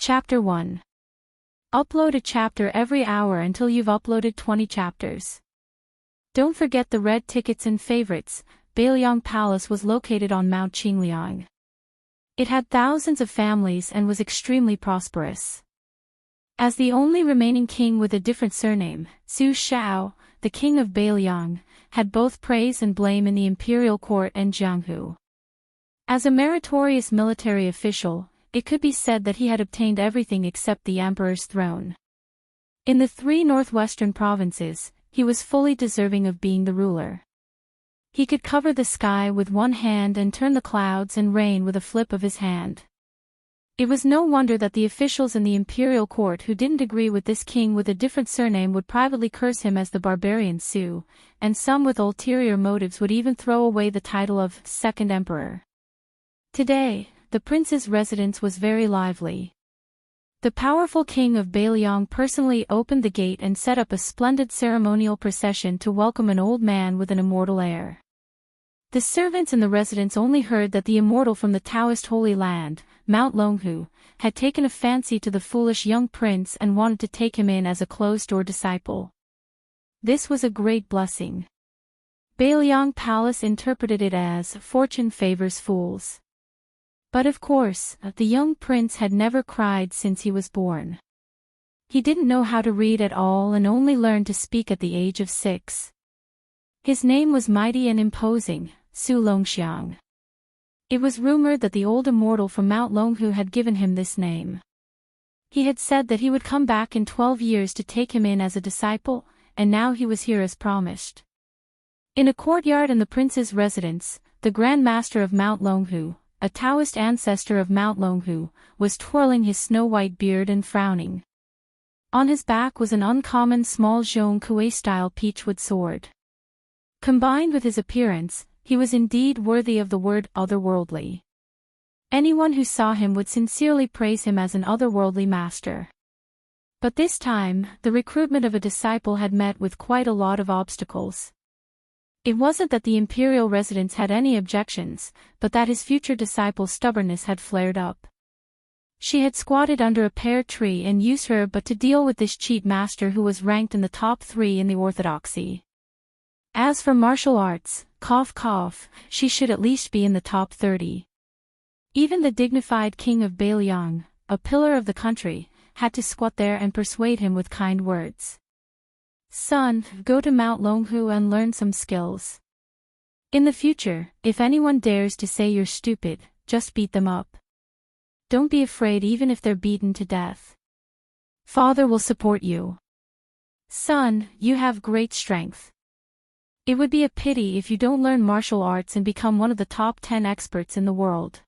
Chapter 1. Upload a chapter every hour until you've uploaded 20 chapters. Don't forget the red tickets and favorites. Bailiang Palace was located on Mount Qingliang. It had thousands of families and was extremely prosperous. As the only remaining king with a different surname, Su Xiao, the king of Bailiang, had both praise and blame in the imperial court and Jianghu. As a meritorious military official, it could be said that he had obtained everything except the emperor's throne. In the 3 northwestern provinces, he was fully deserving of being the ruler. He could cover the sky with one hand and turn the clouds and rain with a flip of his hand. It was no wonder that the officials in the imperial court who didn't agree with this king with a different surname would privately curse him as the barbarian Su, and some with ulterior motives would even throw away the title of second emperor. Today, the prince's residence was very lively. The powerful king of Bailiang personally opened the gate and set up a splendid ceremonial procession to welcome an old man with an immortal air. The servants in the residence only heard that the immortal from the Taoist Holy Land, Mount Longhu, had taken a fancy to the foolish young prince and wanted to take him in as a closed-door disciple. This was a great blessing. Bailiang Palace interpreted it as fortune favors fools. But of course, the young prince had never cried since he was born. He didn't know how to read at all and only learned to speak at the age of 6. His name was mighty and imposing, Su Longxiang. It was rumored that the old immortal from Mount Longhu had given him this name. He had said that he would come back in 12 years to take him in as a disciple, and now he was here as promised. In a courtyard in the prince's residence, the Grand Master of Mount Longhu, a Taoist ancestor of Mount Longhu, was twirling his snow-white beard and frowning. On his back was an uncommon small Zhong Kuei-style peachwood sword. Combined with his appearance, he was indeed worthy of the word otherworldly. Anyone who saw him would sincerely praise him as an otherworldly master. But this time, the recruitment of a disciple had met with quite a lot of obstacles. It wasn't that the imperial residents had any objections, but that his future disciple's stubbornness had flared up. She had squatted under a pear tree and used her but to deal with this cheat master who was ranked in the top 3 in the orthodoxy. As for martial arts, cough cough, she should at least be in the top 30. Even the dignified king of Bailiang, a pillar of the country, had to squat there and persuade him with kind words. Son, go to Mount Longhu and learn some skills. In the future, if anyone dares to say you're stupid, just beat them up. Don't be afraid even if they're beaten to death. Father will support you. Son, you have great strength. It would be a pity if you don't learn martial arts and become one of the top 10 experts in the world.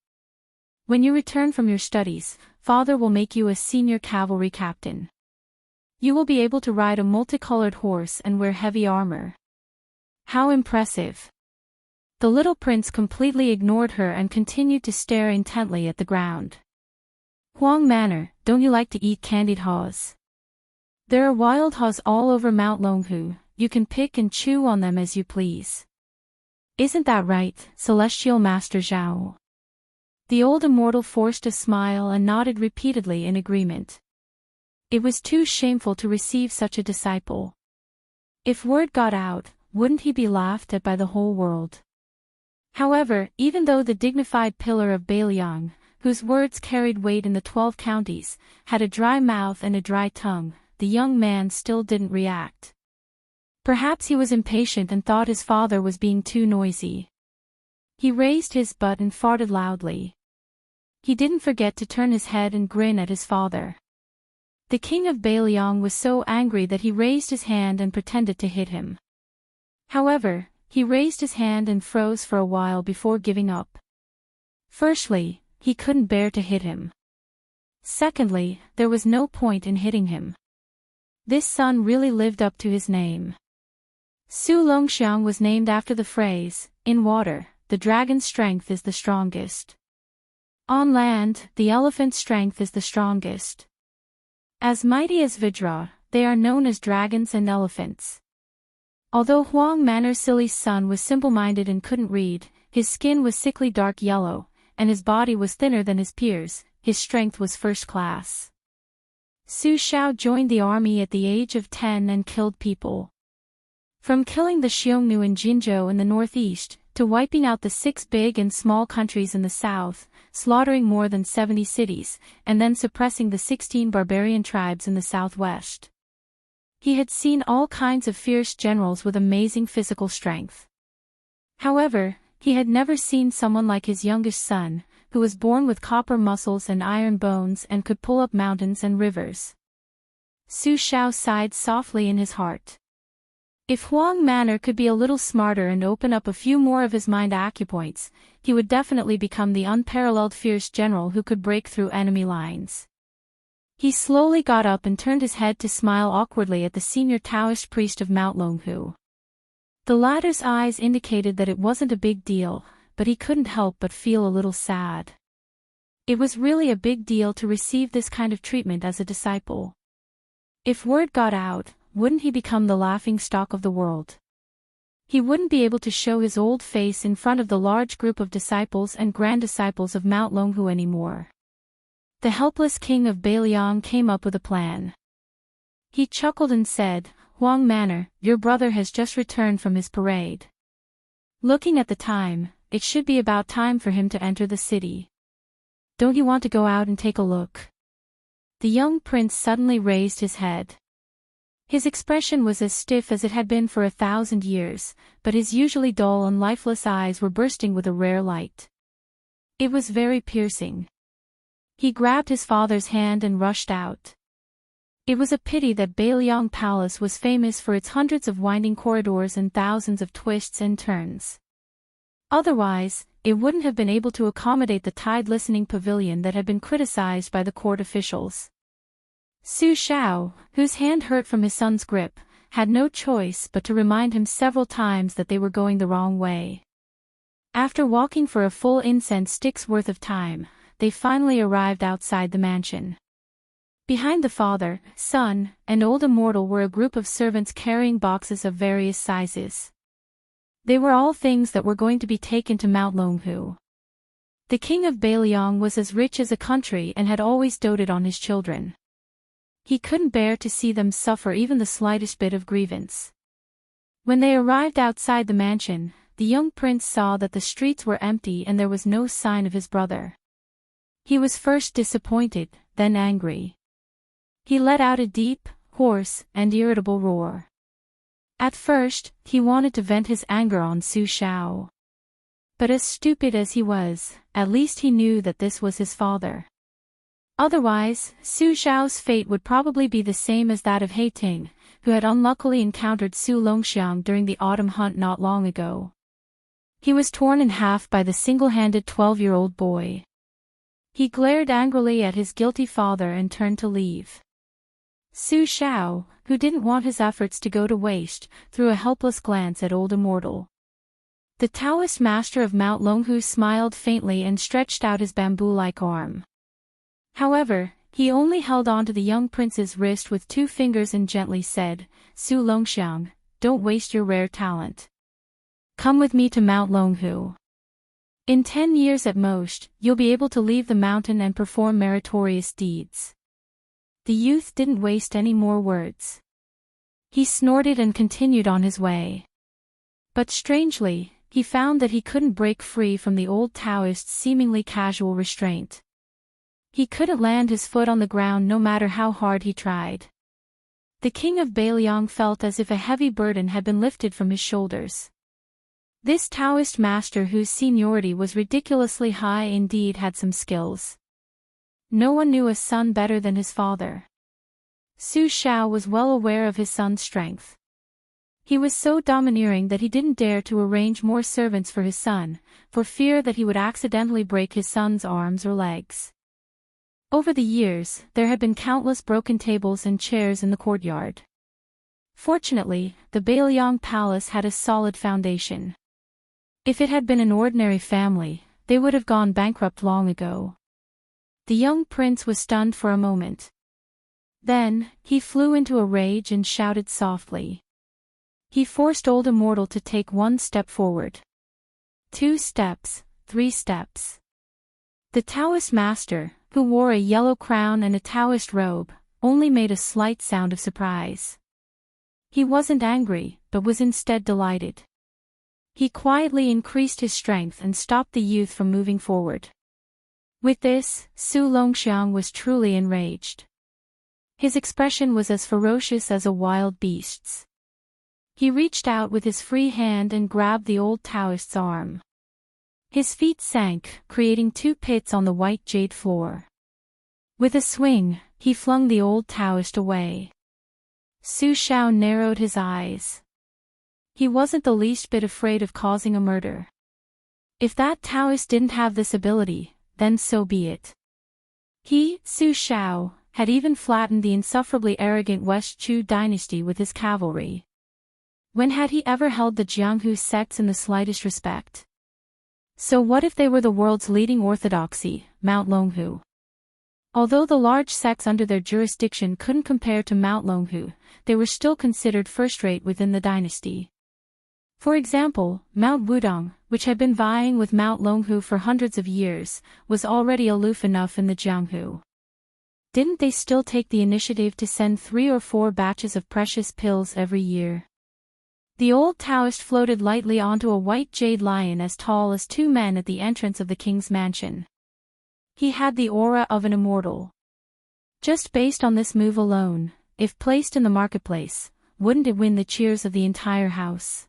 When you return from your studies, Father will make you a senior cavalry captain. You will be able to ride a multicolored horse and wear heavy armor. How impressive! The little prince completely ignored her and continued to stare intently at the ground. Huang Manor, don't you like to eat candied haws? There are wild haws all over Mount Longhu, you can pick and chew on them as you please. Isn't that right, Celestial Master Zhao? The old immortal forced a smile and nodded repeatedly in agreement. It was too shameful to receive such a disciple. If word got out, wouldn't he be laughed at by the whole world? However, even though the dignified pillar of Bailiang, whose words carried weight in the 12 counties, had a dry mouth and a dry tongue, the young man still didn't react. Perhaps he was impatient and thought his father was being too noisy. He raised his butt and farted loudly. He didn't forget to turn his head and grin at his father. The king of Bailiang was so angry that he raised his hand and pretended to hit him. However, he raised his hand and froze for a while before giving up. Firstly, he couldn't bear to hit him. Secondly, there was no point in hitting him. This son really lived up to his name. Su Longxiang was named after the phrase, "In water, the dragon's strength is the strongest. On land, the elephant's strength is the strongest." As mighty as Vajra, they are known as dragons and elephants. Although Huang Manor's silly son was simple-minded and couldn't read, his skin was sickly dark yellow, and his body was thinner than his peers, his strength was first class. Su Xiao joined the army at the age of 10 and killed people. From killing the Xiongnu and Jinzhou in the northeast, to wiping out the 6 big and small countries in the south, slaughtering more than 70 cities, and then suppressing the 16 barbarian tribes in the southwest. He had seen all kinds of fierce generals with amazing physical strength. However, he had never seen someone like his youngest son, who was born with copper muscles and iron bones and could pull up mountains and rivers. Su Xiao sighed softly in his heart. If Huang Manor could be a little smarter and open up a few more of his mind acupoints, he would definitely become the unparalleled fierce general who could break through enemy lines. He slowly got up and turned his head to smile awkwardly at the senior Taoist priest of Mount Longhu. The latter's eyes indicated that it wasn't a big deal, but he couldn't help but feel a little sad. It was really a big deal to receive this kind of treatment as a disciple. If word got out, wouldn't he become the laughingstock of the world? He wouldn't be able to show his old face in front of the large group of disciples and grand disciples of Mount Longhu anymore. The helpless king of Bailiang came up with a plan. He chuckled and said, "Huang Manor, your brother has just returned from his parade. Looking at the time, it should be about time for him to enter the city. Don't you want to go out and take a look?" The young prince suddenly raised his head. His expression was as stiff as it had been for 1,000 years, but his usually dull and lifeless eyes were bursting with a rare light. It was very piercing. He grabbed his father's hand and rushed out. It was a pity that Bailiang Palace was famous for its hundreds of winding corridors and thousands of twists and turns. Otherwise, it wouldn't have been able to accommodate the tide-listening pavilion that had been criticized by the court officials. Su Xiao, whose hand hurt from his son's grip, had no choice but to remind him several times that they were going the wrong way. After walking for a full incense stick's worth of time, they finally arrived outside the mansion. Behind the father, son, and old immortal were a group of servants carrying boxes of various sizes. They were all things that were going to be taken to Mount Longhu. The king of Bailiang was as rich as a country and had always doted on his children. He couldn't bear to see them suffer even the slightest bit of grievance. When they arrived outside the mansion, the young prince saw that the streets were empty and there was no sign of his brother. He was first disappointed, then angry. He let out a deep, hoarse, and irritable roar. At first, he wanted to vent his anger on Su Xiao. But as stupid as he was, at least he knew that this was his father. Otherwise, Su Xiao's fate would probably be the same as that of He Ting, who had unluckily encountered Su Longxiang during the autumn hunt not long ago. He was torn in half by the single-handed 12-year-old boy. He glared angrily at his guilty father and turned to leave. Su Xiao, who didn't want his efforts to go to waste, threw a helpless glance at old immortal. The Taoist master of Mount Longhu smiled faintly and stretched out his bamboo-like arm. However, he only held on to the young prince's wrist with 2 fingers and gently said, "Su Longxiang, don't waste your rare talent. Come with me to Mount Longhu. In 10 years at most, you'll be able to leave the mountain and perform meritorious deeds." The youth didn't waste any more words. He snorted and continued on his way. But strangely, he found that he couldn't break free from the old Taoist's seemingly casual restraint. He couldn't land his foot on the ground no matter how hard he tried. The king of Bailiang felt as if a heavy burden had been lifted from his shoulders. This Taoist master whose seniority was ridiculously high indeed had some skills. No one knew a son better than his father. Su Xiao was well aware of his son's strength. He was so domineering that he didn't dare to arrange more servants for his son, for fear that he would accidentally break his son's arms or legs. Over the years, there had been countless broken tables and chairs in the courtyard. Fortunately, the Bailiang Palace had a solid foundation. If it had been an ordinary family, they would have gone bankrupt long ago. The young prince was stunned for a moment. Then, he flew into a rage and shouted softly. He forced old immortal to take 1 step forward. 2 steps, 3 steps. The Taoist master, who wore a yellow crown and a Taoist robe, only made a slight sound of surprise. He wasn't angry, but was instead delighted. He quietly increased his strength and stopped the youth from moving forward. With this, Su Longxiang was truly enraged. His expression was as ferocious as a wild beast's. He reached out with his free hand and grabbed the old Taoist's arm. His feet sank, creating 2 pits on the white jade floor. With a swing, he flung the old Taoist away. Su Shao narrowed his eyes. He wasn't the least bit afraid of causing a murder. If that Taoist didn't have this ability, then so be it. He, Su Shao, had even flattened the insufferably arrogant West Chu dynasty with his cavalry. When had he ever held the Jianghu sects in the slightest respect? So what if they were the world's leading orthodoxy, Mount Longhu? Although the large sects under their jurisdiction couldn't compare to Mount Longhu, they were still considered first-rate within the dynasty. For example, Mount Wudong, which had been vying with Mount Longhu for hundreds of years, was already aloof enough in the Jianghu. Didn't they still take the initiative to send 3 or 4 batches of precious pills every year? The old Taoist floated lightly onto a white jade lion as tall as 2 men at the entrance of the king's mansion. He had the aura of an immortal. Just based on this move alone, if placed in the marketplace, wouldn't it win the cheers of the entire house?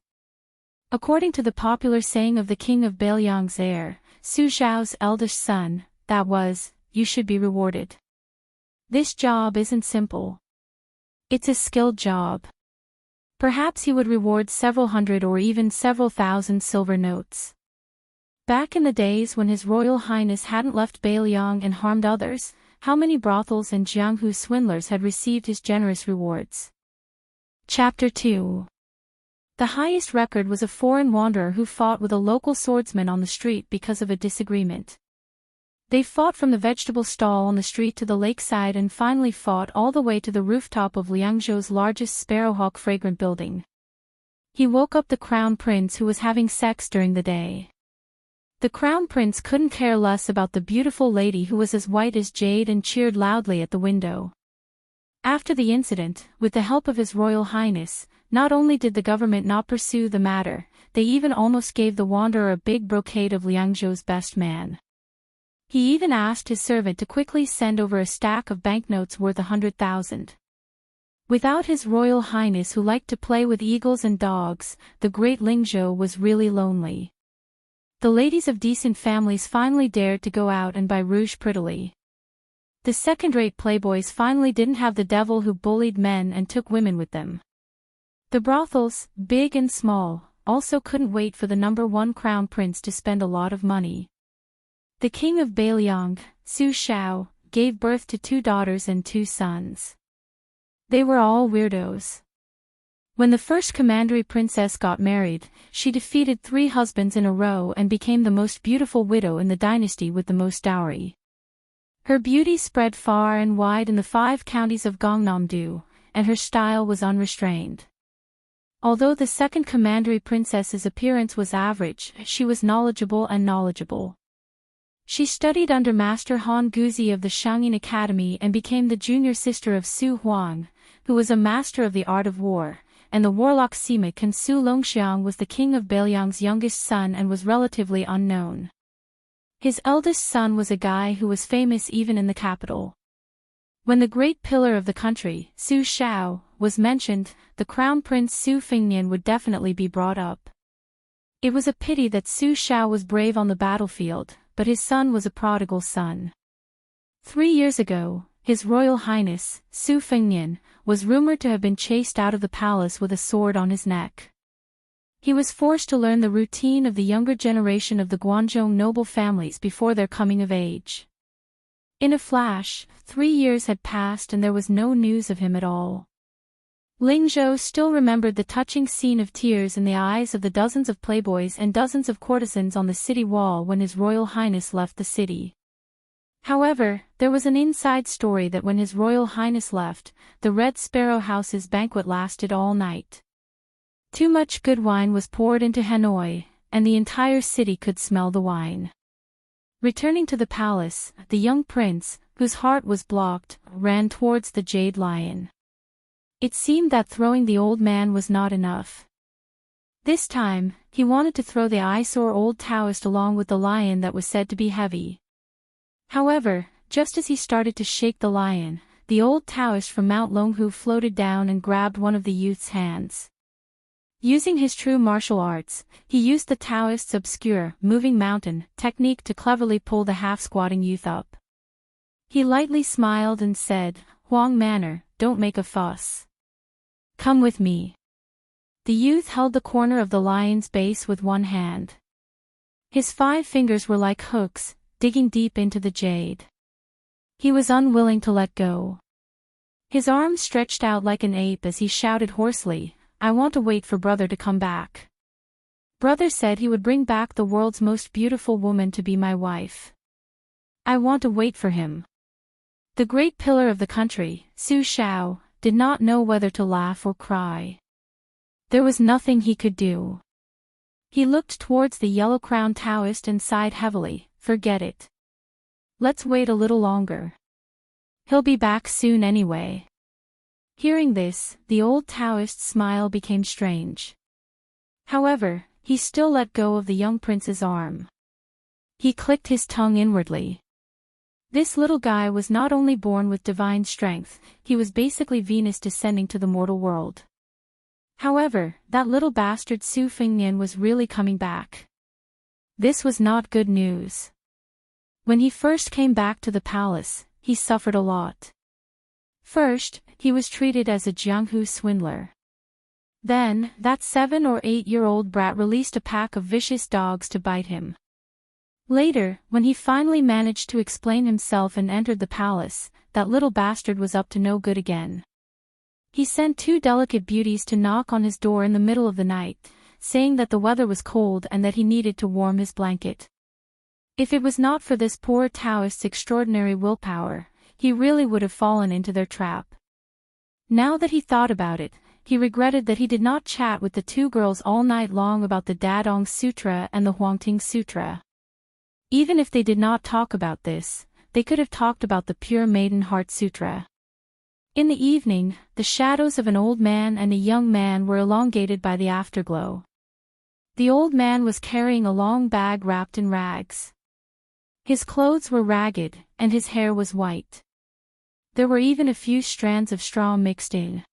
According to the popular saying of the king of Bailiang's heir, Su Zhao's eldest son, that was, you should be rewarded. This job isn't simple. It's a skilled job. Perhaps he would reward several hundred or even several thousand silver notes. Back in the days when His Royal Highness hadn't left Bailiang and harmed others, how many brothels and Jianghu swindlers had received his generous rewards? Chapter 2. The highest record was a foreign wanderer who fought with a local swordsman on the street because of a disagreement. They fought from the vegetable stall on the street to the lakeside and finally fought all the way to the rooftop of Liangzhou's largest sparrowhawk fragrant building. He woke up the crown prince who was having sex during the day. The crown prince couldn't care less about the beautiful lady who was as white as jade and cheered loudly at the window. After the incident, with the help of His Royal Highness, not only did the government not pursue the matter, they even almost gave the wanderer a big brocade of Liangzhou's best man. He even asked his servant to quickly send over a stack of banknotes worth 100,000. Without His Royal Highness who liked to play with eagles and dogs, the great Lingzhou was really lonely. The ladies of decent families finally dared to go out and buy rouge prettily. The second-rate playboys finally didn't have the devil who bullied men and took women with them. The brothels, big and small, also couldn't wait for the #1 crown prince to spend a lot of money. The king of Bailiang, Su Shao, gave birth to 2 daughters and 2 sons. They were all weirdos. When the first commandery princess got married, she defeated 3 husbands in a row and became the most beautiful widow in the dynasty with the most dowry. Her beauty spread far and wide in the 5 counties of Gangnam-do, and her style was unrestrained. Although the second commandery princess's appearance was average, she was knowledgeable. She studied under Master Han Guzi of the Shangyin Academy and became the junior sister of Su Huang, who was a master of the art of war, and the warlock Sima and Su Longxiang was the king of Bailiang's youngest son and was relatively unknown. His eldest son was a guy who was famous even in the capital. When the great pillar of the country, Su Shao, was mentioned, the crown prince Su Fengnian would definitely be brought up. It was a pity that Su Shao was brave on the battlefield, but his son was a prodigal son. 3 years ago, His Royal Highness, Su Fengnian, was rumored to have been chased out of the palace with a sword on his neck. He was forced to learn the routine of the younger generation of the Guangzhou noble families before their coming of age. In a flash, 3 years had passed and there was no news of him at all. Lingzhou still remembered the touching scene of tears in the eyes of the dozens of playboys and dozens of courtesans on the city wall when His Royal Highness left the city. However, there was an inside story that when His Royal Highness left, the Red Sparrow House's banquet lasted all night. Too much good wine was poured into Hanoi, and the entire city could smell the wine. Returning to the palace, the young prince, whose heart was blocked, ran towards the jade lion. It seemed that throwing the old man was not enough. This time, he wanted to throw the eyesore old Taoist along with the lion that was said to be heavy. However, just as he started to shake the lion, the old Taoist from Mount Longhu floated down and grabbed one of the youth's hands. Using his true martial arts, he used the Taoist's obscure, moving mountain technique to cleverly pull the half-squatting youth up. He lightly smiled and said, "Huang Manor, don't make a fuss. Come with me." The youth held the corner of the lion's base with one hand. His 5 fingers were like hooks, digging deep into the jade. He was unwilling to let go. His arms stretched out like an ape as he shouted hoarsely, "I want to wait for brother to come back. Brother said he would bring back the world's most beautiful woman to be my wife. I want to wait for him." The great pillar of the country, Su Shao, did not know whether to laugh or cry. There was nothing he could do. He looked towards the yellow-crowned Taoist and sighed heavily, "Forget it. Let's wait a little longer. He'll be back soon anyway." Hearing this, the old Taoist's smile became strange. However, he still let go of the young prince's arm. He clicked his tongue inwardly. This little guy was not only born with divine strength, he was basically Venus descending to the mortal world. However, that little bastard Su Fengnian was really coming back. This was not good news. When he first came back to the palace, he suffered a lot. First, he was treated as a Jianghu swindler. Then, that 7 or 8-year-old brat released a pack of vicious dogs to bite him. Later, when he finally managed to explain himself and entered the palace, that little bastard was up to no good again. He sent 2 delicate beauties to knock on his door in the middle of the night, saying that the weather was cold and that he needed to warm his blanket. If it was not for this poor Taoist's extraordinary willpower, he really would have fallen into their trap. Now that he thought about it, he regretted that he did not chat with the 2 girls all night long about the Dadong Sutra and the Huangting Sutra. Even if they did not talk about this, they could have talked about the Pure Maiden Heart Sutra. In the evening, the shadows of an old man and a young man were elongated by the afterglow. The old man was carrying a long bag wrapped in rags. His clothes were ragged, and his hair was white. There were even a few strands of straw mixed in.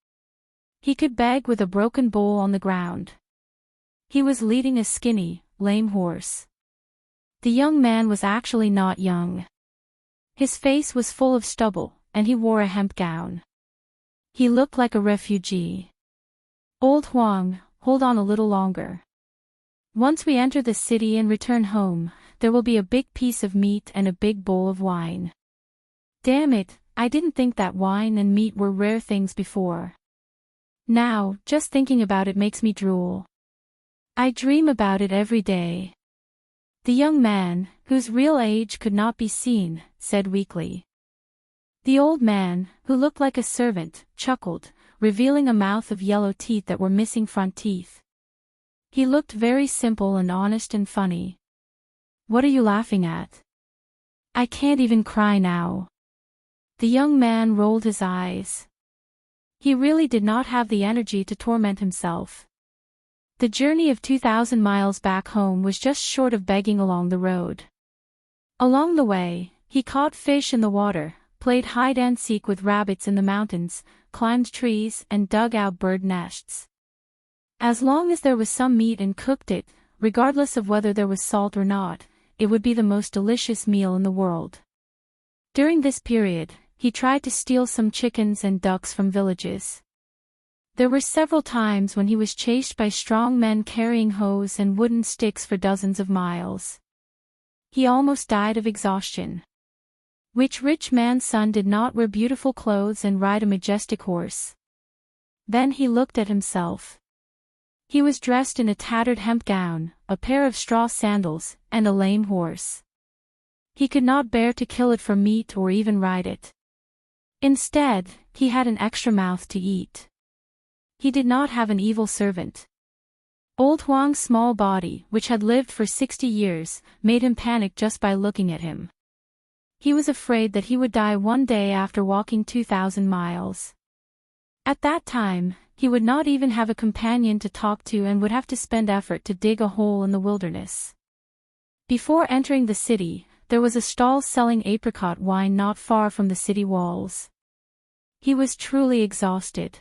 He could beg with a broken bowl on the ground. He was leading a skinny, lame horse. The young man was actually not young. His face was full of stubble, and he wore a hemp gown. He looked like a refugee. "Old Huang, hold on a little longer. Once we enter the city and return home, there will be a big piece of meat and a big bowl of wine. Damn it, I didn't think that wine and meat were rare things before. Now, just thinking about it makes me drool. I dream about it every day." The young man, whose real age could not be seen, said weakly. The old man, who looked like a servant, chuckled, revealing a mouth of yellow teeth that were missing front teeth. He looked very simple and honest and funny. "What are you laughing at? I can't even cry now." The young man rolled his eyes. He really did not have the energy to torment himself. The journey of 2,000 miles back home was just short of begging along the road. Along the way, he caught fish in the water, played hide-and-seek with rabbits in the mountains, climbed trees and dug out bird nests. As long as there was some meat and cooked it, regardless of whether there was salt or not, it would be the most delicious meal in the world. During this period, he tried to steal some chickens and ducks from villages. There were several times when he was chased by strong men carrying hoes and wooden sticks for dozens of miles. He almost died of exhaustion. Which rich man's son did not wear beautiful clothes and ride a majestic horse? Then he looked at himself. He was dressed in a tattered hemp gown, a pair of straw sandals, and a lame horse. He could not bear to kill it for meat or even ride it. Instead, he had an extra mouth to eat. He did not have an evil servant. Old Huang's small body, which had lived for 60 years, made him panic just by looking at him. He was afraid that he would die one day after walking 2,000 miles. At that time, he would not even have a companion to talk to and would have to spend effort to dig a hole in the wilderness. Before entering the city, there was a stall selling apricot wine not far from the city walls. He was truly exhausted.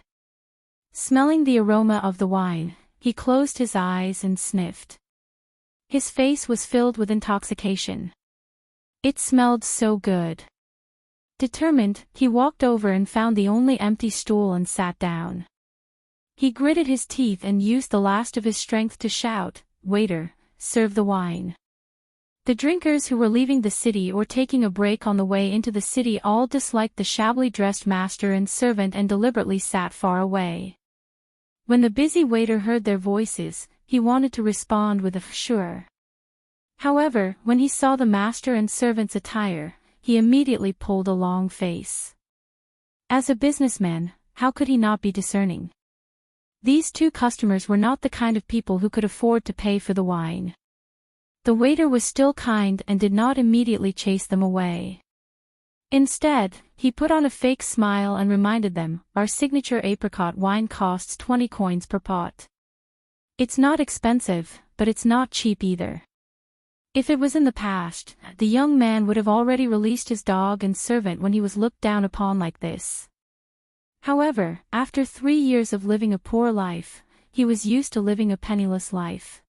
Smelling the aroma of the wine, he closed his eyes and sniffed. His face was filled with intoxication. It smelled so good. Determined, he walked over and found the only empty stool and sat down. He gritted his teeth and used the last of his strength to shout, "Waiter, serve the wine." The drinkers who were leaving the city or taking a break on the way into the city all disliked the shabbily dressed master and servant and deliberately sat far away. When the busy waiter heard their voices, he wanted to respond with a "sure." However, when he saw the master and servant's attire, he immediately pulled a long face. As a businessman, how could he not be discerning? These two customers were not the kind of people who could afford to pay for the wine. The waiter was still kind and did not immediately chase them away. Instead, he put on a fake smile and reminded them, "Our signature apricot wine costs 20 coins per pot. It's not expensive, but it's not cheap either." If it was in the past, the young man would have already released his dog and servant when he was looked down upon like this. However, after 3 years of living a poor life, he was used to living a penniless life.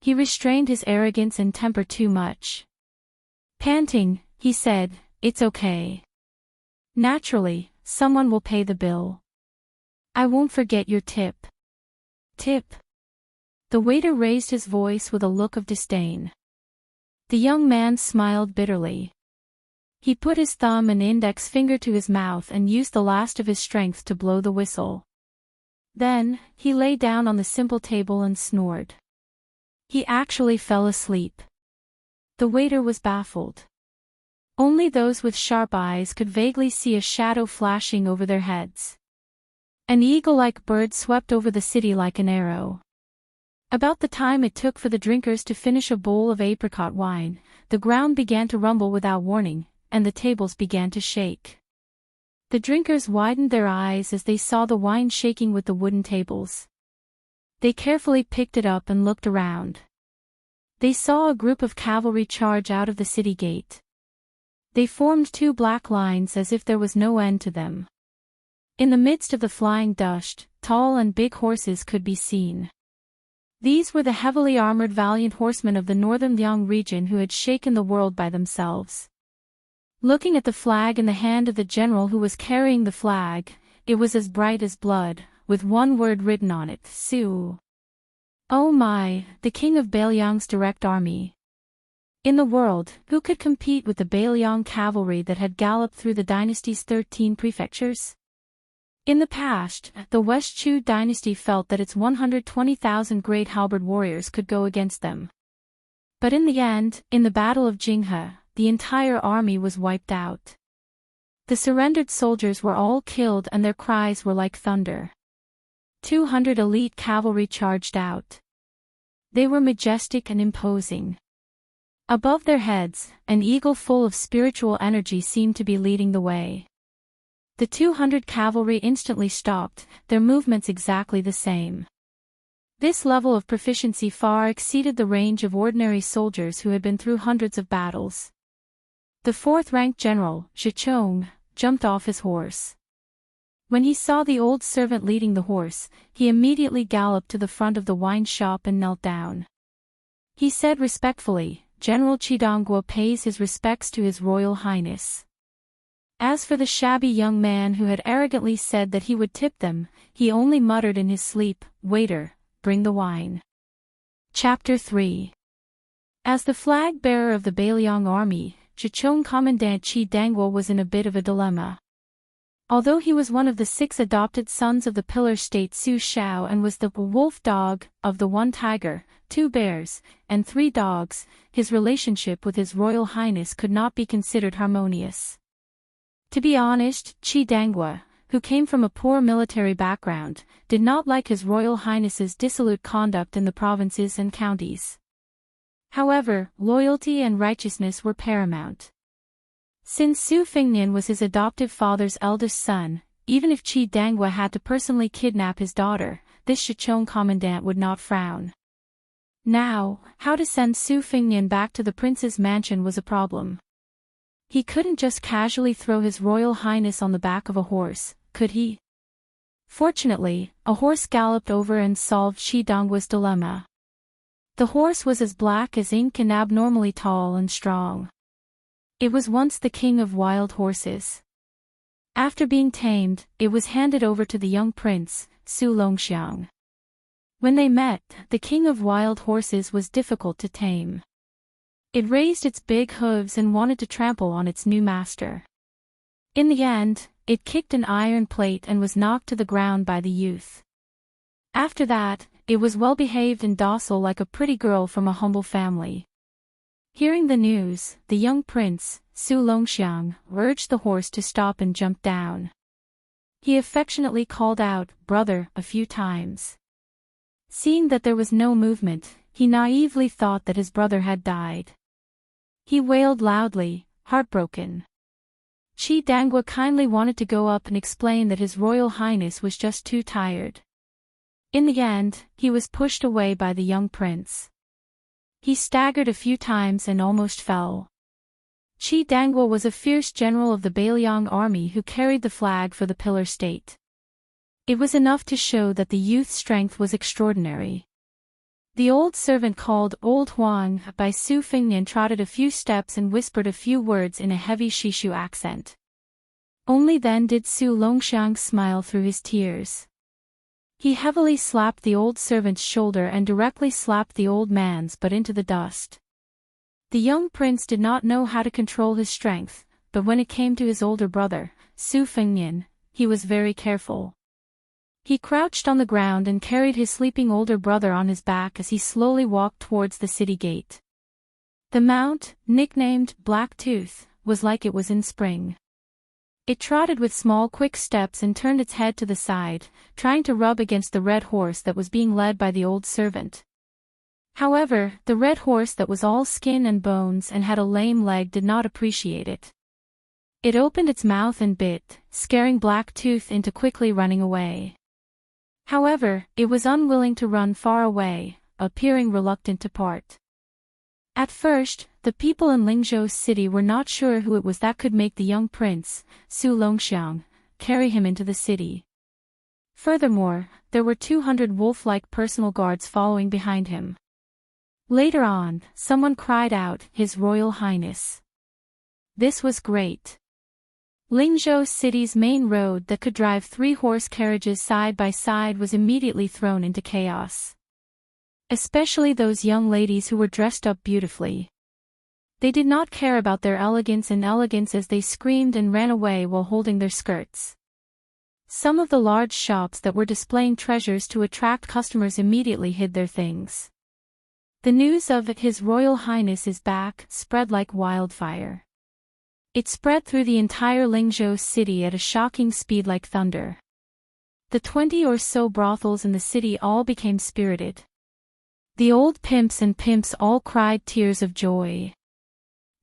He restrained his arrogance and temper too much. Panting, he said, "It's okay. Naturally, someone will pay the bill. I won't forget your tip." "Tip?" The waiter raised his voice with a look of disdain. The young man smiled bitterly. He put his thumb and index finger to his mouth and used the last of his strength to blow the whistle. Then, he lay down on the simple table and snored. He actually fell asleep. The waiter was baffled. Only those with sharp eyes could vaguely see a shadow flashing over their heads. An eagle-like bird swept over the city like an arrow. About the time it took for the drinkers to finish a bowl of apricot wine, the ground began to rumble without warning, and the tables began to shake. The drinkers widened their eyes as they saw the wine shaking with the wooden tables. They carefully picked it up and looked around. They saw a group of cavalry charge out of the city gate. They formed 2 black lines as if there was no end to them. In the midst of the flying dust, tall and big horses could be seen. These were the heavily armored valiant horsemen of the northern Jianghu region who had shaken the world by themselves. Looking at the flag in the hand of the general who was carrying the flag, it was as bright as blood, with one word written on it, "Su." Oh my, the king of Bailiang's direct army. In the world, who could compete with the Bailiang cavalry that had galloped through the dynasty's 13 prefectures? In the past, the West Chu dynasty felt that its 120,000 great halberd warriors could go against them. But in the end, in the Battle of Jianghu, the entire army was wiped out. The surrendered soldiers were all killed and their cries were like thunder. 200 elite cavalry charged out. They were majestic and imposing. Above their heads, an eagle full of spiritual energy seemed to be leading the way. The 200 cavalry instantly stopped, their movements exactly the same. This level of proficiency far exceeded the range of ordinary soldiers who had been through hundreds of battles. The 4th-ranked general, Zhichong, jumped off his horse. When he saw the old servant leading the horse, he immediately galloped to the front of the wine shop and knelt down. He said respectfully, "General Chidongguo pays his respects to His Royal Highness." As for the shabby young man who had arrogantly said that he would tip them, he only muttered in his sleep, "Waiter, bring the wine." Chapter 3. As the flag-bearer of the Bailiang army, Zhichong Commandant Chidongguo was in a bit of a dilemma. Although he was one of the 6 adopted sons of the pillar state Su Shao and was the wolf dog of the 1 tiger, 2 bears, and 3 dogs, his relationship with His Royal Highness could not be considered harmonious. To be honest, Chidongguo, who came from a poor military background, did not like His Royal Highness's dissolute conduct in the provinces and counties. However, loyalty and righteousness were paramount. Since Su Fengnian was his adoptive father's eldest son, even if Qi Danghua had to personally kidnap his daughter, this Shichong commandant would not frown. Now, how to send Su Fengnian back to the prince's mansion was a problem. He couldn't just casually throw His Royal Highness on the back of a horse, could he? Fortunately, a horse galloped over and solved Qi Danghua's dilemma. The horse was as black as ink and abnormally tall and strong. It was once the king of wild horses. After being tamed, it was handed over to the young prince, Su Longxiang. When they met, the king of wild horses was difficult to tame. It raised its big hooves and wanted to trample on its new master. In the end, it kicked an iron plate and was knocked to the ground by the youth. After that, it was well behaved and docile like a pretty girl from a humble family. Hearing the news, the young prince, Su Longxiang, urged the horse to stop and jump down. He affectionately called out, "Brother," a few times. Seeing that there was no movement, he naively thought that his brother had died. He wailed loudly, heartbroken. Qi Danghua kindly wanted to go up and explain that His Royal Highness was just too tired. In the end, he was pushed away by the young prince. He staggered a few times and almost fell. Qi Danghua was a fierce general of the Bailiang army who carried the flag for the Pillar State. It was enough to show that the youth's strength was extraordinary. The old servant called Old Huang by Su Fengnian trotted a few steps and whispered a few words in a heavy Shishu accent. Only then did Su Longxiang smile through his tears. He heavily slapped the old servant's shoulder and directly slapped the old man's butt into the dust. The young prince did not know how to control his strength, but when it came to his older brother, Su Fengnian, he was very careful. He crouched on the ground and carried his sleeping older brother on his back as he slowly walked towards the city gate. The mount, nicknamed Black Tooth, was like it was in spring. It trotted with small quick steps and turned its head to the side, trying to rub against the red horse that was being led by the old servant. However, the red horse that was all skin and bones and had a lame leg did not appreciate it. It opened its mouth and bit, scaring Black Tooth into quickly running away. However, it was unwilling to run far away, appearing reluctant to part. At first, the people in Lingzhou city were not sure who it was that could make the young prince, Su Longxiang, carry him into the city. Furthermore, there were 200 wolf-like personal guards following behind him. Later on, someone cried out, "His Royal Highness." This was great. Lingzhou city's main road that could drive 3 horse carriages side by side was immediately thrown into chaos. Especially those young ladies who were dressed up beautifully. They did not care about their elegance as they screamed and ran away while holding their skirts. Some of the large shops that were displaying treasures to attract customers immediately hid their things. The news of His Royal Highness is back spread like wildfire. It spread through the entire Lingzhou city at a shocking speed like thunder. The 20 or so brothels in the city all became spirited. The old pimps and pimps all cried tears of joy.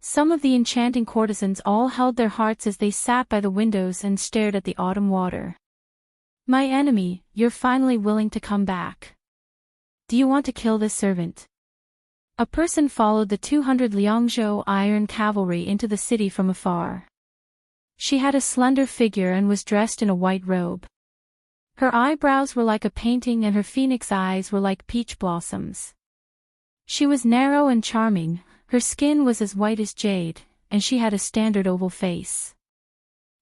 Some of the enchanting courtesans all held their hearts as they sat by the windows and stared at the autumn water. "My enemy, you're finally willing to come back. Do you want to kill this servant?" A person followed the 200 Liangzhou iron cavalry into the city from afar. She had a slender figure and was dressed in a white robe. Her eyebrows were like a painting and her phoenix eyes were like peach blossoms. She was narrow and charming, her skin was as white as jade, and she had a standard oval face.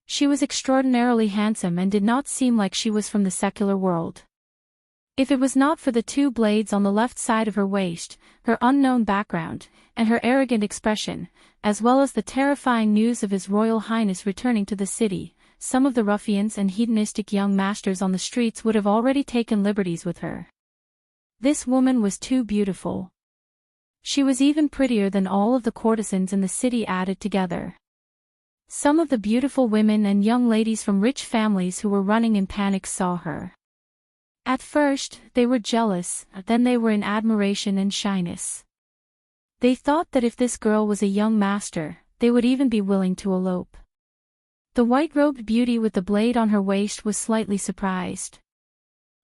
She was extraordinarily handsome and did not seem like she was from the secular world. If it was not for the 2 blades on the left side of her waist, her unknown background, and her arrogant expression, as well as the terrifying news of His Royal Highness returning to the city, some of the ruffians and hedonistic young masters on the streets would have already taken liberties with her. This woman was too beautiful. She was even prettier than all of the courtesans in the city added together. Some of the beautiful women and young ladies from rich families who were running in panic saw her. At first, they were jealous, then they were in admiration and shyness. They thought that if this girl was a young master, they would even be willing to elope. The white-robed beauty with the blade on her waist was slightly surprised.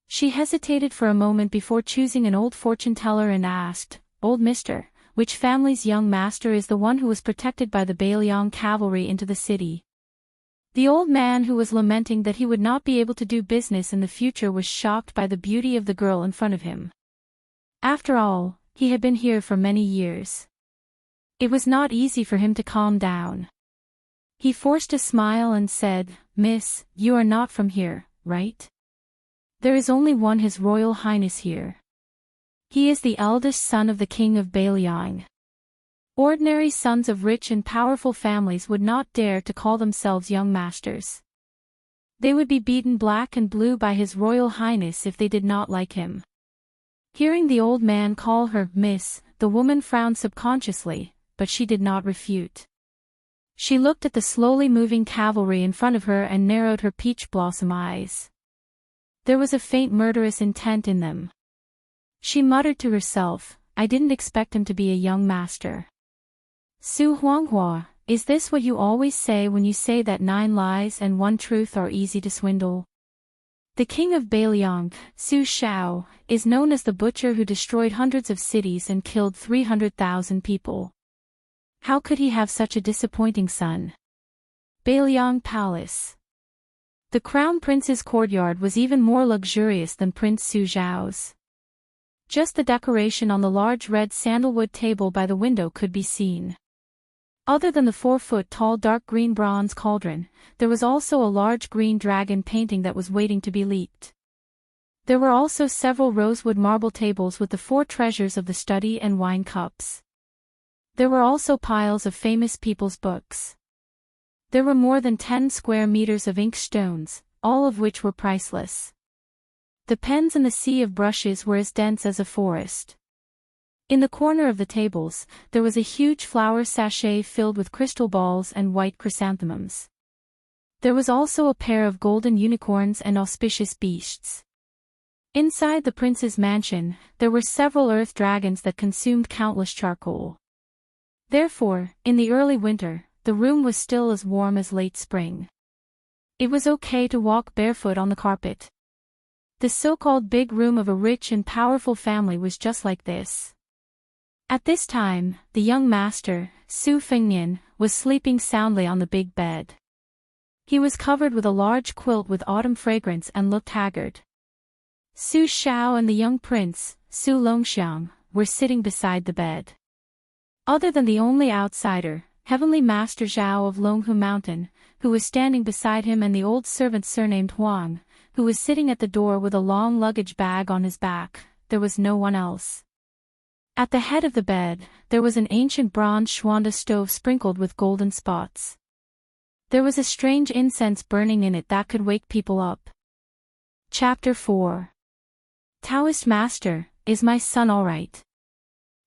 She hesitated for a moment before choosing an old fortune-teller and asked, "Old mister, which family's young master is the one who was protected by the Bailiang cavalry into the city?" The old man who was lamenting that he would not be able to do business in the future was shocked by the beauty of the girl in front of him. After all, he had been here for many years. It was not easy for him to calm down. He forced a smile and said, "Miss, you are not from here, right? There is only one His Royal Highness here. He is the eldest son of the King of Bailiang. Ordinary sons of rich and powerful families would not dare to call themselves young masters. They would be beaten black and blue by His Royal Highness if they did not like him." Hearing the old man call her "Miss," the woman frowned subconsciously, but she did not refute. She looked at the slowly moving cavalry in front of her and narrowed her peach blossom eyes. There was a faint murderous intent in them. She muttered to herself, "I didn't expect him to be a young master." "Su Huanghua, is this what you always say when you say that 9 lies and 1 truth are easy to swindle?" The king of Bailiang, Su Shao, is known as the butcher who destroyed hundreds of cities and killed 300,000 people. How could he have such a disappointing son? Bailiang Palace. The crown prince's courtyard was even more luxurious than Prince Su Zhao's. Just the decoration on the large red sandalwood table by the window could be seen. Other than the 4-foot-tall dark green bronze cauldron, there was also a large green dragon painting that was waiting to be leaped. There were also several rosewood marble tables with the 4 treasures of the study and wine cups. There were also piles of famous people's books. There were more than 10 square meters of ink stones, all of which were priceless. The pens and the sea of brushes were as dense as a forest. In the corner of the tables, there was a huge flower sachet filled with crystal balls and white chrysanthemums. There was also a pair of golden unicorns and auspicious beasts. Inside the prince's mansion, there were several earth dragons that consumed countless charcoal. Therefore, in the early winter, the room was still as warm as late spring. It was okay to walk barefoot on the carpet. The so-called big room of a rich and powerful family was just like this. At this time, the young master, Su Fengnian, was sleeping soundly on the big bed. He was covered with a large quilt with autumn fragrance and looked haggard. Su Shao and the young prince, Su Longxiang, were sitting beside the bed. Other than the only outsider, Heavenly Master Zhao of Longhu Mountain, who was standing beside him, and the old servant surnamed Huang, who was sitting at the door with a long luggage bag on his back, there was no one else. At the head of the bed, there was an ancient bronze Schwanda stove sprinkled with golden spots. There was a strange incense burning in it that could wake people up. Chapter 4. Taoist Master, is my son all right?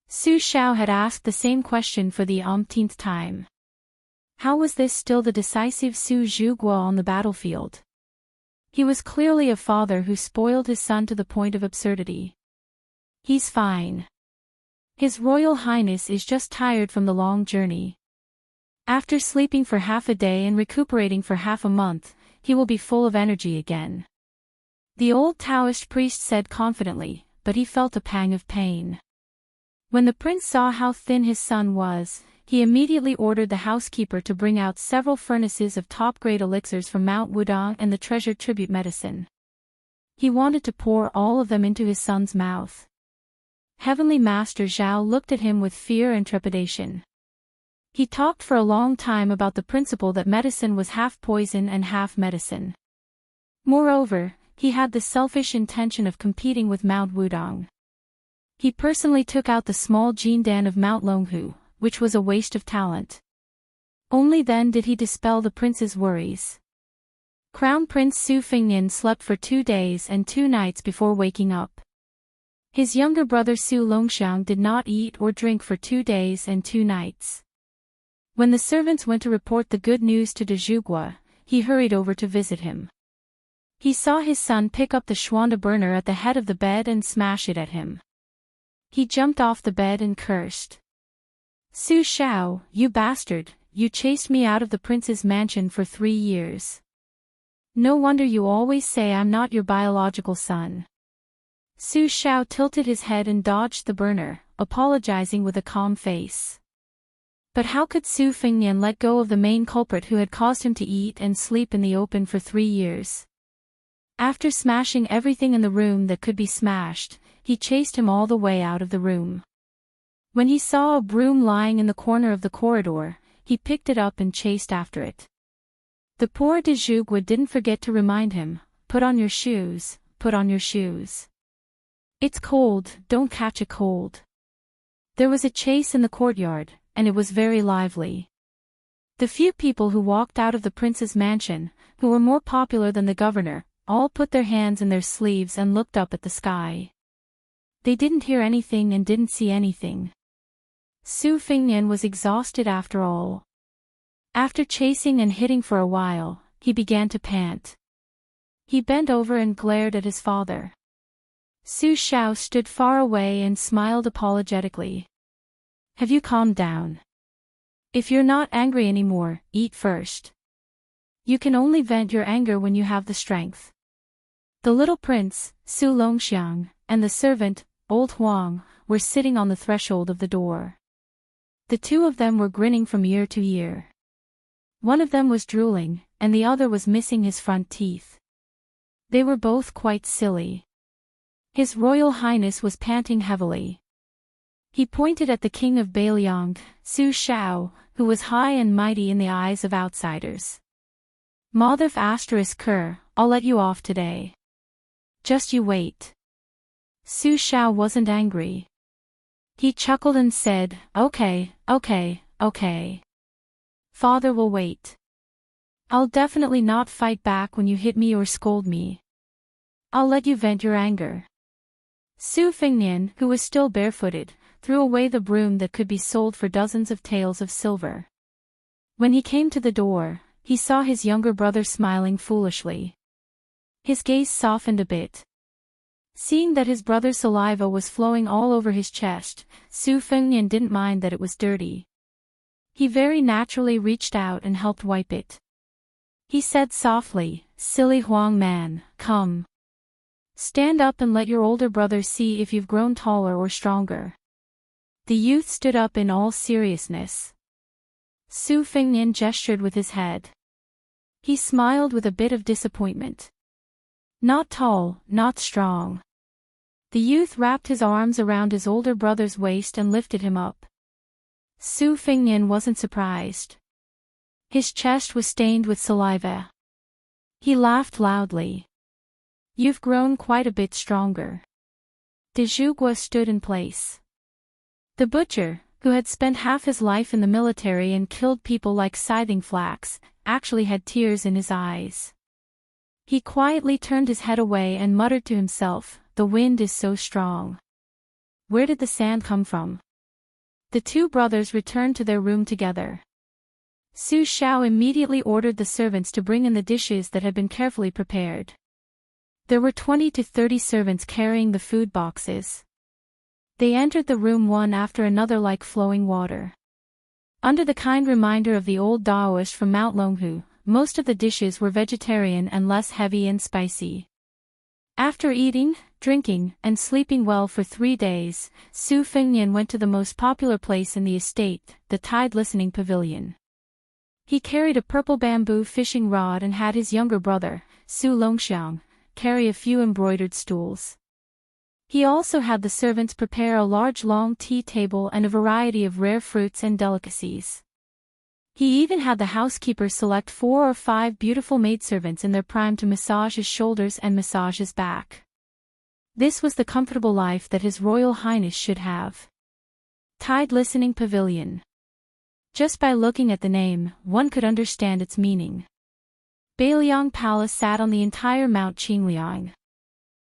Su Shao had asked the same question for the umpteenth time. How was this still the decisive Su Zhuguo on the battlefield? He was clearly a father who spoiled his son to the point of absurdity. He's fine. His Royal Highness is just tired from the long journey. After sleeping for half a day and recuperating for half a month, he will be full of energy again. The old Taoist priest said confidently, but he felt a pang of pain. When the prince saw how thin his son was, he immediately ordered the housekeeper to bring out several furnaces of top-grade elixirs from Mount Wudang and the treasured tribute medicine. He wanted to pour all of them into his son's mouth. Heavenly Master Zhao looked at him with fear and trepidation. He talked for a long time about the principle that medicine was half poison and half medicine. Moreover, he had the selfish intention of competing with Mount Wudang. He personally took out the small Jindan of Mount Longhu, which was a waste of talent. Only then did he dispel the prince's worries. Crown Prince Su Fengnian slept for 2 days and 2 nights before waking up. His younger brother Su Longxiang did not eat or drink for 2 days and 2 nights. When the servants went to report the good news to Dezhugwa, he hurried over to visit him. He saw his son pick up the Schwanda burner at the head of the bed and smash it at him. He jumped off the bed and cursed. Su Shao, you bastard, you chased me out of the prince's mansion for 3 years. No wonder you always say I'm not your biological son. Su Shao tilted his head and dodged the burner, apologizing with a calm face. But how could Su Fengnian let go of the main culprit who had caused him to eat and sleep in the open for 3 years? After smashing everything in the room that could be smashed, he chased him all the way out of the room. When he saw a broom lying in the corner of the corridor, he picked it up and chased after it. The poor Dezhugwa didn't forget to remind him, put on your shoes, put on your shoes. It's cold, don't catch a cold. There was a chase in the courtyard, and it was very lively. The few people who walked out of the prince's mansion, who were more popular than the governor, all put their hands in their sleeves and looked up at the sky. They didn't hear anything and didn't see anything. Su Fengnian was exhausted after all. After chasing and hitting for a while, he began to pant. He bent over and glared at his father. Su Shao stood far away and smiled apologetically. Have you calmed down? If you're not angry anymore, eat first. You can only vent your anger when you have the strength. The little prince, Su Longxiang, and the servant, old Huang, were sitting on the threshold of the door. The two of them were grinning from ear to ear. One of them was drooling, and the other was missing his front teeth. They were both quite silly. His Royal Highness was panting heavily. He pointed at the king of Bailiang, Su Shao, who was high and mighty in the eyes of outsiders. Motherf *Ker, I'll let you off today. Just you wait. Su Shao wasn't angry. He chuckled and said, okay. Father will wait. I'll definitely not fight back when you hit me or scold me. I'll let you vent your anger. Su Fengnian, who was still barefooted, threw away the broom that could be sold for dozens of taels of silver. When he came to the door, he saw his younger brother smiling foolishly. His gaze softened a bit. Seeing that his brother's saliva was flowing all over his chest, Su Fengnian didn't mind that it was dirty. He very naturally reached out and helped wipe it. He said softly, silly Huang man, come. Stand up and let your older brother see if you've grown taller or stronger. The youth stood up in all seriousness. Su Fengnian gestured with his head. He smiled with a bit of disappointment. Not tall, not strong. The youth wrapped his arms around his older brother's waist and lifted him up. Su Fengnian wasn't surprised. His chest was stained with saliva. He laughed loudly. You've grown quite a bit stronger. Dezhugwa stood in place. The butcher, who had spent half his life in the military and killed people like scything flax, actually had tears in his eyes. He quietly turned his head away and muttered to himself, the wind is so strong. Where did the sand come from? The two brothers returned to their room together. Su Shao immediately ordered the servants to bring in the dishes that had been carefully prepared. There were 20 to 30 servants carrying the food boxes. They entered the room one after another like flowing water. Under the kind reminder of the old Taoist from Mount Longhu, most of the dishes were vegetarian and less heavy and spicy. After eating, drinking, and sleeping well for 3 days, Su Fengnian went to the most popular place in the estate, the Tide Listening Pavilion. He carried a purple bamboo fishing rod and had his younger brother, Su Longxiang, carry a few embroidered stools. He also had the servants prepare a large long tea table and a variety of rare fruits and delicacies. He even had the housekeeper select 4 or 5 beautiful maidservants in their prime to massage his shoulders and massage his back. This was the comfortable life that His Royal Highness should have. Tide Listening Pavilion. Just by looking at the name, one could understand its meaning. Bailiang Palace sat on the entire Mount Qingliang.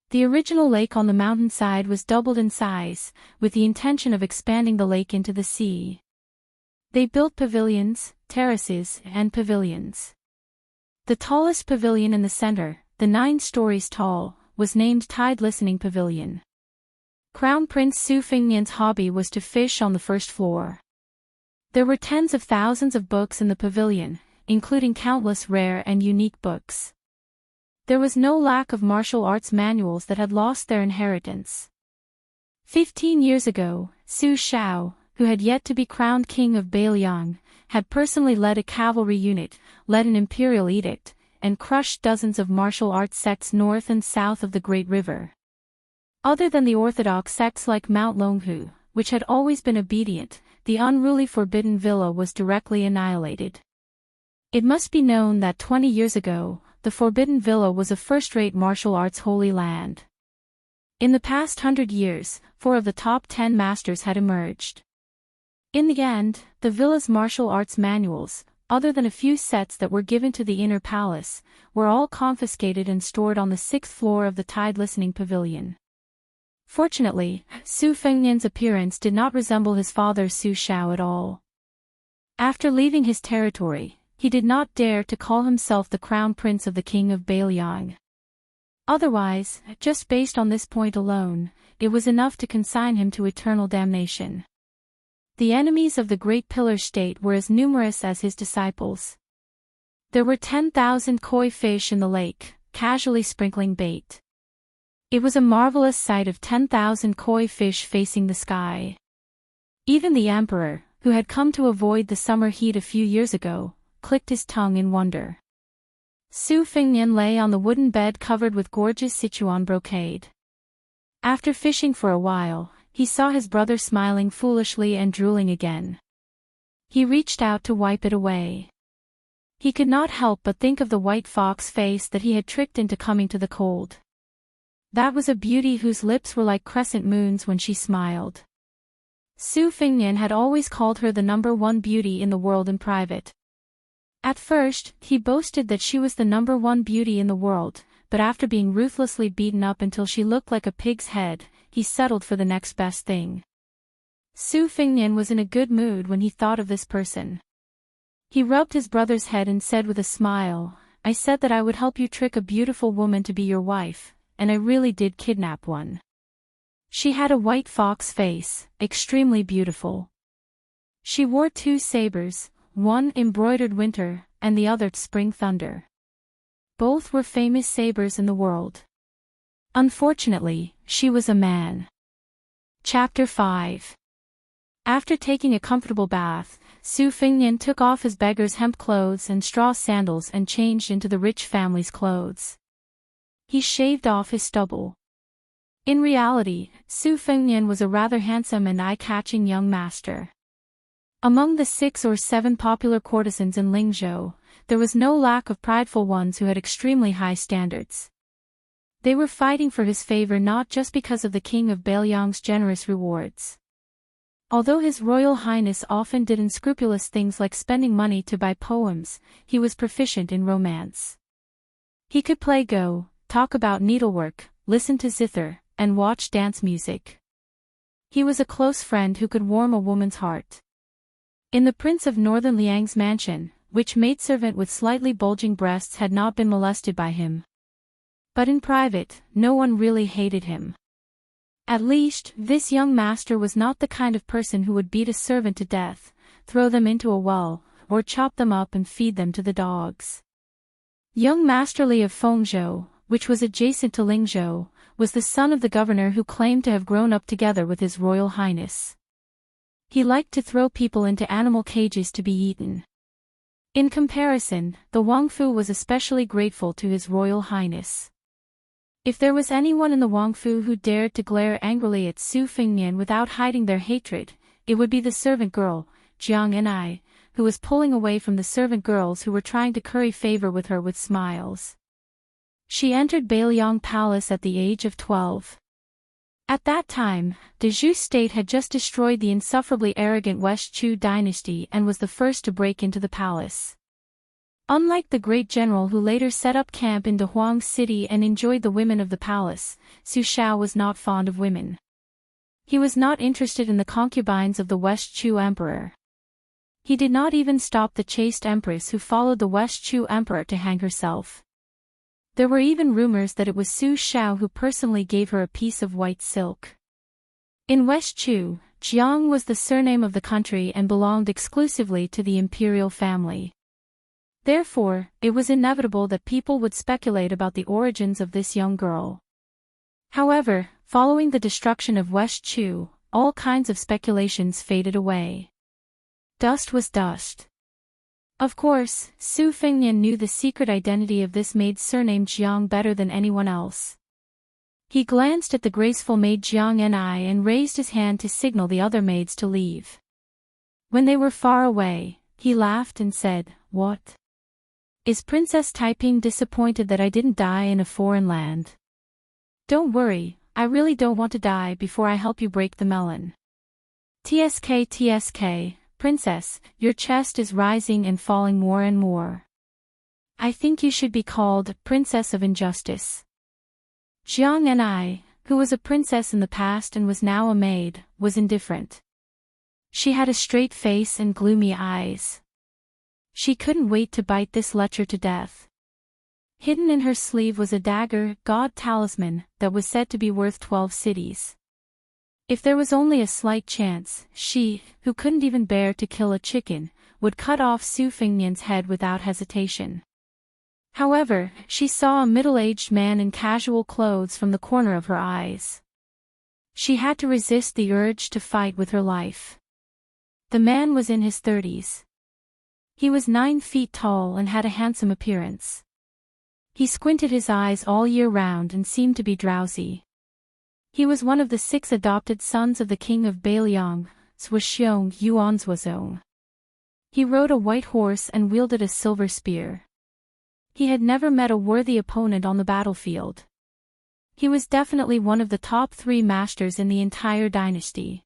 The original lake on the mountainside was doubled in size, with the intention of expanding the lake into the sea. They built pavilions, terraces, and pavilions. The tallest pavilion in the center, the 9 stories tall, was named Tide Listening Pavilion. Crown Prince Su Fengnian's hobby was to fish on the first floor. There were tens of thousands of books in the pavilion, including countless rare and unique books. There was no lack of martial arts manuals that had lost their inheritance. 15 years ago, Su Shao, who had yet to be crowned king of Bailiang, had personally led a cavalry unit, led an imperial edict, and crushed dozens of martial arts sects north and south of the Great River. Other than the orthodox sects like Mount Longhu, which had always been obedient, the unruly Forbidden Villa was directly annihilated. It must be known that 20 years ago, the Forbidden Villa was a first-rate martial arts holy land. In the past 100 years, 4 of the top 10 masters had emerged. In the end, the villa's martial arts manuals, other than a few sets that were given to the inner palace, were all confiscated and stored on the 6th floor of the Tide Listening Pavilion. Fortunately, Su Fengnian's appearance did not resemble his father Su Shao at all. After leaving his territory, he did not dare to call himself the crown prince of the king of Bailiang. Otherwise, just based on this point alone, it was enough to consign him to eternal damnation. The enemies of the Great Pillar State were as numerous as his disciples. There were 10,000 koi fish in the lake, casually sprinkling bait. It was a marvelous sight of 10,000 koi fish facing the sky. Even the emperor, who had come to avoid the summer heat a few years ago, clicked his tongue in wonder. Su Fengnian lay on the wooden bed covered with gorgeous Sichuan brocade. After fishing for a while, he saw his brother smiling foolishly and drooling again. He reached out to wipe it away. He could not help but think of the white fox face that he had tricked into coming to the cold. That was a beauty whose lips were like crescent moons when she smiled. Su Fengnian had always called her the #1 beauty in the world in private. At first, he boasted that she was the #1 beauty in the world, but after being ruthlessly beaten up until she looked like a pig's head, he settled for the next best thing. Su Fengnian was in a good mood when he thought of this person. He rubbed his brother's head and said with a smile, "I said that I would help you trick a beautiful woman to be your wife, and I really did kidnap one. She had a white fox face, extremely beautiful. She wore 2 sabers, one embroidered winter, and the other spring thunder. Both were famous sabers in the world. Unfortunately, she was a man." Chapter 5. After taking a comfortable bath, Su Fengnian took off his beggar's hemp clothes and straw sandals and changed into the rich family's clothes. He shaved off his stubble. In reality, Su Fengnian was a rather handsome and eye-catching young master. Among the 6 or 7 popular courtesans in Lingzhou, there was no lack of prideful ones who had extremely high standards. They were fighting for his favor not just because of the king of Bailiang's generous rewards. Although His Royal Highness often did unscrupulous things like spending money to buy poems, he was proficient in romance. He could play Go, talk about needlework, listen to zither, and watch dance music. He was a close friend who could warm a woman's heart. In the Prince of Northern Liang's mansion, which maidservant with slightly bulging breasts had not been molested by him. But in private, no one really hated him. At least, this young master was not the kind of person who would beat a servant to death, throw them into a well, or chop them up and feed them to the dogs. Young Master Li of Fengzhou, which was adjacent to Lingzhou, was the son of the governor who claimed to have grown up together with His Royal Highness. He liked to throw people into animal cages to be eaten. In comparison, the Wangfu was especially grateful to His Royal Highness. If there was anyone in the Wangfu who dared to glare angrily at Su Fengnian without hiding their hatred, it would be the servant girl, Jianghu, who was pulling away from the servant girls who were trying to curry favor with her with smiles. She entered Bailiang Palace at the age of 12. At that time, the Zhou state had just destroyed the insufferably arrogant West Chu dynasty and was the first to break into the palace. Unlike the great general who later set up camp in Dehuang City and enjoyed the women of the palace, Su Shao was not fond of women. He was not interested in the concubines of the West Chu emperor. He did not even stop the chaste empress who followed the West Chu emperor to hang herself. There were even rumors that it was Su Xiao who personally gave her a piece of white silk. In West Chu, Jianghu was the surname of the country and belonged exclusively to the imperial family. Therefore, it was inevitable that people would speculate about the origins of this young girl. However, following the destruction of West Chu, all kinds of speculations faded away. Dust was dust. Of course, Su Fengnian knew the secret identity of this maid surnamed Jiang better than anyone else. He glanced at the graceful maid Jiang Ni and raised his hand to signal the other maids to leave. When they were far away, he laughed and said, "What? Is Princess Taiping disappointed that I didn't die in a foreign land? Don't worry, I really don't want to die before I help you break the melon." TSK, Princess, your chest is rising and falling more and more. I think you should be called Princess of Injustice. Jiang Ni, who was a princess in the past and was now a maid, was indifferent. She had a straight face and gloomy eyes. She couldn't wait to bite this lecher to death. Hidden in her sleeve was a dagger, god talisman, that was said to be worth 12 cities. If there was only a slight chance, she, who couldn't even bear to kill a chicken, would cut off Su Fengnian's head without hesitation. However, she saw a middle-aged man in casual clothes from the corner of her eyes. She had to resist the urge to fight with her life. The man was in his 30s. He was 9 feet tall and had a handsome appearance. He squinted his eyes all year round and seemed to be drowsy. He was one of the 6 adopted sons of the king of Bailiang, Zhuxiong Yuanzhuazong. He rode a white horse and wielded a silver spear. He had never met a worthy opponent on the battlefield. He was definitely one of the top 3 masters in the entire dynasty.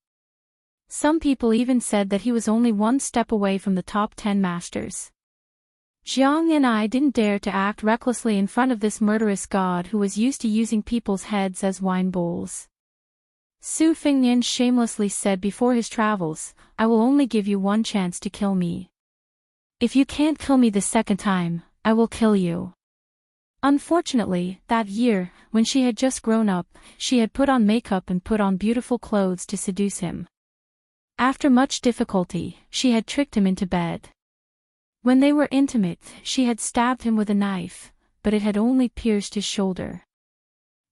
Some people even said that he was only 1 step away from the top 10 masters. Jiang Ni didn't dare to act recklessly in front of this murderous god who was used to using people's heads as wine bowls. Su Fengnian shamelessly said before his travels, "I will only give you 1 chance to kill me. If you can't kill me the second time, I will kill you." Unfortunately, that year, when she had just grown up, she had put on makeup and put on beautiful clothes to seduce him. After much difficulty, she had tricked him into bed. When they were intimate, she had stabbed him with a knife, but it had only pierced his shoulder.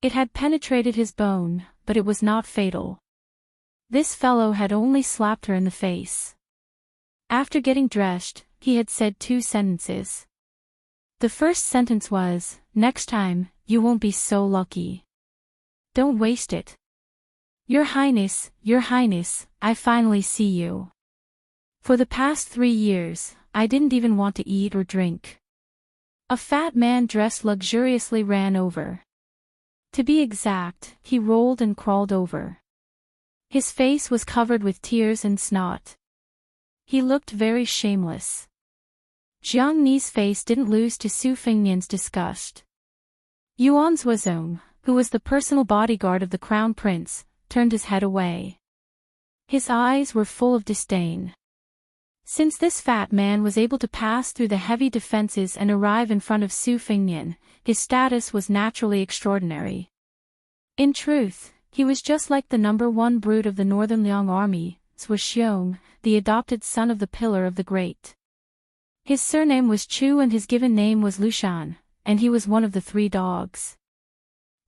It had penetrated his bone, but it was not fatal. This fellow had only slapped her in the face. After getting dressed, he had said 2 sentences. The first sentence was, "Next time, you won't be so lucky. Don't waste it. Your Highness, I finally see you. For the past 3 years, I didn't even want to eat or drink." A fat man dressed luxuriously ran over. To be exact, he rolled and crawled over. His face was covered with tears and snot. He looked very shameless. Jiang Ni's face didn't lose to Su Fengnian's disgust. Yuanzhuazong, who was the personal bodyguard of the crown prince, turned his head away. His eyes were full of disdain. Since this fat man was able to pass through the heavy defenses and arrive in front of Su Fengnian, his status was naturally extraordinary. In truth, he was just like the number 1 brute of the Northern Liang army, Zhuxiong, the adopted son of the Pillar of the Great. His surname was Chu and his given name was Lushan, and he was one of the 3 dogs.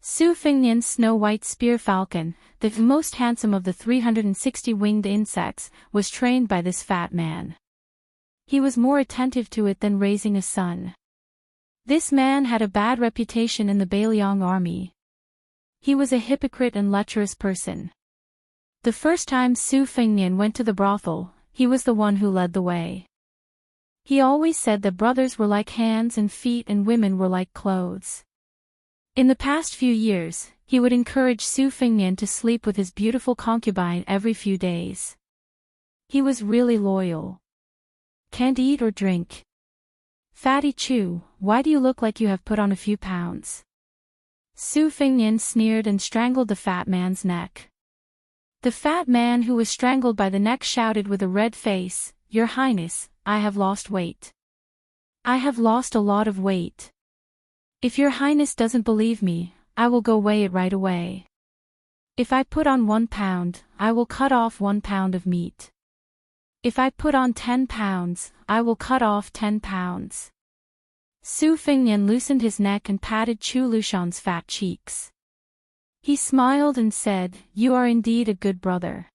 Su Fengnian's snow-white spear falcon, the most handsome of the 360 winged insects, was trained by this fat man. He was more attentive to it than raising a son. This man had a bad reputation in the Bailiang army. He was a hypocrite and lecherous person. The first time Su Fengnian went to the brothel, he was the one who led the way. He always said that brothers were like hands and feet and women were like clothes. In the past few years, he would encourage Su Fengnian to sleep with his beautiful concubine every few days. He was really loyal. "Can't eat or drink. Fatty Chu, why do you look like you have put on a few pounds?" Su Fengnian sneered and strangled the fat man's neck. The fat man who was strangled by the neck shouted with a red face, "Your Highness, I have lost weight. I have lost a lot of weight. If your Highness doesn't believe me, I will go weigh it right away. If I put on 1 pound, I will cut off 1 pound of meat. If I put on 10 pounds, I will cut off 10 pounds. Su Fengnian loosened his neck and patted Chu Lushan's fat cheeks. He smiled and said, "You are indeed a good brother."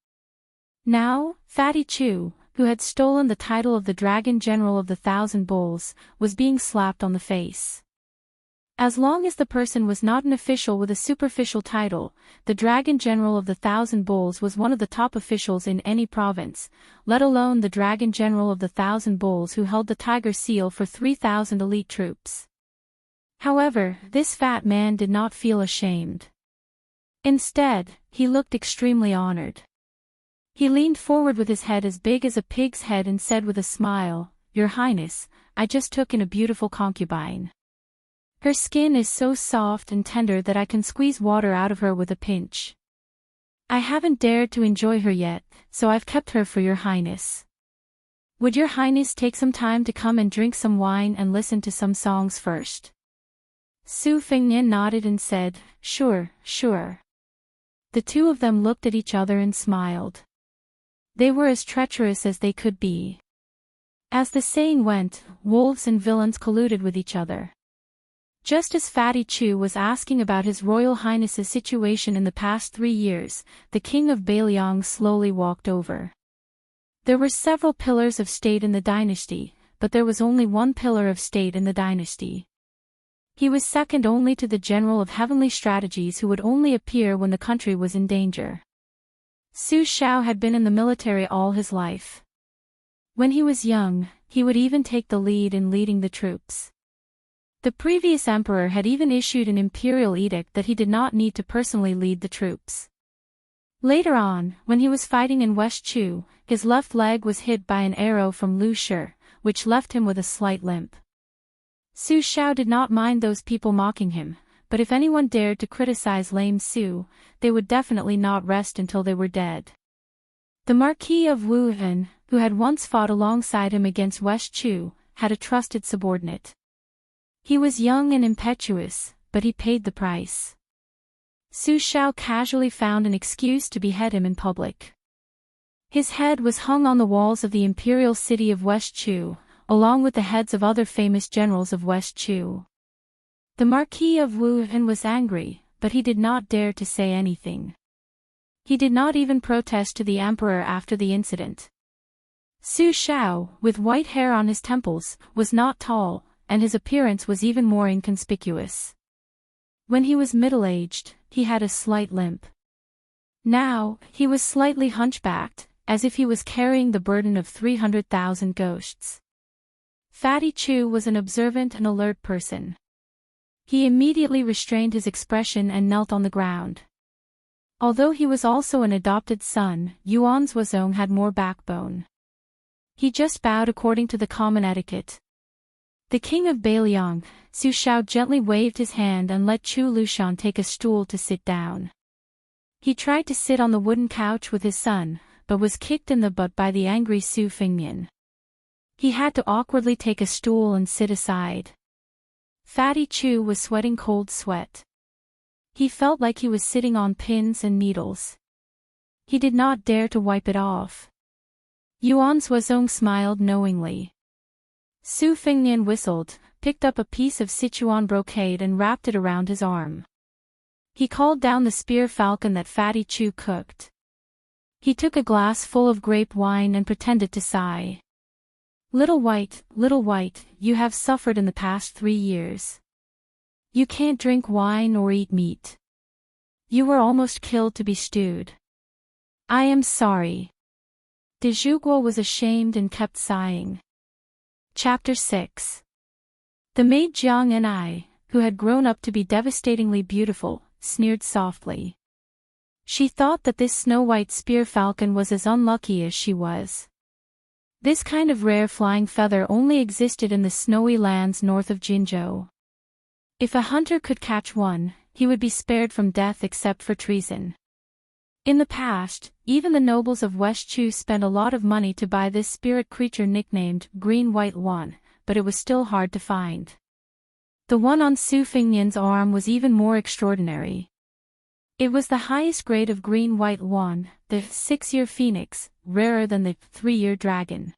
Now, Fatty Chu, who had stolen the title of the Dragon General of the Thousand Bulls, was being slapped on the face. As long as the person was not an official with a superficial title, the Dragon General of the Thousand Bulls was one of the top officials in any province, let alone the Dragon General of the Thousand Bulls who held the Tiger Seal for 3,000 elite troops. However, this fat man did not feel ashamed. Instead, he looked extremely honored. He leaned forward with his head as big as a pig's head and said with a smile, "Your Highness, I just took in a beautiful concubine. Her skin is so soft and tender that I can squeeze water out of her with a pinch. I haven't dared to enjoy her yet, so I've kept her for your Highness. Would your Highness take some time to come and drink some wine and listen to some songs first?" Su Fengnian nodded and said, "Sure, sure." The two of them looked at each other and smiled. They were as treacherous as they could be. As the saying went, wolves and villains colluded with each other. Just as Fatty Chu was asking about His Royal Highness's situation in the past 3 years, the king of Bailiang slowly walked over. There were several pillars of state in the dynasty, but there was only one pillar of state in the dynasty. He was second only to the General of Heavenly Strategies who would only appear when the country was in danger. Su Shao had been in the military all his life. When he was young, he would even take the lead in leading the troops. The previous emperor had even issued an imperial edict that he did not need to personally lead the troops. Later on, when he was fighting in West Chu, his left leg was hit by an arrow from Lu Shi, which left him with a slight limp. Su Shao did not mind those people mocking him, but if anyone dared to criticize lame Su, they would definitely not rest until they were dead. The Marquis of Wuhan, who had once fought alongside him against West Chu, had a trusted subordinate. He was young and impetuous, but he paid the price. Su Shao casually found an excuse to behead him in public. His head was hung on the walls of the imperial city of West Chu, along with the heads of other famous generals of West Chu. The Marquis of Wuhan was angry, but he did not dare to say anything. He did not even protest to the emperor after the incident. Su Shao, with white hair on his temples, was not tall, and his appearance was even more inconspicuous. When he was middle-aged, he had a slight limp. Now, he was slightly hunchbacked, as if he was carrying the burden of 300,000 ghosts. Fatty Chu was an observant and alert person. He immediately restrained his expression and knelt on the ground. Although he was also an adopted son, Yuan Zhuozong had more backbone. He just bowed according to the common etiquette. The king of Bailiang, Su Shao gently waved his hand and let Chu Lushan take a stool to sit down. He tried to sit on the wooden couch with his son, but was kicked in the butt by the angry Su Fengnian. He had to awkwardly take a stool and sit aside. Fatty Chu was sweating cold sweat. He felt like he was sitting on pins and needles. He did not dare to wipe it off. Yuan Zhuozong smiled knowingly. Su Fengnian whistled, picked up a piece of Sichuan brocade and wrapped it around his arm. He called down the spear falcon that Fatty Chu cooked. He took a glass full of grape wine and pretended to sigh. Little White, you have suffered in the past 3 years. You can't drink wine or eat meat. You were almost killed to be stewed. I am sorry. De Zhuguo was ashamed and kept sighing. Chapter 6. The maid Jiang and I, who had grown up to be devastatingly beautiful, sneered softly. She thought that this snow-white spear falcon was as unlucky as she was. This kind of rare flying feather only existed in the snowy lands north of Jinzhou. If a hunter could catch one, he would be spared from death except for treason. In the past, even the nobles of West Chu spent a lot of money to buy this spirit creature nicknamed Green-White One, but it was still hard to find. The one on Su Fengnian's arm was even more extraordinary. It was the highest grade of Green-White One, the 6-year phoenix, rarer than the 3-year dragon.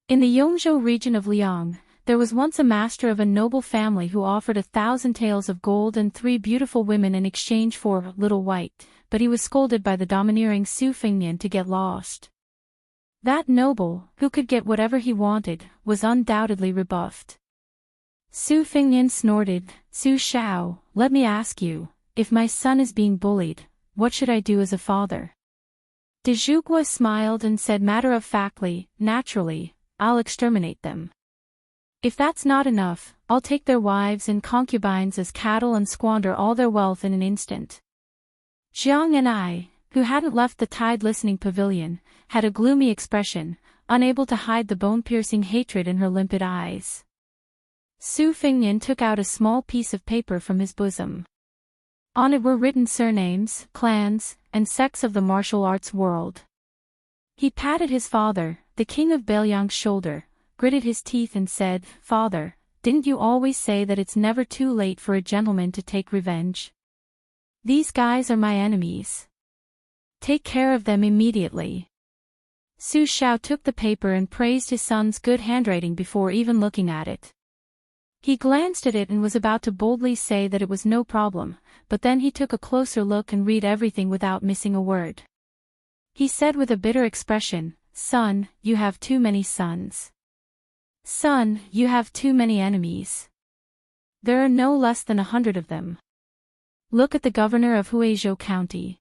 In the Yongzhou region of Liang, there was once a master of a noble family who offered 1,000 taels of gold and 3 beautiful women in exchange for Little White, but he was scolded by the domineering Su Fengnian to get lost. That noble, who could get whatever he wanted, was undoubtedly rebuffed. Su Fengnian snorted, "Su Shao, let me ask you, if my son is being bullied, what should I do as a father?" De Zhuge smiled and said matter-of-factly, "Naturally, I'll exterminate them. If that's not enough, I'll take their wives and concubines as cattle and squander all their wealth in an instant." Jiang and I, who hadn't left the Tide listening pavilion, had a gloomy expression, unable to hide the bone-piercing hatred in her limpid eyes. Su Fengnian took out a small piece of paper from his bosom. On it were written surnames, clans, and sects of the martial arts world. He patted his father, the king of Beiliang's shoulder, gritted his teeth and said, "Father, didn't you always say that it's never too late for a gentleman to take revenge? These guys are my enemies. Take care of them immediately." Su Shao took the paper and praised his son's good handwriting before even looking at it. He glanced at it and was about to boldly say that it was no problem, but then he took a closer look and read everything without missing a word. He said with a bitter expression, "Son, you have too many sons. Son, you have too many enemies. There are no less than 100 of them. Look at the governor of Huizhou County.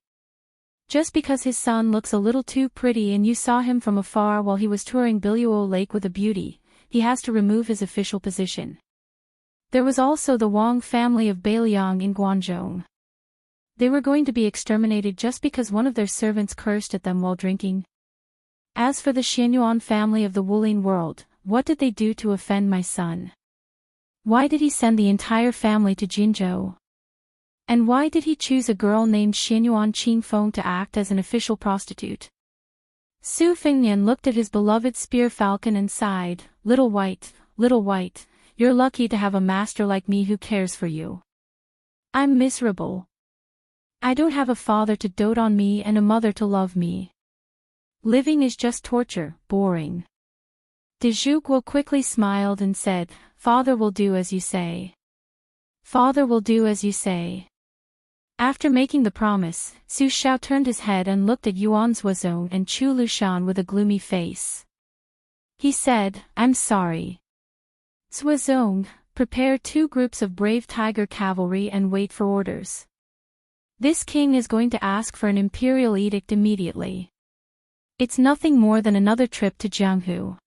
Just because his son looks a little too pretty and you saw him from afar while he was touring Biluo Lake with a beauty, he has to remove his official position." There was also the Wang family of Beiliang in Guangzhou. They were going to be exterminated just because one of their servants cursed at them while drinking. As for the Xianyuan family of the Wulin world, what did they do to offend my son? Why did he send the entire family to Jinzhou? And why did he choose a girl named Xianyuan Qingfeng to act as an official prostitute? Su Fengnian looked at his beloved spear falcon and sighed, Little White, you're lucky to have a master like me who cares for you. I'm miserable. I don't have a father to dote on me and a mother to love me. Living is just torture, boring." De Zhuge quickly smiled and said, "Father will do as you say. Father will do as you say." After making the promise, Su Shao turned his head and looked at Yuan Zuozong and Chu Lushan with a gloomy face. He said, "I'm sorry. Zuozong, prepare 2 groups of brave tiger cavalry and wait for orders. This king is going to ask for an imperial edict immediately. It's nothing more than another trip to Jianghu.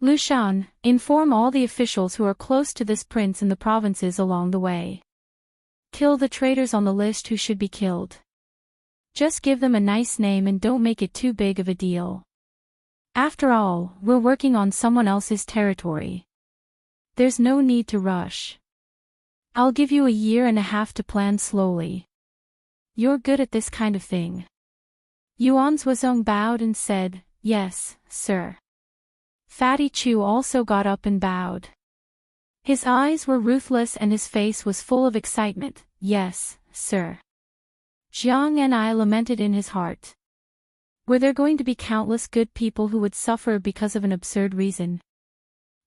Lushan, inform all the officials who are close to this prince in the provinces along the way. Kill the traitors on the list who should be killed. Just give them a nice name and don't make it too big of a deal. After all, we're working on someone else's territory. There's no need to rush. I'll give you 1.5 years to plan slowly. You're good at this kind of thing." Yuan Zuozong bowed and said, "Yes, sir." Fatty Chu also got up and bowed. His eyes were ruthless and his face was full of excitement. "Yes, sir." Jiang and I lamented in his heart. Were there going to be countless good people who would suffer because of an absurd reason?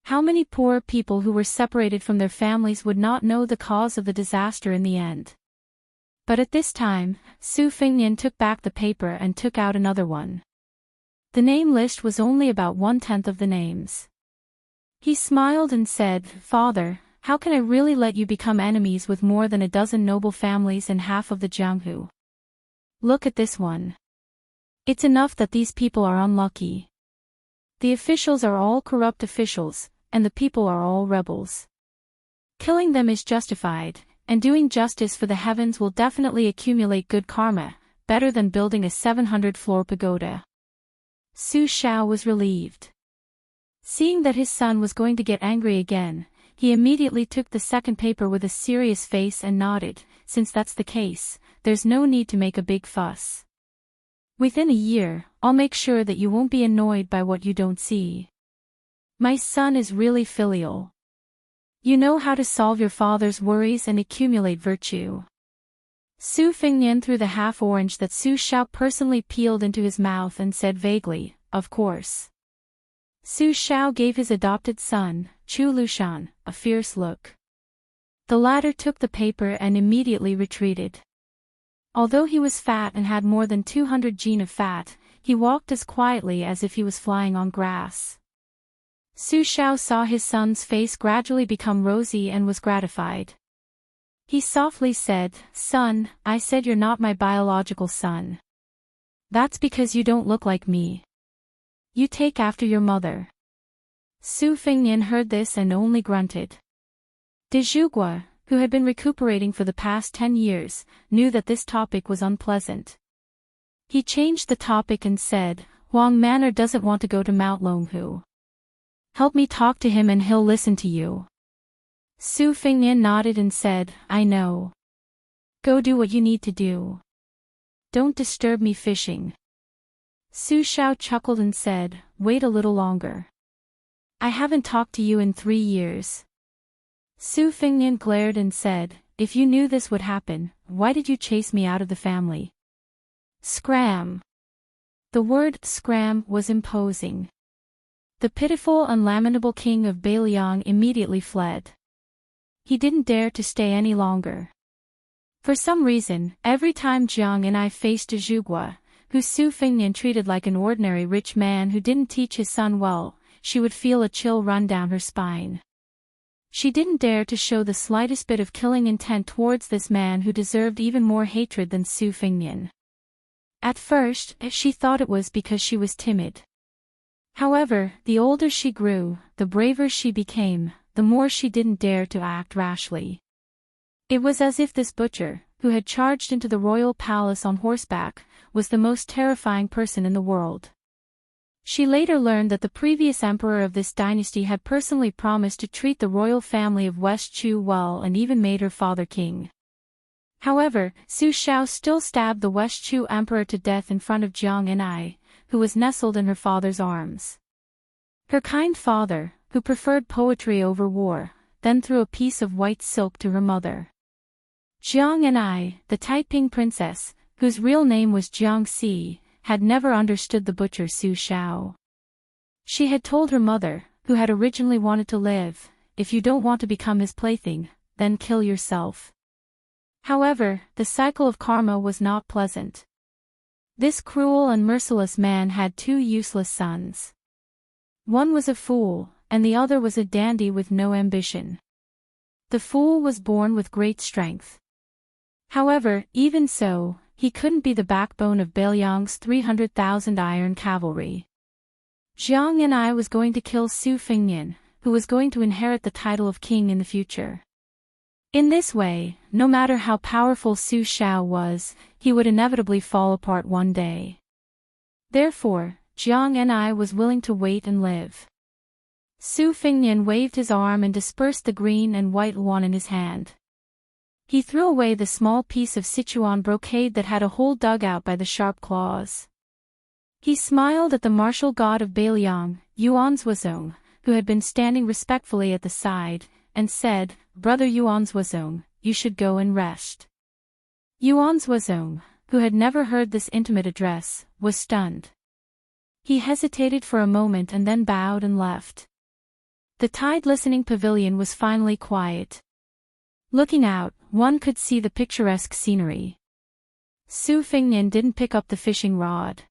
How many poor people who were separated from their families would not know the cause of the disaster in the end? But at this time, Su Fengnian took back the paper and took out another one. The name list was only about 1/10 of the names. He smiled and said, "Father, how can I really let you become enemies with more than 12 noble families and half of the Jianghu? Look at this one. It's enough that these people are unlucky. The officials are all corrupt officials, and the people are all rebels. Killing them is justified, and doing justice for the heavens will definitely accumulate good karma, better than building a 700-floor pagoda." Su Shao was relieved. Seeing that his son was going to get angry again, he immediately took the second paper with a serious face and nodded, "Since that's the case, there's no need to make a big fuss. Within a year, I'll make sure that you won't be annoyed by what you don't see. My son is really filial. You know how to solve your father's worries and accumulate virtue. Su Fengnian threw the half-orange that Su Xiao personally peeled into his mouth and said vaguely, "Of course." Su Xiao gave his adopted son, Chu Lushan, a fierce look. The latter took the paper and immediately retreated. Although he was fat and had more than 200 gene of fat, he walked as quietly as if he was flying on grass. Su Xiao saw his son's face gradually become rosy and was gratified. He softly said, "Son, I said you're not my biological son. That's because you don't look like me. You take after your mother." Su Fengnian heard this and only grunted. De Zhugua, who had been recuperating for the past 10 years, knew that this topic was unpleasant. He changed the topic and said, "Huang Manor doesn't want to go to Mount Longhu. Help me talk to him and he'll listen to you." Su Fengnian nodded and said, "I know. Go do what you need to do. Don't disturb me fishing." Su Xiao chuckled and said, "Wait a little longer. I haven't talked to you in 3 years." Su Fengnian glared and said, "If you knew this would happen, why did you chase me out of the family?" Scram. The word scram was imposing. The pitiful and lamentable king of Beiliang immediately fled. He didn't dare to stay any longer. For some reason, every time Jiang and I faced De Zhugua, who Su Fengnian treated like an ordinary rich man who didn't teach his son well, she would feel a chill run down her spine. She didn't dare to show the slightest bit of killing intent towards this man who deserved even more hatred than Su Fengnian. At first, she thought it was because she was timid. However, the older she grew, the braver she became, the more she didn't dare to act rashly. It was as if this butcher, who had charged into the royal palace on horseback, was the most terrifying person in the world. She later learned that the previous emperor of this dynasty had personally promised to treat the royal family of West Chu well and even made her father king. However, Su Xiao still stabbed the West Chu emperor to death in front of Jiang and I, who was nestled in her father's arms. Her kind father, who preferred poetry over war, then threw a piece of white silk to her mother. Jiang and I, the Taiping princess, whose real name was Jiangxi, had never understood the butcher Su Xiao. She had told her mother, who had originally wanted to live, "If you don't want to become his plaything, then kill yourself." However, the cycle of karma was not pleasant. This cruel and merciless man had 2 useless sons. One was a fool, and the other was a dandy with no ambition. The fool was born with great strength. However, even so, he couldn't be the backbone of Beiliang's 300,000 iron cavalry. Jiang and I was going to kill Su Fengnian, who was going to inherit the title of king in the future. In this way, no matter how powerful Su Xiao was, he would inevitably fall apart one day. Therefore, Jiang and I was willing to wait and live. Su Fengnian waved his arm and dispersed the green and white yuan in his hand. He threw away the small piece of Sichuan brocade that had a hole dug out by the sharp claws. He smiled at the martial god of Beiliang, Yuan Zuozong, who had been standing respectfully at the side, and said, "Brother Yuan Zuozong, you should go and rest." Yuan Zuozong, who had never heard this intimate address, was stunned. He hesitated for a moment and then bowed and left. The tide listening pavilion was finally quiet. Looking out, one could see the picturesque scenery. Su Fengnian didn't pick up the fishing rod.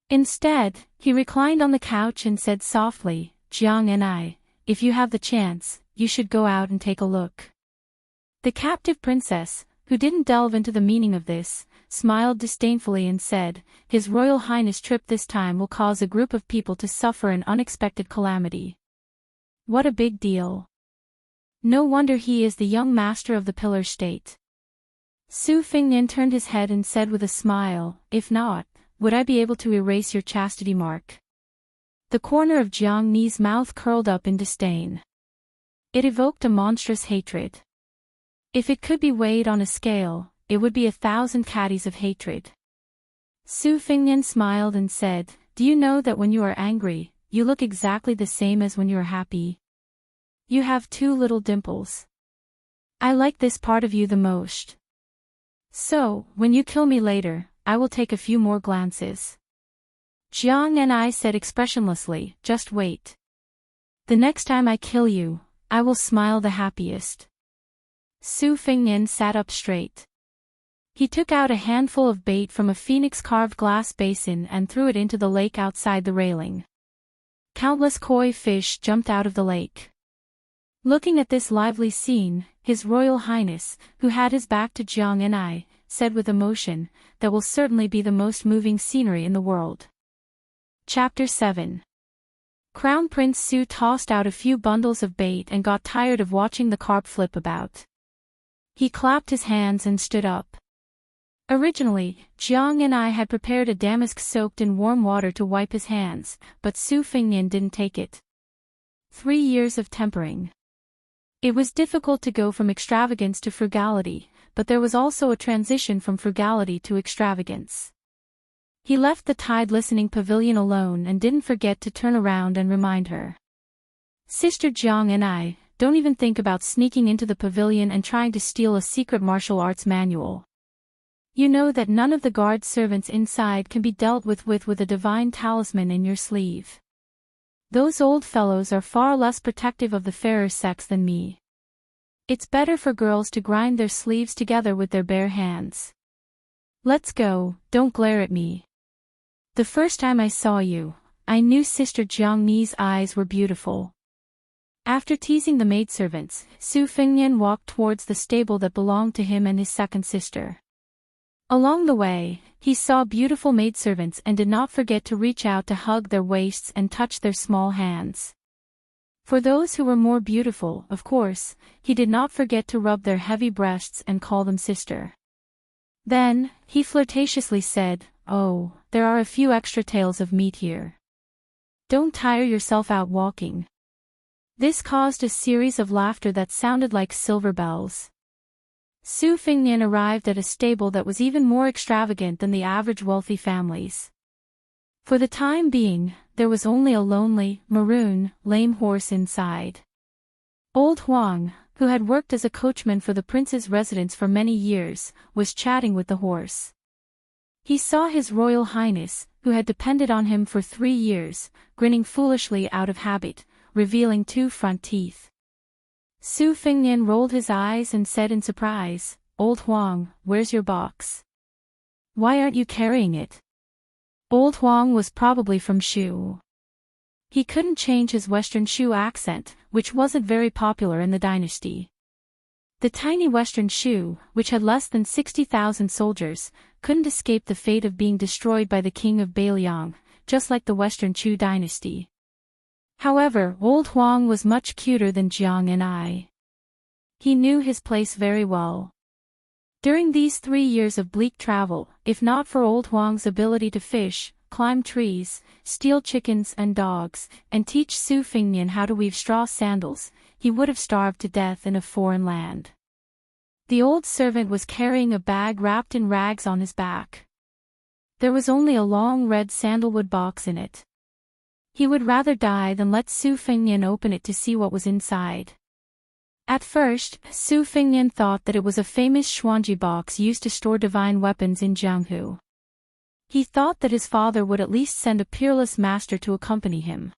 Instead, he reclined on the couch and said softly, "Jiang and I, if you have the chance, you should go out and take a look." The captive princess, who didn't delve into the meaning of this, smiled disdainfully and said, "His Royal Highness' trip this time will cause a group of people to suffer an unexpected calamity. What a big deal. No wonder he is the young master of the Pillar State." Su Fengnian turned his head and said with a smile, "If not, would I be able to erase your chastity mark?" The corner of Jiang Ni's mouth curled up in disdain. It evoked a monstrous hatred. If it could be weighed on a scale, it would be 1,000 caddies of hatred. Su Fingnian smiled and said, "Do you know that when you are angry, you look exactly the same as when you are happy? You have two little dimples. I like this part of you the most. So, when you kill me later, I will take a few more glances." Jiang and I said expressionlessly, "Just wait. The next time I kill you, I will smile the happiest." Su Fingnian sat up straight. He took out a handful of bait from a phoenix-carved glass basin and threw it into the lake outside the railing. Countless koi fish jumped out of the lake. Looking at this lively scene, His Royal Highness, who had his back to Jiang and I, said with emotion, "That will certainly be the most moving scenery in the world." Chapter 7. Crown Prince Su tossed out a few bundles of bait and got tired of watching the carp flip about. He clapped his hands and stood up. Originally, Jiang and I had prepared a damask soaked in warm water to wipe his hands, but Su Fingnian didn't take it. 3 years of tempering. It was difficult to go from extravagance to frugality, but there was also a transition from frugality to extravagance. He left the tide-listening pavilion alone and didn't forget to turn around and remind her. "Sister Jiang and I, don't even think about sneaking into the pavilion and trying to steal a secret martial arts manual. You know that none of the guard servants inside can be dealt with a divine talisman in your sleeve. Those old fellows are far less protective of the fairer sex than me. It's better for girls to grind their sleeves together with their bare hands. Let's go, don't glare at me. The first time I saw you, I knew Sister Jiangni's eyes were beautiful." After teasing the maidservants, Su Fingnian walked towards the stable that belonged to him and his second sister. Along the way, he saw beautiful maidservants and did not forget to reach out to hug their waists and touch their small hands. For those who were more beautiful, of course, he did not forget to rub their heavy breasts and call them sister. Then, he flirtatiously said, "Oh, there are a few extra tails of meat here. Don't tire yourself out walking." This caused a series of laughter that sounded like silver bells. Su Fingnian arrived at a stable that was even more extravagant than the average wealthy families. For the time being, there was only a lonely, maroon, lame horse inside. Old Huang, who had worked as a coachman for the prince's residence for many years, was chatting with the horse. He saw His Royal Highness, who had depended on him for 3 years, grinning foolishly out of habit, revealing 2 front teeth. Su Fingnian rolled his eyes and said in surprise, "Old Huang, where's your box? Why aren't you carrying it?" Old Huang was probably from Shu. He couldn't change his Western Shu accent, which wasn't very popular in the dynasty. The tiny Western Shu, which had less than 60,000 soldiers, couldn't escape the fate of being destroyed by the king of Bailiang, just like the Western Chu dynasty. However, Old Huang was much cuter than Jiang and I. He knew his place very well. During these 3 years of bleak travel, if not for Old Huang's ability to fish, climb trees, steal chickens and dogs, and teach Su Fingnian how to weave straw sandals, he would have starved to death in a foreign land. The old servant was carrying a bag wrapped in rags on his back. There was only a long red sandalwood box in it. He would rather die than let Su Fingnian open it to see what was inside. At first, Su Fingnian thought that it was a famous Xuanji box used to store divine weapons in Jianghu. He thought that his father would at least send a peerless master to accompany him.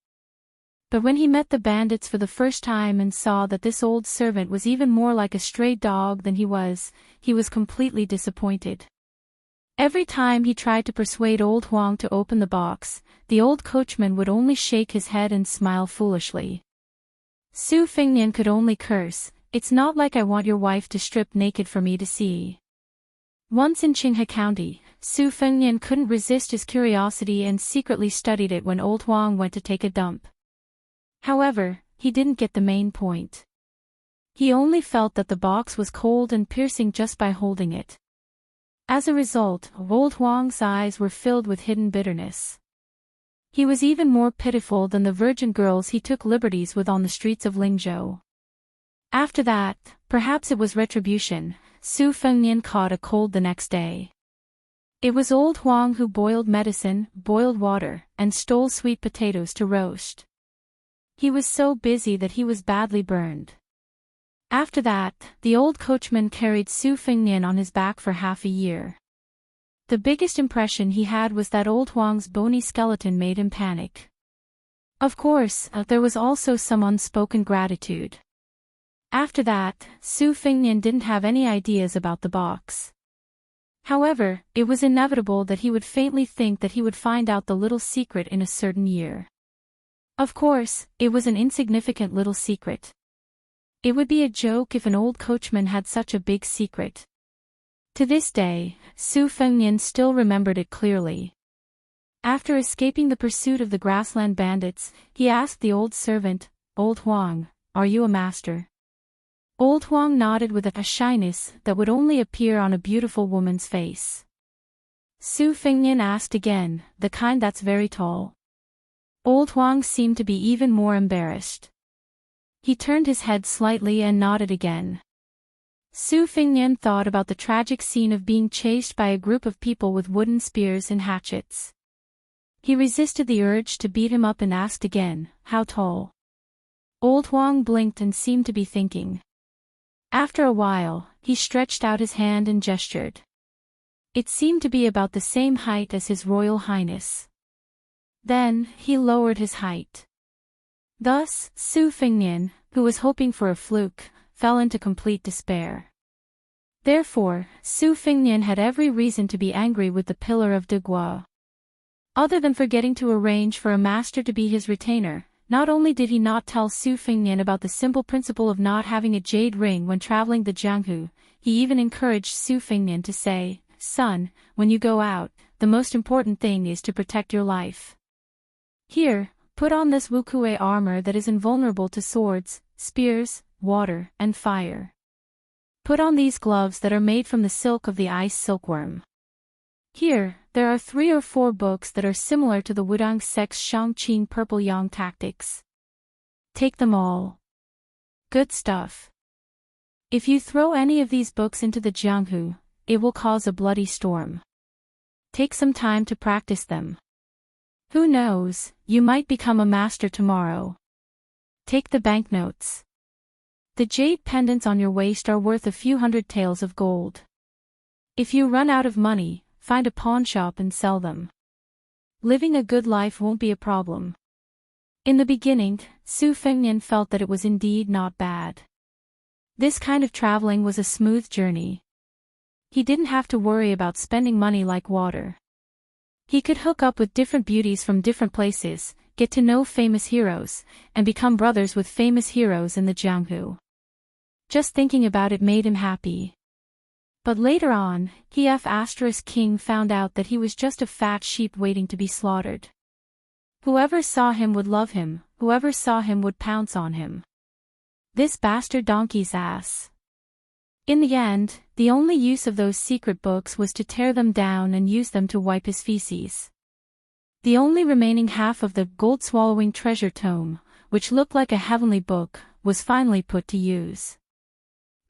But when he met the bandits for the first time and saw that this old servant was even more like a stray dog than he was completely disappointed. Every time he tried to persuade Old Huang to open the box, the old coachman would only shake his head and smile foolishly. Su Fingnian could only curse, "It's not like I want your wife to strip naked for me to see." Once in Qinghe County, Su Fingnian couldn't resist his curiosity and secretly studied it when Old Huang went to take a dump. However, he didn't get the main point. He only felt that the box was cold and piercing just by holding it. As a result, Old Huang's eyes were filled with hidden bitterness. He was even more pitiful than the virgin girls he took liberties with on the streets of Lingzhou. After that, perhaps it was retribution, Su Fengnian caught a cold the next day. It was old Huang who boiled medicine, boiled water, and stole sweet potatoes to roast. He was so busy that he was badly burned. After that, the old coachman carried Su Fengnian on his back for half a year. The biggest impression he had was that old Huang's bony skeleton made him panic. Of course, there was also some unspoken gratitude. After that, Su Fengnian didn't have any ideas about the box. However, it was inevitable that he would faintly think that he would find out the little secret in a certain year. Of course, it was an insignificant little secret. It would be a joke if an old coachman had such a big secret. To this day, Su Fengnian still remembered it clearly. After escaping the pursuit of the grassland bandits, he asked the old servant, "Old Huang, are you a master?" Old Huang nodded with a shyness that would only appear on a beautiful woman's face. Su Fengnian asked again, "The kind that's very tall?" Old Huang seemed to be even more embarrassed. He turned his head slightly and nodded again. Su Fengnian thought about the tragic scene of being chased by a group of people with wooden spears and hatchets. He resisted the urge to beat him up and asked again, "How tall?" Old Huang blinked and seemed to be thinking. After a while, he stretched out his hand and gestured. It seemed to be about the same height as His Royal Highness. Then, he lowered his height. Thus, Su Fengnian, who was hoping for a fluke, fell into complete despair. Therefore, Su Fengnian had every reason to be angry with the Pillar of De Gua. Other than forgetting to arrange for a master to be his retainer, not only did he not tell Su Fengnian about the simple principle of not having a jade ring when traveling the Jianghu, he even encouraged Su Fengnian to say, "Son, when you go out, the most important thing is to protect your life. Here, put on this Wuxia armor that is invulnerable to swords, spears, water, and fire. Put on these gloves that are made from the silk of the ice silkworm. Here, there are 3 or 4 books that are similar to the Wudang sect's Shangqing Purple Yang tactics. Take them all. Good stuff. If you throw any of these books into the Jianghu, it will cause a bloody storm. Take some time to practice them. Who knows, you might become a master tomorrow. Take the banknotes. The jade pendants on your waist are worth a few hundred taels of gold. If you run out of money, find a pawn shop and sell them. Living a good life won't be a problem." In the beginning, Su Fengnian felt that it was indeed not bad. This kind of traveling was a smooth journey. He didn't have to worry about spending money like water. He could hook up with different beauties from different places, get to know famous heroes, and become brothers with famous heroes in the Jianghu. Just thinking about it made him happy. But later on, King found out that he was just a fat sheep waiting to be slaughtered. Whoever saw him would love him, whoever saw him would pounce on him. This bastard donkey's ass. In the end, the only use of those secret books was to tear them down and use them to wipe his feces. The only remaining half of the gold-swallowing treasure tome, which looked like a heavenly book, was finally put to use.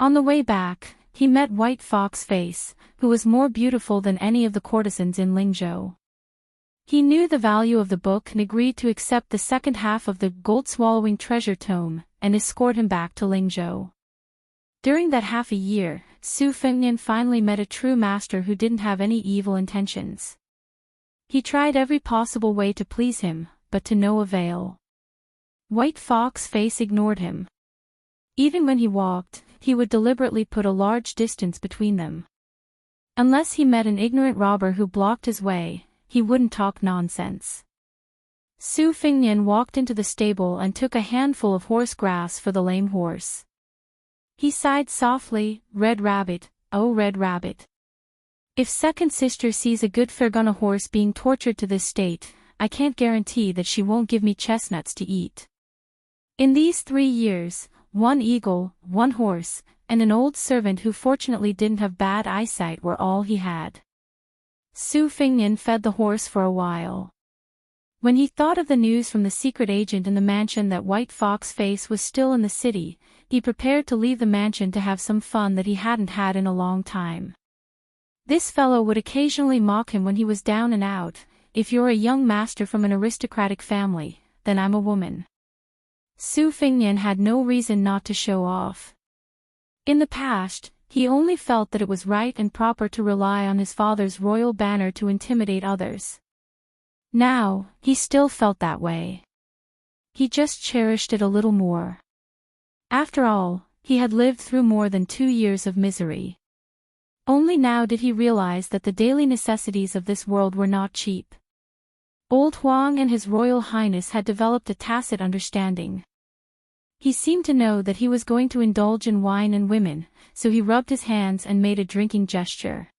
On the way back, he met White Fox Face, who was more beautiful than any of the courtesans in Lingzhou. He knew the value of the book and agreed to accept the second half of the gold-swallowing treasure tome, and escort him back to Lingzhou. During that half a year, Su Fengnian finally met a true master who didn't have any evil intentions. He tried every possible way to please him, but to no avail. White Fox Face ignored him. Even when he walked, he would deliberately put a large distance between them. Unless he met an ignorant robber who blocked his way, he wouldn't talk nonsense. Su Fengnian walked into the stable and took a handful of horse grass for the lame horse. He sighed softly, "Red Rabbit, oh Red Rabbit. If second sister sees a good Fergana horse being tortured to this state, I can't guarantee that she won't give me chestnuts to eat." In these 3 years, 1 eagle, 1 horse, and an old servant who fortunately didn't have bad eyesight were all he had. Su Fengnian fed the horse for a while. When he thought of the news from the secret agent in the mansion that White Fox Face was still in the city, he prepared to leave the mansion to have some fun that he hadn't had in a long time. This fellow would occasionally mock him when he was down and out. If you're a young master from an aristocratic family, then I'm a woman. Su Fingnian had no reason not to show off. In the past, he only felt that it was right and proper to rely on his father's royal banner to intimidate others. Now, he still felt that way. He just cherished it a little more. After all, he had lived through more than 2 years of misery. Only now did he realize that the daily necessities of this world were not cheap. Old Huang and His Royal Highness had developed a tacit understanding. He seemed to know that he was going to indulge in wine and women, so he rubbed his hands and made a drinking gesture.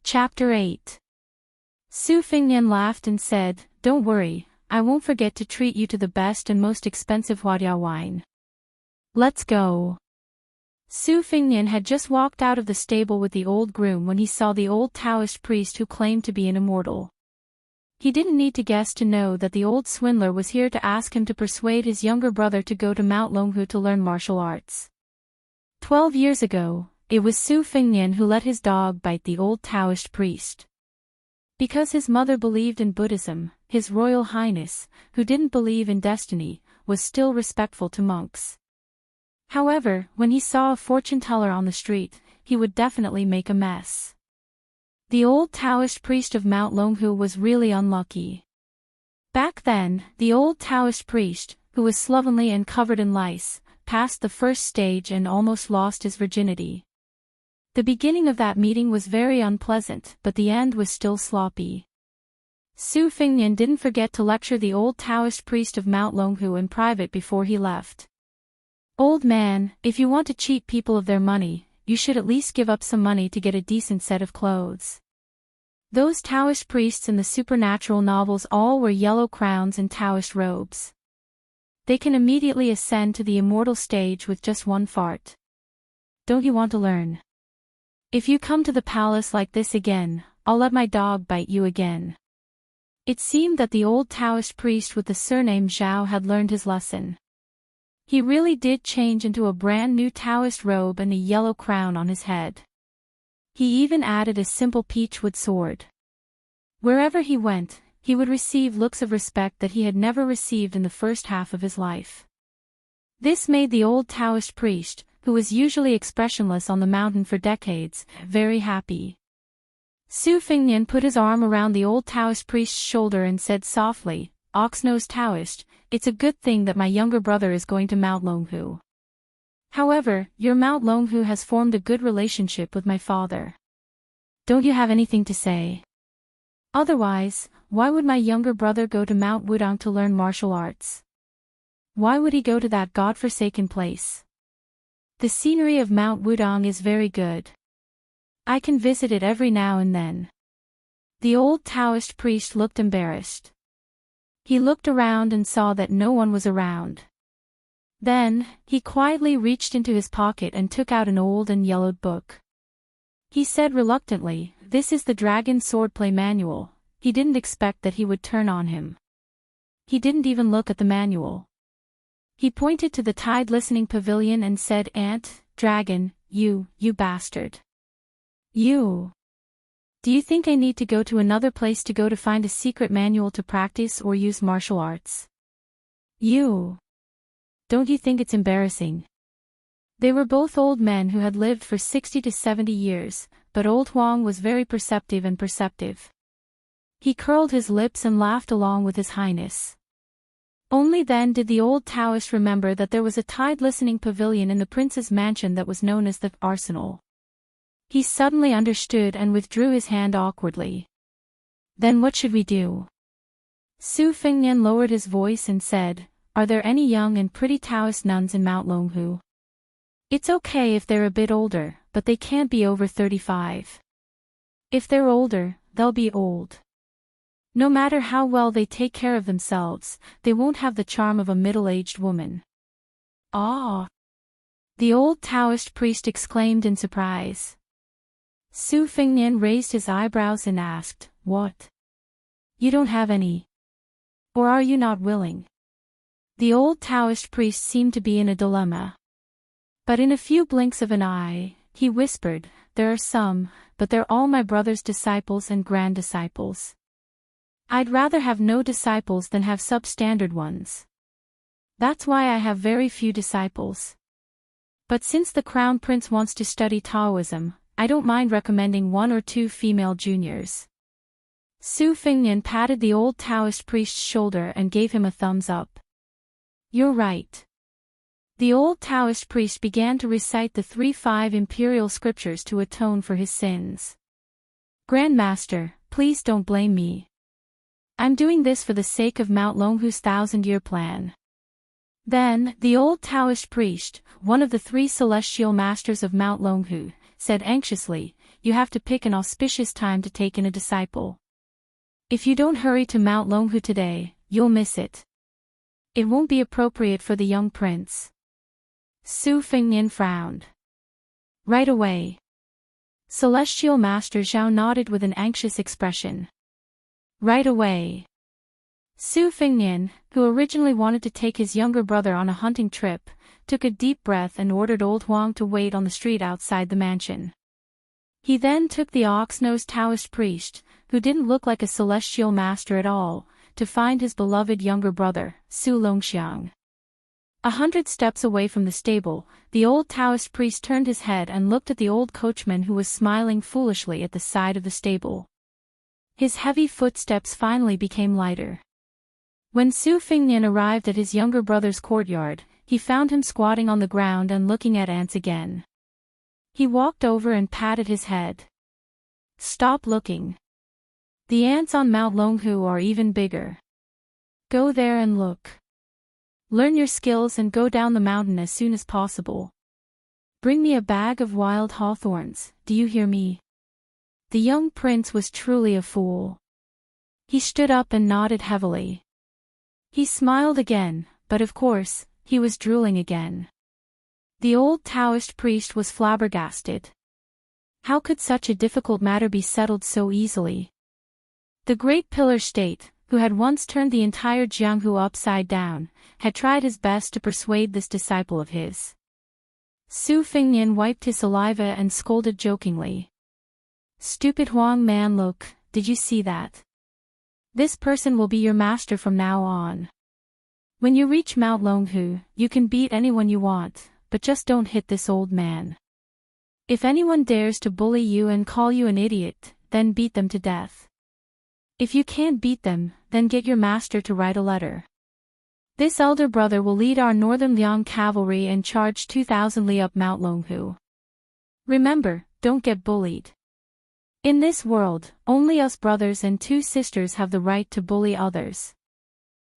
Chapter 8. Su Fingnian laughed and said, "Don't worry, I won't forget to treat you to the best and most expensive Huadia wine. Let's go." Su Fingnian had just walked out of the stable with the old groom when he saw the old Taoist priest who claimed to be an immortal. He didn't need to guess to know that the old swindler was here to ask him to persuade his younger brother to go to Mount Longhu to learn martial arts. 12 years ago, it was Su Fingnian who let his dog bite the old Taoist priest. Because his mother believed in Buddhism, His Royal Highness, who didn't believe in destiny, was still respectful to monks. However, when he saw a fortune-teller on the street, he would definitely make a mess. The old Taoist priest of Mount Longhu was really unlucky. Back then, the old Taoist priest, who was slovenly and covered in lice, passed the first stage and almost lost his virginity. The beginning of that meeting was very unpleasant, but the end was still sloppy. Su Fingnian didn't forget to lecture the old Taoist priest of Mount Longhu in private before he left. "Old man, if you want to cheat people of their money, you should at least give up some money to get a decent set of clothes." Those Taoist priests in the supernatural novels all wear yellow crowns and Taoist robes. They can immediately ascend to the immortal stage with just one fart. Don't you want to learn? If you come to the palace like this again, I'll let my dog bite you again. It seemed that the old Taoist priest with the surname Zhao had learned his lesson. He really did change into a brand new Taoist robe and a yellow crown on his head. He even added a simple peachwood sword. Wherever he went, he would receive looks of respect that he had never received in the first half of his life. This made the old Taoist priest, who was usually expressionless on the mountain for decades, very happy. Su Fingnian put his arm around the old Taoist priest's shoulder and said softly, "Ox-nosed Taoist, it's a good thing that my younger brother is going to Mount Longhu. However, your Mount Longhu has formed a good relationship with my father. Don't you have anything to say? Otherwise, why would my younger brother go to Mount Wudang to learn martial arts? Why would he go to that god-forsaken place? The scenery of Mount Wudang is very good. I can visit it every now and then." The old Taoist priest looked embarrassed. He looked around and saw that no one was around. Then, he quietly reached into his pocket and took out an old and yellowed book. He said reluctantly, "This is the Dragon Swordplay Manual." He didn't expect that he would turn on him. He didn't even look at the manual. He pointed to the tide listening pavilion and said, "Dragon, you bastard. You. Do you think I need to go to another place to go to find a secret manual to practice or use martial arts? You. Don't you think it's embarrassing?" They were both old men who had lived for 60 to 70 years, but old Huang was very perceptive. He curled his lips and laughed along with his highness. Only then did the old Taoist remember that there was a tide listening pavilion in the prince's mansion that was known as the arsenal. He suddenly understood and withdrew his hand awkwardly. "Then what should we do?" Su Fingnian lowered his voice and said, "Are there any young and pretty Taoist nuns in Mount Longhu? It's okay if they're a bit older, but they can't be over 35. If they're older, they'll be old. No matter how well they take care of themselves, they won't have the charm of a middle-aged woman." "Ah!" the old Taoist priest exclaimed in surprise. Su Fingnian raised his eyebrows and asked, "What? You don't have any? Or are you not willing?" The old Taoist priest seemed to be in a dilemma. But in a few blinks of an eye, He whispered, "There are some, but they're all my brother's disciples and grand-disciples. I'd rather have no disciples than have substandard ones. That's why I have very few disciples. But since the Crown Prince wants to study Taoism, I don't mind recommending 1 or 2 female juniors." Su Fengnian patted the old Taoist priest's shoulder and gave him a thumbs up. "You're right." The old Taoist priest began to recite the 3-5 imperial scriptures to atone for his sins. "Grandmaster, please don't blame me. I'm doing this for the sake of Mount Longhu's 1,000-year plan." Then, the old Taoist priest, one of the 3 celestial masters of Mount Longhu, said anxiously, "You have to pick an auspicious time to take in a disciple. If you don't hurry to Mount Longhu today, you'll miss it. It won't be appropriate for the young prince." Su Fengnian frowned. "Right away." Celestial Master Zhao nodded with an anxious expression. "Right away." Su Fengnian, who originally wanted to take his younger brother on a hunting trip, took a deep breath and ordered old Huang to wait on the street outside the mansion. He then took the ox-nosed Taoist priest, who didn't look like a celestial master at all, to find his beloved younger brother, Su Longxiang. 100 steps away from the stable, the old Taoist priest turned his head and looked at the old coachman who was smiling foolishly at the side of the stable. His heavy footsteps finally became lighter. When Su Fengnian arrived at his younger brother's courtyard, he found him squatting on the ground and looking at ants again. He walked over and patted his head. "Stop looking. The ants on Mount Longhu are even bigger. Go there and look. Learn your skills and go down the mountain as soon as possible. Bring me a bag of wild hawthorns, do you hear me?" The young prince was truly a fool. He stood up and nodded heavily. He smiled again, but of course, he was drooling again. The old Taoist priest was flabbergasted. How could such a difficult matter be settled so easily? The great pillar state, who had once turned the entire Jianghu upside down, had tried his best to persuade this disciple of his. Su Fengnian wiped his saliva and scolded jokingly. "Stupid Huang man, look, did you see that? This person will be your master from now on. When you reach Mount Longhu, you can beat anyone you want, but just don't hit this old man. If anyone dares to bully you and call you an idiot, then beat them to death. If you can't beat them, then get your master to write a letter. This elder brother will lead our northern Liang cavalry and charge 2,000 li up Mount Longhu. Remember, don't get bullied. In this world, only us brothers and 2 sisters have the right to bully others."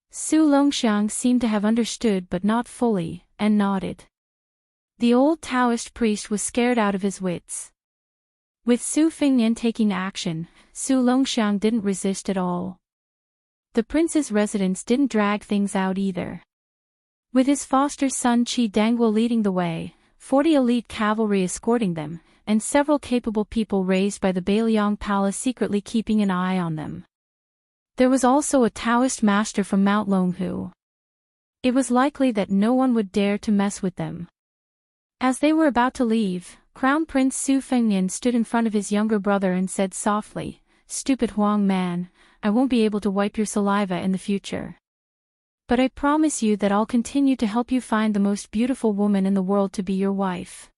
Su Longxiang seemed to have understood but not fully, and nodded. The old Taoist priest was scared out of his wits. With Su Fengnian taking action, Su Longxiang didn't resist at all. The prince's residence didn't drag things out either. With his foster son Qi Dangguo leading the way, 40 elite cavalry escorting them, and several capable people raised by the Bailiang Palace secretly keeping an eye on them. There was also a Taoist master from Mount Longhu. It was likely that no one would dare to mess with them. As they were about to leave, Crown Prince Su Fengnian stood in front of his younger brother and said softly, "Stupid Huang man, I won't be able to wipe your saliva in the future. But I promise you that I'll continue to help you find the most beautiful woman in the world to be your wife.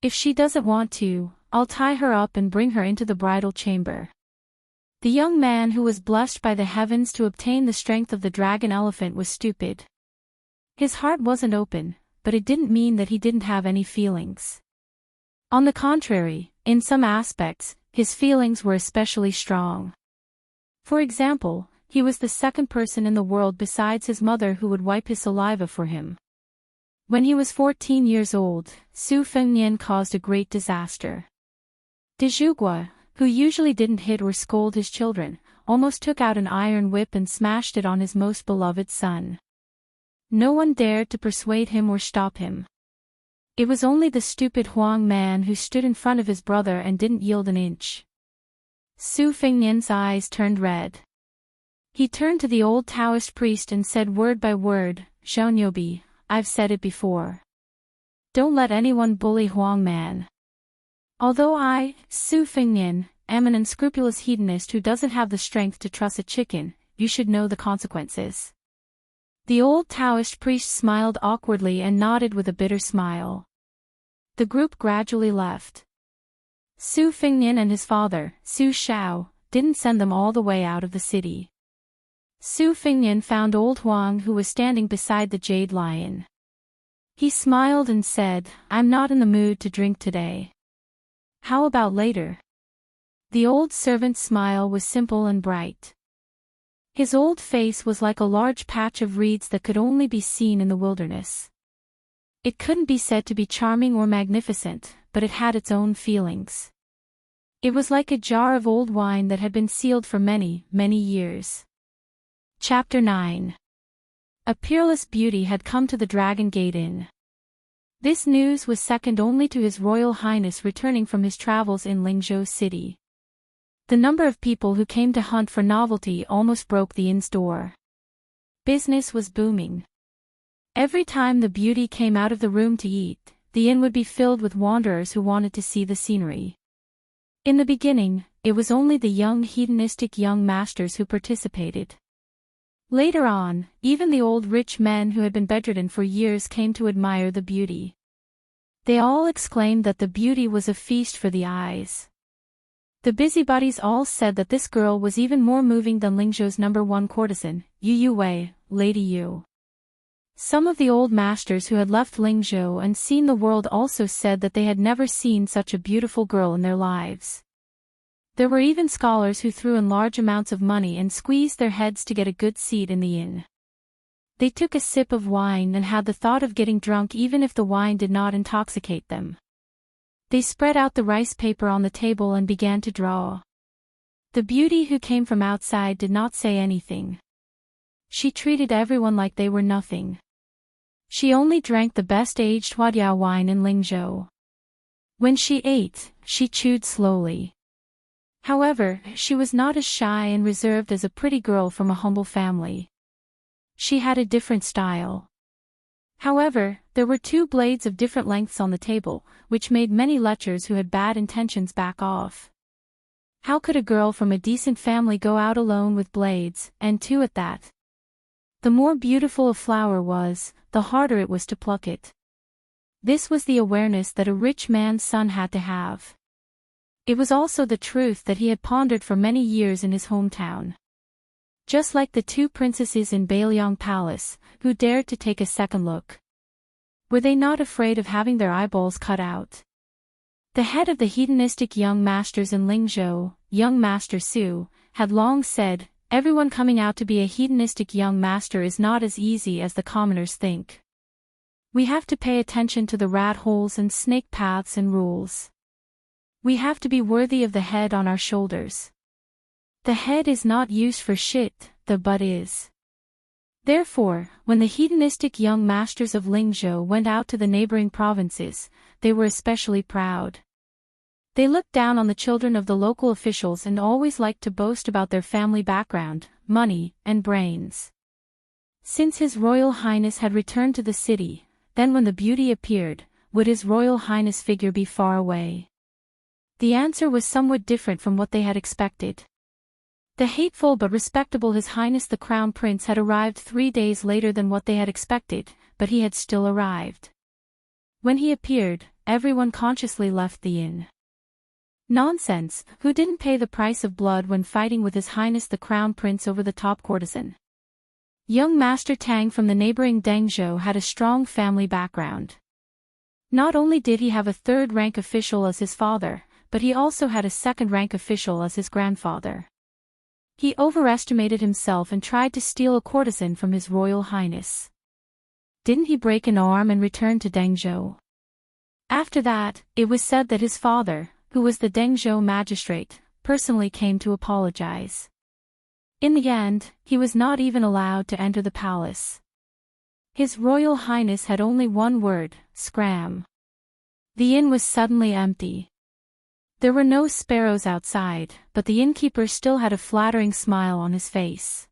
If she doesn't want to, I'll tie her up and bring her into the bridal chamber." The young man who was blessed by the heavens to obtain the strength of the dragon elephant was stupid. His heart wasn't open, but it didn't mean that he didn't have any feelings. On the contrary, in some aspects, his feelings were especially strong. For example, he was the second person in the world besides his mother who would wipe his saliva for him. When he was 14 years old, Su Fengnian caused a great disaster. Dezhugua, who usually didn't hit or scold his children, almost took out an iron whip and smashed it on his most beloved son. No one dared to persuade him or stop him. It was only the stupid Huang man who stood in front of his brother and didn't yield an inch. Su Fengnian's eyes turned red. He turned to the old Taoist priest and said word by word, "Xiaonyobi, I've said it before. Don't let anyone bully Huang man. Although I, Su Fingnian, am an unscrupulous hedonist who doesn't have the strength to truss a chicken, you should know the consequences." The old Taoist priest smiled awkwardly and nodded with a bitter smile. The group gradually left. Su Fingnian and his father, Su Shao, didn't send them all the way out of the city. Su Fingnian found old Huang, who was standing beside the jade lion. He smiled and said, "I'm not in the mood to drink today. How about later?" The old servant's smile was simple and bright. His old face was like a large patch of reeds that could only be seen in the wilderness. It couldn't be said to be charming or magnificent, but it had its own feelings. It was like a jar of old wine that had been sealed for many, many years. Chapter 9. A peerless beauty had come to the Dragon Gate Inn. This news was second only to His Royal Highness returning from his travels in Lingzhou City. The number of people who came to hunt for novelty almost broke the inn's door. Business was booming. Every time the beauty came out of the room to eat, the inn would be filled with wanderers who wanted to see the scenery. In the beginning, it was only the young hedonistic young masters who participated. Later on, even the old rich men who had been bedridden for years came to admire the beauty. They all exclaimed that the beauty was a feast for the eyes. The busybodies all said that this girl was even more moving than Lingzhou's #1 courtesan, Yu Wei, Lady Yu. Some of the old masters who had left Lingzhou and seen the world also said that they had never seen such a beautiful girl in their lives. There were even scholars who threw in large amounts of money and squeezed their heads to get a good seat in the inn. They took a sip of wine and had the thought of getting drunk even if the wine did not intoxicate them. They spread out the rice paper on the table and began to draw. The beauty who came from outside did not say anything. She treated everyone like they were nothing. She only drank the best aged Huadiao wine in Lingzhou. When she ate, she chewed slowly. However, she was not as shy and reserved as a pretty girl from a humble family. She had a different style. However, there were 2 blades of different lengths on the table, which made many lechers who had bad intentions back off. How could a girl from a decent family go out alone with blades, and 2 at that? The more beautiful a flower was, the harder it was to pluck it. This was the awareness that a rich man's son had to have. It was also the truth that he had pondered for many years in his hometown. Just like the 2 princesses in Bailiang Palace, who dared to take a second look. Were they not afraid of having their eyeballs cut out? The head of the hedonistic young masters in Lingzhou, young Master Su, had long said, "Everyone coming out to be a hedonistic young master is not as easy as the commoners think. We have to pay attention to the rat holes and snake paths and rules. We have to be worthy of the head on our shoulders. The head is not used for shit, the butt is." Therefore, when the hedonistic young masters of Lingzhou went out to the neighboring provinces, they were especially proud. They looked down on the children of the local officials and always liked to boast about their family background, money, and brains. Since His Royal Highness had returned to the city, then when the beauty appeared, would His Royal Highness' figure be far away? The answer was somewhat different from what they had expected. The hateful but respectable His Highness the Crown Prince had arrived 3 days later than what they had expected, but he had still arrived. When he appeared, everyone consciously left the inn. Nonsense, who didn't pay the price of blood when fighting with His Highness the Crown Prince over the top courtesan? Young Master Tang from the neighboring Dengzhou had a strong family background. Not only did he have a 3rd-rank official as his father, but he also had a 2nd-rank official as his grandfather. He overestimated himself and tried to steal a courtesan from His Royal Highness. Didn't he break an arm and return to Dengzhou? After that, it was said that his father, who was the Dengzhou magistrate, personally came to apologize. In the end, he was not even allowed to enter the palace. His Royal Highness had only one word, scram. The inn was suddenly empty. There were no sparrows outside, but the innkeeper still had a flattering smile on his face.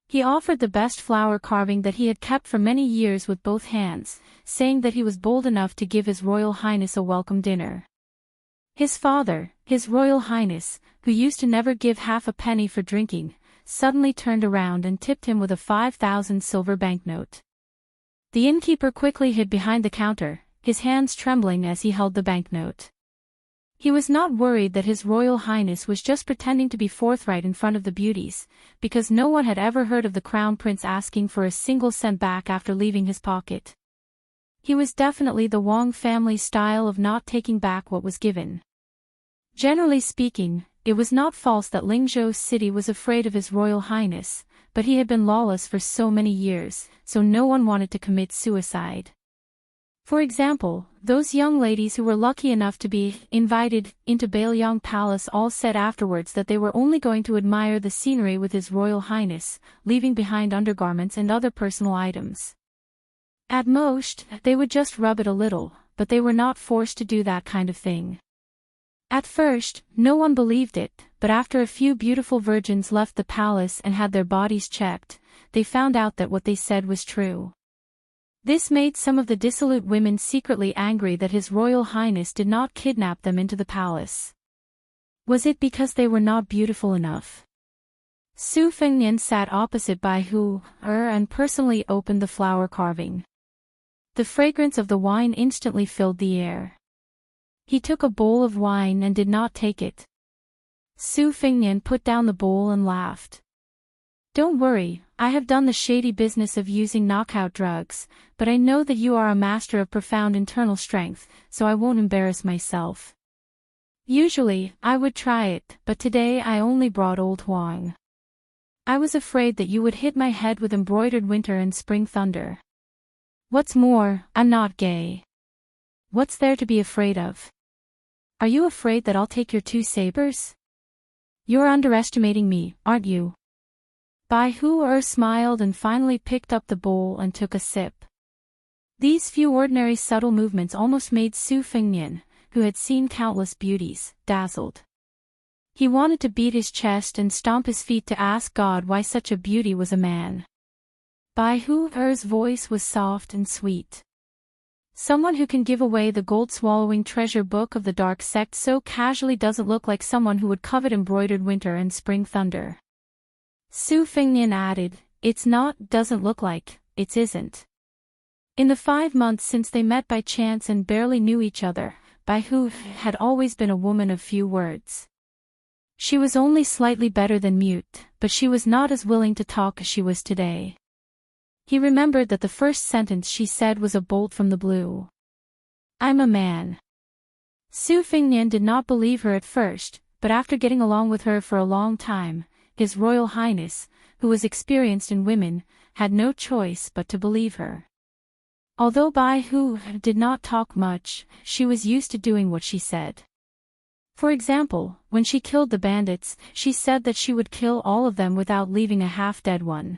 He offered the best flower carving that he had kept for many years with both hands, saying that he was bold enough to give His Royal Highness a welcome dinner. His father, His Royal Highness, who used to never give half a penny for drinking, suddenly turned around and tipped him with a 5,000 silver banknote. The innkeeper quickly hid behind the counter, his hands trembling as he held the banknote. He was not worried that His Royal Highness was just pretending to be forthright in front of the beauties, because no one had ever heard of the Crown Prince asking for a single cent back after leaving his pocket. He was definitely the Wang family style of not taking back what was given. Generally speaking, it was not false that Lingzhou city was afraid of His Royal Highness, but he had been lawless for so many years, so no one wanted to commit suicide. For example, those young ladies who were lucky enough to be invited into Bailiang Palace all said afterwards that they were only going to admire the scenery with His Royal Highness, leaving behind undergarments and other personal items. At most, they would just rub it a little, but they were not forced to do that kind of thing. At first, no one believed it, but after a few beautiful virgins left the palace and had their bodies checked, they found out that what they said was true. This made some of the dissolute women secretly angry that His Royal Highness did not kidnap them into the palace. Was it because they were not beautiful enough? Su Fengnian sat opposite Bai Hu and personally opened the flower carving. The fragrance of the wine instantly filled the air. He took a bowl of wine and did not take it. Su Fengnian put down the bowl and laughed. Don't worry, I have done the shady business of using knockout drugs, but I know that you are a master of profound internal strength, so I won't embarrass myself. Usually, I would try it, but today I only brought Old Huang. I was afraid that you would hit my head with embroidered winter and spring thunder. What's more, I'm not gay. What's there to be afraid of? Are you afraid that I'll take your 2 sabers? You're underestimating me, aren't you? Bai Hu smiled and finally picked up the bowl and took a sip. These few ordinary subtle movements almost made Su Fengnian, who had seen countless beauties, dazzled. He wanted to beat his chest and stomp his feet to ask God why such a beauty was a man. Bai Hu's voice was soft and sweet. Someone who can give away the gold-swallowing treasure book of the dark sect so casually doesn't look like someone who would covet embroidered winter and spring thunder. Su Fengnian added, it's not, doesn't look like, it isn't. In the 5 months since they met by chance and barely knew each other, Bai Hu had always been a woman of few words. She was only slightly better than mute, but she was not as willing to talk as she was today. He remembered that the first sentence she said was a bolt from the blue. I'm a man. Su Fengnian did not believe her at first, but after getting along with her for a long time, His Royal Highness, who was experienced in women, had no choice but to believe her. Although Bai Hu did not talk much, she was used to doing what she said. For example, when she killed the bandits, she said that she would kill all of them without leaving a half-dead one.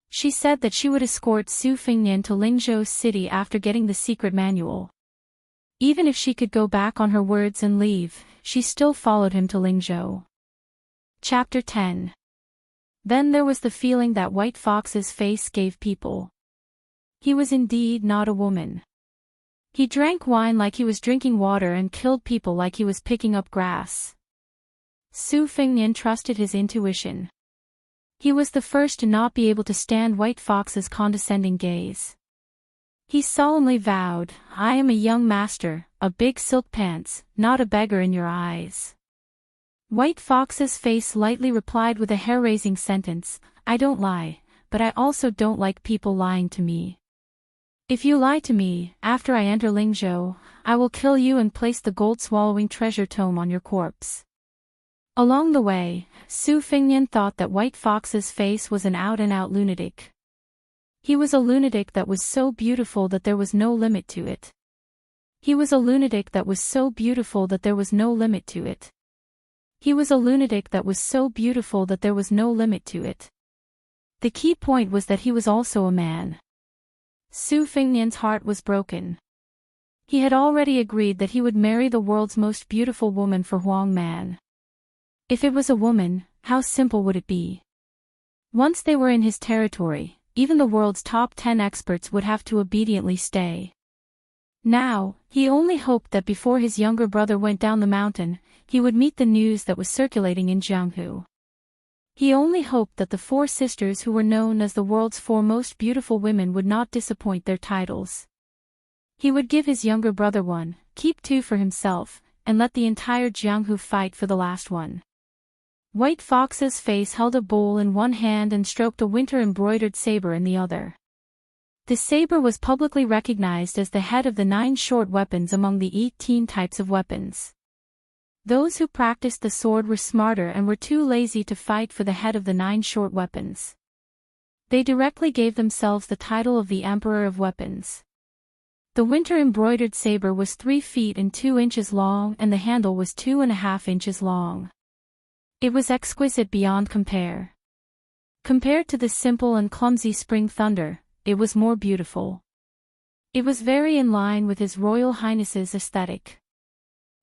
She said that she would escort Su Fengnian to Lingzhou city after getting the secret manual. Even if she could go back on her words and leave, she still followed him to Lingzhou. Chapter 10. Then there was the feeling that White Fox's face gave people. He was indeed not a woman. He drank wine like he was drinking water and killed people like he was picking up grass. Su Fengnian trusted his intuition. He was the first to not be able to stand White Fox's condescending gaze. He solemnly vowed, I am a young master, a big silk pants, not a beggar in your eyes. White Fox's face lightly replied with a hair-raising sentence, I don't lie, but I also don't like people lying to me. If you lie to me, after I enter Lingzhou, I will kill you and place the gold-swallowing treasure tome on your corpse. Along the way, Su Fengnian thought that White Fox's face was an out-and-out lunatic. He was a lunatic that was so beautiful that there was no limit to it. He was a lunatic that was so beautiful that there was no limit to it. He was a lunatic that was so beautiful that there was no limit to it. The key point was that he was also a man. Su Fengnian's heart was broken. He had already agreed that he would marry the world's most beautiful woman for Huang Man. If it was a woman, how simple would it be? Once they were in his territory, even the world's top 10 experts would have to obediently stay. Now, he only hoped that before his younger brother went down the mountain, he would meet the news that was circulating in Jianghu. He only hoped that the four sisters who were known as the world's four most beautiful women would not disappoint their titles. He would give his younger brother one, keep two for himself, and let the entire Jianghu fight for the last one. White Fox's face held a bowl in one hand and stroked a winter-embroidered saber in the other. The saber was publicly recognized as the head of the 9 short weapons among the 18 types of weapons. Those who practiced the sword were smarter and were too lazy to fight for the head of the 9 short weapons. They directly gave themselves the title of the Emperor of Weapons. The winter-embroidered saber was 3 feet and 2 inches long and the handle was 2.5 inches long. It was exquisite beyond compare. Compared to the simple and clumsy spring thunder, it was more beautiful. It was very in line with His Royal Highness's aesthetic.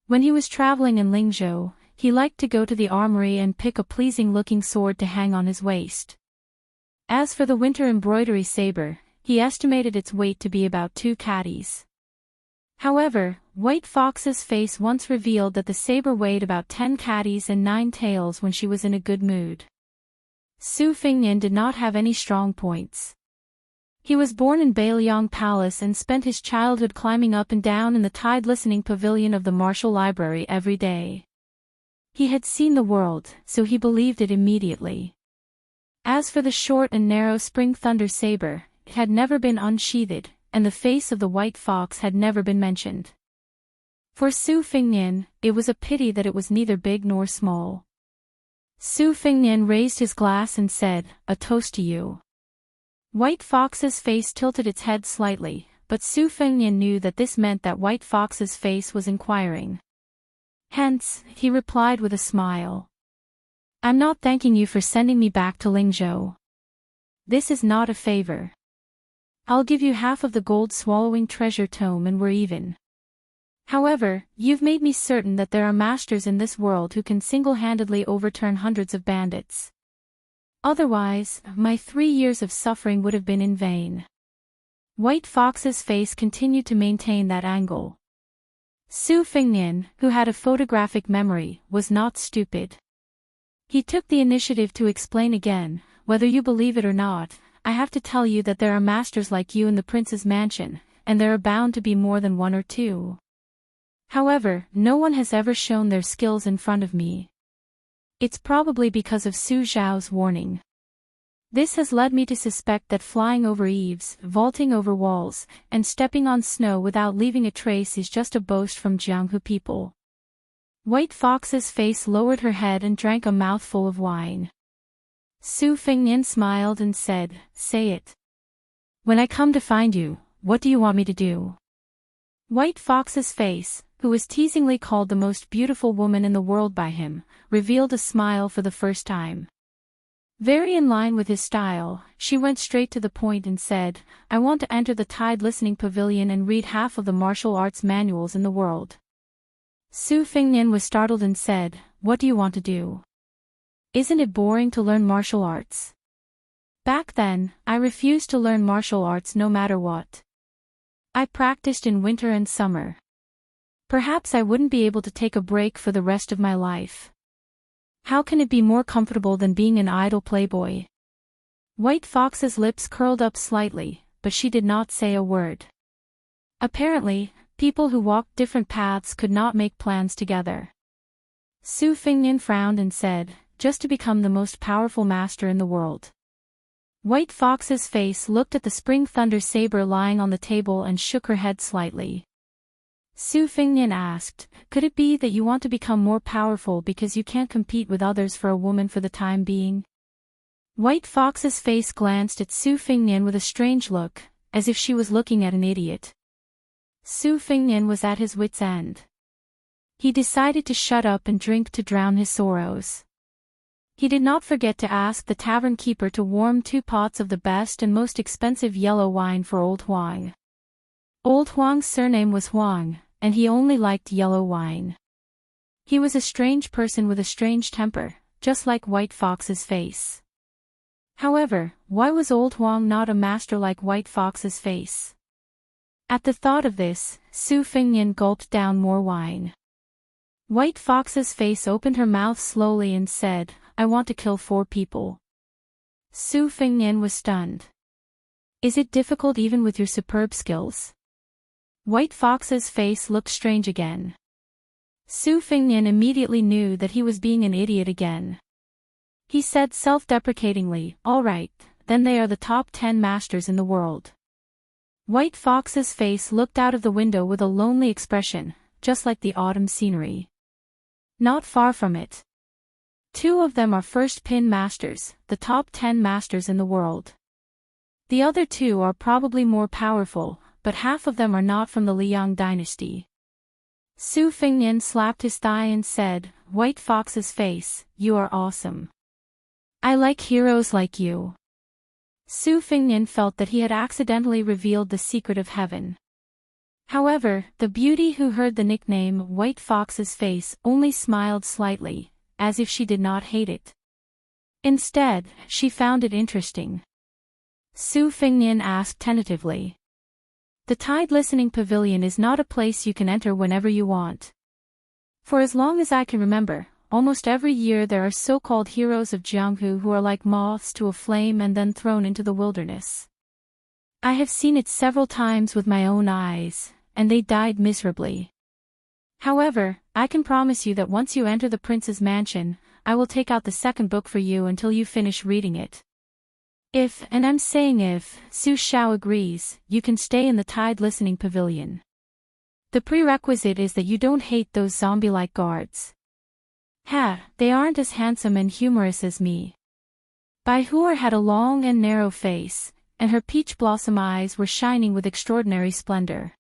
When he was traveling in Lingzhou, he liked to go to the armory and pick a pleasing-looking sword to hang on his waist. As for the winter embroidery saber, he estimated its weight to be about 2 caddies. However, White Fox's face once revealed that the saber weighed about 10 caddies and 9 taels when she was in a good mood. Su Fingnian did not have any strong points. He was born in Bailiang Palace and spent his childhood climbing up and down in the tide-listening pavilion of the martial library every day. He had seen the world, so he believed it immediately. As for the short and narrow spring thunder saber, it had never been unsheathed, and the face of the white fox had never been mentioned. For Su Fingnian, it was a pity that it was neither big nor small. Su Fingnian raised his glass and said, "A toast to you." White Fox's face tilted its head slightly, but Su Fingnian knew that this meant that White Fox's face was inquiring. Hence, he replied with a smile. "I'm not thanking you for sending me back to Lingzhou. This is not a favor. I'll give you half of the gold-swallowing treasure tome and we're even. However, you've made me certain that there are masters in this world who can single-handedly overturn hundreds of bandits. Otherwise, my 3 years of suffering would have been in vain." White Fox's face continued to maintain that angle. Su Fingnian, who had a photographic memory, was not stupid. He took the initiative to explain again, "Whether you believe it or not, I have to tell you that there are masters like you in the prince's mansion, and there are bound to be more than 1 or 2. However, no one has ever shown their skills in front of me. It's probably because of Su Zhao's warning. This has led me to suspect that flying over eaves, vaulting over walls, and stepping on snow without leaving a trace is just a boast from Jianghu people." White Fox's face lowered her head and drank a mouthful of wine. Su Fingnian smiled and said, "Say it. When I come to find you, what do you want me to do?" White Fox's face, who was teasingly called the most beautiful woman in the world by him, revealed a smile for the first time. Very in line with his style, she went straight to the point and said, "I want to enter the tide-listening pavilion and read half of the martial arts manuals in the world." Su Fingnian was startled and said, "What do you want to do? Isn't it boring to learn martial arts? Back then, I refused to learn martial arts no matter what. I practiced in winter and summer. Perhaps I wouldn't be able to take a break for the rest of my life. How can it be more comfortable than being an idle playboy?" White Fox's lips curled up slightly, but she did not say a word. Apparently, people who walked different paths could not make plans together. Su Fingnian frowned and said, "Just to become the most powerful master in the world." White Fox's face looked at the spring thunder saber lying on the table and shook her head slightly. Su Fingnian asked, "Could it be that you want to become more powerful because you can't compete with others for a woman for the time being?" White Fox's face glanced at Su Fingnian with a strange look, as if she was looking at an idiot. Su Fingnian was at his wit's end. He decided to shut up and drink to drown his sorrows. He did not forget to ask the tavern keeper to warm 2 pots of the best and most expensive yellow wine for Old Huang. Old Huang's surname was Huang, and he only liked yellow wine. He was a strange person with a strange temper, just like White Fox's face. However, why was Old Huang not a master like White Fox's face? At the thought of this, Su Fengnian gulped down more wine. White Fox's face opened her mouth slowly and said, "I want to kill 4 people." Su Fengnian was stunned. "Is it difficult even with your superb skills?" White Fox's face looked strange again. Su Fengnian immediately knew that he was being an idiot again. He said self-deprecatingly, "All right, then they are the top 10 masters in the world." White Fox's face looked out of the window with a lonely expression, just like the autumn scenery. Not far from it. 2 of them are first pin masters, the top 10 masters in the world. The other 2 are probably more powerful, but half of them are not from the Liang dynasty. Su Fengnian slapped his thigh and said, "White Fox's face, you are awesome. I like heroes like you." Su Fengnian felt that he had accidentally revealed the secret of heaven. However, the beauty who heard the nickname White Fox's face only smiled slightly, as if she did not hate it. Instead, she found it interesting. Su Fengnian asked tentatively. "The Tide Listening Pavilion is not a place you can enter whenever you want. For as long as I can remember, almost every year there are so-called heroes of Jianghu who are like moths to a flame and then thrown into the wilderness. I have seen it several times with my own eyes, and they died miserably. However, I can promise you that once you enter the prince's mansion, I will take out the second book for you until you finish reading it. If, and I'm saying if, Su Xiao agrees, you can stay in the Tide Listening Pavilion. The prerequisite is that you don't hate those zombie-like guards. They aren't as handsome and humorous as me." Bai Huer had a long and narrow face, and her peach blossom eyes were shining with extraordinary splendor.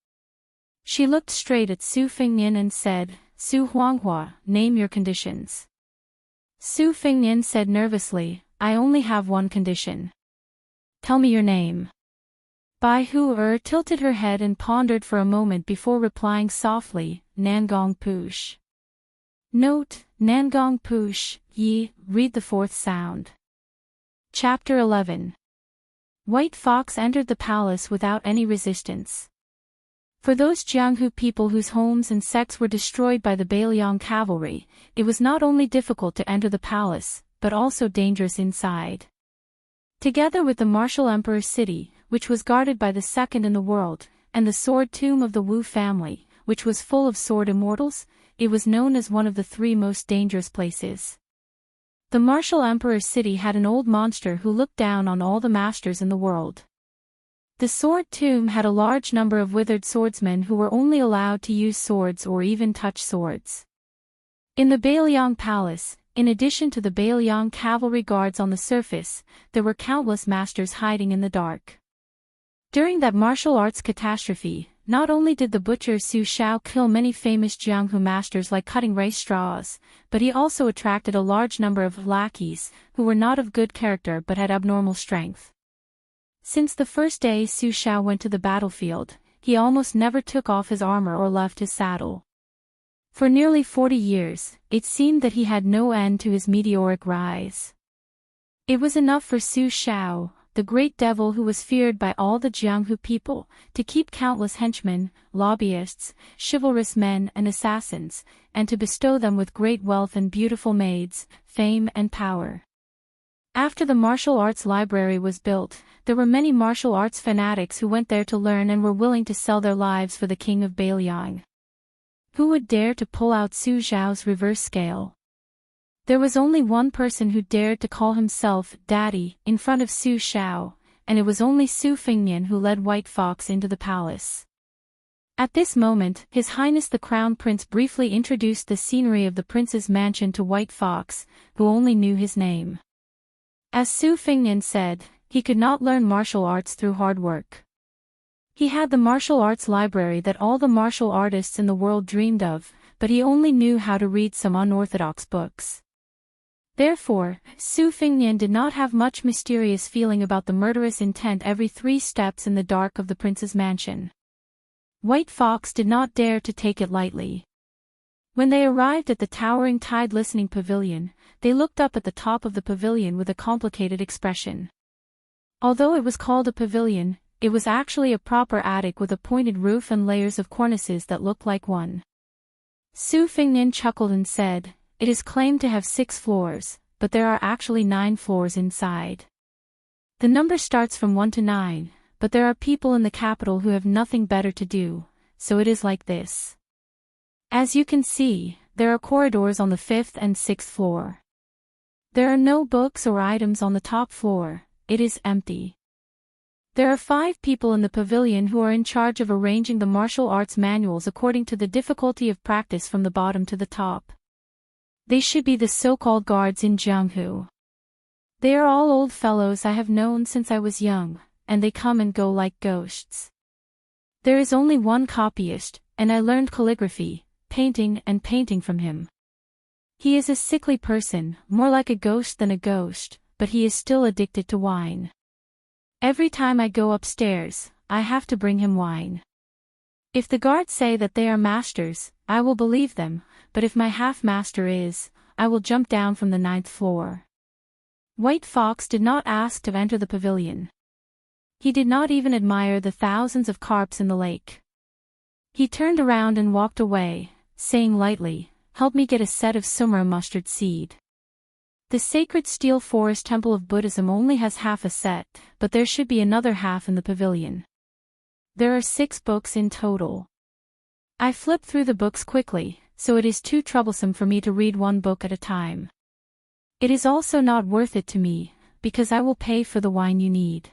She looked straight at Su Fengnian and said, "Su Huanghua, name your conditions." Su Fengnian said nervously, "I only have one condition." "Tell me your name." Bai Huer tilted her head and pondered for a moment before replying softly, "Nangong Push." Note, Nangong Push, Yi, read the 4th sound. Chapter 11. White Fox entered the palace without any resistance. For those Jianghu people whose homes and sects were destroyed by the Bailiang cavalry, it was not only difficult to enter the palace, but also dangerous inside. Together with the martial emperor's city, which was guarded by the second in the world, and the sword tomb of the Wu family, which was full of sword immortals, it was known as one of the 3 most dangerous places. The martial emperor's city had an old monster who looked down on all the masters in the world. The sword tomb had a large number of withered swordsmen who were only allowed to use swords or even touch swords. In the Bailiang palace, in addition to the Bailiang cavalry guards on the surface, there were countless masters hiding in the dark. During that martial arts catastrophe, not only did the butcher Su Xiao kill many famous Jianghu masters like cutting rice straws, but he also attracted a large number of lackeys, who were not of good character but had abnormal strength. Since the first day Su Xiao went to the battlefield, he almost never took off his armor or left his saddle. For nearly 40 years, it seemed that he had no end to his meteoric rise. It was enough for Su Xiao, the great devil who was feared by all the Jianghu people, to keep countless henchmen, lobbyists, chivalrous men and assassins, and to bestow them with great wealth and beautiful maids, fame and power. After the martial arts library was built, there were many martial arts fanatics who went there to learn and were willing to sell their lives for the king of Bailiang. Who would dare to pull out Su Xiao's reverse scale? There was only one person who dared to call himself Daddy in front of Su Xiao, and it was only Su Fengnian who led White Fox into the palace. At this moment, His Highness the Crown Prince briefly introduced the scenery of the prince's mansion to White Fox, who only knew his name. As Su Fengnian said, he could not learn martial arts through hard work. He had the martial arts library that all the martial artists in the world dreamed of, but he only knew how to read some unorthodox books. Therefore, Su Fengnian did not have much mysterious feeling about the murderous intent every 3 steps in the dark of the prince's mansion. White Fox did not dare to take it lightly. When they arrived at the towering Tide Listening Pavilion, they looked up at the top of the pavilion with a complicated expression. Although it was called a pavilion, it was actually a proper attic with a pointed roof and layers of cornices that looked like one. Su Fengnian chuckled and said, "It is claimed to have 6 floors, but there are actually 9 floors inside. The number starts from 1 to 9, but there are people in the capital who have nothing better to do, so it is like this. As you can see, there are corridors on the 5th and 6th floor. There are no books or items on the top floor, it is empty. There are 5 people in the pavilion who are in charge of arranging the martial arts manuals according to the difficulty of practice from the bottom to the top. They should be the so-called guards in Jianghu. They are all old fellows I have known since I was young, and they come and go like ghosts. There is only one copyist, and I learned calligraphy, painting from him. He is a sickly person, more like a ghost than a ghost, but he is still addicted to wine. Every time I go upstairs, I have to bring him wine. If the guards say that they are masters, I will believe them, but if my half-master is, I will jump down from the 9th floor." White Fox did not ask to enter the pavilion. He did not even admire the thousands of carps in the lake. He turned around and walked away, saying lightly, "Help me get a set of sumra mustard seed. The sacred steel forest temple of Buddhism only has half a set, but there should be another half in the pavilion. There are 6 books in total. I flip through the books quickly, so it is too troublesome for me to read one book at a time. It is also not worth it to me, because I will pay for the wine you need.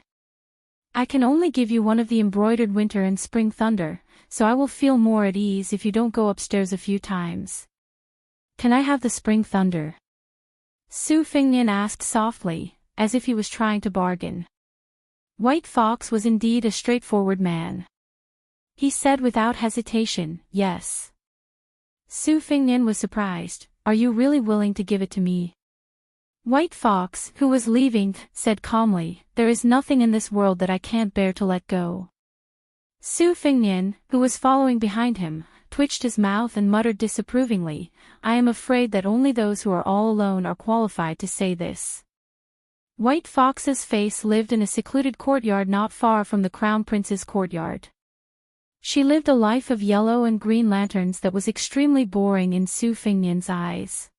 I can only give you one of the embroidered winter and spring thunder, so I will feel more at ease if you don't go upstairs a few times. Can I have the spring thunder?" Su Fengnian asked softly, as if he was trying to bargain. White Fox was indeed a straightforward man. He said without hesitation, "Yes." Su Fengnian was surprised. "Are you really willing to give it to me?" White Fox, who was leaving, said calmly, "There is nothing in this world that I can't bear to let go." Su Fengnian, who was following behind him, twitched his mouth and muttered disapprovingly, "I am afraid that only those who are all alone are qualified to say this." White Fox's face lived in a secluded courtyard not far from the Crown Prince's courtyard. She lived a life of yellow and green lanterns that was extremely boring in Su Fengnian's eyes.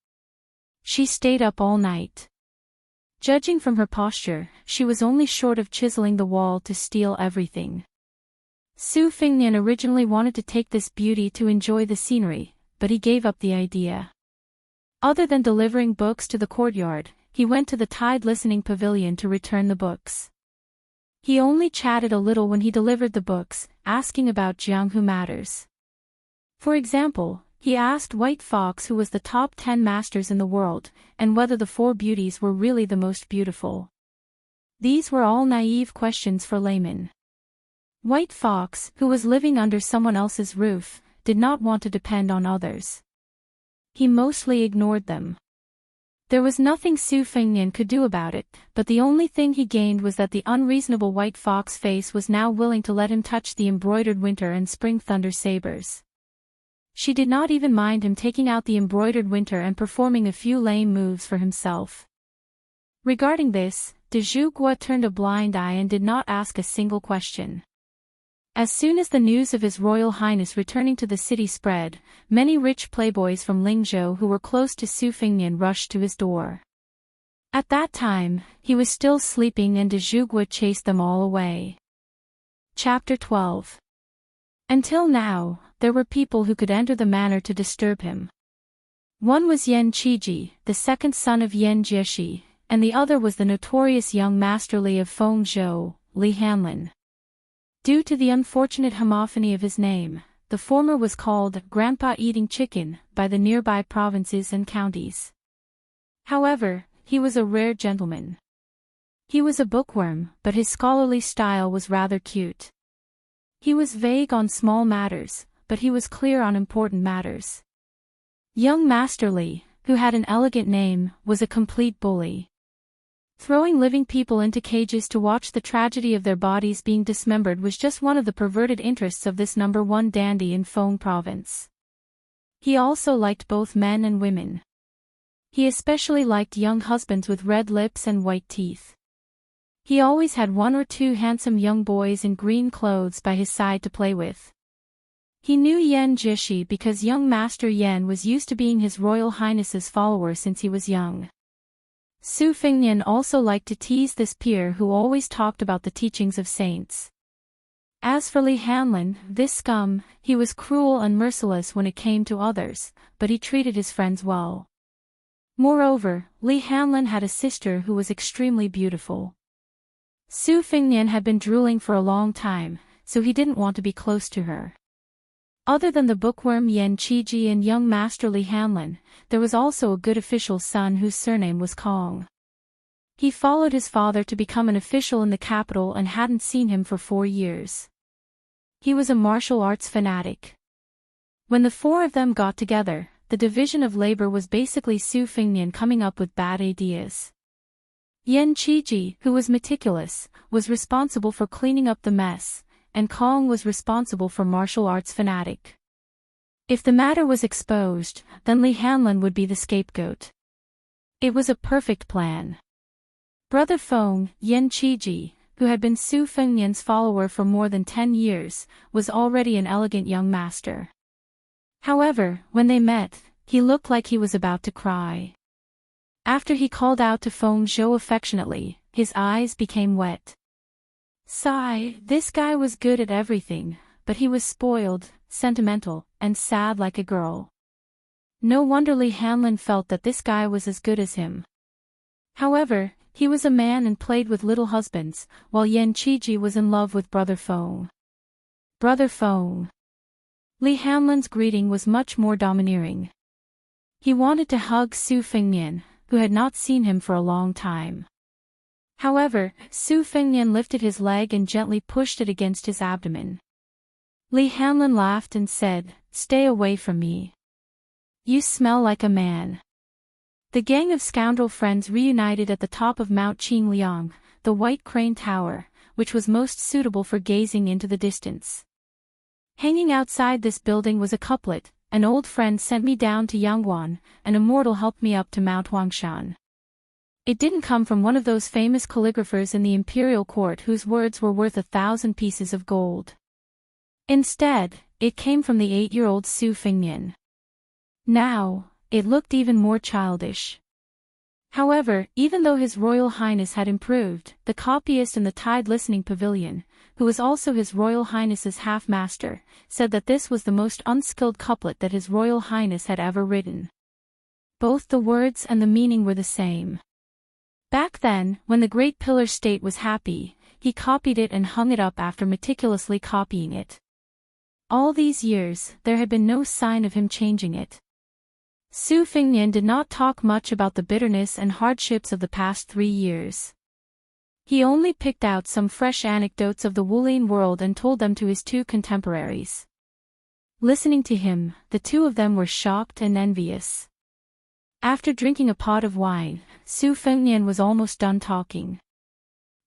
She stayed up all night. Judging from her posture, she was only short of chiseling the wall to steal everything. Su Fengnian originally wanted to take this beauty to enjoy the scenery, but he gave up the idea. Other than delivering books to the courtyard, he went to the tide listening pavilion to return the books. He only chatted a little when he delivered the books, asking about Jianghu matters. For example, he asked White Fox who was the top 10 masters in the world, and whether the 4 beauties were really the most beautiful. These were all naive questions for laymen. White Fox, who was living under someone else's roof, did not want to depend on others. He mostly ignored them. There was nothing Su Fengnian could do about it, but the only thing he gained was that the unreasonable White Fox face was now willing to let him touch the embroidered winter and spring thunder sabers. She did not even mind him taking out the embroidered winter and performing a few lame moves for himself. Regarding this, de Zhuge turned a blind eye and did not ask a single question. As soon as the news of His Royal Highness returning to the city spread, many rich playboys from Lingzhou who were close to Su Fengnian rushed to his door. At that time, he was still sleeping and de Zhuge chased them all away. Chapter 12. Until now, there were people who could enter the manor to disturb him. One was Yan Qiji, the second son of Yan Jieshi, and the other was the notorious young Master Li of Fengzhou, Li Hanlin. Due to the unfortunate homophony of his name, the former was called Grandpa Eating Chicken by the nearby provinces and counties. However, he was a rare gentleman. He was a bookworm, but his scholarly style was rather cute. He was vague on small matters, but he was clear on important matters. Young Master Li, who had an elegant name, was a complete bully. Throwing living people into cages to watch the tragedy of their bodies being dismembered was just one of the perverted interests of this number 1 dandy in Feng province. He also liked both men and women. He especially liked young husbands with red lips and white teeth. He always had one or two handsome young boys in green clothes by his side to play with. He knew Yan Jishi because young Master Yan was used to being His Royal Highness's follower since he was young. Su Fengnian also liked to tease this peer who always talked about the teachings of saints. As for Li Hanlin, this scum, he was cruel and merciless when it came to others, but he treated his friends well. Moreover, Li Hanlin had a sister who was extremely beautiful. Su Fengnian had been drooling for a long time, so he didn't want to be close to her. Other than the bookworm Yan Qiji and young Master Li Hanlin, there was also a good official's son whose surname was Kong. He followed his father to become an official in the capital and hadn't seen him for 4 years. He was a martial arts fanatic. When the four of them got together, the division of labor was basically Su Fengnian coming up with bad ideas. Yan Qiji, who was meticulous, was responsible for cleaning up the mess, and Kong was responsible for martial arts fanatic. If the matter was exposed, then Li Hanlin would be the scapegoat. It was a perfect plan. Brother Feng, Yan Qiji, who had been Su Fengnian's follower for more than 10 years, was already an elegant young master. However, when they met, he looked like he was about to cry. After he called out to Feng Zhou affectionately, his eyes became wet. Sigh, this guy was good at everything, but he was spoiled, sentimental, and sad like a girl. No wonder Li Hanlin felt that this guy was as good as him. However, he was a man and played with little husbands, while Yan Qiji was in love with Brother Feng. Brother Feng. Li Hanlin's greeting was much more domineering. He wanted to hug Su Fengnian, who had not seen him for a long time. However, Su Fengnian lifted his leg and gently pushed it against his abdomen. Li Hanlin laughed and said, "Stay away from me. You smell like a man." The gang of scoundrel friends reunited at the top of Mount Qingliang, the White Crane Tower, which was most suitable for gazing into the distance. Hanging outside this building was a couplet: "An old friend sent me down to Yangguan, an immortal helped me up to Mount Huangshan." It didn't come from one of those famous calligraphers in the imperial court whose words were worth 1,000 pieces of gold. Instead, it came from the 8-year-old Su Fengnian. Now, it looked even more childish. However, even though His Royal Highness had improved, the copyist in the Tide Listening Pavilion, who was also His Royal Highness's half-master, said that this was the most unskilled couplet that His Royal Highness had ever written. Both the words and the meaning were the same. Back then, when the Great Pillar State was happy, he copied it and hung it up after meticulously copying it. All these years, there had been no sign of him changing it. Su Fengnian did not talk much about the bitterness and hardships of the past 3 years. He only picked out some fresh anecdotes of the Wulin world and told them to his 2 contemporaries. Listening to him, the 2 of them were shocked and envious. After drinking a pot of wine, Su Fengnian was almost done talking.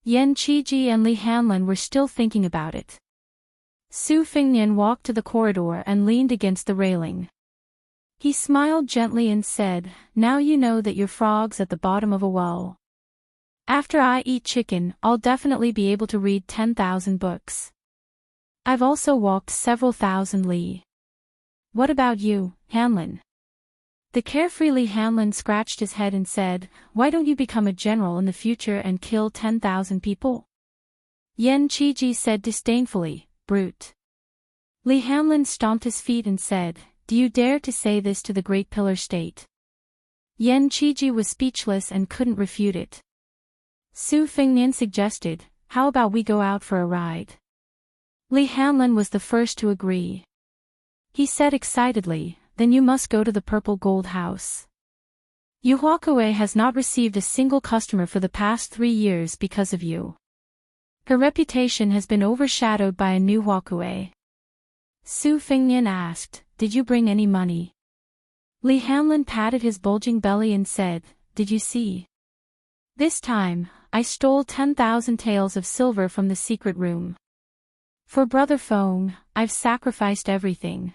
Yan Qiji and Li Hanlin were still thinking about it. Su Fengnian walked to the corridor and leaned against the railing. He smiled gently and said, "Now you know that you're frogs at the bottom of a well. After I eat chicken, I'll definitely be able to read 10,000 books. I've also walked several thousand li. What about you, Hanlin?" The carefree Li Hanlin scratched his head and said, "Why don't you become a general in the future and kill 10,000 people?" Yan Qiji said disdainfully, "Brute." Li Hanlin stomped his feet and said, "Do you dare to say this to the Great Pillar State?" Yan Qiji was speechless and couldn't refute it. Su Fengnian suggested, "How about we go out for a ride?" Li Hanlin was the first to agree. He said excitedly, "Then you must go to the Purple Gold House. Yu Huakue has not received a single customer for the past 3 years because of you. Her reputation has been overshadowed by a new Huakue." Su Fengnian asked, "Did you bring any money?" Li Hanlin patted his bulging belly and said, "Did you see? This time, I stole 10,000 taels of silver from the secret room. For Brother Feng, I've sacrificed everything.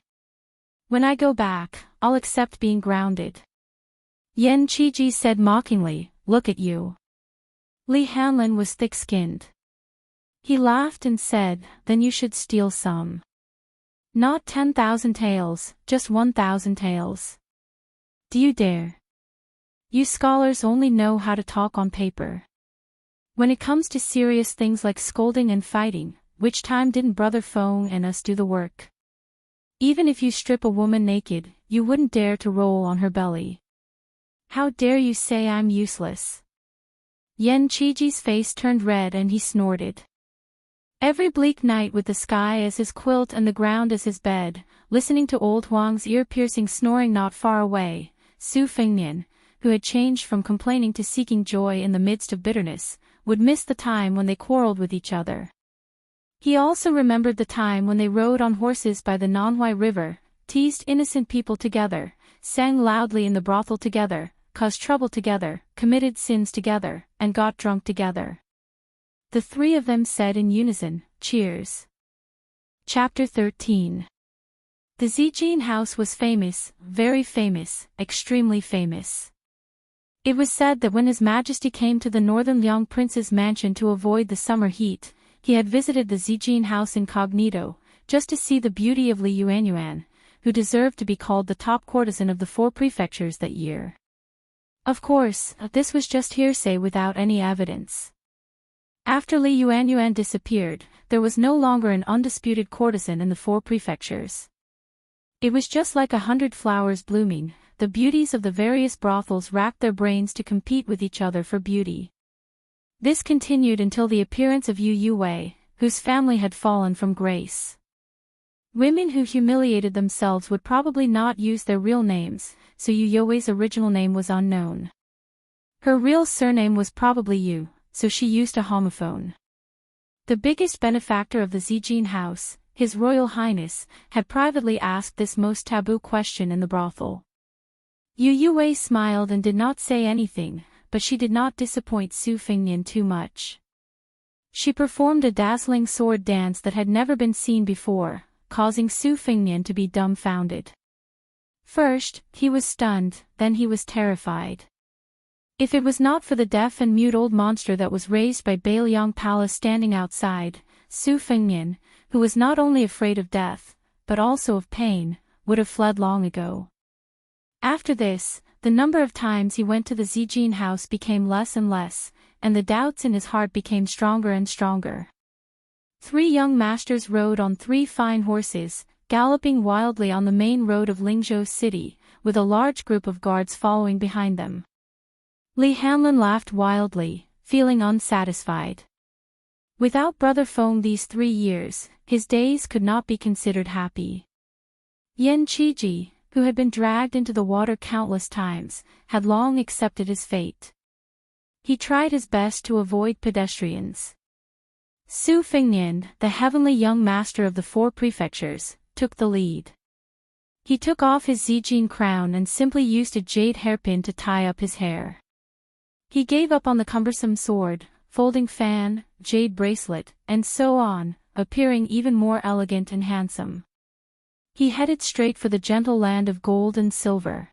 When I go back, I'll accept being grounded." Yan Qiji said mockingly, "Look at you. Li Hanlin was thick-skinned. He laughed and said, "Then you should steal some. Not 10,000 taels, just 1,000 taels. Do you dare? You scholars only know how to talk on paper. When it comes to serious things like scolding and fighting, which time didn't Brother Feng and us do the work? Even if you strip a woman naked, you wouldn't dare to roll on her belly. How dare you say I'm useless?" Yan Qiji's face turned red and he snorted. Every bleak night with the sky as his quilt and the ground as his bed, listening to old Huang's ear-piercing snoring not far away, Su Fengnian, who had changed from complaining to seeking joy in the midst of bitterness, would miss the time when they quarreled with each other. He also remembered the time when they rode on horses by the Nanhuai River, teased innocent people together, sang loudly in the brothel together, caused trouble together, committed sins together, and got drunk together. The three of them said in unison, "Cheers." Chapter 13. The Zijin house was famous, very famous, extremely famous. It was said that when His Majesty came to the northern Liang prince's mansion to avoid the summer heat, he had visited the Zijin house incognito, just to see the beauty of Li Yuanyuan, who deserved to be called the top courtesan of the 4 prefectures that year. Of course, this was just hearsay without any evidence. After Li Yuanyuan disappeared, there was no longer an undisputed courtesan in the 4 prefectures. It was just like 100 flowers blooming, the beauties of the various brothels racked their brains to compete with each other for beauty. This continued until the appearance of Yu Yuwei, whose family had fallen from grace. Women who humiliated themselves would probably not use their real names, so Yu Yuwei's original name was unknown. Her real surname was probably Yu, so she used a homophone. The biggest benefactor of the Zijin house, His Royal Highness, had privately asked this most taboo question in the brothel. Yu Yuwei smiled and did not say anything, but she did not disappoint Su Fengnian too much. She performed a dazzling sword dance that had never been seen before, causing Su Fengnian to be dumbfounded. First, he was stunned, then he was terrified. If it was not for the deaf and mute old monster that was raised by Bailiang Palace standing outside, Su Fengnian, who was not only afraid of death, but also of pain, would have fled long ago. After this, the number of times he went to the Zijin house became less and less, and the doubts in his heart became stronger and stronger. 3 young masters rode on 3 fine horses, galloping wildly on the main road of Lingzhou city, with a large group of guards following behind them. Li Hanlin laughed wildly, feeling unsatisfied. Without Brother Feng these 3 years, his days could not be considered happy. Yan Qiji, who had been dragged into the water countless times, had long accepted his fate. He tried his best to avoid pedestrians. Su Fengnian, the heavenly young master of the 4 prefectures, took the lead. He took off his Zijin crown and simply used a jade hairpin to tie up his hair. He gave up on the cumbersome sword, folding fan, jade bracelet, and so on, appearing even more elegant and handsome. He headed straight for the gentle land of gold and silver.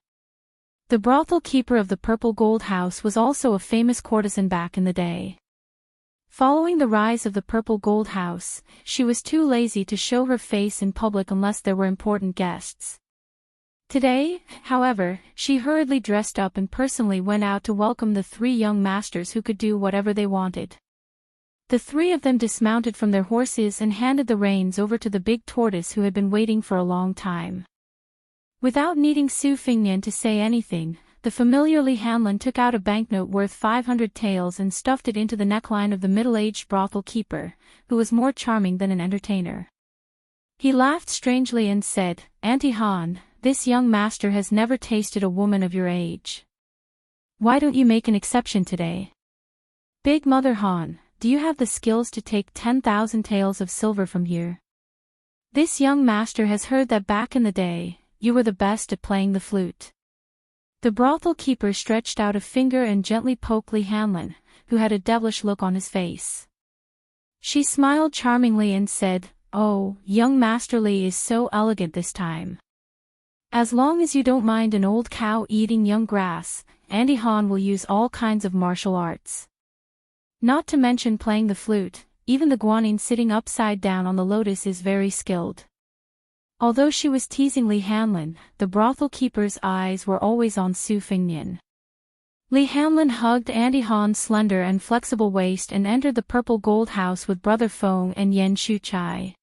The brothel keeper of the Purple Gold House was also a famous courtesan back in the day. Following the rise of the Purple Gold House, she was too lazy to show her face in public unless there were important guests. Today, however, she hurriedly dressed up and personally went out to welcome the 3 young masters who could do whatever they wanted. The 3 of them dismounted from their horses and handed the reins over to the big tortoise who had been waiting for a long time. Without needing Su Fengnian to say anything, the familiar Li Hanlin took out a banknote worth 500 taels and stuffed it into the neckline of the middle-aged brothel keeper, who was more charming than an entertainer. He laughed strangely and said, "Auntie Han, this young master has never tasted a woman of your age. Why don't you make an exception today? Big Mother Han, do you have the skills to take 10,000 taels of silver from here? This young master has heard that back in the day, you were the best at playing the flute." The brothel keeper stretched out a finger and gently poked Li Hanlin, who had a devilish look on his face. She smiled charmingly and said, "Oh, young Master Li is so elegant this time. As long as you don't mind an old cow eating young grass, Auntie Han will use all kinds of martial arts." Not to mention playing the flute, even the guanyin sitting upside down on the lotus is very skilled. Although she was teasing Li Hanlin, the brothel keeper's eyes were always on Su Fengnian. Li Hanlin hugged Auntie Han's slender and flexible waist and entered the purple gold house with Brother Feng and Yen Shuchai.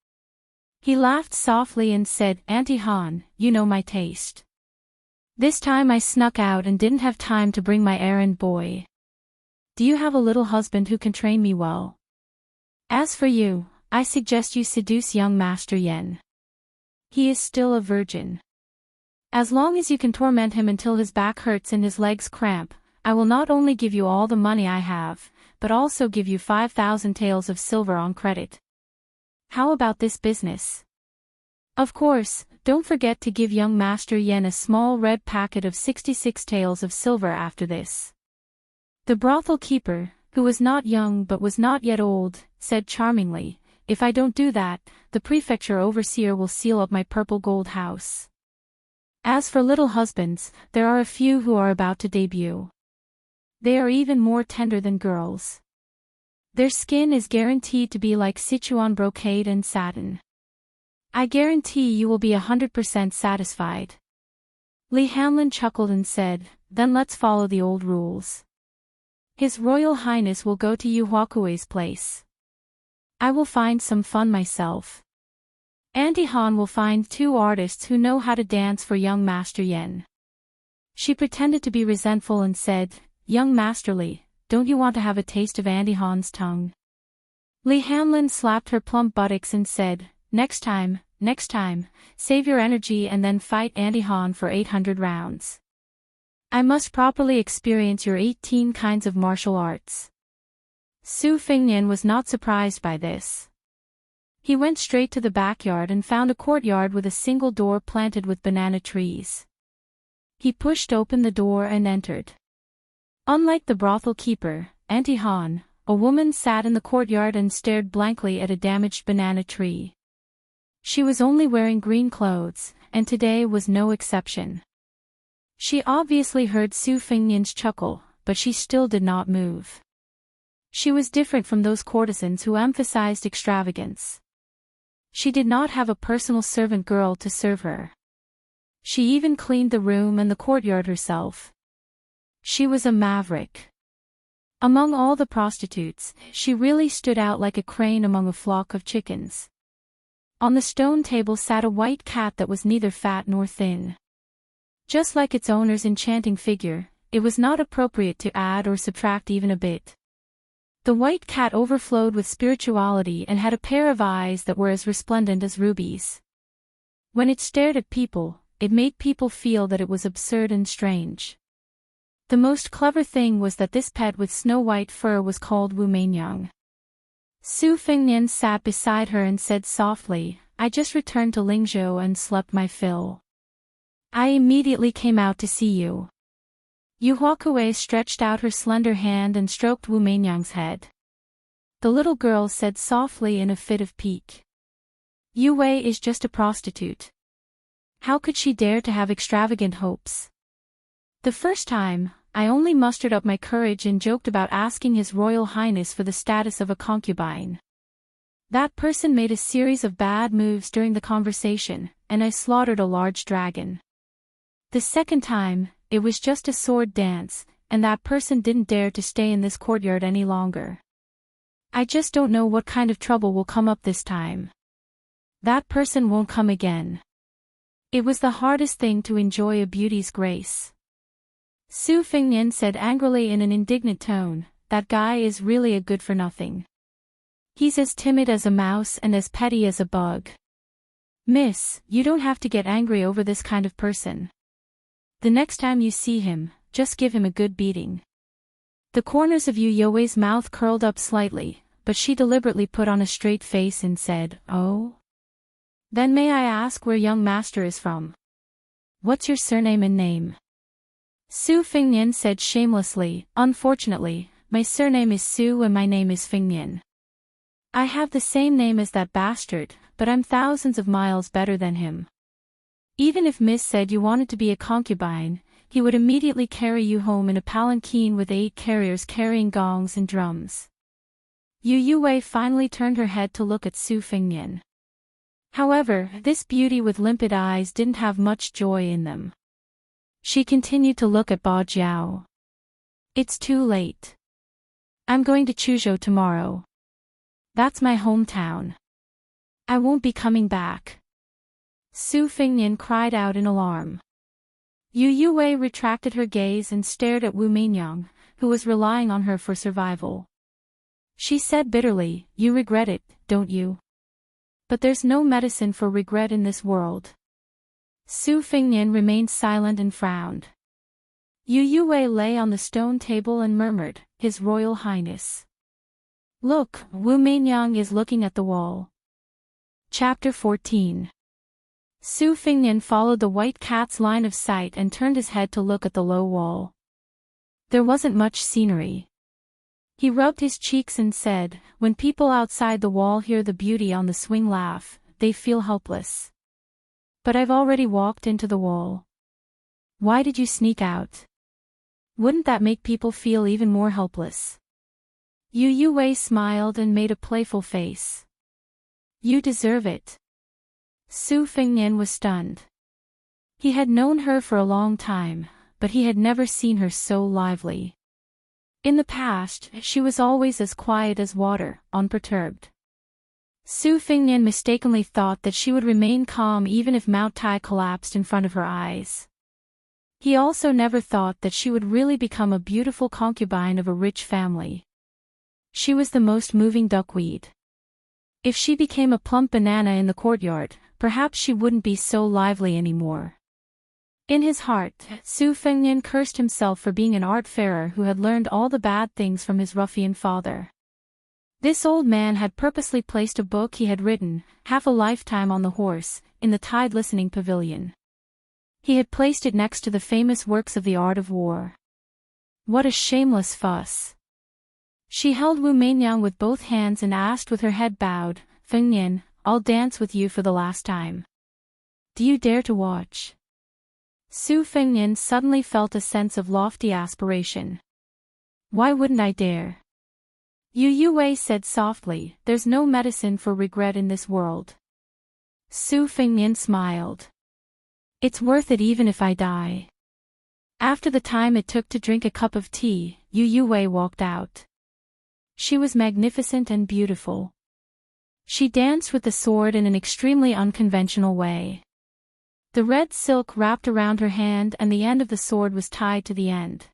He laughed softly and said, "Auntie Han, you know my taste. This time I snuck out and didn't have time to bring my errand boy. Do you have a little husband who can train me well? As for you, I suggest you seduce young Master Yen. He is still a virgin. As long as you can torment him until his back hurts and his legs cramp, I will not only give you all the money I have, but also give you 5,000 taels of silver on credit. How about this business? Of course, don't forget to give young Master Yen a small red packet of 66 taels of silver after this." The brothel keeper, who was not young but was not yet old, said charmingly, "If I don't do that, the prefecture overseer will seal up my purple gold house. As for little husbands, there are a few who are about to debut. They are even more tender than girls. Their skin is guaranteed to be like Sichuan brocade and satin. I guarantee you will be 100% satisfied." Li Hanlin chuckled and said, "Then let's follow the old rules. His Royal Highness will go to Yu Huakui's place. I will find some fun myself. Auntie Han will find 2 artists who know how to dance for young Master Yen." She pretended to be resentful and said, "Young Master Li, don't you want to have a taste of Auntie Han's tongue?" Li Hanlin slapped her plump buttocks and said, next time, save your energy and then fight Auntie Han for 800 rounds. I must properly experience your 18 kinds of martial arts." Su Fengnian was not surprised by this. He went straight to the backyard and found a courtyard with a single door planted with banana trees. He pushed open the door and entered. Unlike the brothel keeper, Auntie Han, a woman sat in the courtyard and stared blankly at a damaged banana tree. She was only wearing green clothes, and today was no exception. She obviously heard Su Fengnian's chuckle, but she still did not move. She was different from those courtesans who emphasized extravagance. She did not have a personal servant girl to serve her. She even cleaned the room and the courtyard herself. She was a maverick. Among all the prostitutes, she really stood out like a crane among a flock of chickens. On the stone table sat a white cat that was neither fat nor thin. Just like its owner's enchanting figure, it was not appropriate to add or subtract even a bit. The white cat overflowed with spirituality and had a pair of eyes that were as resplendent as rubies. When it stared at people, it made people feel that it was absurd and strange. The most clever thing was that this pet with snow-white fur was called Wu Mainyang. Su Fengnian sat beside her and said softly, "I just returned to Lingzhou and slept my fill. I immediately came out to see you." Yu Huakui stretched out her slender hand and stroked Wu Mainyang's head. The little girl said softly in a fit of pique, "Yu Wei is just a prostitute. How could she dare to have extravagant hopes? The first time, I only mustered up my courage and joked about asking His Royal Highness for the status of a concubine. That person made a series of bad moves during the conversation, and I slaughtered a large dragon. The second time, it was just a sword dance, and that person didn't dare to stay in this courtyard any longer. I just don't know what kind of trouble will come up this time. That person won't come again." It was the hardest thing to enjoy a beauty's grace. Su Fengnian said angrily in an indignant tone, "That guy is really a good-for-nothing. He's as timid as a mouse and as petty as a bug. Miss, you don't have to get angry over this kind of person. The next time you see him, just give him a good beating." The corners of Yu Youwei's mouth curled up slightly, but she deliberately put on a straight face and said, "Oh? Then may I ask where young master is from? What's your surname and name?" Su Fengnian said shamelessly, "Unfortunately, my surname is Su and my name is Fengnian. I have the same name as that bastard, but I'm thousands of miles better than him. Even if Miss said you wanted to be a concubine, he would immediately carry you home in a palanquin with 8 carriers carrying gongs and drums. Yu Yue finally turned her head to look at Su Fengnian. However, this beauty with limpid eyes didn't have much joy in them. She continued to look at Ba Jiao. It's too late. I'm going to Chuzhou tomorrow. That's my hometown. I won't be coming back. Su Fengnian cried out in alarm. Yu Yue retracted her gaze and stared at Wu Meinyang, who was relying on her for survival. She said bitterly, "You regret it, don't you? But there's no medicine for regret in this world." Su Fengnian remained silent and frowned. Yu Yue lay on the stone table and murmured, "His Royal Highness." "Look, Wu Meinyang is looking at the wall." Chapter 14. Su Fengnian followed the white cat's line of sight and turned his head to look at the low wall. There wasn't much scenery. He rubbed his cheeks and said, "When people outside the wall hear the beauty on the swing laugh, they feel helpless. But I've already walked into the wall. Why did you sneak out? Wouldn't that make people feel even more helpless?" Yu Yue smiled and made a playful face. "You deserve it." Su Fengnian was stunned. He had known her for a long time, but he had never seen her so lively. In the past, she was always as quiet as water, unperturbed. Su Fengnian mistakenly thought that she would remain calm even if Mount Tai collapsed in front of her eyes. He also never thought that she would really become a beautiful concubine of a rich family. She was the most moving duckweed. If she became a plump banana in the courtyard, perhaps she wouldn't be so lively anymore. In his heart, Su Fengnian cursed himself for being an art-farer who had learned all the bad things from his ruffian father. This old man had purposely placed a book he had written, half a lifetime on the horse, in the tide-listening pavilion. He had placed it next to the famous works of the art of war. What a shameless fuss! She held Wu Meinyang with both hands and asked with her head bowed, "Fengnian, I'll dance with you for the last time. Do you dare to watch?" Su Fengnian suddenly felt a sense of lofty aspiration. "Why wouldn't I dare?" Yu Yue said softly, "There's no medicine for regret in this world." Su Fengnian smiled. "It's worth it even if I die." After the time it took to drink a cup of tea, Yu Yue walked out. She was magnificent and beautiful. She danced with the sword in an extremely unconventional way. The red silk wrapped around her hand and the end of the sword was tied to the end.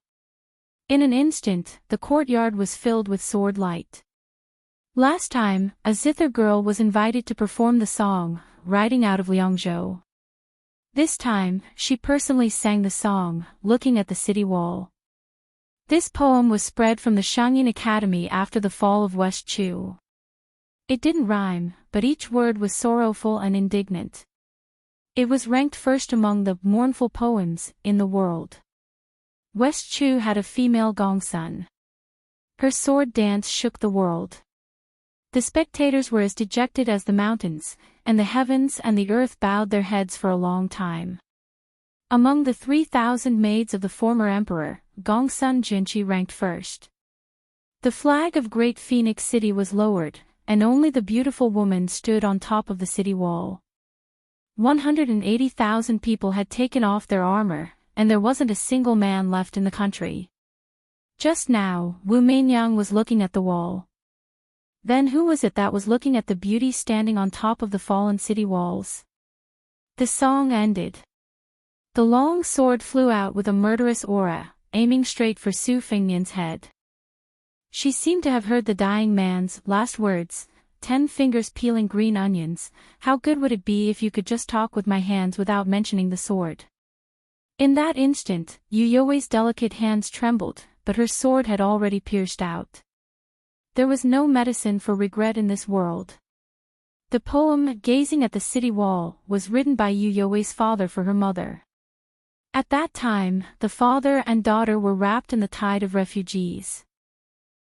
In an instant, the courtyard was filled with sword light. Last time, a zither girl was invited to perform the song, riding out of Liangzhou. This time, she personally sang the song, looking at the city wall. This poem was spread from the Shangyin Academy after the fall of West Chu. It didn't rhyme, but each word was sorrowful and indignant. It was ranked first among the mournful poems in the world. West Chu had a female gongsun. Her sword dance shook the world. The spectators were as dejected as the mountains, and the heavens and the earth bowed their heads for a long time. Among the 3,000 maids of the former emperor, Gongsun Jinchi ranked first. The flag of Great Phoenix City was lowered, and only the beautiful woman stood on top of the city wall. 180,000 people had taken off their armor, and there wasn't a single man left in the country. Just now, Wu Meinyang was looking at the wall. Then who was it that was looking at the beauty standing on top of the fallen city walls? The song ended. The long sword flew out with a murderous aura, aiming straight for Su Fengnian's head. She seemed to have heard the dying man's last words, 10 fingers peeling green onions, how good would it be if you could just talk with my hands without mentioning the sword? In that instant, Yu Yue's delicate hands trembled, but her sword had already pierced out. There was no medicine for regret in this world. The poem, Gazing at the City Wall, was written by Yu Yue's father for her mother. At that time, the father and daughter were wrapped in the tide of refugees.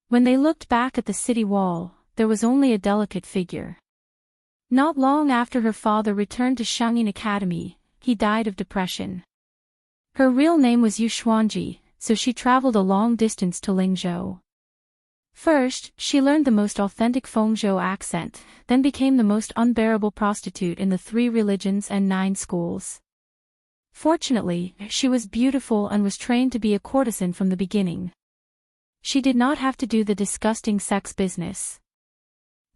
When they looked back at the city wall, there was only a delicate figure. Not long after her father returned to Shangyin Academy, he died of depression. Her real name was Yu Xuanji, so she traveled a long distance to Lingzhou. First, she learned the most authentic Fengzhou accent, then became the most unbearable prostitute in the 3 religions and 9 schools. Fortunately, she was beautiful and was trained to be a courtesan from the beginning. She did not have to do the disgusting sex business.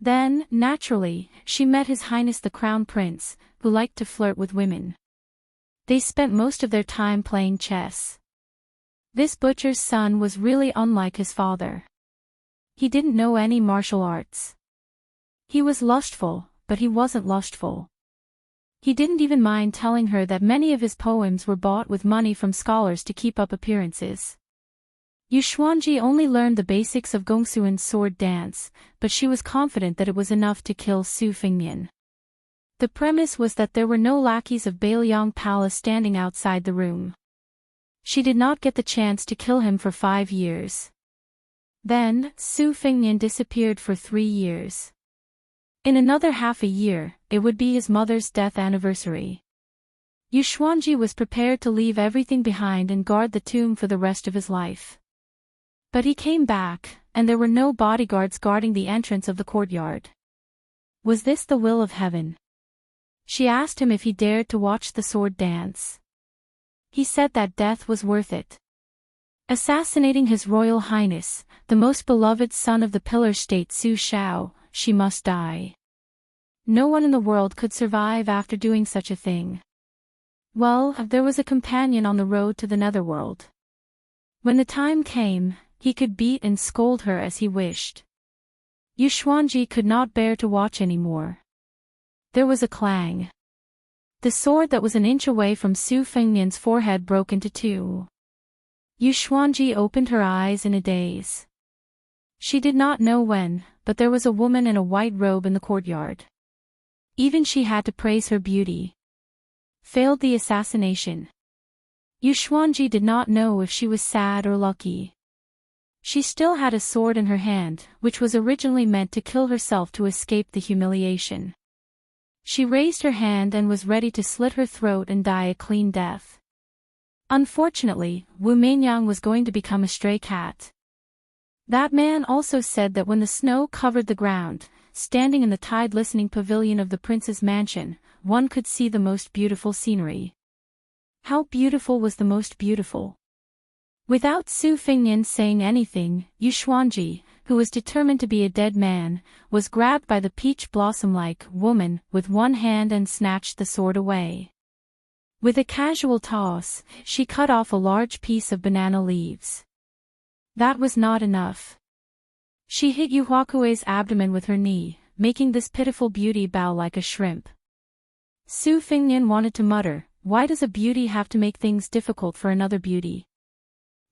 Then, naturally, she met His Highness the Crown Prince, who liked to flirt with women. They spent most of their time playing chess. This butcher's son was really unlike his father. He didn't know any martial arts. He was lustful, but he wasn't lustful. He didn't even mind telling her that many of his poems were bought with money from scholars to keep up appearances. Yu Xuanji only learned the basics of Gongsuan's sword dance, but she was confident that it was enough to kill Su Fengnian. The premise was that there were no lackeys of Bailiang Palace standing outside the room. She did not get the chance to kill him for 5 years. Then, Su Fengnian disappeared for 3 years. In another half a year, it would be his mother's death anniversary. Yu Xuanji was prepared to leave everything behind and guard the tomb for the rest of his life. But he came back, and there were no bodyguards guarding the entrance of the courtyard. Was this the will of heaven? She asked him if he dared to watch the sword dance. He said that death was worth it. Assassinating His Royal Highness, the most beloved son of the Pillar State Su Shao, she must die. No one in the world could survive after doing such a thing. Well, there was a companion on the road to the netherworld. When the time came, he could beat and scold her as he wished. Yu Xuanji could not bear to watch anymore. There was a clang. The sword that was an inch away from Su Fengnian's forehead broke into 2. Yu Xuanji opened her eyes in a daze. She did not know when, but there was a woman in a white robe in the courtyard. Even she had to praise her beauty. Failed the assassination. Yu Xuanji did not know if she was sad or lucky. She still had a sword in her hand, which was originally meant to kill herself to escape the humiliation. She raised her hand and was ready to slit her throat and die a clean death. Unfortunately, Wu Meinyang was going to become a stray cat. That man also said that when the snow covered the ground, standing in the tide-listening pavilion of the prince's mansion, one could see the most beautiful scenery. How beautiful was the most beautiful? Without Su Fengnian saying anything, Yu Xuanji, who was determined to be a dead man, was grabbed by the peach blossom-like woman with one hand and snatched the sword away. With a casual toss, she cut off a large piece of banana leaves. That was not enough. She hit Yu Huakui's abdomen with her knee, making this pitiful beauty bow like a shrimp. Su Fengnian wanted to mutter, "Why does a beauty have to make things difficult for another beauty?"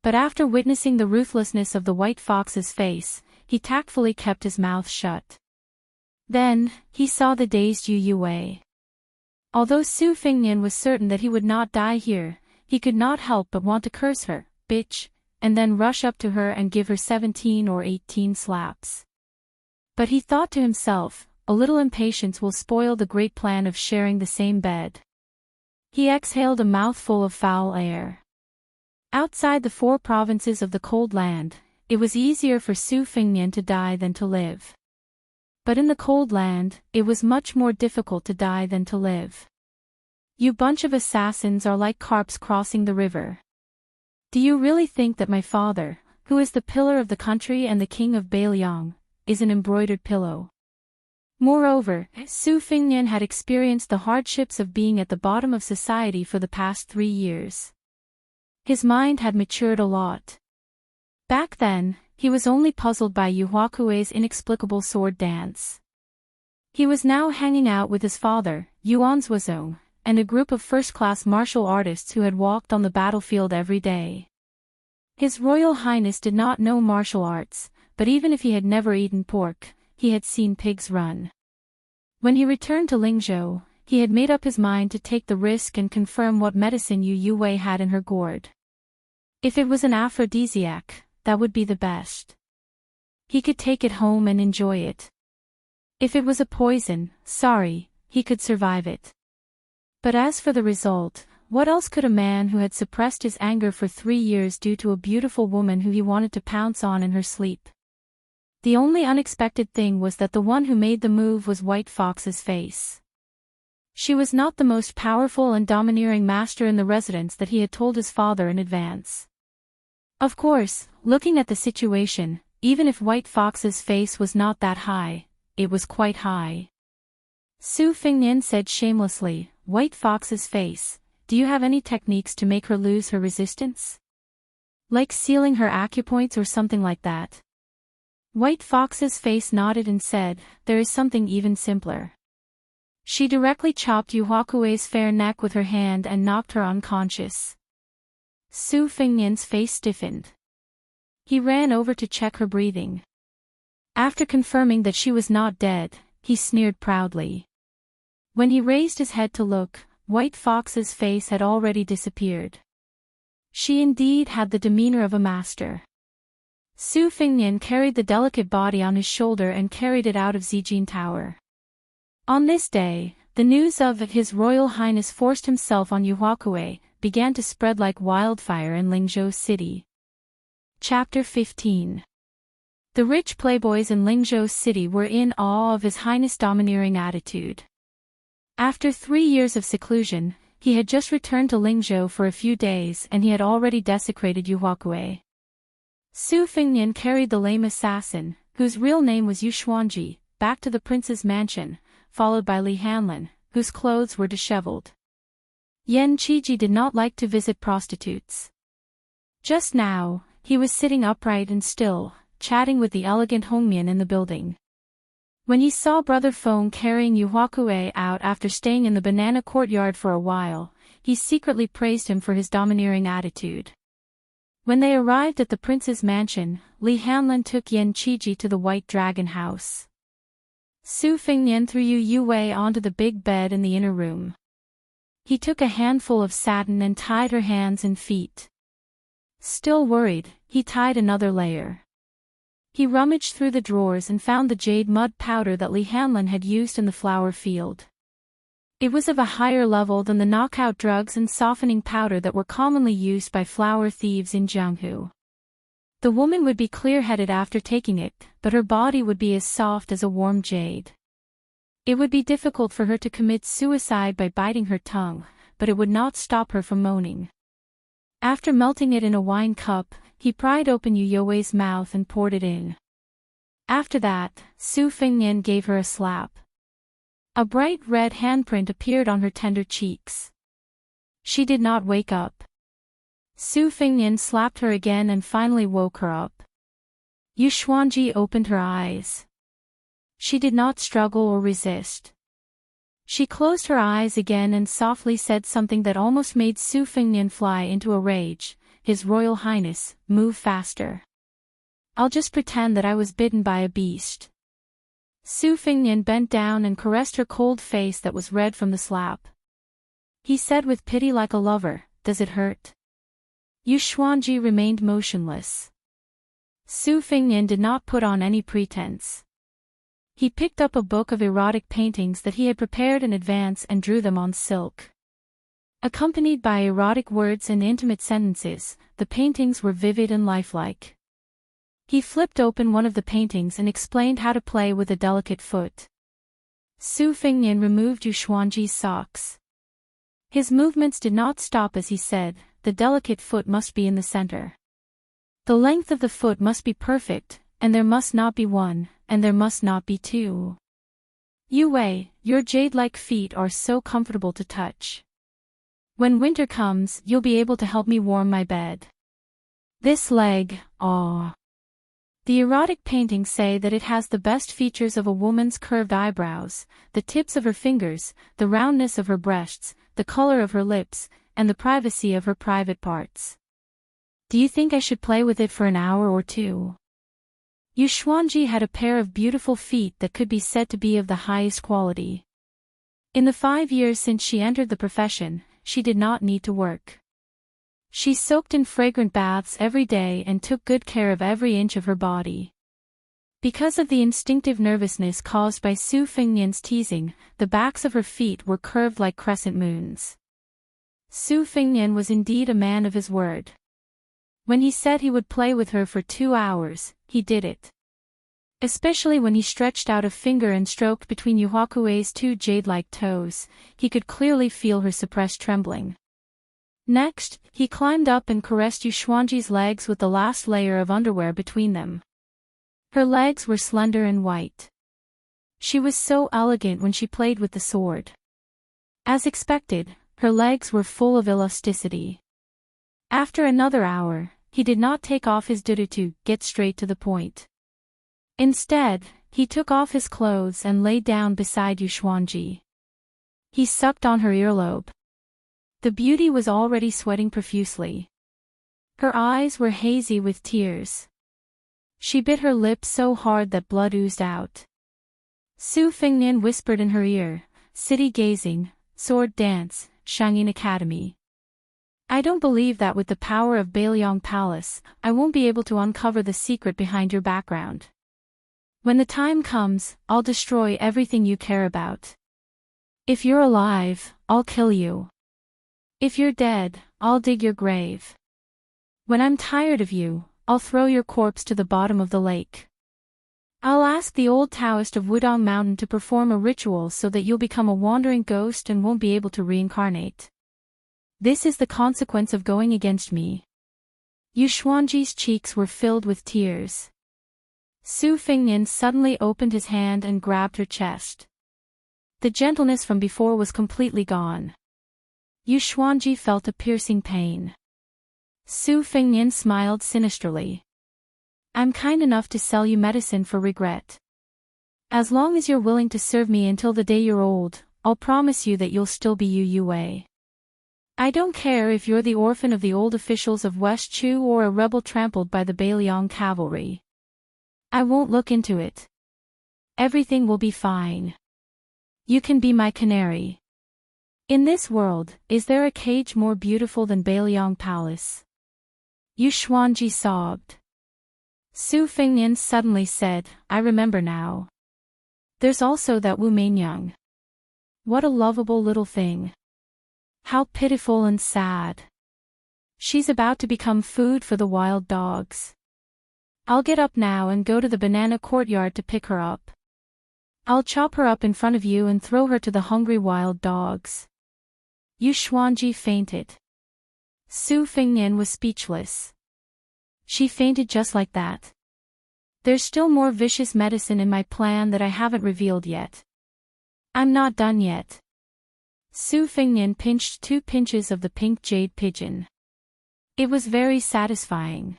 But after witnessing the ruthlessness of the white fox's face, he tactfully kept his mouth shut. Then, he saw the dazed Yu Yue. Although Su Fengnian was certain that he would not die here, he could not help but want to curse her, "Bitch," and then rush up to her and give her 17 or 18 slaps. But he thought to himself, a little impatience will spoil the great plan of sharing the same bed. He exhaled a mouthful of foul air. Outside the 4 provinces of the cold land, it was easier for Su Fengnian to die than to live. But in the cold land, it was much more difficult to die than to live. You bunch of assassins are like carps crossing the river. Do you really think that my father, who is the pillar of the country and the king of Bailiang, is an embroidered pillow? Moreover, Su Fengnian had experienced the hardships of being at the bottom of society for the past 3 years. His mind had matured a lot. Back then, he was only puzzled by Yu Huakui's inexplicable sword dance. He was now hanging out with his father, Yuan Zhuozong, and a group of first-class martial artists who had walked on the battlefield every day. His Royal Highness did not know martial arts, but even if he had never eaten pork, he had seen pigs run. When he returned to Lingzhou, he had made up his mind to take the risk and confirm what medicine Yu Yue had in her gourd. If it was an aphrodisiac, that would be the best. He could take it home and enjoy it. If it was a poison, sorry, he could survive it. But as for the result, what else could a man who had suppressed his anger for 3 years do to a beautiful woman who he wanted to pounce on in her sleep? The only unexpected thing was that the one who made the move was White Fox's face. She was not the most powerful and domineering master in the residence that he had told his father in advance. Of course, looking at the situation, even if White Fox's face was not that high, it was quite high. Su Fengnian said shamelessly, "White Fox's face, do you have any techniques to make her lose her resistance? Like sealing her acupoints or something like that?" White Fox's face nodded and said, "There is something even simpler." She directly chopped Yu Huakuei's fair neck with her hand and knocked her unconscious. Su Fengnian's face stiffened. He ran over to check her breathing. After confirming that she was not dead, he sneered proudly. When he raised his head to look, White Fox's face had already disappeared. She indeed had the demeanor of a master. Su Fengnian carried the delicate body on his shoulder and carried it out of Zijin Tower. On this day, the news of His Royal Highness forced himself on Yu Huakuei began to spread like wildfire in Lingzhou City. Chapter 15. The rich playboys in Lingzhou City were in awe of His Highness' domineering attitude. After 3 years of seclusion, he had just returned to Lingzhou for a few days and he had already desecrated Yu Huakuei. Su Fengnian carried the lame assassin, whose real name was Yu Xuanji, back to the prince's mansion, followed by Li Hanlin, whose clothes were disheveled. Yan Qiji did not like to visit prostitutes. Just now, he was sitting upright and still, chatting with the elegant Hongmian in the building. When he saw Brother Feng carrying Yu Huakuei out after staying in the banana courtyard for a while, he secretly praised him for his domineering attitude. When they arrived at the prince's mansion, Li Hanlin took Yan Qiji to the White Dragon house. Su Fengnian threw Yu Yue onto the big bed in the inner room. He took a handful of satin and tied her hands and feet. Still worried, he tied another layer. He rummaged through the drawers and found the jade mud powder that Li Hanlin had used in the flower field. It was of a higher level than the knockout drugs and softening powder that were commonly used by flower thieves in Jianghu. The woman would be clear-headed after taking it, but her body would be as soft as a warm jade. It would be difficult for her to commit suicide by biting her tongue, but it would not stop her from moaning. After melting it in a wine cup, he pried open Yu You's mouth and poured it in. After that, Su Fengnian gave her a slap. A bright red handprint appeared on her tender cheeks. She did not wake up. Su Fengnian slapped her again and finally woke her up. Yu Xuanji opened her eyes. She did not struggle or resist. She closed her eyes again and softly said something that almost made Su Fengnian fly into a rage. "His Royal Highness, move faster. I'll just pretend that I was bitten by a beast." Su Fengnian bent down and caressed her cold face that was red from the slap. He said with pity like a lover, "Does it hurt?" Yu Xuanji remained motionless. Su Fengnian did not put on any pretense. He picked up a book of erotic paintings that he had prepared in advance and drew them on silk. Accompanied by erotic words and intimate sentences, the paintings were vivid and lifelike. He flipped open one of the paintings and explained how to play with a delicate foot. Su Fengnian removed Yu Xuanji's socks. His movements did not stop as he said, "The delicate foot must be in the center. The length of the foot must be perfect, and there must not be one, and there must not be two. Yue, your jade-like feet are so comfortable to touch. When winter comes, you'll be able to help me warm my bed. This leg, ah." The erotic paintings say that it has the best features of a woman's curved eyebrows, the tips of her fingers, the roundness of her breasts, the color of her lips, and the privacy of her private parts. Do you think I should play with it for an hour or two? Yu Xuanji had a pair of beautiful feet that could be said to be of the highest quality. In the 5 years since she entered the profession, she did not need to work. She soaked in fragrant baths every day and took good care of every inch of her body. Because of the instinctive nervousness caused by Su Fengnian's teasing, the backs of her feet were curved like crescent moons. Su Fengnian was indeed a man of his word. When he said he would play with her for 2 hours, he did it. Especially when he stretched out a finger and stroked between Yu Huakuei's two jade-like toes, he could clearly feel her suppressed trembling. Next, he climbed up and caressed Yu Xuanji's legs with the last layer of underwear between them. Her legs were slender and white. She was so elegant when she played with the sword. As expected, her legs were full of elasticity. After another hour, he did not take off his dudu to get straight to the point. Instead, he took off his clothes and lay down beside Yu Xuanji. He sucked on her earlobe. The beauty was already sweating profusely. Her eyes were hazy with tears. She bit her lip so hard that blood oozed out. Su Fengnian whispered in her ear, "City gazing, sword dance, Shangyin Academy. I don't believe that with the power of Bailiang Palace, I won't be able to uncover the secret behind your background. When the time comes, I'll destroy everything you care about. If you're alive, I'll kill you. If you're dead, I'll dig your grave. When I'm tired of you, I'll throw your corpse to the bottom of the lake. I'll ask the old Taoist of Wudong Mountain to perform a ritual so that you'll become a wandering ghost and won't be able to reincarnate. This is the consequence of going against me." Yu Xuanji's cheeks were filled with tears. Su Fengnian suddenly opened his hand and grabbed her chest. The gentleness from before was completely gone. Yu Xuanji felt a piercing pain. Su Fengnian smiled sinisterly. "I'm kind enough to sell you medicine for regret. As long as you're willing to serve me until the day you're old, I'll promise you that you'll still be Yu Yue. I don't care if you're the orphan of the old officials of West Chu or a rebel trampled by the Bailiang cavalry. I won't look into it. Everything will be fine. You can be my canary. In this world, is there a cage more beautiful than Bailiang Palace?" Yu Xuanji sobbed. Su Fengnian suddenly said, "I remember now. There's also that Wu Mainyang. What a lovable little thing. How pitiful and sad. She's about to become food for the wild dogs. I'll get up now and go to the banana courtyard to pick her up. I'll chop her up in front of you and throw her to the hungry wild dogs." Yu Xuanji fainted. Su Fengnian was speechless. She fainted just like that. "There's still more vicious medicine in my plan that I haven't revealed yet. I'm not done yet." Su Fengnian pinched 2 pinches of the pink jade pigeon. It was very satisfying.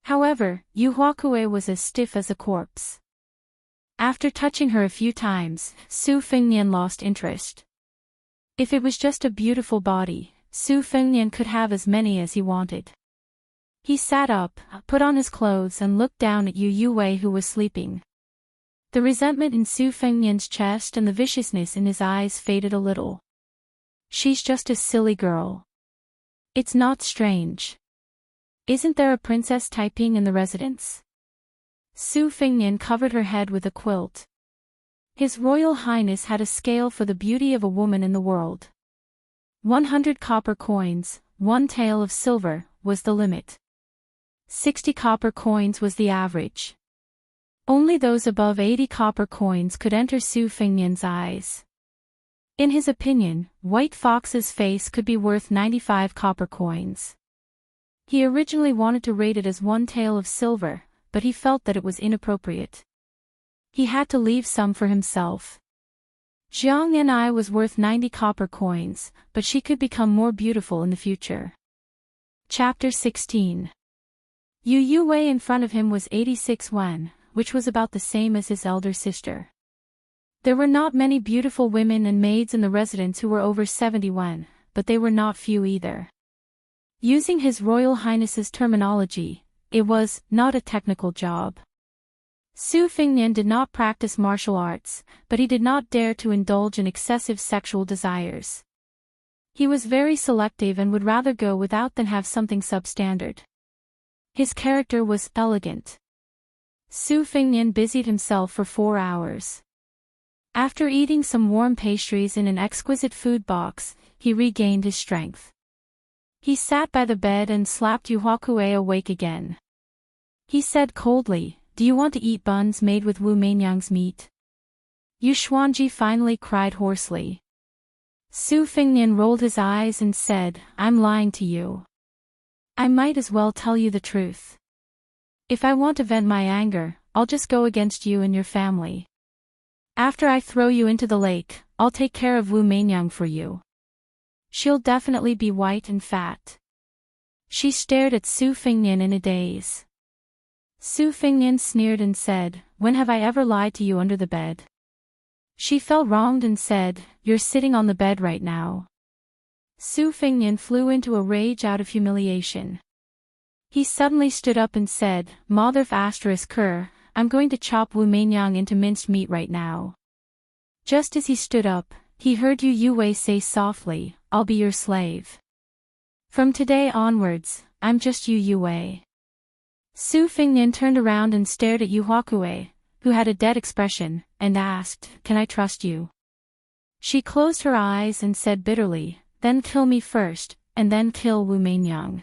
However, Yu Huakue was as stiff as a corpse. After touching her a few times, Su Fengnian lost interest. If it was just a beautiful body, Su Fengnian could have as many as he wanted. He sat up, put on his clothes and looked down at Yu Yue who was sleeping. The resentment in Su Fengnian's chest and the viciousness in his eyes faded a little. "She's just a silly girl. It's not strange. Isn't there a Princess Taiping in the residence?" Su Fengnian covered her head with a quilt. His Royal Highness had a scale for the beauty of a woman in the world. 100 copper coins, 1 tael of silver, was the limit. 60 copper coins was the average. Only those above 80 copper coins could enter Su Fengnian's eyes. In his opinion, White Fox's face could be worth 95 copper coins. He originally wanted to rate it as 1 tael of silver, but he felt that it was inappropriate. He had to leave some for himself. Jianghu was worth 90 copper coins, but she could become more beautiful in the future. Chapter 16. Yu Yue in front of him was 86 yuan, which was about the same as his elder sister. There were not many beautiful women and maids in the residence who were over 70 yuan, but they were not few either. Using His Royal Highness's terminology, it was not a technical job. Su Fengnian did not practice martial arts, but he did not dare to indulge in excessive sexual desires. He was very selective and would rather go without than have something substandard. His character was elegant. Su Fengnian busied himself for 4 hours. After eating some warm pastries in an exquisite food box, he regained his strength. He sat by the bed and slapped Yu Huakue awake again. He said coldly, do you want to eat buns made with Wu Meinyang's meat? Yu Xuanji finally cried hoarsely. Su Fengnian rolled his eyes and said, I'm lying to you. I might as well tell you the truth. If I want to vent my anger, I'll just go against you and your family. After I throw you into the lake, I'll take care of Wu Meinyang for you. She'll definitely be white and fat. She stared at Su Fengnian in a daze. Su Fengnian sneered and said, when have I ever lied to you under the bed? She felt wronged and said, you're sitting on the bed right now. Su Fengnian flew into a rage out of humiliation. He suddenly stood up and said, Motherf **Ker, I'm going to chop Wu Meinyang into minced meat right now. Just as he stood up, he heard Yu Yue say softly, I'll be your slave. From today onwards, I'm just Yu Yue. Su Fengnian turned around and stared at Yu Huakue, who had a dead expression, and asked, can I trust you? She closed her eyes and said bitterly, then kill me first, and then kill Wu Meinyang.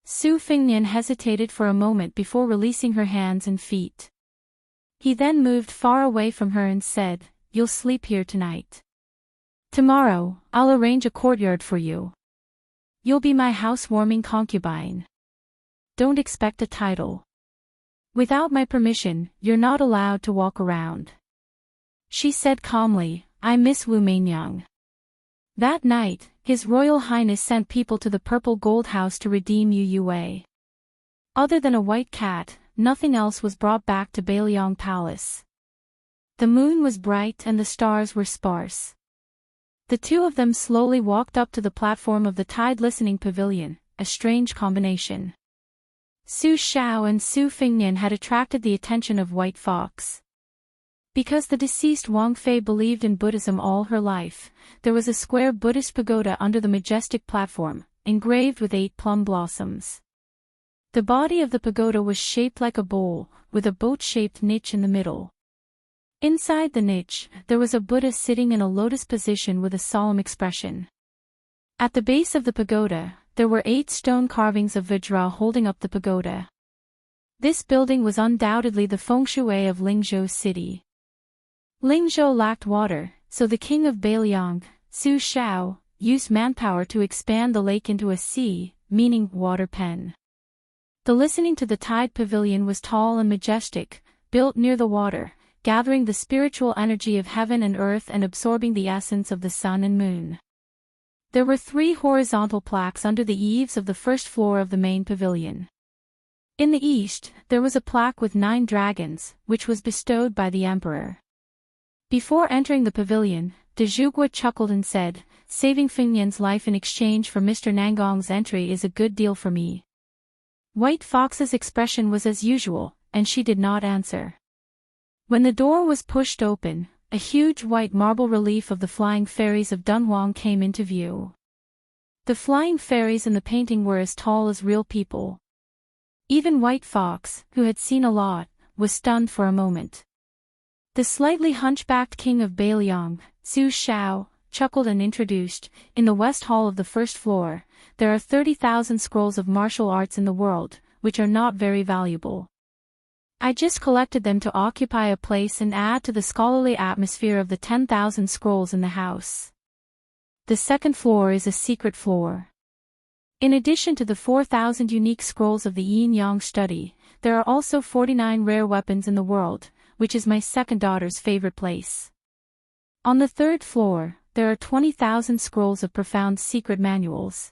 Su Fengnian hesitated for a moment before releasing her hands and feet. He then moved far away from her and said, you'll sleep here tonight. Tomorrow, I'll arrange a courtyard for you. You'll be my housewarming concubine. Don't expect a title. Without my permission, you're not allowed to walk around. She said calmly, I miss Wu Meinyang. That night, His Royal Highness sent people to the Purple Gold House to redeem Yu Yue. Other than a white cat, nothing else was brought back to Bailiang Palace. The moon was bright and the stars were sparse. The two of them slowly walked up to the platform of the Tide Listening Pavilion, a strange combination. Su Xiao and Su Fengnian had attracted the attention of White Fox. Because the deceased Wang Fei believed in Buddhism all her life, there was a square Buddhist pagoda under the majestic platform, engraved with 8 plum blossoms. The body of the pagoda was shaped like a bowl, with a boat-shaped niche in the middle. Inside the niche, there was a Buddha sitting in a lotus position with a solemn expression. At the base of the pagoda, there were 8 stone carvings of Vajra holding up the pagoda. This building was undoubtedly the feng shui of Lingzhou city. Lingzhou lacked water, so the king of Bailiang, Su Xiao, used manpower to expand the lake into a sea, meaning water pen. The listening to the Tide Pavilion was tall and majestic, built near the water, gathering the spiritual energy of heaven and earth and absorbing the essence of the sun and moon. There were 3 horizontal plaques under the eaves of the first floor of the main pavilion. In the east, there was a plaque with 9 dragons, which was bestowed by the emperor. Before entering the pavilion, de Zhugua chuckled and said, saving Fengnian's life in exchange for Mr. Nangong's entry is a good deal for me. White Fox's expression was as usual, and she did not answer. When the door was pushed open, a huge white marble relief of the flying fairies of Dunhuang came into view. The flying fairies in the painting were as tall as real people. Even White Fox, who had seen a lot, was stunned for a moment. The slightly hunchbacked king of Bailiang, Su Xiao, chuckled and introduced, in the west hall of the first floor, there are 30,000 scrolls of martial arts in the world, which are not very valuable. I just collected them to occupy a place and add to the scholarly atmosphere of the 10,000 scrolls in the house. The second floor is a secret floor. In addition to the 4,000 unique scrolls of the Yin-Yang study, there are also 49 rare weapons in the world, which is my second daughter's favorite place. On the third floor, there are 20,000 scrolls of profound secret manuals.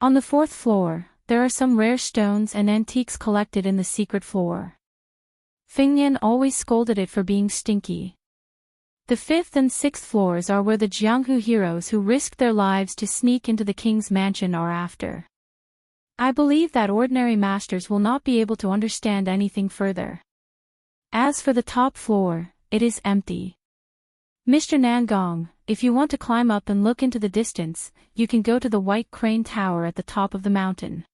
On the fourth floor, there are some rare stones and antiques collected in the secret floor. Fengnian always scolded it for being stinky. The 5th and 6th floors are where the Jianghu heroes who risked their lives to sneak into the king's mansion are after. I believe that ordinary masters will not be able to understand anything further. As for the top floor, it is empty. Mr. Nangong, if you want to climb up and look into the distance, you can go to the White Crane Tower at the top of the mountain.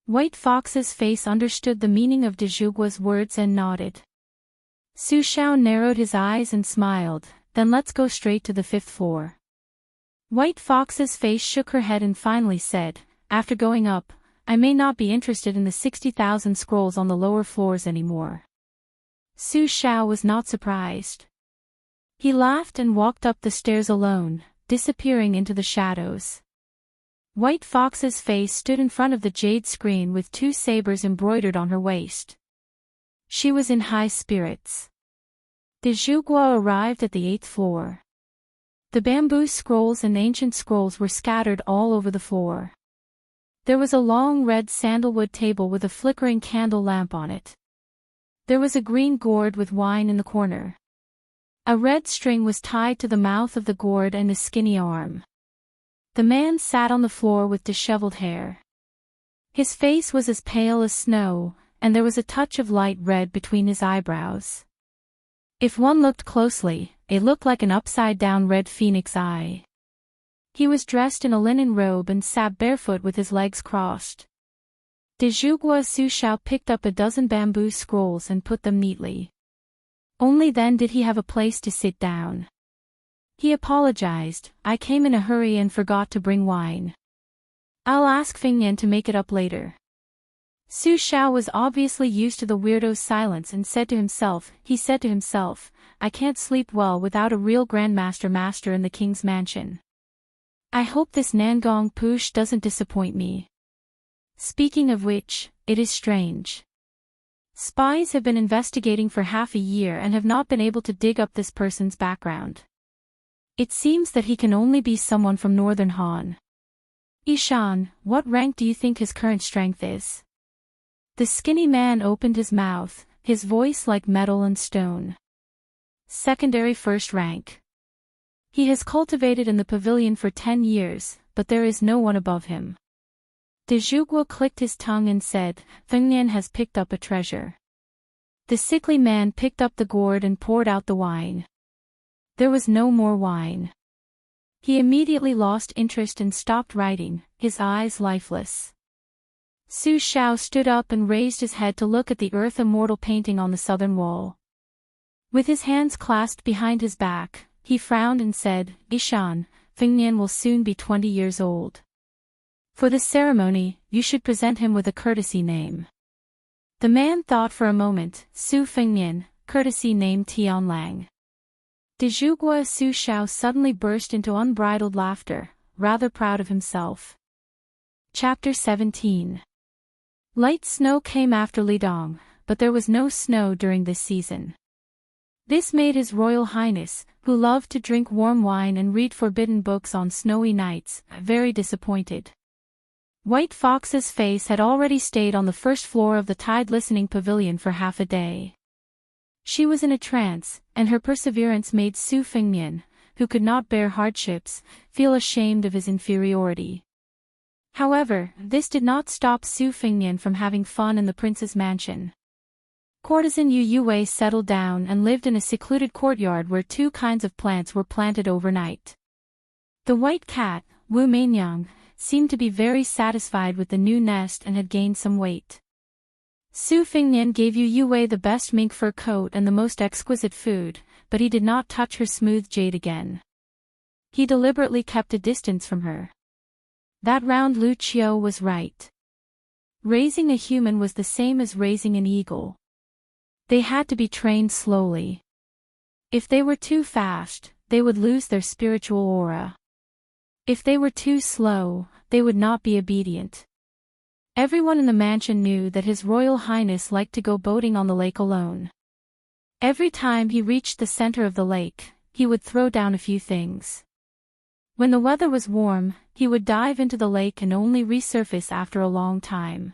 White Fox's face understood the meaning of de Zhugua's words and nodded. Su Xiao narrowed his eyes and smiled, then let's go straight to the 5th floor. White Fox's face shook her head and finally said, after going up, I may not be interested in the 60,000 scrolls on the lower floors anymore. Su Xiao was not surprised. He laughed and walked up the stairs alone, disappearing into the shadows. White Fox's face stood in front of the jade screen with 2 sabers embroidered on her waist. She was in high spirits. De Zhuguo arrived at the 8th floor. The bamboo scrolls and ancient scrolls were scattered all over the floor. There was a long red sandalwood table with a flickering candle lamp on it. There was a green gourd with wine in the corner. A red string was tied to the mouth of the gourd and a skinny arm. The man sat on the floor with disheveled hair. His face was as pale as snow, and there was a touch of light red between his eyebrows. If one looked closely, it looked like an upside-down red phoenix eye. He was dressed in a linen robe and sat barefoot with his legs crossed. De Zhuguo Su Xiao picked up a dozen bamboo scrolls and put them neatly. Only then did he have a place to sit down. He apologized, "I came in a hurry and forgot to bring wine. I'll ask Feng Yan to make it up later." Su Xiao was obviously used to the weirdo's silence and said to himself, "I can't sleep well without a real grandmaster master in the king's mansion. I hope this Nangong Push doesn't disappoint me. Speaking of which, it is strange. Spies have been investigating for half a year and have not been able to dig up this person's background. It seems that he can only be someone from Northern Han. Ishan, what rank do you think his current strength is?" The skinny man opened his mouth, his voice like metal and stone. "Secondary 1st rank. He has cultivated in the pavilion for 10 years, but there is no one above him." De Zhuguo clicked his tongue and said, "Feng Yan has picked up a treasure." The sickly man picked up the gourd and poured out the wine. There was no more wine. He immediately lost interest and stopped writing, his eyes lifeless. Su Xiao stood up and raised his head to look at the earth immortal painting on the southern wall. With his hands clasped behind his back, he frowned and said, "Ishan, Feng Yan will soon be 20 years old. For this ceremony, you should present him with a courtesy name." The man thought for a moment, "Su Feng Yan, courtesy name Tianlang." De Zhuguo Su Xiao suddenly burst into unbridled laughter, rather proud of himself. Chapter 17. Light snow came after Lidong, but there was no snow during this season. This made His Royal Highness, who loved to drink warm wine and read forbidden books on snowy nights, very disappointed. White Fox's face had already stayed on the 1st floor of the Tide Listening Pavilion for half a day. She was in a trance, and her perseverance made Su Feng Yan, who could not bear hardships, feel ashamed of his inferiority. However, this did not stop Su Feng Yan from having fun in the prince's mansion. Courtesan Yu Yue settled down and lived in a secluded courtyard where 2 kinds of plants were planted overnight. The white cat, Wu Meinyang, seemed to be very satisfied with the new nest and had gained some weight. Su Feng Yan gave Yu Yue the best mink fur coat and the most exquisite food, but he did not touch her smooth jade again. He deliberately kept a distance from her. That round Lu Qiu was right. Raising a human was the same as raising an eagle. They had to be trained slowly. If they were too fast, they would lose their spiritual aura. If they were too slow, they would not be obedient. Everyone in the mansion knew that His Royal Highness liked to go boating on the lake alone. Every time he reached the center of the lake, he would throw down a few things. When the weather was warm, he would dive into the lake and only resurface after a long time.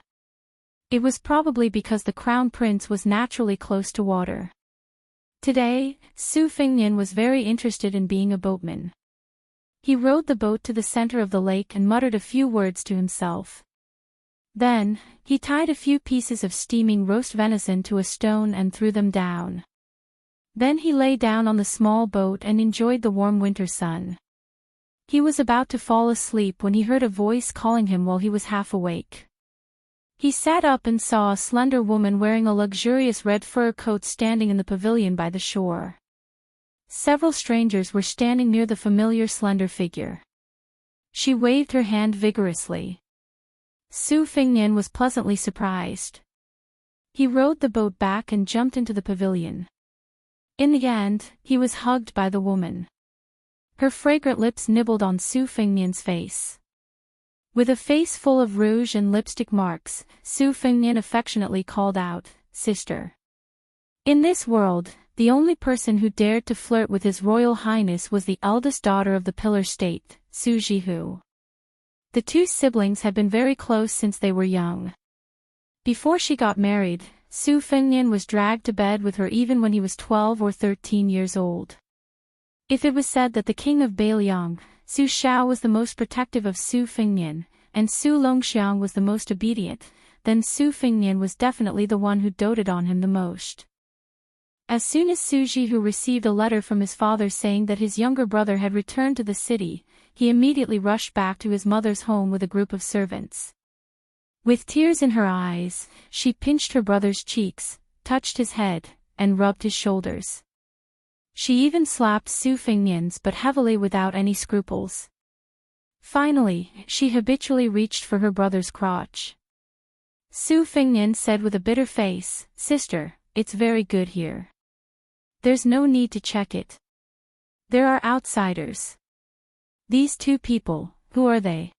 It was probably because the Crown Prince was naturally close to water. Today, Su Feng Yan was very interested in being a boatman. He rowed the boat to the center of the lake and muttered a few words to himself. Then, he tied a few pieces of steaming roast venison to a stone and threw them down. Then he lay down on the small boat and enjoyed the warm winter sun. He was about to fall asleep when he heard a voice calling him while he was half awake. He sat up and saw a slender woman wearing a luxurious red fur coat standing in the pavilion by the shore. Several strangers were standing near the familiar slender figure. She waved her hand vigorously. Su Fengnian was pleasantly surprised. He rowed the boat back and jumped into the pavilion. In the end, he was hugged by the woman. Her fragrant lips nibbled on Su Fengnian's face. With a face full of rouge and lipstick marks, Su Fengnian affectionately called out, "Sister." In this world, the only person who dared to flirt with His Royal Highness was the eldest daughter of the Pillar State, Su Jianghu. The two siblings had been very close since they were young. Before she got married, Su Fengnian was dragged to bed with her even when he was 12 or 13 years old. If it was said that the king of Bailiang, Su Xiao, was the most protective of Su Fengnian, and Su Longxiang was the most obedient, then Su Fengnian was definitely the one who doted on him the most. As soon as Su Jianghu received a letter from his father saying that his younger brother had returned to the city, he immediately rushed back to his mother's home with a group of servants. With tears in her eyes, she pinched her brother's cheeks, touched his head, and rubbed his shoulders. She even slapped Su Fengnian's but heavily without any scruples. Finally, she habitually reached for her brother's crotch. Su Fengnian said with a bitter face, "Sister, it's very good here. There's no need to check it. There are outsiders." "These two people, who are they?"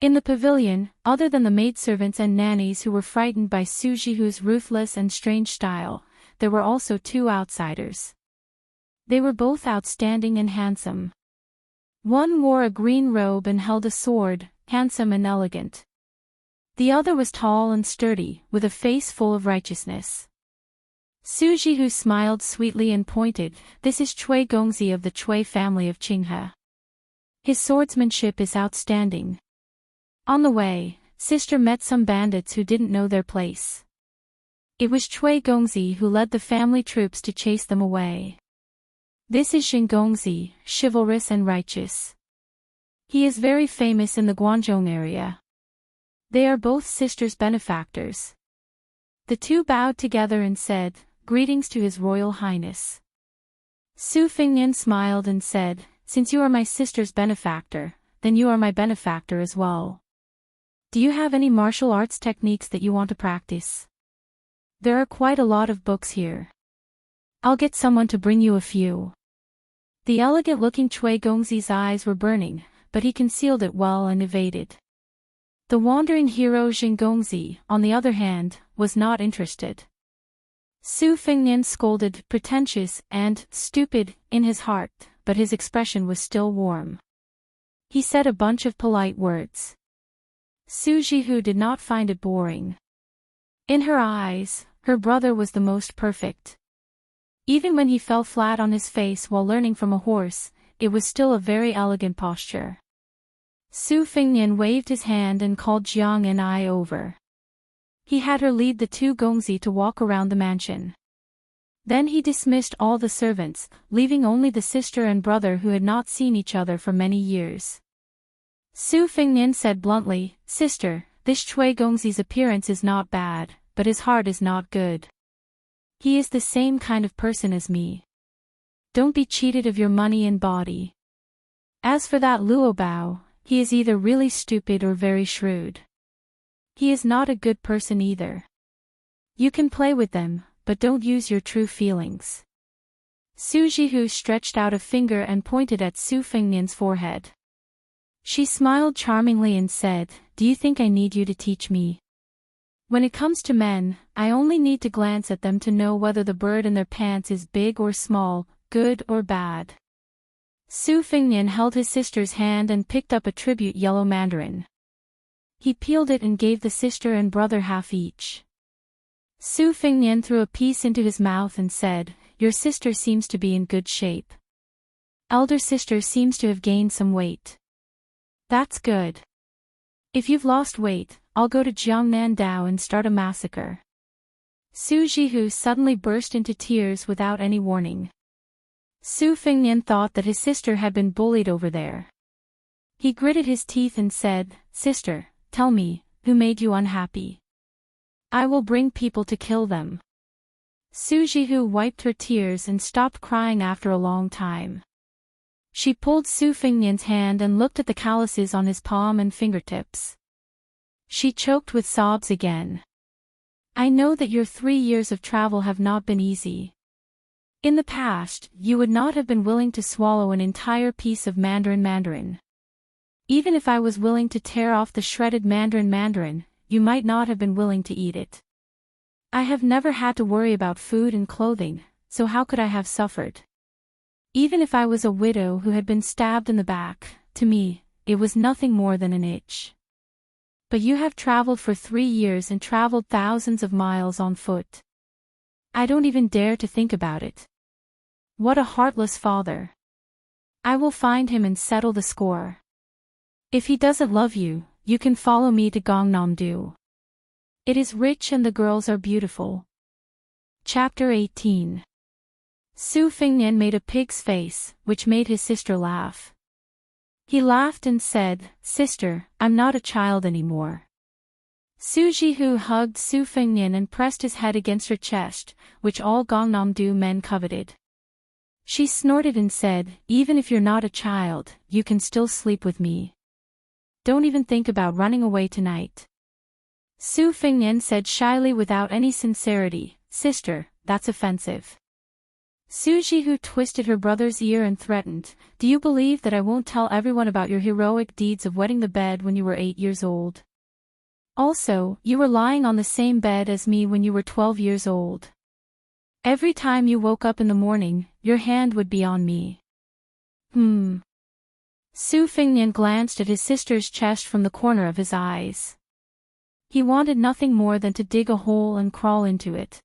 In the pavilion, other than the maidservants and nannies who were frightened by Su Jianghu's ruthless and strange style, there were also two outsiders. They were both outstanding and handsome. One wore a green robe and held a sword, handsome and elegant. The other was tall and sturdy, with a face full of righteousness. Su Jianghu smiled sweetly and pointed, "This is Cui Gongzi of the Cui family of Qinghe. His swordsmanship is outstanding." On the way, sister met some bandits who didn't know their place. It was Cui Gongzi who led the family troops to chase them away. This is Xing Gongzi, chivalrous and righteous. He is very famous in the Guangzhou area. They are both sisters' benefactors. The two bowed together and said, "Greetings to His Royal Highness." Su Fengnian smiled and said, "Since you are my sister's benefactor, then you are my benefactor as well. Do you have any martial arts techniques that you want to practice? There are quite a lot of books here. I'll get someone to bring you a few." The elegant-looking Cui Gongzi's eyes were burning, but he concealed it well and evaded. The wandering hero Xing Gongzi, on the other hand, was not interested. Su Fengnian scolded, "Pretentious," and "stupid," in his heart, but his expression was still warm. He said a bunch of polite words. Su Jianghu did not find it boring. In her eyes, her brother was the most perfect. Even when he fell flat on his face while learning from a horse, it was still a very elegant posture. Su Fengnian waved his hand and called Jiang and I over. He had her lead the two Gongzi to walk around the mansion. Then he dismissed all the servants, leaving only the sister and brother who had not seen each other for many years. Su Fengnian said bluntly, "Sister, this Cui Gongzi's appearance is not bad, but his heart is not good. He is the same kind of person as me. Don't be cheated of your money and body. As for that Luo Bao, he is either really stupid or very shrewd. He is not a good person either. You can play with them, but don't use your true feelings." Su Jianghu stretched out a finger and pointed at Su Fengnian's forehead. She smiled charmingly and said, "Do you think I need you to teach me? When it comes to men, I only need to glance at them to know whether the bird in their pants is big or small, good or bad." Su Fengnian held his sister's hand and picked up a tribute yellow mandarin. He peeled it and gave the sister and brother half each. Su Fengnian threw a piece into his mouth and said, "Your sister seems to be in good shape. Elder sister seems to have gained some weight. That's good. If you've lost weight, I'll go to Jiangnandao and start a massacre." Su Jianghu suddenly burst into tears without any warning. Su Fengnian thought that his sister had been bullied over there. He gritted his teeth and said, "Sister, tell me, who made you unhappy? I will bring people to kill them." Su Jianghu wiped her tears and stopped crying after a long time. She pulled Su Fengnian's hand and looked at the calluses on his palm and fingertips. She choked with sobs again. I know that your 3 years of travel have not been easy. In the past, you would not have been willing to swallow an entire piece of mandarin. Even if I was willing to tear off the shredded mandarin, you might not have been willing to eat it. I have never had to worry about food and clothing, so how could I have suffered? Even if I was a widow who had been stabbed in the back, to me, it was nothing more than an itch. But you have traveled for 3 years and traveled thousands of miles on foot. I don't even dare to think about it. What a heartless father. I will find him and settle the score. If he doesn't love you, you can follow me to Gangnam-do. It is rich and the girls are beautiful. Chapter 18. Su Fingnian made a pig's face, which made his sister laugh. He laughed and said, Sister, I'm not a child anymore. Su Jihu hugged Su Fingnian and pressed his head against her chest, which all Gangnam-do men coveted. She snorted and said, Even if you're not a child, you can still sleep with me. Don't even think about running away tonight. Su Fingnian said shyly without any sincerity, Sister, that's offensive. Su Jihu twisted her brother's ear and threatened, Do you believe that I won't tell everyone about your heroic deeds of wetting the bed when you were 8 years old? Also, you were lying on the same bed as me when you were 12 years old. Every time you woke up in the morning, your hand would be on me. Su Fingnian glanced at his sister's chest from the corner of his eyes. He wanted nothing more than to dig a hole and crawl into it.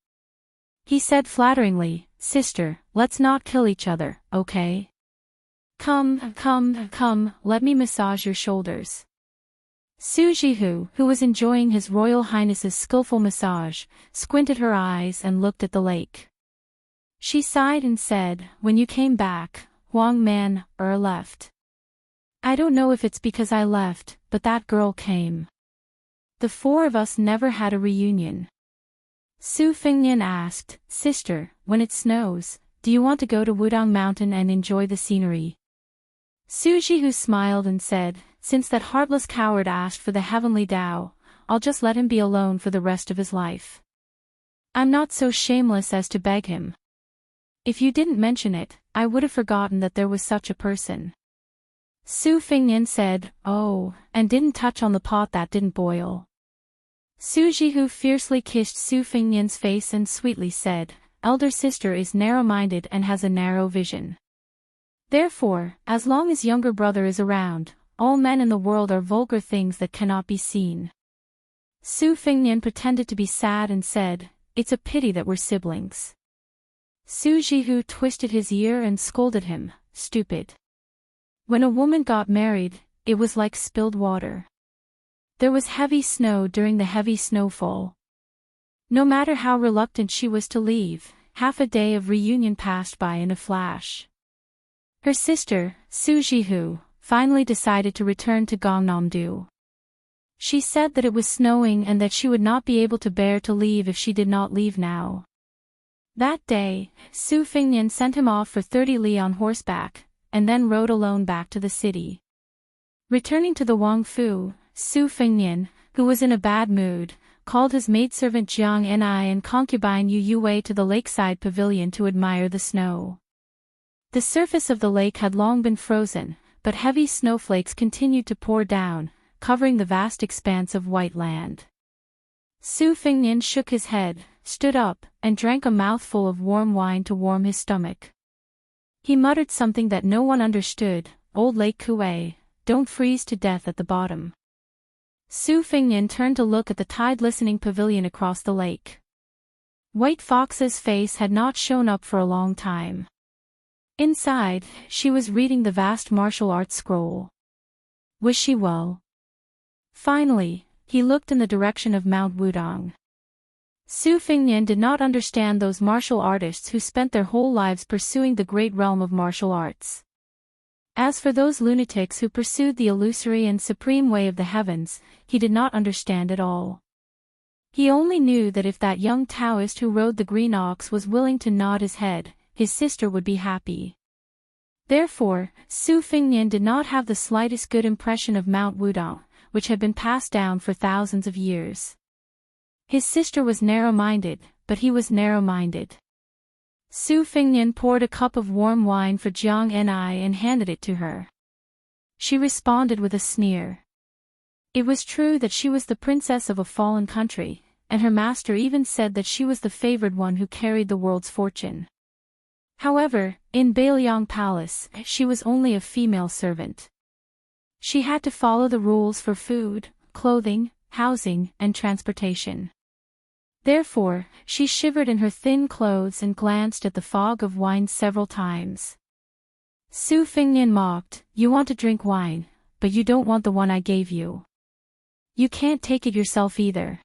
He said flatteringly, Sister, let's not kill each other, okay? Come, let me massage your shoulders. Su Jihu, who was enjoying His Royal Highness's skillful massage, squinted her eyes and looked at the lake. She sighed and said, When you came back, Huang Man, left. I don't know if it's because I left, but that girl came. The 4 of us never had a reunion. Su Fingnian asked, Sister, when it snows, do you want to go to Wudang Mountain and enjoy the scenery? Su Jihu smiled and said, Since that heartless coward asked for the heavenly Tao, I'll just let him be alone for the rest of his life. I'm not so shameless as to beg him. If you didn't mention it, I would have forgotten that there was such a person. Su Fingnian said, Oh, and didn't touch on the pot that didn't boil. Su Jihu fiercely kissed Su Fingnian's face and sweetly said, Elder sister is narrow-minded and has a narrow vision. Therefore, as long as younger brother is around, all men in the world are vulgar things that cannot be seen. Su Fingnian pretended to be sad and said, It's a pity that we're siblings. Su Jihu twisted his ear and scolded him, Stupid. When a woman got married, it was like spilled water. There was heavy snow during the heavy snowfall. No matter how reluctant she was to leave, half a day of reunion passed by in a flash. Her sister, Su Jihu, finally decided to return to Gangnam-do. She said that it was snowing and that she would not be able to bear to leave if she did not leave now. That day, Su Fingnian sent him off for 30 li on horseback, and then rode alone back to the city. Returning to the Wang Fu, Su Fingnian, who was in a bad mood, called his maidservant Jianghu and concubine Yu Yue to the lakeside pavilion to admire the snow. The surface of the lake had long been frozen, but heavy snowflakes continued to pour down, covering the vast expanse of white land. Su Fingnian shook his head, stood up, and drank a mouthful of warm wine to warm his stomach. He muttered something that no one understood, Old Lake Kue, don't freeze to death at the bottom. Su Fingnian turned to look at the tide-listening pavilion across the lake. White Fox's face had not shown up for a long time. Inside, she was reading the vast martial arts scroll. Was she well? Finally, he looked in the direction of Mount Wudang. Su Fingnian did not understand those martial artists who spent their whole lives pursuing the great realm of martial arts. As for those lunatics who pursued the illusory and supreme way of the heavens, he did not understand at all. He only knew that if that young Taoist who rode the green ox was willing to nod his head, his sister would be happy. Therefore, Su Fingnian did not have the slightest good impression of Mount Wudang, which had been passed down for thousands of years. His sister was narrow-minded, but he was narrow-minded. Su Fengnian poured a cup of warm wine for Jiang Ni and handed it to her. She responded with a sneer. It was true that she was the princess of a fallen country, and her master even said that she was the favored one who carried the world's fortune. However, in Bailiang Palace, she was only a female servant. She had to follow the rules for food, clothing, housing, and transportation. Therefore, she shivered in her thin clothes and glanced at the fog of wine several times. Su Fengnian mocked, "You want to drink wine, but you don't want the one I gave you. You can't take it yourself either.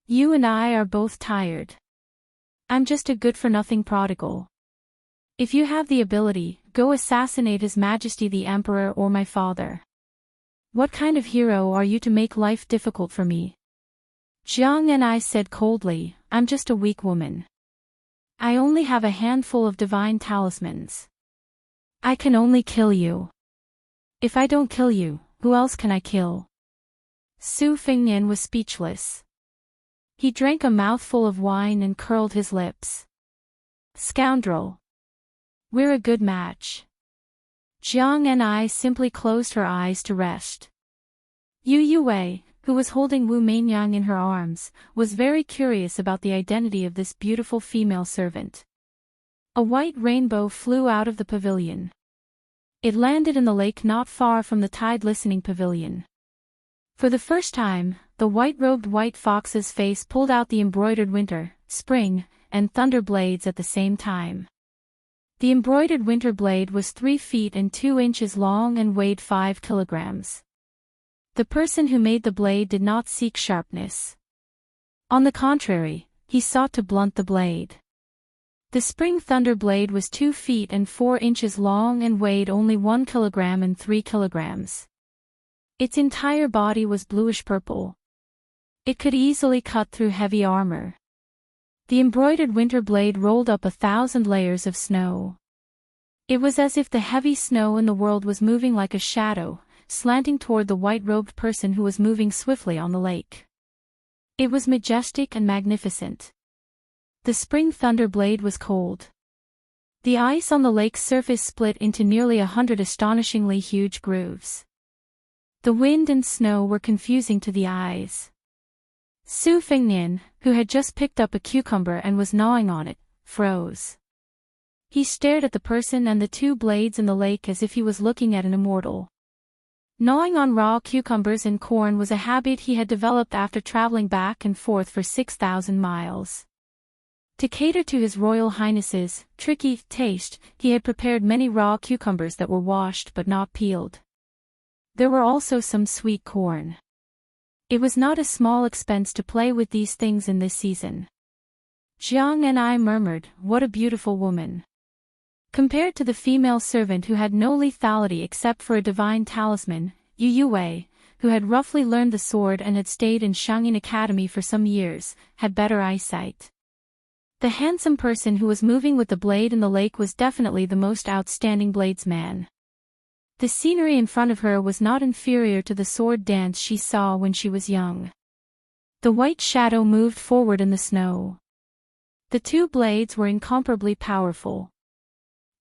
You and I are both tired. I'm just a good-for-nothing prodigal. If you have the ability, go assassinate His Majesty the Emperor or my father. What kind of hero are you to make life difficult for me?" Jiang Ni said coldly, "I'm just a weak woman. I only have a handful of divine talismans. I can only kill you. If I don't kill you, who else can I kill?" Su Fengnian was speechless. He drank a mouthful of wine and curled his lips. "Scoundrel. We're a good match." Jiang Ni simply closed her eyes to rest. Yu Yue, who was holding Wu Mainyang in her arms, was very curious about the identity of this beautiful female servant. A white rainbow flew out of the pavilion. It landed in the lake not far from the tide-listening pavilion. For the first time, the white-robed white fox's face pulled out the embroidered winter, spring, and thunder blades at the same time. The embroidered winter blade was 3 feet and 2 inches long and weighed 5 kilograms. The person who made the blade did not seek sharpness. On the contrary, he sought to blunt the blade. The spring thunder blade was 2 feet and 4 inches long and weighed only 1 kilogram and 3 kilograms. Its entire body was bluish-purple. It could easily cut through heavy armor. The embroidered winter blade rolled up 1,000 layers of snow. It was as if the heavy snow in the world was moving like a shadow, slanting toward the white-robed person who was moving swiftly on the lake. It was majestic and magnificent. The spring thunder blade was cold. The ice on the lake's surface split into nearly 100 astonishingly huge grooves. The wind and snow were confusing to the eyes. Su Fengnian, who had just picked up a cucumber and was gnawing on it, froze. He stared at the person and the 2 blades in the lake as if he was looking at an immortal. Gnawing on raw cucumbers and corn was a habit he had developed after traveling back and forth for 6,000 miles. To cater to His Royal Highness's tricky taste, he had prepared many raw cucumbers that were washed but not peeled. There were also some sweet corn. It was not a small expense to play with these things in this season. Jiang Ni murmured, "What a beautiful woman." Compared to the female servant who had no lethality except for a divine talisman, Yu Yue, who had roughly learned the sword and had stayed in Shangyin Academy for some years, had better eyesight. The handsome person who was moving with the blade in the lake was definitely the most outstanding bladesman. The scenery in front of her was not inferior to the sword dance she saw when she was young. The white shadow moved forward in the snow. The 2 blades were incomparably powerful.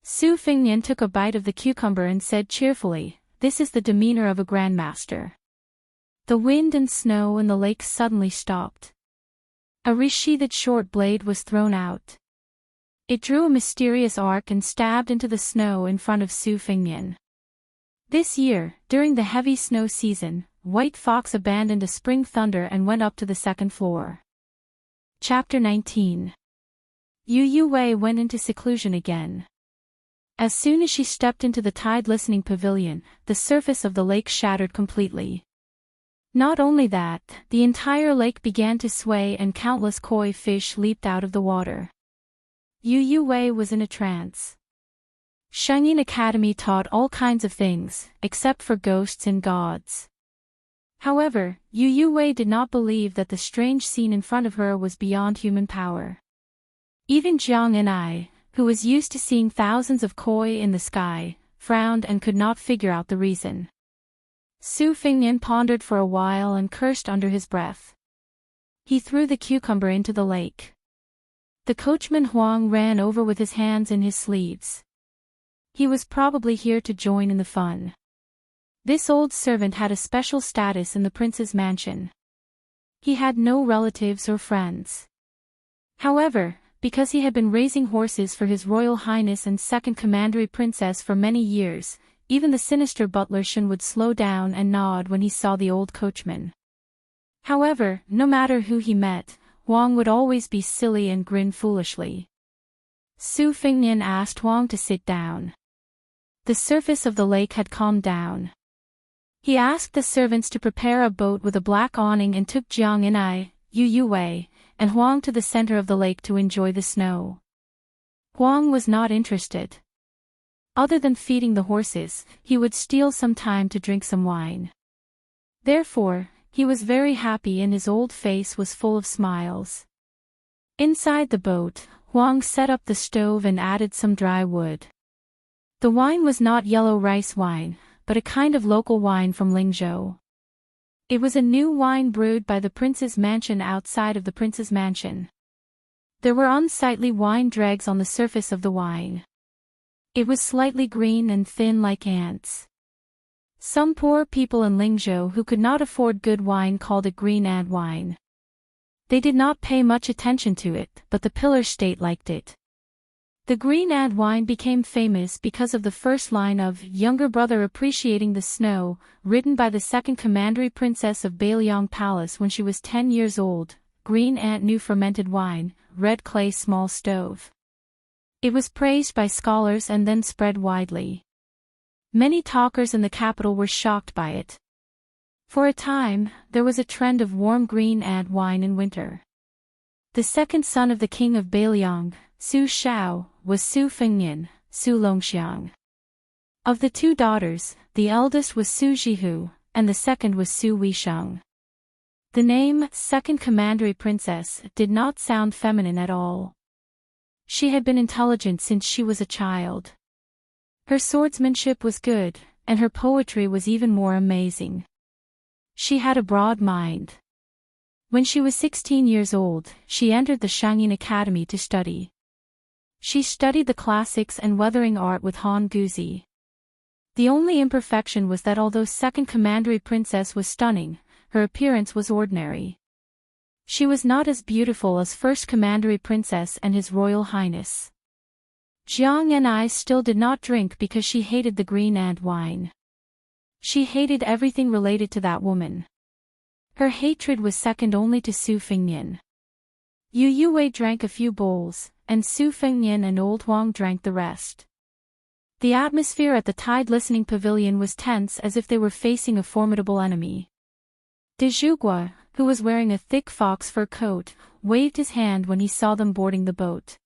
Su Fengnian took a bite of the cucumber and said cheerfully, "This is the demeanor of a grandmaster." The wind and snow in the lake suddenly stopped. A resheathed short blade was thrown out. It drew a mysterious arc and stabbed into the snow in front of Su Fengnian. This year, during the heavy snow season, White Fox abandoned a spring thunder and went up to the 2nd floor. Chapter 19. Yu Yue went into seclusion again. As soon as she stepped into the tide-listening pavilion, the surface of the lake shattered completely. Not only that, the entire lake began to sway and countless koi fish leaped out of the water. Yu Yue was in a trance. Shangyin Academy taught all kinds of things, except for ghosts and gods. However, Yu Yue did not believe that the strange scene in front of her was beyond human power. Even Jiang Ni, who was used to seeing thousands of koi in the sky, frowned and could not figure out the reason. Su Fengnian pondered for a while and cursed under his breath. He threw the cucumber into the lake. The coachman Huang ran over with his hands in his sleeves. He was probably here to join in the fun. This old servant had a special status in the prince's mansion. He had no relatives or friends. However, because he had been raising horses for His Royal Highness and Second Commandery Princess for many years, even the sinister butler Shen would slow down and nod when he saw the old coachman. However, no matter who he met, Huang would always be silly and grin foolishly. Su Fengnian asked Huang to sit down. The surface of the lake had calmed down. He asked the servants to prepare a boat with a black awning and took Jiang and Yu Wei, and Huang to the center of the lake to enjoy the snow. Huang was not interested. Other than feeding the horses, he would steal some time to drink some wine. Therefore, he was very happy and his old face was full of smiles. Inside the boat, Huang set up the stove and added some dry wood. The wine was not yellow rice wine, but a kind of local wine from Lingzhou. It was a new wine brewed by the prince's mansion outside of the prince's mansion. There were unsightly wine dregs on the surface of the wine. It was slightly green and thin like ants. Some poor people in Lingzhou who could not afford good wine called it green ant wine. They did not pay much attention to it, but the pillar state liked it. The green ant wine became famous because of the first line of Younger Brother Appreciating the Snow, written by the second commandery princess of Bailiang Palace when she was 10 years old. Green ant new fermented wine, red clay small stove. It was praised by scholars and then spread widely. Many talkers in the capital were shocked by it. For a time, there was a trend of warm green ant wine in winter. The second son of the king of Bailiang, Su Shao, was Su Fengnian, Su Longxiang. Of the two daughters, the eldest was Su Jihu, and the second was Su Weisheng. The name, Second Commandery Princess, did not sound feminine at all. She had been intelligent since she was a child. Her swordsmanship was good, and her poetry was even more amazing. She had a broad mind. When she was 16 years old, she entered the Shangyin Academy to study. She studied the classics and weathering art with Han Guzi. The only imperfection was that although Second Commandery Princess was stunning, her appearance was ordinary. She was not as beautiful as First Commandery Princess and His Royal Highness. Jiang and I still did not drink because she hated the green ant wine. She hated everything related to that woman. Her hatred was second only to Su Fengnian. Yu Wei drank a few bowls, and Su Fengnian and old Huang drank the rest. The atmosphere at the tide listening pavilion was tense as if they were facing a formidable enemy. De Zhugua, who was wearing a thick fox fur coat, waved his hand when he saw them boarding the boat.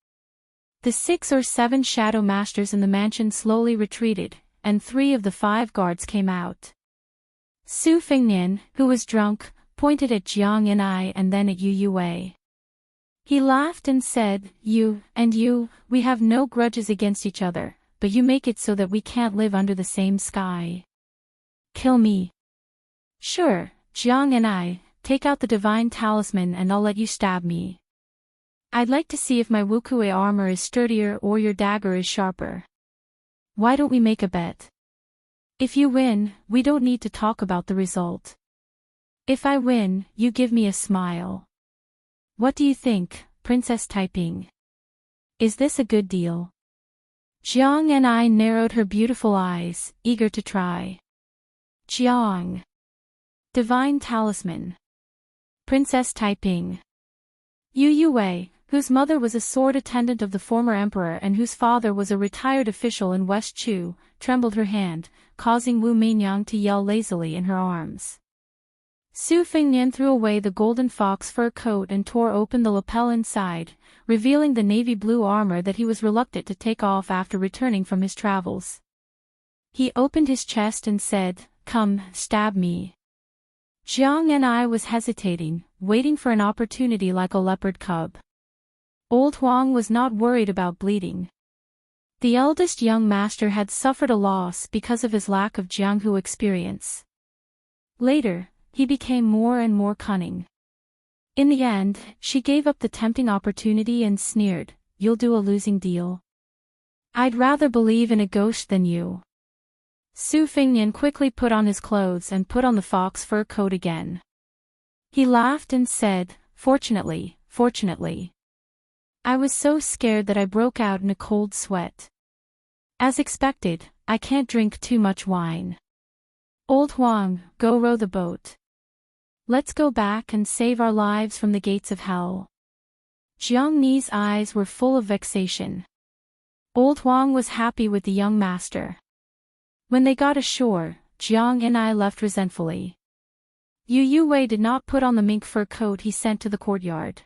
The 6 or 7 shadow masters in the mansion slowly retreated, and 3 of the 5 guards came out. Su Fengnian, who was drunk, pointed at Jiang and I and then at Yu Wei. He laughed and said, "You, and you, we have no grudges against each other, but you make it so that we can't live under the same sky. Kill me." "Sure, Jiang and I, take out the divine talisman and I'll let you stab me. I'd like to see if my Wuxia armor is sturdier or your dagger is sharper. Why don't we make a bet? If you win, we don't need to talk about the result. If I win, you give me a smile. What do you think, Princess Taiping? Is this a good deal?" Jiang and I narrowed her beautiful eyes, eager to try. Jiang. Divine talisman. Princess Taiping. Yu Wei, whose mother was a sword attendant of the former emperor and whose father was a retired official in West Chu, trembled her hand, causing Wu Mingyang to yell lazily in her arms. Su Fengnian threw away the golden fox fur coat and tore open the lapel inside, revealing the navy blue armor that he was reluctant to take off after returning from his travels. He opened his chest and said, "Come, stab me." Jiang and I was hesitating, waiting for an opportunity like a leopard cub. Old Huang was not worried about bleeding. The eldest young master had suffered a loss because of his lack of Jianghu experience. Later, he became more and more cunning. In the end, she gave up the tempting opportunity and sneered, "You'll do a losing deal? I'd rather believe in a ghost than you." Su Fengnian quickly put on his clothes and put on the fox fur coat again. He laughed and said, Fortunately. I was so scared that I broke out in a cold sweat. As expected, I can't drink too much wine. Old Huang, go row the boat. Let's go back and save our lives from the gates of hell." Jiang Ni's eyes were full of vexation. Old Huang was happy with the young master. When they got ashore, Jiang Ni left resentfully. Yu Wei did not put on the mink fur coat he sent to the courtyard.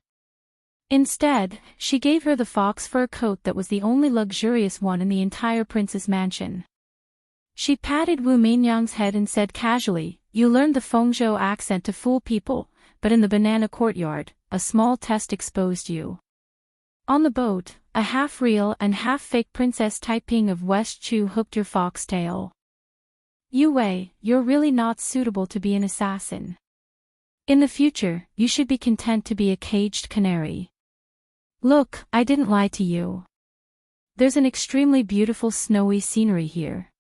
Instead, she gave her the fox fur coat that was the only luxurious one in the entire prince's mansion. She patted Wu Meinyang's head and said casually, "You learned the Fengzhou accent to fool people, but in the banana courtyard, a small test exposed you." On the boat, a half-real and half-fake Princess Taiping of West Chu hooked your foxtail. "Yu Wei, you're really not suitable to be an assassin. In the future, you should be content to be a caged canary." "Look, I didn't lie to you. There's an extremely beautiful snowy scenery here."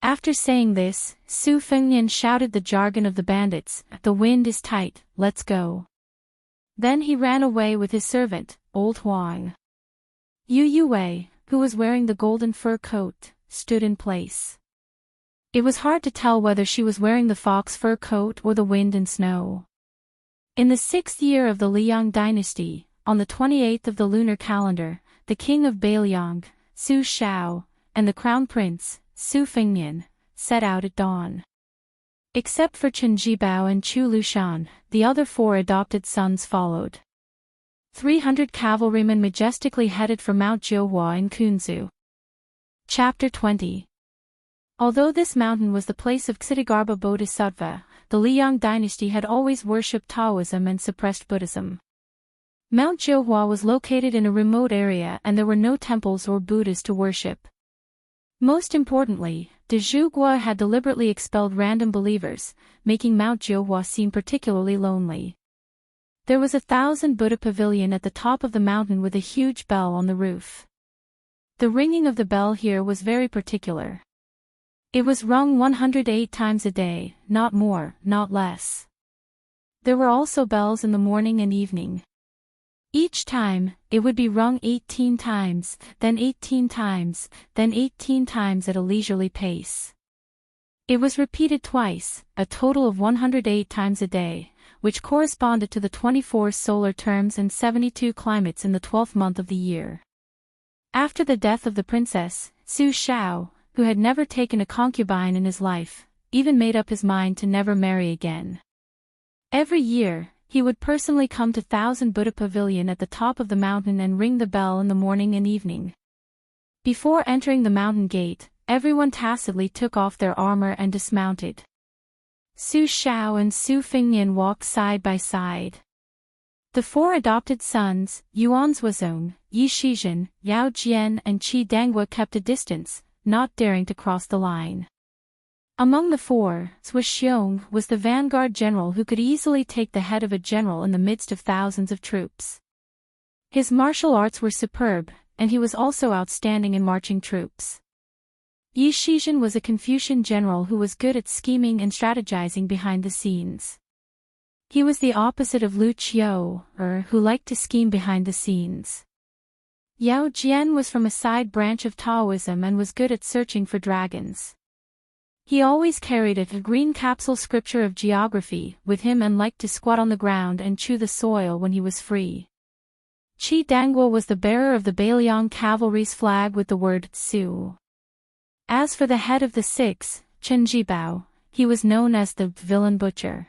After saying this, Su Fengnian shouted the jargon of the bandits, "The wind is tight, let's go." Then he ran away with his servant, Old Huang. Yu Wei, who was wearing the golden fur coat, stood in place. It was hard to tell whether she was wearing the fox fur coat or the wind and snow. In the 6th year of the Liang dynasty, on the 28th of the lunar calendar, the king of Bailiang, Su Shao, and the crown prince, Su Fengnian, set out at dawn. Except for Chen Jibao and Chu Lushan, the other 4 adopted sons followed. 300 cavalrymen majestically headed for Mount Jiuhua in Kunzu. Chapter 20. Although this mountain was the place of Ksitigarbha Bodhisattva, the Liang dynasty had always worshipped Taoism and suppressed Buddhism. Mount Jiuhua was located in a remote area and there were no temples or Buddhas to worship. Most importantly, de Zhuguo had deliberately expelled random believers, making Mount Jiuhua seem particularly lonely. There was a 1,000 Buddha pavilion at the top of the mountain with a huge bell on the roof. The ringing of the bell here was very particular. It was rung 108 times a day, not more, not less. There were also bells in the morning and evening. Each time, it would be rung 18 times, then 18 times, then 18 times at a leisurely pace. It was repeated twice, a total of 108 times a day, which corresponded to the 24 solar terms and 72 climates in the 12th month of the year. After the death of the princess, Su Shao, who had never taken a concubine in his life, even made up his mind to never marry again. Every year, he would personally come to 1,000 Buddha Pavilion at the top of the mountain and ring the bell in the morning and evening. Before entering the mountain gate, everyone tacitly took off their armor and dismounted. Su Shao and Su Fengnian walked side by side. The 4 adopted sons, Yuan Zuozong, Yi Shizhen, Yao Jian and Qi Danghua kept a distance, not daring to cross the line. Among the 4, Zhuo Xiong was the vanguard general who could easily take the head of a general in the midst of thousands of troops. His martial arts were superb, and he was also outstanding in marching troops. Yi Shizhen was a Confucian general who was good at scheming and strategizing behind the scenes. He was the opposite of Lu Qiu, who liked to scheme behind the scenes. Yao Jian was from a side branch of Taoism and was good at searching for dragons. He always carried a green capsule scripture of geography with him and liked to squat on the ground and chew the soil when he was free. Qi Danghua was the bearer of the Bailiang cavalry's flag with the word Su. As for the head of the 6, Chen Jibao, he was known as the villain butcher.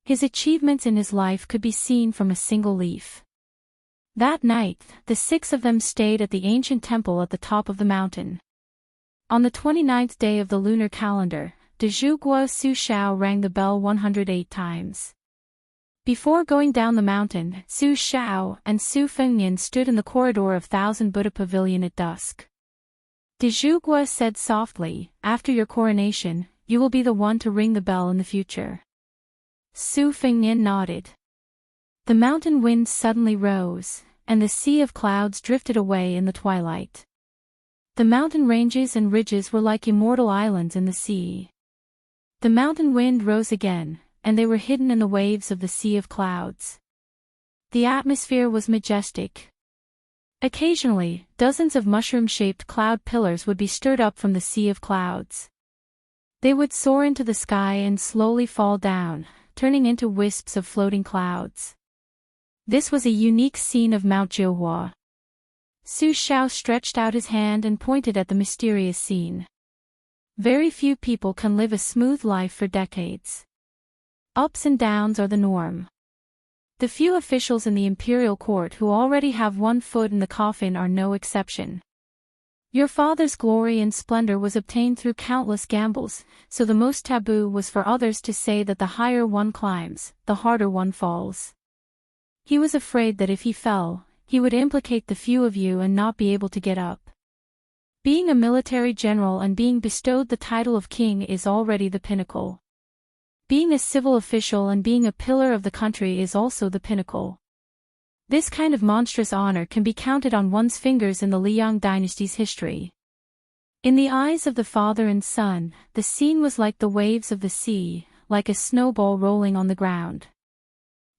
His achievements in his life could be seen from a single leaf. That night, the 6 of them stayed at the ancient temple at the top of the mountain. On the 29th day of the lunar calendar, de Zhuguo Su Shao rang the bell 108 times. Before going down the mountain, Su Shao and Su Fengnian stood in the corridor of 1,000 Buddha Pavilion at dusk. De Zhuguo said softly, "After your coronation, you will be the one to ring the bell in the future. Su Fengnian nodded. The mountain wind suddenly rose, and the sea of clouds drifted away in the twilight. The mountain ranges and ridges were like immortal islands in the sea. The mountain wind rose again, and they were hidden in the waves of the sea of clouds. The atmosphere was majestic. Occasionally, dozens of mushroom-shaped cloud pillars would be stirred up from the sea of clouds. They would soar into the sky and slowly fall down, turning into wisps of floating clouds. This was a unique scene of Mount Jiuhua. Su Xiao stretched out his hand and pointed at the mysterious scene. Very few people can live a smooth life for decades. Ups and downs are the norm. The few officials in the imperial court who already have one foot in the coffin are no exception. Your father's glory and splendor was obtained through countless gambles, so the most taboo was for others to say that the higher one climbs, the harder one falls. He was afraid that if he fell, he would implicate the few of you and not be able to get up. Being a military general and being bestowed the title of king is already the pinnacle. Being a civil official and being a pillar of the country is also the pinnacle. This kind of monstrous honor can be counted on one's fingers in the Liang dynasty's history. In the eyes of the father and son, the scene was like the waves of the sea, like a snowball rolling on the ground.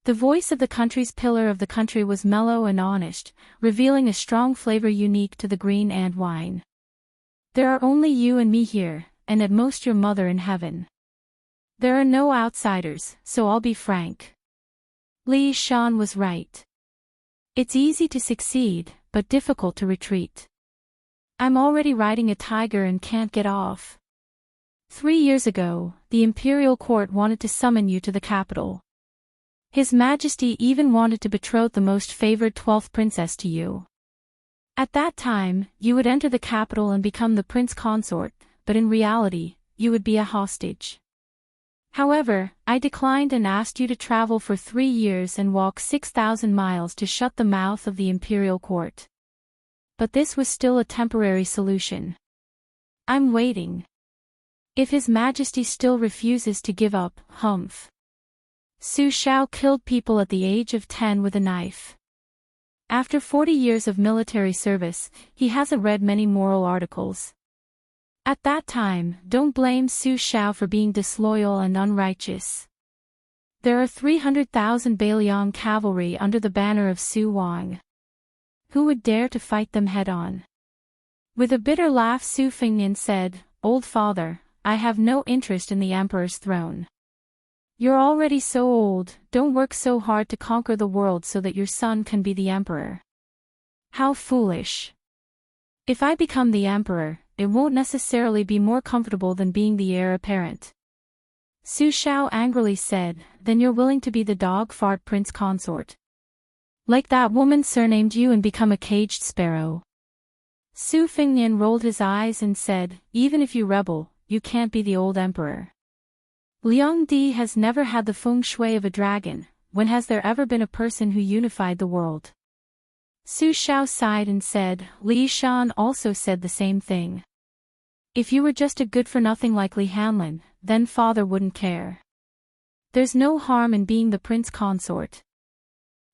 The voice of the country's pillar of the country was mellow and honest, revealing a strong flavor unique to the green and wine. There are only you and me here, and at most your mother in heaven. There are no outsiders, so I'll be frank. Li Shan was right. It's easy to succeed, but difficult to retreat. I'm already riding a tiger and can't get off. 3 years ago, the imperial court wanted to summon you to the capital. His Majesty even wanted to betroth the most favored 12th princess to you. At that time, you would enter the capital and become the prince consort, but in reality, you would be a hostage. However, I declined and asked you to travel for 3 years and walk 6,000 miles to shut the mouth of the imperial court. But this was still a temporary solution. I'm waiting. If His Majesty still refuses to give up, humph. Su Xiao killed people at the age of 10 with a knife. After 40 years of military service, he hasn't read many moral articles. At that time, don't blame Su Xiao for being disloyal and unrighteous. There are 300,000 Bailiang cavalry under the banner of Su Wang. Who would dare to fight them head-on? With a bitter laugh, Su Fengnian said, "Old father, I have no interest in the emperor's throne. You're already so old, don't work so hard to conquer the world so that your son can be the emperor. How foolish. If I become the emperor, it won't necessarily be more comfortable than being the heir apparent." Su Xiao angrily said, "Then you're willing to be the dog-fart prince consort. Like that woman surnamed you and become a caged sparrow." Su Fengnian rolled his eyes and said, "Even if you rebel, you can't be the old emperor. Liang Di has never had the feng shui of a dragon. When has there ever been a person who unified the world?" Su Xiao sighed and said, "Li Shan also said the same thing. If you were just a good-for-nothing like Li Hanlin, then father wouldn't care. There's no harm in being the prince consort.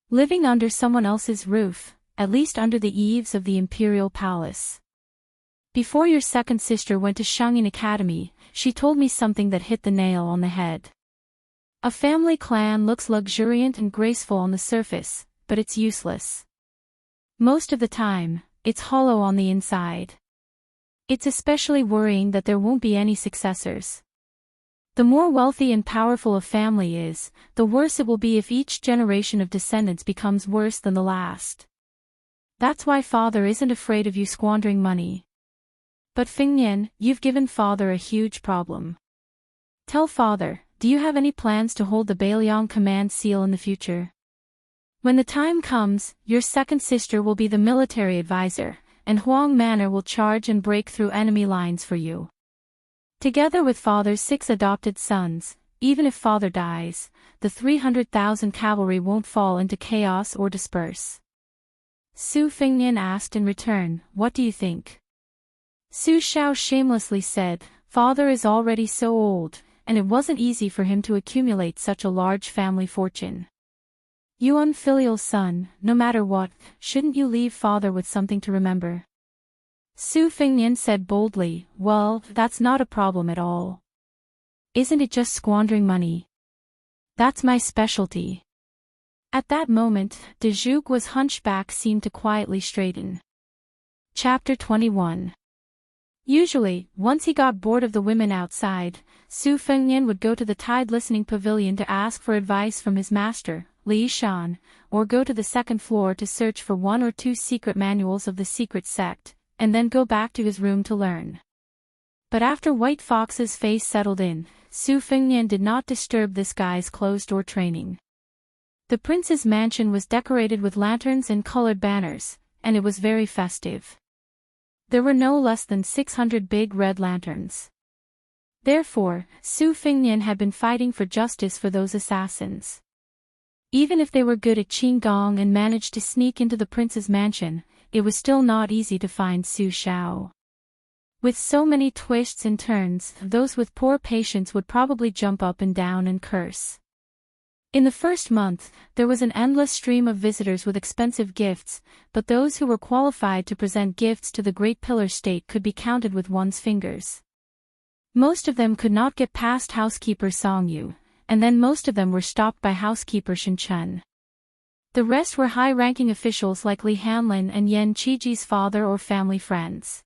Living under someone else's roof, at least under the eaves of the imperial palace. Before your second sister went to Shangyin Academy, she told me something that hit the nail on the head. A family clan looks luxuriant and graceful on the surface, but it's useless. Most of the time, it's hollow on the inside. It's especially worrying that there won't be any successors. The more wealthy and powerful a family is, the worse it will be if each generation of descendants becomes worse than the last. That's why father isn't afraid of you squandering money. But Fengnian, you've given father a huge problem. Tell father, do you have any plans to hold the Bailiang command seal in the future? When the time comes, your second sister will be the military advisor, and Huang Manor will charge and break through enemy lines for you. Together with father's 6 adopted sons, even if father dies, the 300,000 cavalry won't fall into chaos or disperse." Su Fengnian asked in return, "What do you think?" Su Xiao shamelessly said, Father is already so old, and it wasn't easy for him to accumulate such a large family fortune. You unfilial son, no matter what, shouldn't you leave father with something to remember? Su Fengnian said boldly, well, that's not a problem at all. Isn't it just squandering money? That's my specialty. At that moment, de Zhuguo's hunchback seemed to quietly straighten. Chapter 21. Usually, once he got bored of the women outside, Su Fengnian would go to the tide listening pavilion to ask for advice from his master, Li Shan, or go to the second floor to search for one or two secret manuals of the secret sect, and then go back to his room to learn. But after White Fox's face settled in, Su Fengnian did not disturb this guy's closed-door training. The prince's mansion was decorated with lanterns and colored banners, and it was very festive. There were no less than 600 big red lanterns. Therefore, Su Fengnian had been fighting for justice for those assassins. Even if they were good at Qinggong and managed to sneak into the prince's mansion, it was still not easy to find Su Shao. With so many twists and turns, those with poor patience would probably jump up and down and curse. In the first month, there was an endless stream of visitors with expensive gifts, but those who were qualified to present gifts to the Great Pillar State could be counted with one's fingers. Most of them could not get past housekeeper Song Yu, and then most of them were stopped by housekeeper Shen Chen. The rest were high-ranking officials like Li Hanlin and Yan Qiji's father or family friends.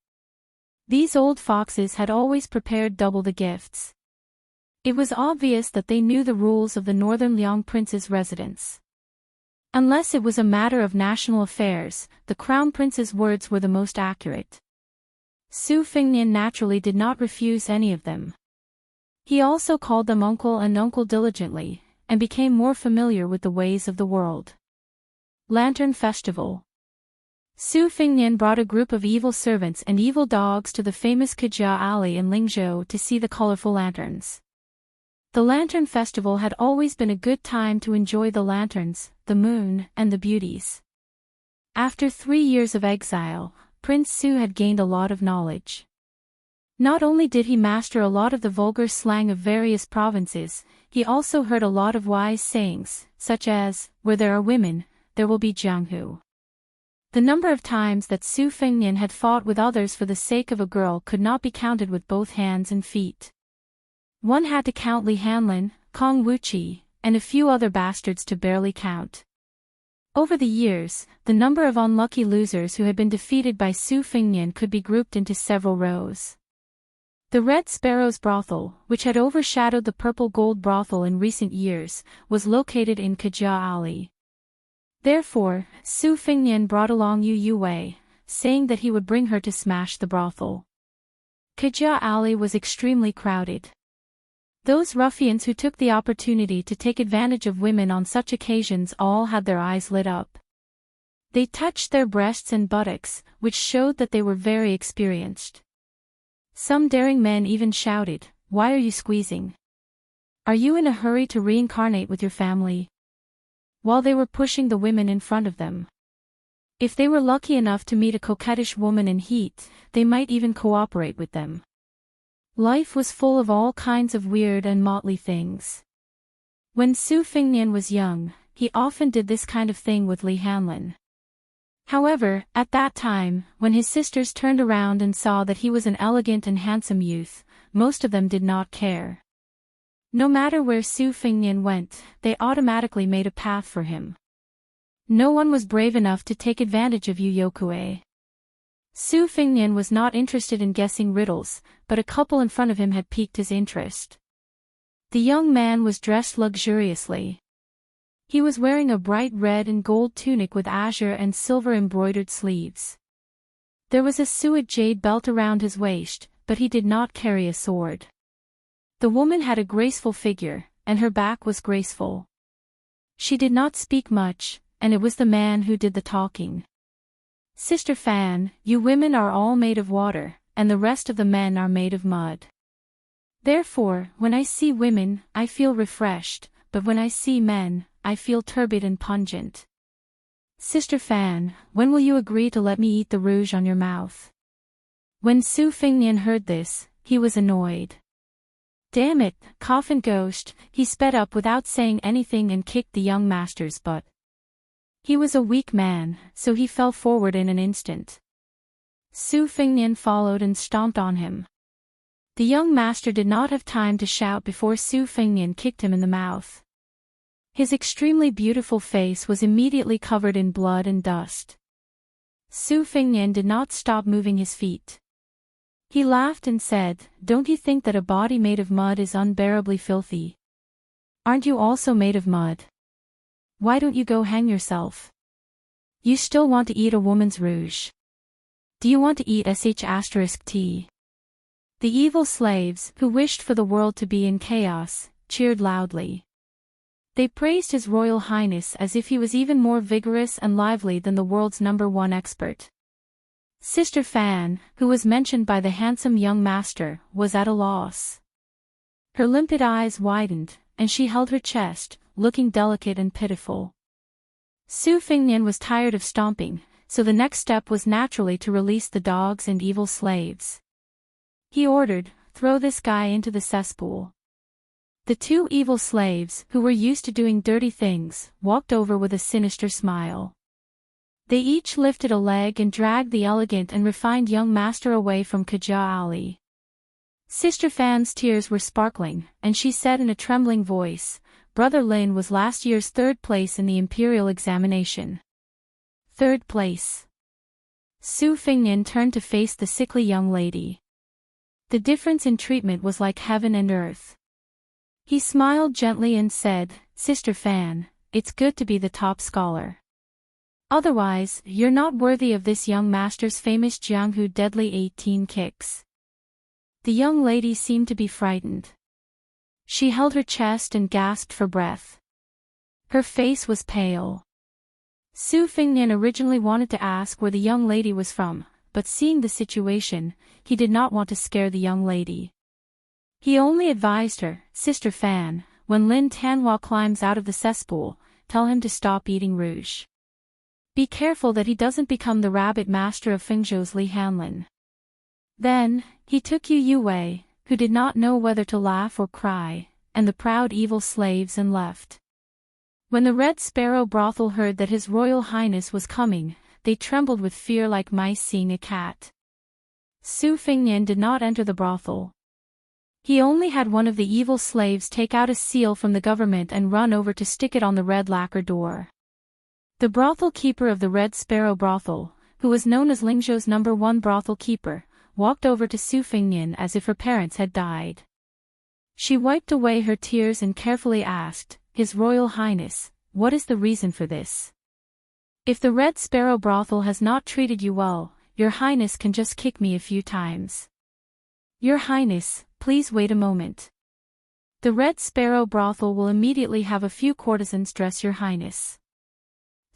These old foxes had always prepared double the gifts. It was obvious that they knew the rules of the Northern Liang Prince's residence. Unless it was a matter of national affairs, the Crown Prince's words were the most accurate. Su Fengnian naturally did not refuse any of them. He also called them uncle and uncle diligently, and became more familiar with the ways of the world. Lantern Festival. Su Fengnian brought a group of evil servants and evil dogs to the famous Kejia Alley in Lingzhou to see the colorful lanterns. The Lantern Festival had always been a good time to enjoy the lanterns, the moon, and the beauties. After 3 years of exile, Prince Su had gained a lot of knowledge. Not only did he master a lot of the vulgar slang of various provinces, he also heard a lot of wise sayings, such as, where there are women, there will be Jianghu. The number of times that Su Fengnian had fought with others for the sake of a girl could not be counted with both hands and feet. One had to count Li Hanlin, Kong Wuxia, and a few other bastards to barely count. Over the years, the number of unlucky losers who had been defeated by Su Fengnian could be grouped into several rows. The Red Sparrow's brothel, which had overshadowed the Purple Gold brothel in recent years, was located in Kejia Alley. Therefore, Su Fengnian brought along Yu Wei, saying that he would bring her to smash the brothel. Kejia Alley was extremely crowded. Those ruffians who took the opportunity to take advantage of women on such occasions all had their eyes lit up. They touched their breasts and buttocks, which showed that they were very experienced. Some daring men even shouted, "Why are you squeezing? Are you in a hurry to reincarnate with your family?" While they were pushing the women in front of them. If they were lucky enough to meet a coquettish woman in heat, they might even cooperate with them. Life was full of all kinds of weird and motley things. When Su Fengnian was young, he often did this kind of thing with Li Hanlin. However, at that time, when his sisters turned around and saw that he was an elegant and handsome youth, most of them did not care. No matter where Su Fengnian went, they automatically made a path for him. No one was brave enough to take advantage of Yu Yokue. Su Fengnian was not interested in guessing riddles, but a couple in front of him had piqued his interest. The young man was dressed luxuriously. He was wearing a bright red and gold tunic with azure and silver embroidered sleeves. There was a suet jade belt around his waist, but he did not carry a sword. The woman had a graceful figure, and her back was graceful. She did not speak much, and it was the man who did the talking. "Sister Fan, you women are all made of water, and the rest of the men are made of mud. Therefore, when I see women, I feel refreshed, but when I see men, I feel turbid and pungent. Sister Fan, when will you agree to let me eat the rouge on your mouth?" When Su Fengnian heard this, he was annoyed. Damn it, coffin ghost, he sped up without saying anything and kicked the young master's butt. He was a weak man, so he fell forward in an instant. Su Fengnian followed and stomped on him. The young master did not have time to shout before Su Fengnian kicked him in the mouth. His extremely beautiful face was immediately covered in blood and dust. Su Fengnian did not stop moving his feet. He laughed and said, "Don't you think that a body made of mud is unbearably filthy? Aren't you also made of mud? Why don't you go hang yourself? You still want to eat a woman's rouge. Do you want to eat sh*t?" The evil slaves, who wished for the world to be in chaos, cheered loudly. They praised His Royal Highness as if he was even more vigorous and lively than the world's #1 expert. Sister Fan, who was mentioned by the handsome young master, was at a loss. Her limpid eyes widened, and she held her chest, looking delicate and pitiful. Su Fengnian was tired of stomping, so the next step was naturally to release the dogs and evil slaves. He ordered, "Throw this guy into the cesspool." The two evil slaves, who were used to doing dirty things, walked over with a sinister smile. They each lifted a leg and dragged the elegant and refined young master away from Kaja Ali. Sister Fan's tears were sparkling, and she said in a trembling voice, "Brother Lin was last year's 3rd place in the imperial examination." 3rd place. Su Fengnian turned to face the sickly young lady. The difference in treatment was like heaven and earth. He smiled gently and said, "Sister Fan, it's good to be the top scholar. Otherwise, you're not worthy of this young master's famous Jianghu deadly 18 kicks." The young lady seemed to be frightened. She held her chest and gasped for breath. Her face was pale. Su Fengnian originally wanted to ask where the young lady was from, but seeing the situation, he did not want to scare the young lady. He only advised her, "Sister Fan, when Lin Tanhua climbs out of the cesspool, tell him to stop eating rouge. Be careful that he doesn't become the rabbit master of Fengzhou's Li Hanlin." Then, he took Yu Yue, who did not know whether to laugh or cry, and the proud evil slaves and left. When the Red Sparrow brothel heard that His Royal Highness was coming, they trembled with fear like mice seeing a cat. Su Fengnian did not enter the brothel. He only had one of the evil slaves take out a seal from the government and run over to stick it on the red lacquer door. The brothel keeper of the Red Sparrow brothel, who was known as Lingzhou's #1 brothel keeper, walked over to Su Fengnian as if her parents had died. She wiped away her tears and carefully asked, "His Royal Highness, what is the reason for this? If the Red Sparrow brothel has not treated you well, Your Highness can just kick me a few times." "Your Highness, please wait a moment. The Red Sparrow brothel will immediately have a few courtesans dress Your Highness."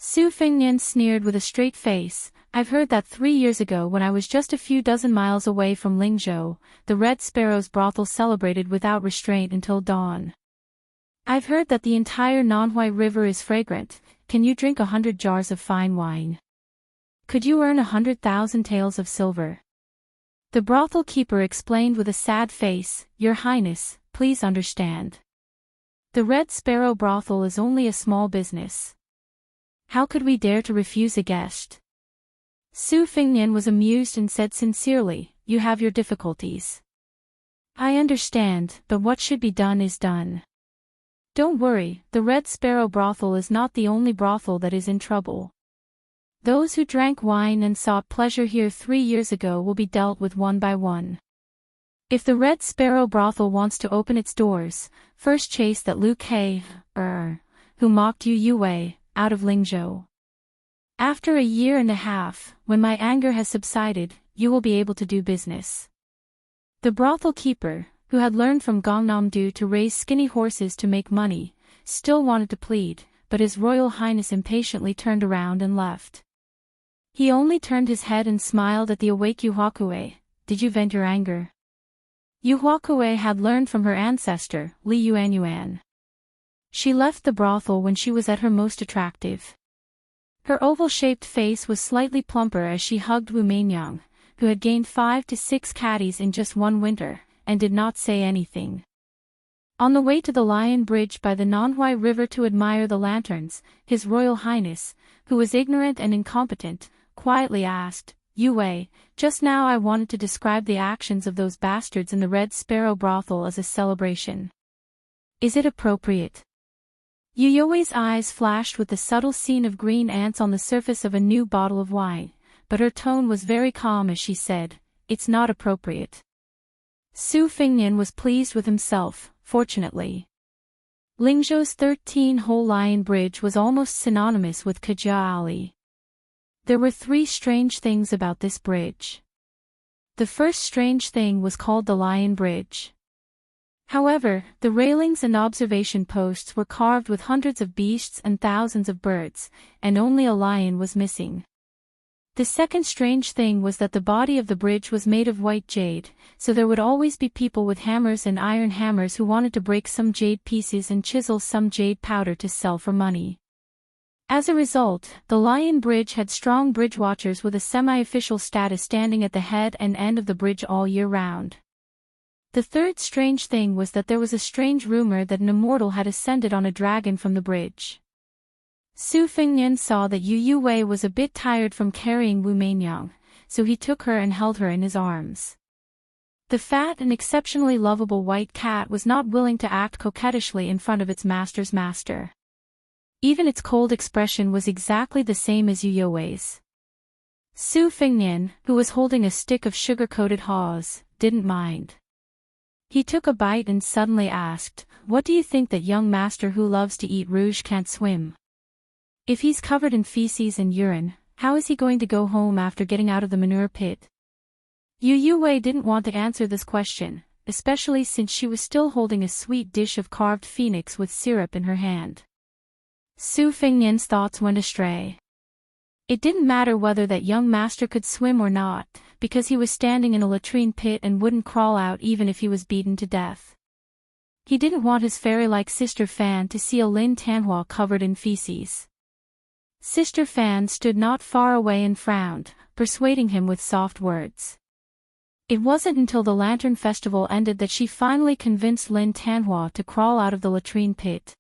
Su Fengnian sneered with a straight face, "I've heard that 3 years ago when I was just a few dozen miles away from Lingzhou, the Red Sparrow's brothel celebrated without restraint until dawn. I've heard that the entire Nanhui River is fragrant. Can you drink 100 jars of fine wine? Could you earn 100,000 taels of silver?" The brothel keeper explained with a sad face, "Your Highness, please understand. The Red Sparrow brothel is only a small business. How could we dare to refuse a guest?" Su Fengnian was amused and said sincerely, "You have your difficulties. I understand, but what should be done is done. Don't worry, the Red Sparrow brothel is not the only brothel that is in trouble. Those who drank wine and sought pleasure here 3 years ago will be dealt with one by one. If the Red Sparrow brothel wants to open its doors, first chase that Lu Ke, who mocked Yu Yue, out of Lingzhou. After a year and a half, when my anger has subsided, you will be able to do business." The brothel keeper, who had learned from Gongnam-du to raise skinny horses to make money, still wanted to plead, but His Royal Highness impatiently turned around and left. He only turned his head and smiled at the awake Yu Huakue. "Did you vent your anger?" Yu Huakue had learned from her ancestor, Li Yuanyuan. She left the brothel when she was at her most attractive. Her oval-shaped face was slightly plumper as she hugged Wu Mainyang, who had gained 5 to 6 caddies in just one winter, and did not say anything. On the way to the Lion Bridge by the Nanhui River to admire the lanterns, His Royal Highness, who was ignorant and incompetent, quietly asked, "Yue, just now I wanted to describe the actions of those bastards in the Red Sparrow brothel as a celebration. Is it appropriate?" Yue's eyes flashed with the subtle scene of green ants on the surface of a new bottle of wine, but her tone was very calm as she said, "It's not appropriate." Su Fengnian was pleased with himself, fortunately. Lingzhou's 13-hole Lion Bridge was almost synonymous with Kajiali. There were 3 strange things about this bridge. The first strange thing was called the Lion Bridge. However, the railings and observation posts were carved with hundreds of beasts and thousands of birds, and only a lion was missing. The second strange thing was that the body of the bridge was made of white jade, so there would always be people with hammers and iron hammers who wanted to break some jade pieces and chisel some jade powder to sell for money. As a result, the Lion Bridge had strong bridge watchers with a semi-official status standing at the head and end of the bridge all year round. The third strange thing was that there was a strange rumor that an immortal had ascended on a dragon from the bridge. Su Fengnian saw that Yue was a bit tired from carrying Wu Meinyang, so he took her and held her in his arms. The fat and exceptionally lovable white cat was not willing to act coquettishly in front of its master's master. Even its cold expression was exactly the same as Yue's. Su Fengnian, who was holding a stick of sugar-coated haws, didn't mind. He took a bite and suddenly asked, "What do you think that young master who loves to eat rouge can't swim? If he's covered in feces and urine, how is he going to go home after getting out of the manure pit?" Yue didn't want to answer this question, especially since she was still holding a sweet dish of carved phoenix with syrup in her hand. Su Fengnian's thoughts went astray. It didn't matter whether that young master could swim or not, because he was standing in a latrine pit and wouldn't crawl out even if he was beaten to death. He didn't want his fairy-like Sister Fan to see a Lin Tanhua covered in feces. Sister Fan stood not far away and frowned, persuading him with soft words. It wasn't until the Lantern Festival ended that she finally convinced Lin Tanhua to crawl out of the latrine pit.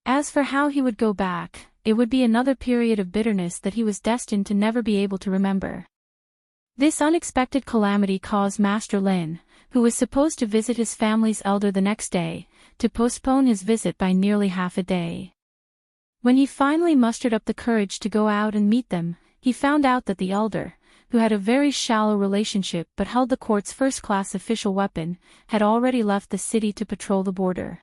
As for how he would go back, it would be another period of bitterness that he was destined to never be able to remember. This unexpected calamity caused Master Lin, who was supposed to visit his family's elder the next day, to postpone his visit by nearly half a day. When he finally mustered up the courage to go out and meet them, he found out that the elder, who had a very shallow relationship but held the court's first-class official weapon, had already left the city to patrol the border.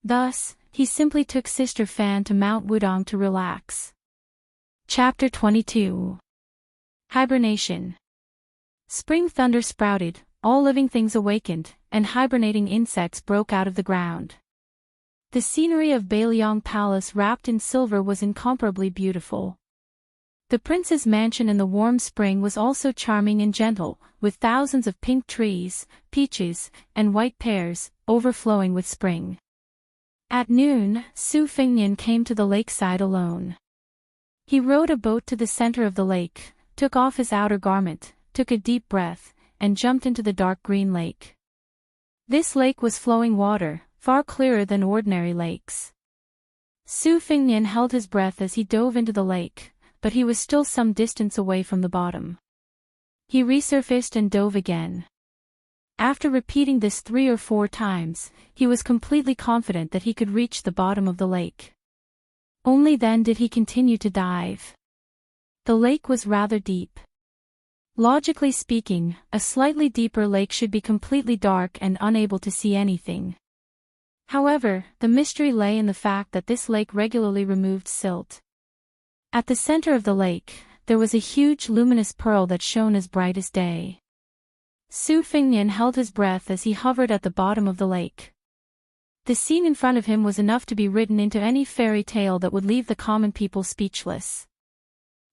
Thus, he simply took Sister Fan to Mount Wudong to relax. Chapter 22. Hibernation. Spring thunder sprouted, all living things awakened, and hibernating insects broke out of the ground. The scenery of Bailiang Palace wrapped in silver was incomparably beautiful. The prince's mansion in the warm spring was also charming and gentle, with thousands of pink trees, peaches, and white pears, overflowing with spring. At noon, Su Fengnian came to the lakeside alone. He rowed a boat to the center of the lake, took off his outer garment, took a deep breath, and jumped into the dark green lake. This lake was flowing water, far clearer than ordinary lakes. Su Fengnian held his breath as he dove into the lake, but he was still some distance away from the bottom. He resurfaced and dove again. After repeating this 3 or 4 times, he was completely confident that he could reach the bottom of the lake. Only then did he continue to dive. The lake was rather deep. Logically speaking, a slightly deeper lake should be completely dark and unable to see anything. However, the mystery lay in the fact that this lake regularly removed silt. At the center of the lake, there was a huge luminous pearl that shone as bright as day. Su Fengnian held his breath as he hovered at the bottom of the lake. The scene in front of him was enough to be written into any fairy tale that would leave the common people speechless.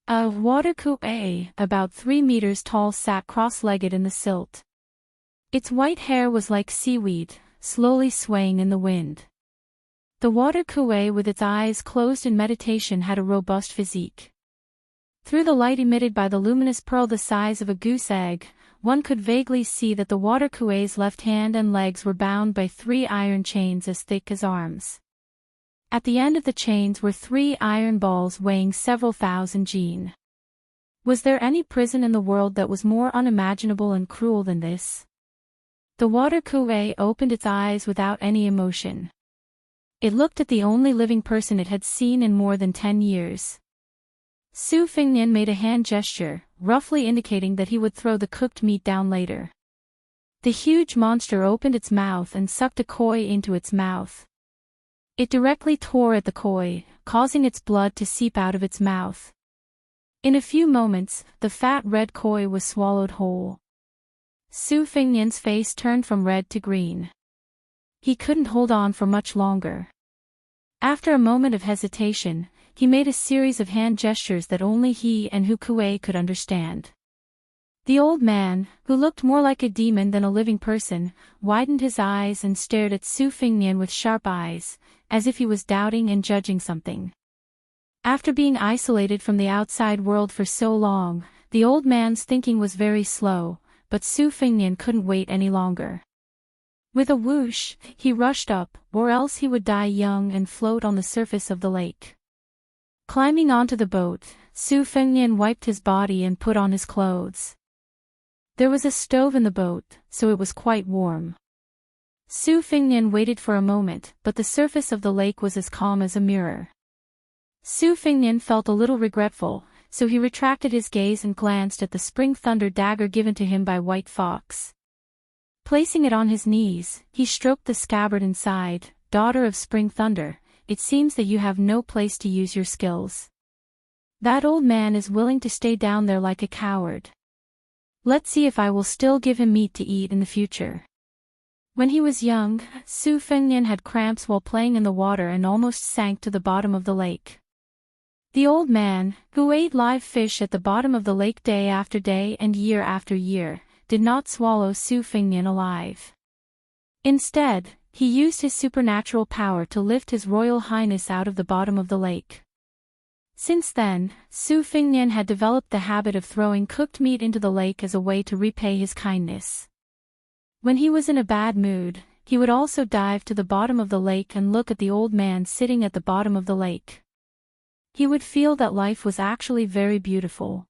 A water coupe, about 3 meters tall, sat cross-legged in the silt. Its white hair was like seaweed, slowly swaying in the wind. The water coupe with its eyes closed in meditation had a robust physique. Through the light emitted by the luminous pearl the size of a goose egg, one could vaguely see that the water Kuei's left hand and legs were bound by 3 iron chains as thick as arms. At the end of the chains were 3 iron balls weighing several thousand jin. Was there any prison in the world that was more unimaginable and cruel than this? The water Kuei opened its eyes without any emotion. It looked at the only living person it had seen in more than 10 years. Su Fengnian made a hand gesture, roughly indicating that he would throw the cooked meat down later. The huge monster opened its mouth and sucked a koi into its mouth. It directly tore at the koi, causing its blood to seep out of its mouth. In a few moments, the fat red koi was swallowed whole. Su Fengnian's face turned from red to green. He couldn't hold on for much longer. After a moment of hesitation, he made a series of hand gestures that only he and Hu Kuei could understand. The old man, who looked more like a demon than a living person, widened his eyes and stared at Su Fengnian with sharp eyes, as if he was doubting and judging something. After being isolated from the outside world for so long, the old man's thinking was very slow, but Su Fengnian couldn't wait any longer. With a whoosh, he rushed up, or else he would die young and float on the surface of the lake. Climbing onto the boat, Su Fengnian wiped his body and put on his clothes. There was a stove in the boat, so it was quite warm. Su Fengnian waited for a moment, but the surface of the lake was as calm as a mirror. Su Fengnian felt a little regretful, so he retracted his gaze and glanced at the spring thunder dagger given to him by White Fox. Placing it on his knees, he stroked the scabbard and sighed, "Daughter of Spring Thunder, it seems that you have no place to use your skills. That old man is willing to stay down there like a coward. Let's see if I will still give him meat to eat in the future." When he was young, Su Fengnian had cramps while playing in the water and almost sank to the bottom of the lake. The old man, who ate live fish at the bottom of the lake day after day and year after year, did not swallow Su Fengnian alive. Instead, he used his supernatural power to lift His Royal Highness out of the bottom of the lake. Since then, Su Fengnian had developed the habit of throwing cooked meat into the lake as a way to repay his kindness. When he was in a bad mood, he would also dive to the bottom of the lake and look at the old man sitting at the bottom of the lake. He would feel that life was actually very beautiful.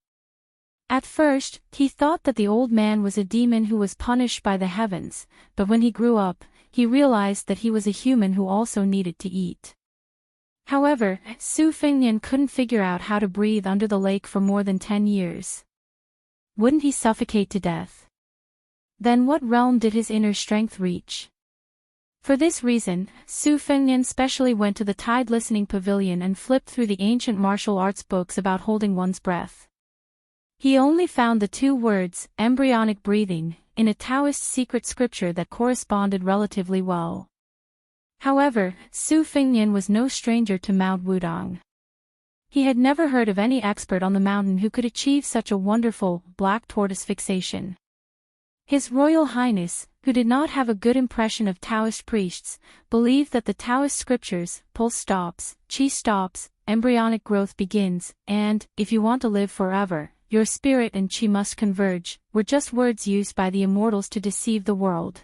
At first, he thought that the old man was a demon who was punished by the heavens, but when he grew up, he realized that he was a human who also needed to eat. However, Su Fengnian couldn't figure out how to breathe under the lake for more than 10 years. Wouldn't he suffocate to death? Then what realm did his inner strength reach? For this reason, Su Fengnian specially went to the Tide Listening Pavilion and flipped through the ancient martial arts books about holding one's breath. He only found the 2 words, embryonic breathing, in a Taoist secret scripture that corresponded relatively well. However, Su Fengnian was no stranger to Mount Wudong. He had never heard of any expert on the mountain who could achieve such a wonderful, black tortoise fixation. His Royal Highness, who did not have a good impression of Taoist priests, believed that the Taoist scriptures, pulse stops, qi stops, embryonic growth begins, and, if you want to live forever, your spirit and qi must converge, were just words used by the immortals to deceive the world.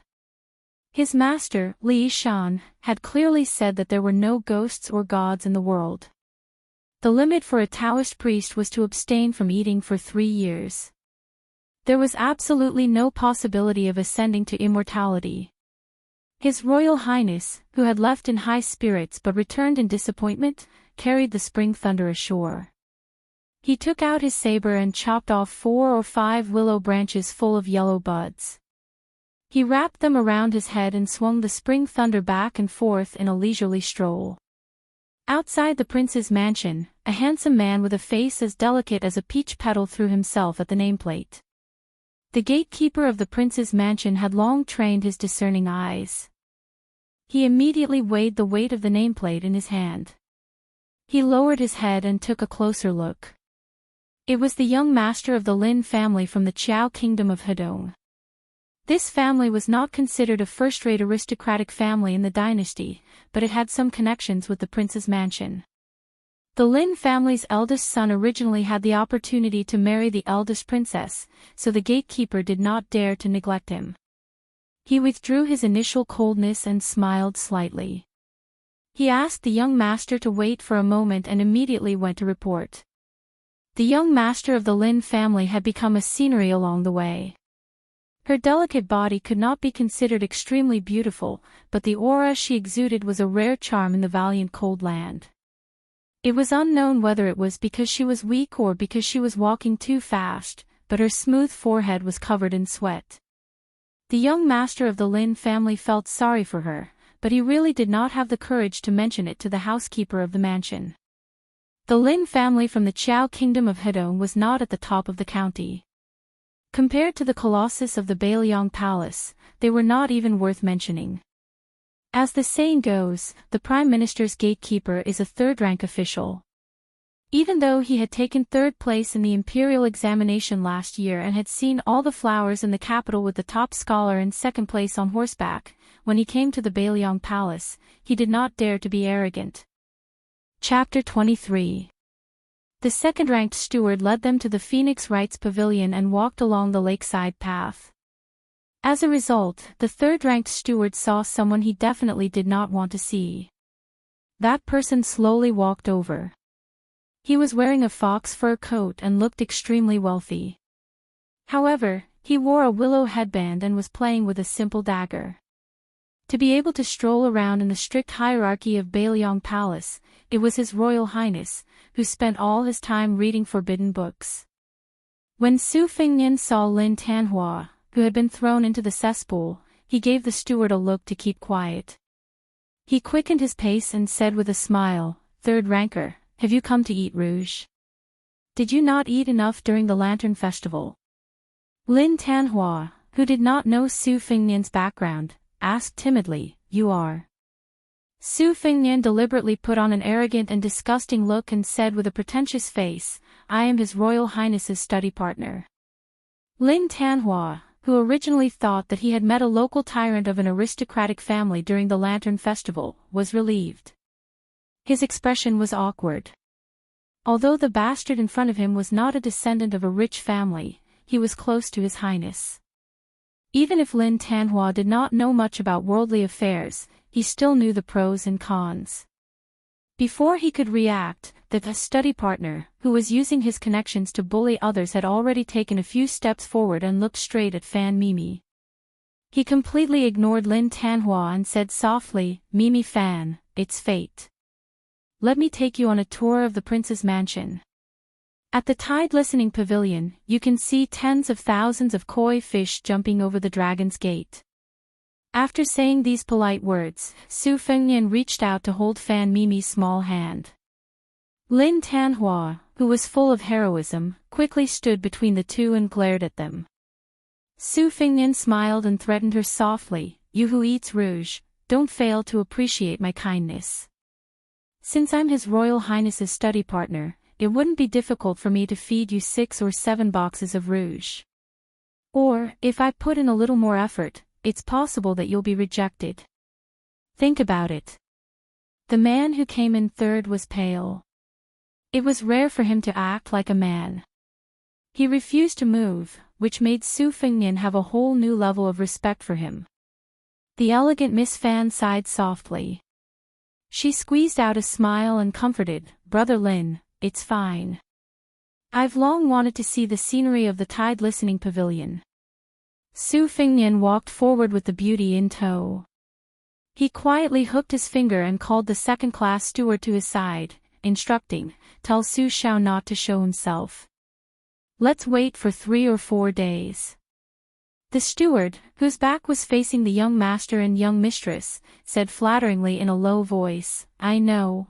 His master, Li Shan, had clearly said that there were no ghosts or gods in the world. The limit for a Taoist priest was to abstain from eating for 3 years. There was absolutely no possibility of ascending to immortality. His Royal Highness, who had left in high spirits but returned in disappointment, carried the spring thunder ashore. He took out his saber and chopped off 4 or 5 willow branches full of yellow buds. He wrapped them around his head and swung the spring thunder back and forth in a leisurely stroll. Outside the prince's mansion, a handsome man with a face as delicate as a peach petal threw himself at the nameplate. The gatekeeper of the prince's mansion had long trained his discerning eyes. He immediately weighed the weight of the nameplate in his hand. He lowered his head and took a closer look. It was the young master of the Lin family from the Qiao kingdom of Hedong. This family was not considered a first-rate aristocratic family in the dynasty, but it had some connections with the prince's mansion. The Lin family's eldest son originally had the opportunity to marry the eldest princess, so the gatekeeper did not dare to neglect him. He withdrew his initial coldness and smiled slightly. He asked the young master to wait for a moment and immediately went to report. The young master of the Lin family had become a scenery along the way. Her delicate body could not be considered extremely beautiful, but the aura she exuded was a rare charm in the valiant cold land. It was unknown whether it was because she was weak or because she was walking too fast, but her smooth forehead was covered in sweat. The young master of the Lin family felt sorry for her, but he really did not have the courage to mention it to the housekeeper of the mansion. The Lin family from the Qiao kingdom of Hedong was not at the top of the county. Compared to the colossus of the Bailiang Palace, they were not even worth mentioning. As the saying goes, the Prime Minister's gatekeeper is a third-rank official. Even though he had taken third place in the imperial examination last year and had seen all the flowers in the capital with the top scholar in second place on horseback, when he came to the Bailiang Palace, he did not dare to be arrogant. Chapter 23. The second-ranked steward led them to the Phoenix Rites Pavilion and walked along the lakeside path. As a result, the third-ranked steward saw someone he definitely did not want to see. That person slowly walked over. He was wearing a fox fur coat and looked extremely wealthy. However, he wore a willow headband and was playing with a simple dagger. To be able to stroll around in the strict hierarchy of Bailiang Palace, it was His Royal Highness, who spent all his time reading forbidden books. When Su Fengnian saw Lin Tanhua, who had been thrown into the cesspool, he gave the steward a look to keep quiet. He quickened his pace and said with a smile, "Third ranker, have you come to eat rouge? Did you not eat enough during the Lantern Festival?" Lin Tanhua, who did not know Su Fengnian's background, asked timidly, "You are?" Su Fengnian deliberately put on an arrogant and disgusting look and said with a pretentious face, "I am His Royal Highness's study partner." Lin Tanhua, who originally thought that he had met a local tyrant of an aristocratic family during the Lantern Festival, was relieved. His expression was awkward. Although the bastard in front of him was not a descendant of a rich family, he was close to His Highness. Even if Lin Tanhua did not know much about worldly affairs, he still knew the pros and cons. Before he could react, the study partner, who was using his connections to bully others, had already taken a few steps forward and looked straight at Fan Mimi. He completely ignored Lin Tanhua and said softly, "Mimi Fan, it's fate. Let me take you on a tour of the prince's mansion." At the Tide Listening Pavilion, you can see tens of thousands of koi fish jumping over the Dragon's Gate. After saying these polite words, Su Fengnian reached out to hold Fan Mimi's small hand. Lin Tanhua, who was full of heroism, quickly stood between the two and glared at them. Su Fengnian smiled and threatened her softly, "You who eats rouge, don't fail to appreciate my kindness. Since I'm His Royal Highness's study partner, it wouldn't be difficult for me to feed you 6 or 7 boxes of rouge. Or, if I put in a little more effort, it's possible that you'll be rejected. Think about it." The man who came in third was pale. It was rare for him to act like a man. He refused to move, which made Su Fengnian have a whole new level of respect for him. The elegant Miss Fan sighed softly. She squeezed out a smile and comforted, "Brother Lin, it's fine. I've long wanted to see the scenery of the Tide Listening Pavilion." Su Fengnian walked forward with the beauty in tow. He quietly hooked his finger and called the second-class steward to his side, instructing, "Tell Su Xiao not to show himself. Let's wait for 3 or 4 days." The steward, whose back was facing the young master and young mistress, said flatteringly in a low voice, I know.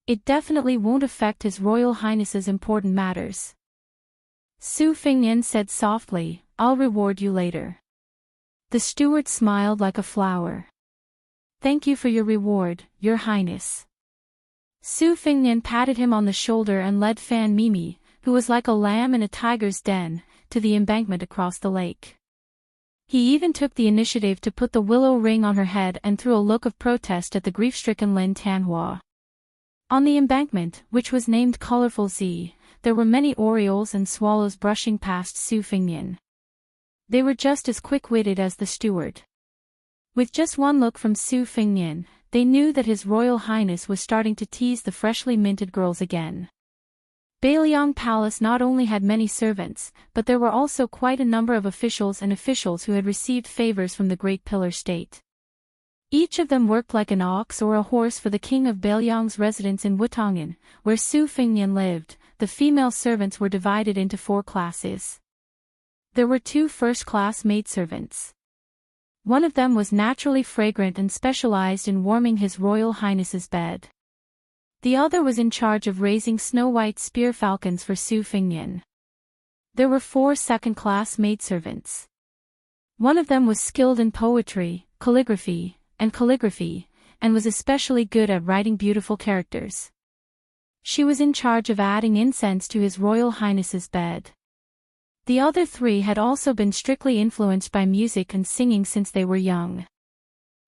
It definitely won't affect His Royal Highness's important matters." Su Fengnian said softly, "I'll reward you later." The steward smiled like a flower. "Thank you for your reward, Your Highness." Su Fengnian patted him on the shoulder and led Fan Mimi, who was like a lamb in a tiger's den, to the embankment across the lake. He even took the initiative to put the willow ring on her head and threw a look of protest at the grief-stricken Lin Tanhua. On the embankment, which was named Colorful Z, there were many orioles and swallows brushing past Su Fengnian. They were just as quick-witted as the steward. With just one look from Su Fengnian, they knew that His Royal Highness was starting to tease the freshly minted girls again. Bailiang Palace not only had many servants, but there were also quite a number of officials who had received favors from the Great Pillar State. Each of them worked like an ox or a horse for the king of Bailiang's residence in Wutangan, where Su Fengnian lived. The female servants were divided into 4 classes. There were 2 first-class maidservants. One of them was naturally fragrant and specialized in warming His Royal Highness's bed. The other was in charge of raising snow-white spear falcons for Su Fengnian. There were 4 second-class maidservants. One of them was skilled in poetry, calligraphy, and was especially good at writing beautiful characters. She was in charge of adding incense to His Royal Highness's bed. The other 3 had also been strictly influenced by music and singing since they were young.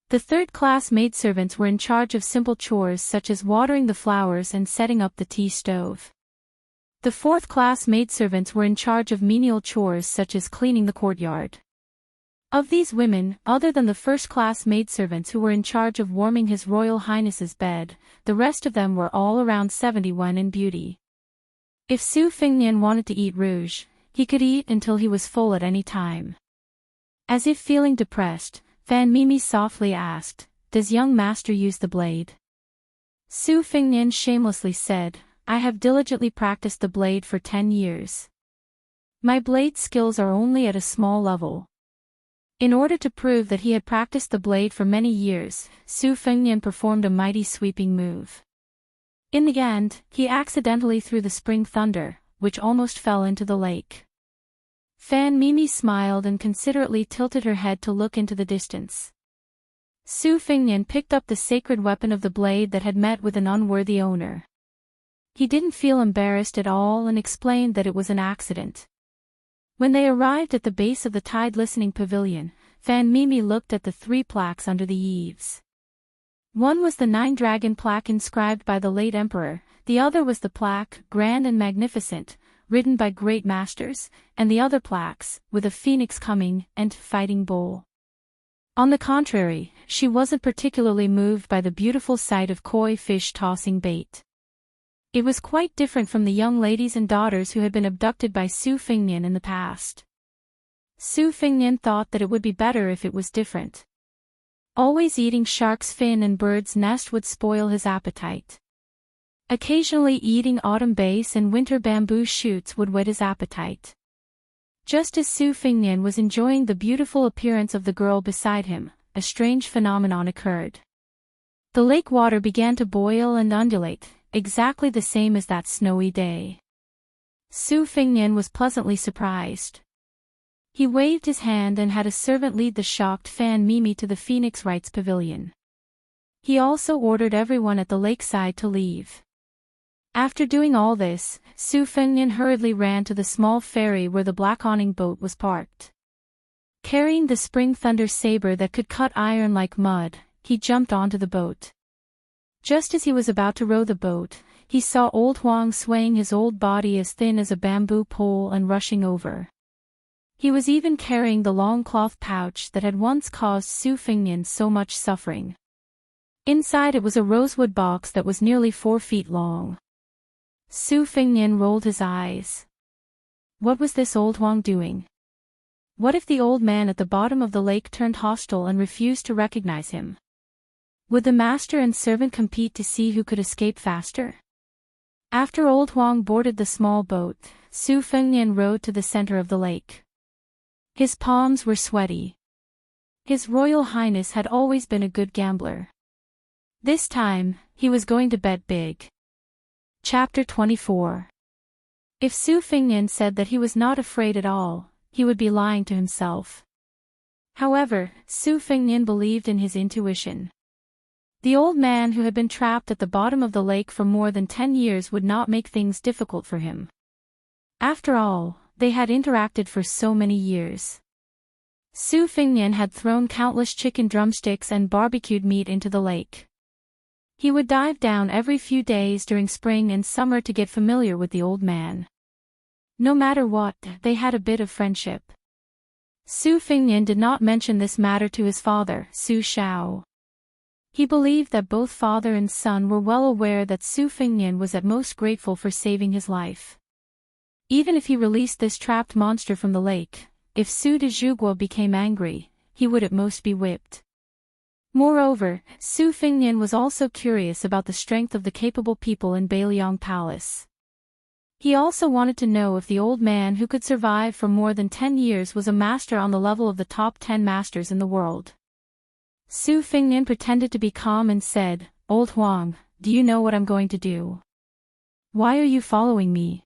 The third-class maidservants were in charge of simple chores such as watering the flowers and setting up the tea stove. The fourth-class maidservants were in charge of menial chores such as cleaning the courtyard. Of these women, other than the first-class maidservants who were in charge of warming His Royal Highness's bed, the rest of them were all around 71 in beauty. If Su Fengnian wanted to eat rouge, he could eat until he was full at any time. As if feeling depressed, Fan Mimi softly asked, "Does young master use the blade?" Su Fengnian shamelessly said, "I have diligently practiced the blade for 10 years. My blade skills are only at a small level." In order to prove that he had practiced the blade for many years, Su Fengnian performed a mighty sweeping move. In the end, he accidentally threw the spring thunder, which almost fell into the lake. Fan Mimi smiled and considerately tilted her head to look into the distance. Su Fengnian picked up the sacred weapon of the blade that had met with an unworthy owner. He didn't feel embarrassed at all and explained that it was an accident. When they arrived at the base of the tide listening pavilion, Fan Mimi looked at the 3 plaques under the eaves. One was the 9-dragon plaque inscribed by the late emperor, the other was the plaque, Grand and Magnificent, written by great masters, and the other plaques, with a phoenix coming, and fighting bull. On the contrary, she wasn't particularly moved by the beautiful sight of koi fish tossing bait. It was quite different from the young ladies and daughters who had been abducted by Su Fengnian in the past. Su Fengnian thought that it would be better if it was different. Always eating shark's fin and bird's nest would spoil his appetite. Occasionally eating autumn base and winter bamboo shoots would whet his appetite. Just as Su Fengnian was enjoying the beautiful appearance of the girl beside him, a strange phenomenon occurred. The lake water began to boil and undulate, exactly the same as that snowy day. Su Fengnian was pleasantly surprised. He waved his hand and had a servant lead the shocked Fan Mimi to the Phoenix Rites Pavilion. He also ordered everyone at the lakeside to leave. After doing all this, Su Fengnian hurriedly ran to the small ferry where the black awning boat was parked. Carrying the spring thunder saber that could cut iron like mud, he jumped onto the boat. Just as he was about to row the boat, he saw old Huang swaying his old body as thin as a bamboo pole and rushing over. He was even carrying the long cloth pouch that had once caused Su Fengnian so much suffering. Inside it was a rosewood box that was nearly 4 feet long. Su Fengnian rolled his eyes. What was this old Huang doing? What if the old man at the bottom of the lake turned hostile and refused to recognize him? Would the master and servant compete to see who could escape faster? After old Huang boarded the small boat, Su Fengnian rowed to the center of the lake. His palms were sweaty. His Royal Highness had always been a good gambler. This time, he was going to bet big. Chapter 24. If Su Fengnian said that he was not afraid at all, he would be lying to himself. However, Su Fengnian believed in his intuition. The old man who had been trapped at the bottom of the lake for more than 10 years would not make things difficult for him. After all, they had interacted for so many years. Su Fengnian had thrown countless chicken drumsticks and barbecued meat into the lake. He would dive down every few days during spring and summer to get familiar with the old man. No matter what, they had a bit of friendship. Su Fengnian did not mention this matter to his father, Su Shao. He believed that both father and son were well aware that Su Fengnian was at most grateful for saving his life. Even if he released this trapped monster from the lake, if Su de Zhuguo became angry, he would at most be whipped. Moreover, Su Fengnian was also curious about the strength of the capable people in Beiliang Palace. He also wanted to know if the old man who could survive for more than 10 years was a master on the level of the top 10 masters in the world. Su Fengnian pretended to be calm and said, "Old Huang, do you know what I'm going to do? Why are you following me?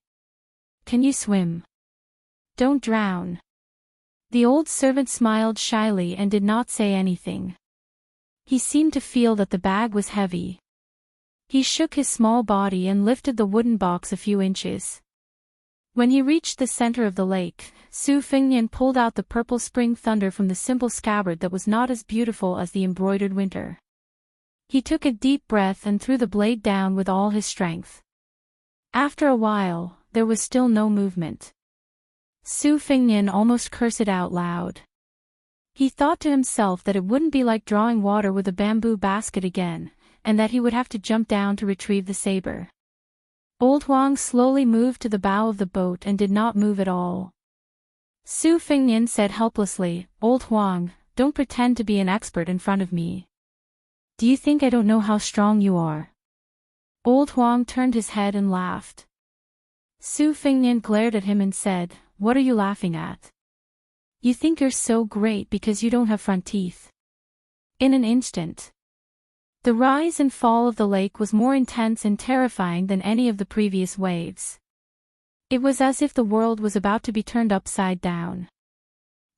Can you swim? Don't drown." The old servant smiled shyly and did not say anything. He seemed to feel that the bag was heavy. He shook his small body and lifted the wooden box a few inches. When he reached the center of the lake, Su Fengnian pulled out the purple spring thunder from the simple scabbard that was not as beautiful as the embroidered winter. He took a deep breath and threw the blade down with all his strength. After a while, there was still no movement. Su Fengnian almost cursed out loud. He thought to himself that it wouldn't be like drawing water with a bamboo basket again, and that he would have to jump down to retrieve the saber. Old Huang slowly moved to the bow of the boat and did not move at all. Su Fengnian said helplessly, "Old Huang, don't pretend to be an expert in front of me. Do you think I don't know how strong you are?" Old Huang turned his head and laughed. Su Fengnian glared at him and said, "What are you laughing at? You think you're so great because you don't have front teeth." In an instant, the rise and fall of the lake was more intense and terrifying than any of the previous waves. It was as if the world was about to be turned upside down.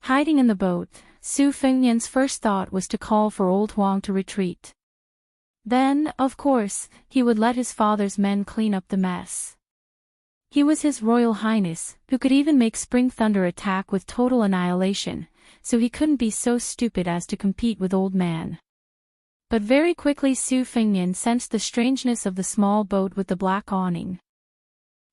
Hiding in the boat, Su Fengnian's first thought was to call for Old Huang to retreat. Then, of course, he would let his father's men clean up the mess. He was His Royal Highness, who could even make spring thunder attack with total annihilation, so he couldn't be so stupid as to compete with Old Man. But very quickly Su Fengnian sensed the strangeness of the small boat with the black awning.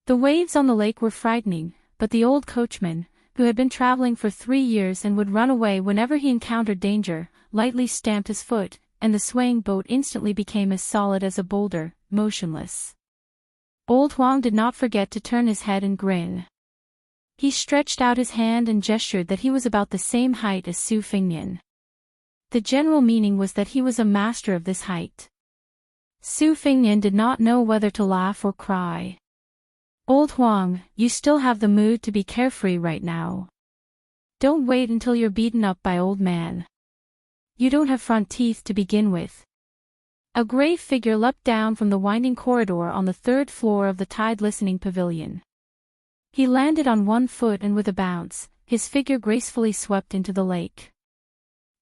The waves on the lake were frightening, but the old coachman, who had been traveling for 3 years and would run away whenever he encountered danger, lightly stamped his foot, and the swaying boat instantly became as solid as a boulder, motionless. Old Huang did not forget to turn his head and grin. He stretched out his hand and gestured that he was about the same height as Su Fengnian. The general meaning was that he was a master of this height. Su Fengnian did not know whether to laugh or cry. "Old Huang, you still have the mood to be carefree right now. Don't wait until you're beaten up by Old Man. You don't have front teeth to begin with." A gray figure leapt down from the winding corridor on the 3rd floor of the Tide Listening Pavilion. He landed on one foot and with a bounce, his figure gracefully swept into the lake.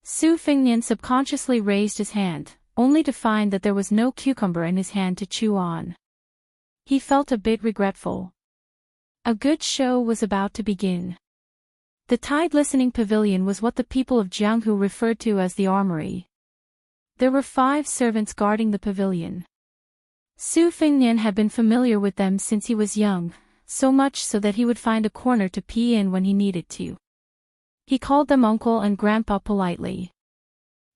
Su Fengnian subconsciously raised his hand, only to find that there was no cucumber in his hand to chew on. He felt a bit regretful. A good show was about to begin. The Tide Listening Pavilion was what the people of Jianghu referred to as the armory. There were 5 servants guarding the pavilion. Su Fengnian had been familiar with them since he was young, so much so that he would find a corner to pee in when he needed to. He called them uncle and grandpa politely.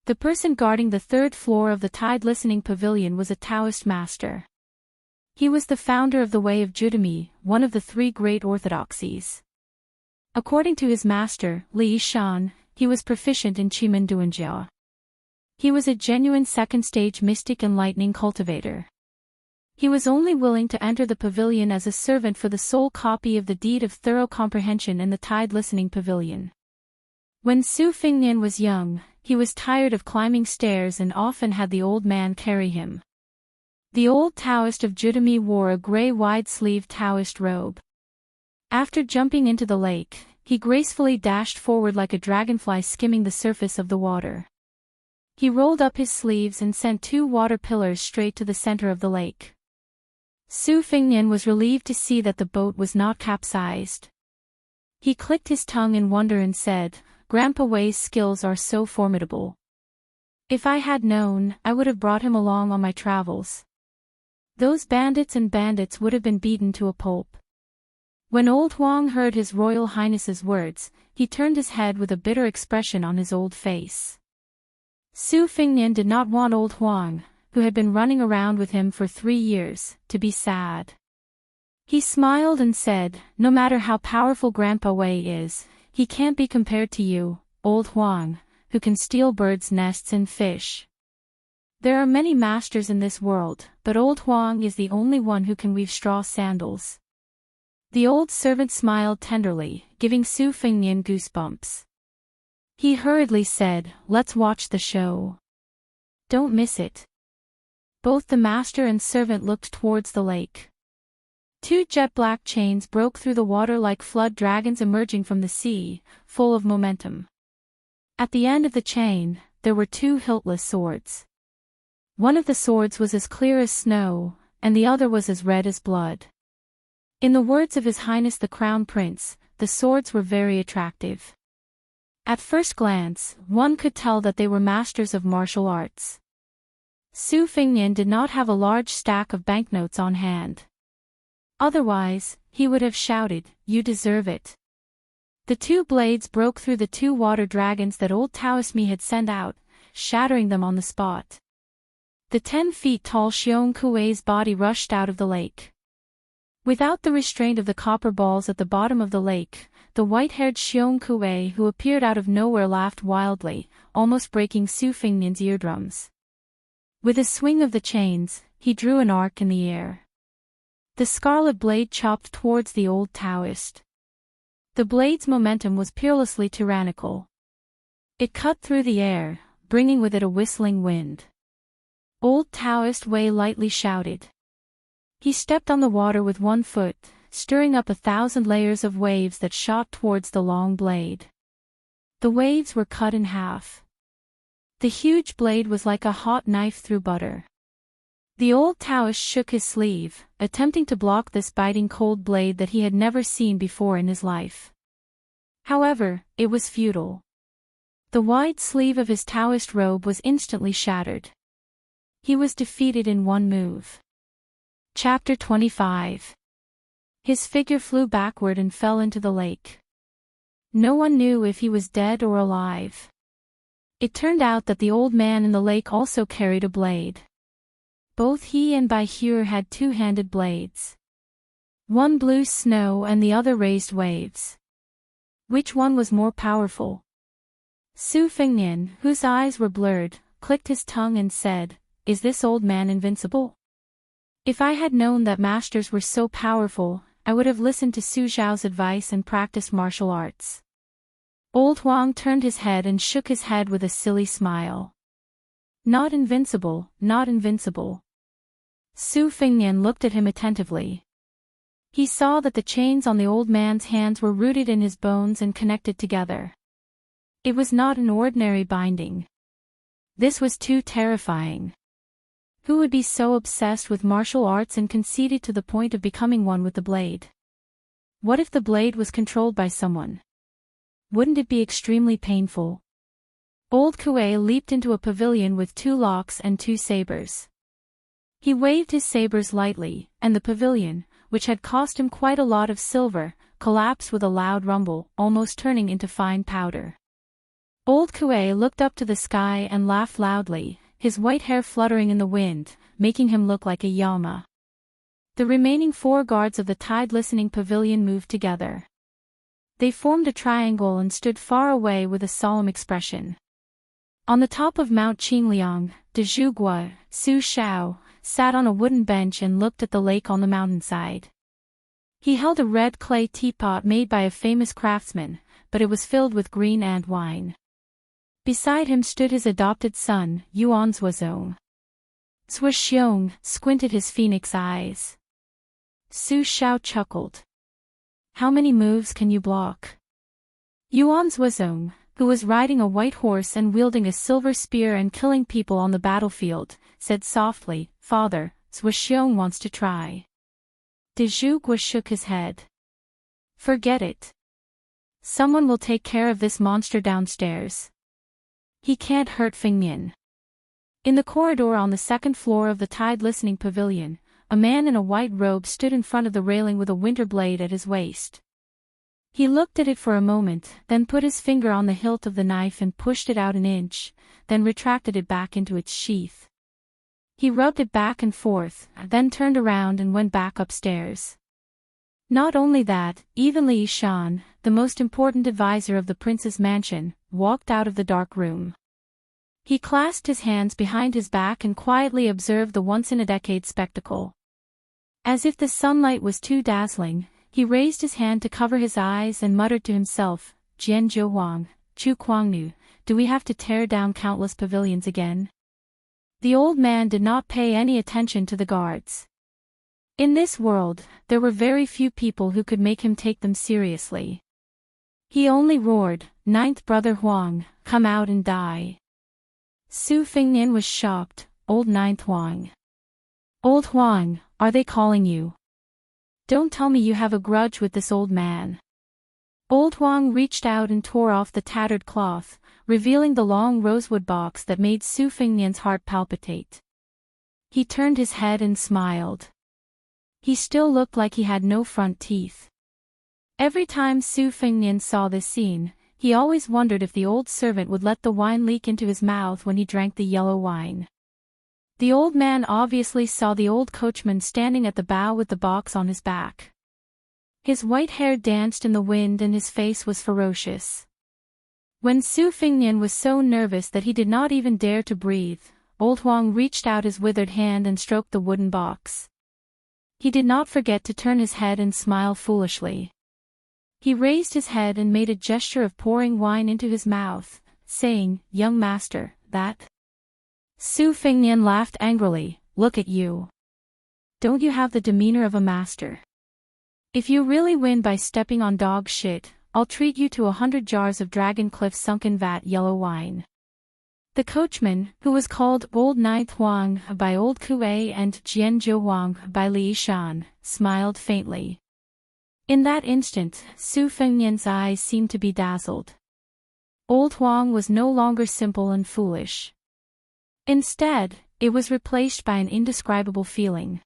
The person guarding the 3rd floor of the Tide Listening Pavilion was a Taoist master. He was the founder of the Way of Judami, one of the 3 great orthodoxies. According to his master, Li Shan, he was proficient in Qimen Duanjia. He was a genuine second-stage mystic and lightning cultivator. He was only willing to enter the pavilion as a servant for the sole copy of the Deed of Thorough Comprehension in the Tide Listening Pavilion. When Su Fengnian was young, he was tired of climbing stairs and often had the old man carry him. The old Taoist of Judami wore a gray wide-sleeved Taoist robe. After jumping into the lake, he gracefully dashed forward like a dragonfly skimming the surface of the water. He rolled up his sleeves and sent 2 water pillars straight to the center of the lake. Su Fengnian was relieved to see that the boat was not capsized. He clicked his tongue in wonder and said, "Grandpa Wei's skills are so formidable. If I had known, I would have brought him along on my travels. Those bandits would have been beaten to a pulp. When old Huang heard His Royal Highness's words, he turned his head with a bitter expression on his old face. Su Fengnian did not want old Huang, who had been running around with him for 3 years, to be sad. He smiled and said, "No matter how powerful Grandpa Wei is, he can't be compared to you, old Huang, who can steal birds' nests and fish. There are many masters in this world, but old Huang is the only one who can weave straw sandals." The old servant smiled tenderly, giving Su Fengnian goosebumps. He hurriedly said, "Let's watch the show. Don't miss it." Both the master and servant looked towards the lake. 2 jet-black chains broke through the water like flood dragons emerging from the sea, full of momentum. At the end of the chain, there were 2 hiltless swords. One of the swords was as clear as snow, and the other was as red as blood. In the words of His Highness the Crown Prince, the swords were very attractive. At first glance, one could tell that they were masters of martial arts. Su Fengnian did not have a large stack of banknotes on hand. Otherwise, he would have shouted, "You deserve it." The 2 blades broke through the 2 water dragons that old Taoist Mi had sent out, shattering them on the spot. The 10 feet tall Xiong Kuei's body rushed out of the lake. Without the restraint of the copper balls at the bottom of the lake, the white-haired Xiong Kuei who appeared out of nowhere laughed wildly, almost breaking Su Fengnian's eardrums. With a swing of the chains, he drew an arc in the air. The scarlet blade chopped towards the old Taoist. The blade's momentum was peerlessly tyrannical. It cut through the air, bringing with it a whistling wind. Old Taoist Wei lightly shouted. He stepped on the water with 1 foot, stirring up 1,000 layers of waves that shot towards the long blade. The waves were cut in half. The huge blade was like a hot knife through butter. The old Taoist shook his sleeve, attempting to block this biting cold blade that he had never seen before in his life. However, it was futile. The wide sleeve of his Taoist robe was instantly shattered. He was defeated in 1 move. Chapter 25. His figure flew backward and fell into the lake. No one knew if he was dead or alive. It turned out that the old man in the lake also carried a blade. Both he and Bai Hu had 2-handed blades. One blew snow and the other raised waves. Which one was more powerful? Su Fengnian, whose eyes were blurred, clicked his tongue and said, "Is this old man invincible? If I had known that masters were so powerful, I would have listened to Su Zhao's advice and practiced martial arts." Old Huang turned his head and shook his head with a silly smile. "Not invincible, not invincible." Su Fengnian looked at him attentively. He saw that the chains on the old man's hands were rooted in his bones and connected together. It was not an ordinary binding. This was too terrifying. Who would be so obsessed with martial arts and conceited to the point of becoming one with the blade? What if the blade was controlled by someone? Wouldn't it be extremely painful? Old Kuei leaped into a pavilion with 2 locks and 2 sabers. He waved his sabers lightly, and the pavilion, which had cost him quite a lot of silver, collapsed with a loud rumble, almost turning into fine powder. Old Kuei looked up to the sky and laughed loudly, his white hair fluttering in the wind, making him look like a llama. The remaining 4 guards of the tide-listening pavilion moved together. They formed a triangle and stood far away with a solemn expression. On the top of Mount Qingliang, de Zhuguo, Su Xiao, sat on a wooden bench and looked at the lake on the mountainside. He held a red clay teapot made by a famous craftsman, but it was filled with green ant wine. Beside him stood his adopted son, Yuan Zhuozong. Zhuoxiong squinted his phoenix eyes. Su Xiao chuckled. "How many moves can you block?" Yuan Zhuozong, who was riding a white horse and wielding a silver spear and killing people on the battlefield, said softly, "Father, Zhuoxiong wants to try." De Zhuguo shook his head. "Forget it. Someone will take care of this monster downstairs. He can't hurt Fengmian." In the corridor on the second floor of the Tide Listening Pavilion, a man in a white robe stood in front of the railing with a winter blade at his waist. He looked at it for a moment, then put his finger on the hilt of the knife and pushed it out an inch, then retracted it back into its sheath. He rubbed it back and forth, then turned around and went back upstairs. Not only that, even Li Yishan, the most important advisor of the prince's mansion, walked out of the dark room. He clasped his hands behind his back and quietly observed the once-in-a-decade spectacle. As if the sunlight was too dazzling, he raised his hand to cover his eyes and muttered to himself, "Jian Zhou Huang, Chu Kuangnu, do we have to tear down countless pavilions again?" The old man did not pay any attention to the guards. In this world, there were very few people who could make him take them seriously. He only roared, "Ninth brother Huang, come out and die." Su Fengnian was shocked. "Old Ninth Huang. Old Huang, are they calling you? Don't tell me you have a grudge with this old man." Old Huang reached out and tore off the tattered cloth, revealing the long rosewood box that made Su Fengnian's heart palpitate. He turned his head and smiled. He still looked like he had no front teeth. Every time Su Fengnian saw this scene, he always wondered if the old servant would let the wine leak into his mouth when he drank the yellow wine. The old man obviously saw the old coachman standing at the bow with the box on his back. His white hair danced in the wind and his face was ferocious. When Su Fengnian was so nervous that he did not even dare to breathe, old Huang reached out his withered hand and stroked the wooden box. He did not forget to turn his head and smile foolishly. He raised his head and made a gesture of pouring wine into his mouth, saying, "Young master, that..." Su Fengnian laughed angrily, "Look at you. Don't you have the demeanor of a master? If you really win by stepping on dog shit, I'll treat you to 100 jars of Dragon Cliff sunken vat yellow wine." The coachman, who was called Old Ninth Huang by Old Kuei and Jian Zhou Huang by Li Yishan, smiled faintly. In that instant, Su Fengnian's eyes seemed to be dazzled. Old Huang was no longer simple and foolish. Instead, it was replaced by an indescribable feeling.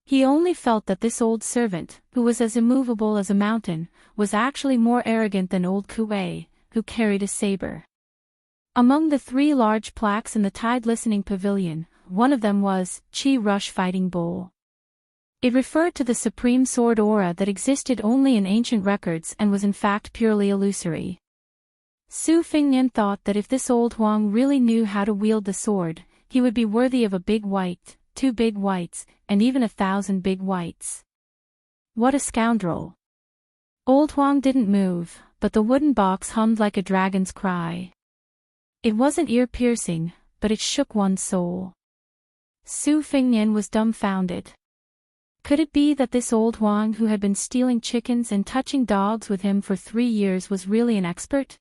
He only felt that this old servant, who was as immovable as a mountain, was actually more arrogant than old Kuei, who carried a saber. Among the 3 large plaques in the Tide Listening Pavilion, one of them was, "Chi Rush Fighting Bull." It referred to the supreme sword aura that existed only in ancient records and was in fact purely illusory. Su Fengnian thought that if this old Huang really knew how to wield the sword, he would be worthy of a big white, 2 big whites, and even 1,000 big whites. What a scoundrel! Old Huang didn't move, but the wooden box hummed like a dragon's cry. It wasn't ear-piercing, but it shook one's soul. Su Fengnian was dumbfounded. Could it be that this old Huang who had been stealing chickens and touching dogs with him for 3 years was really an expert?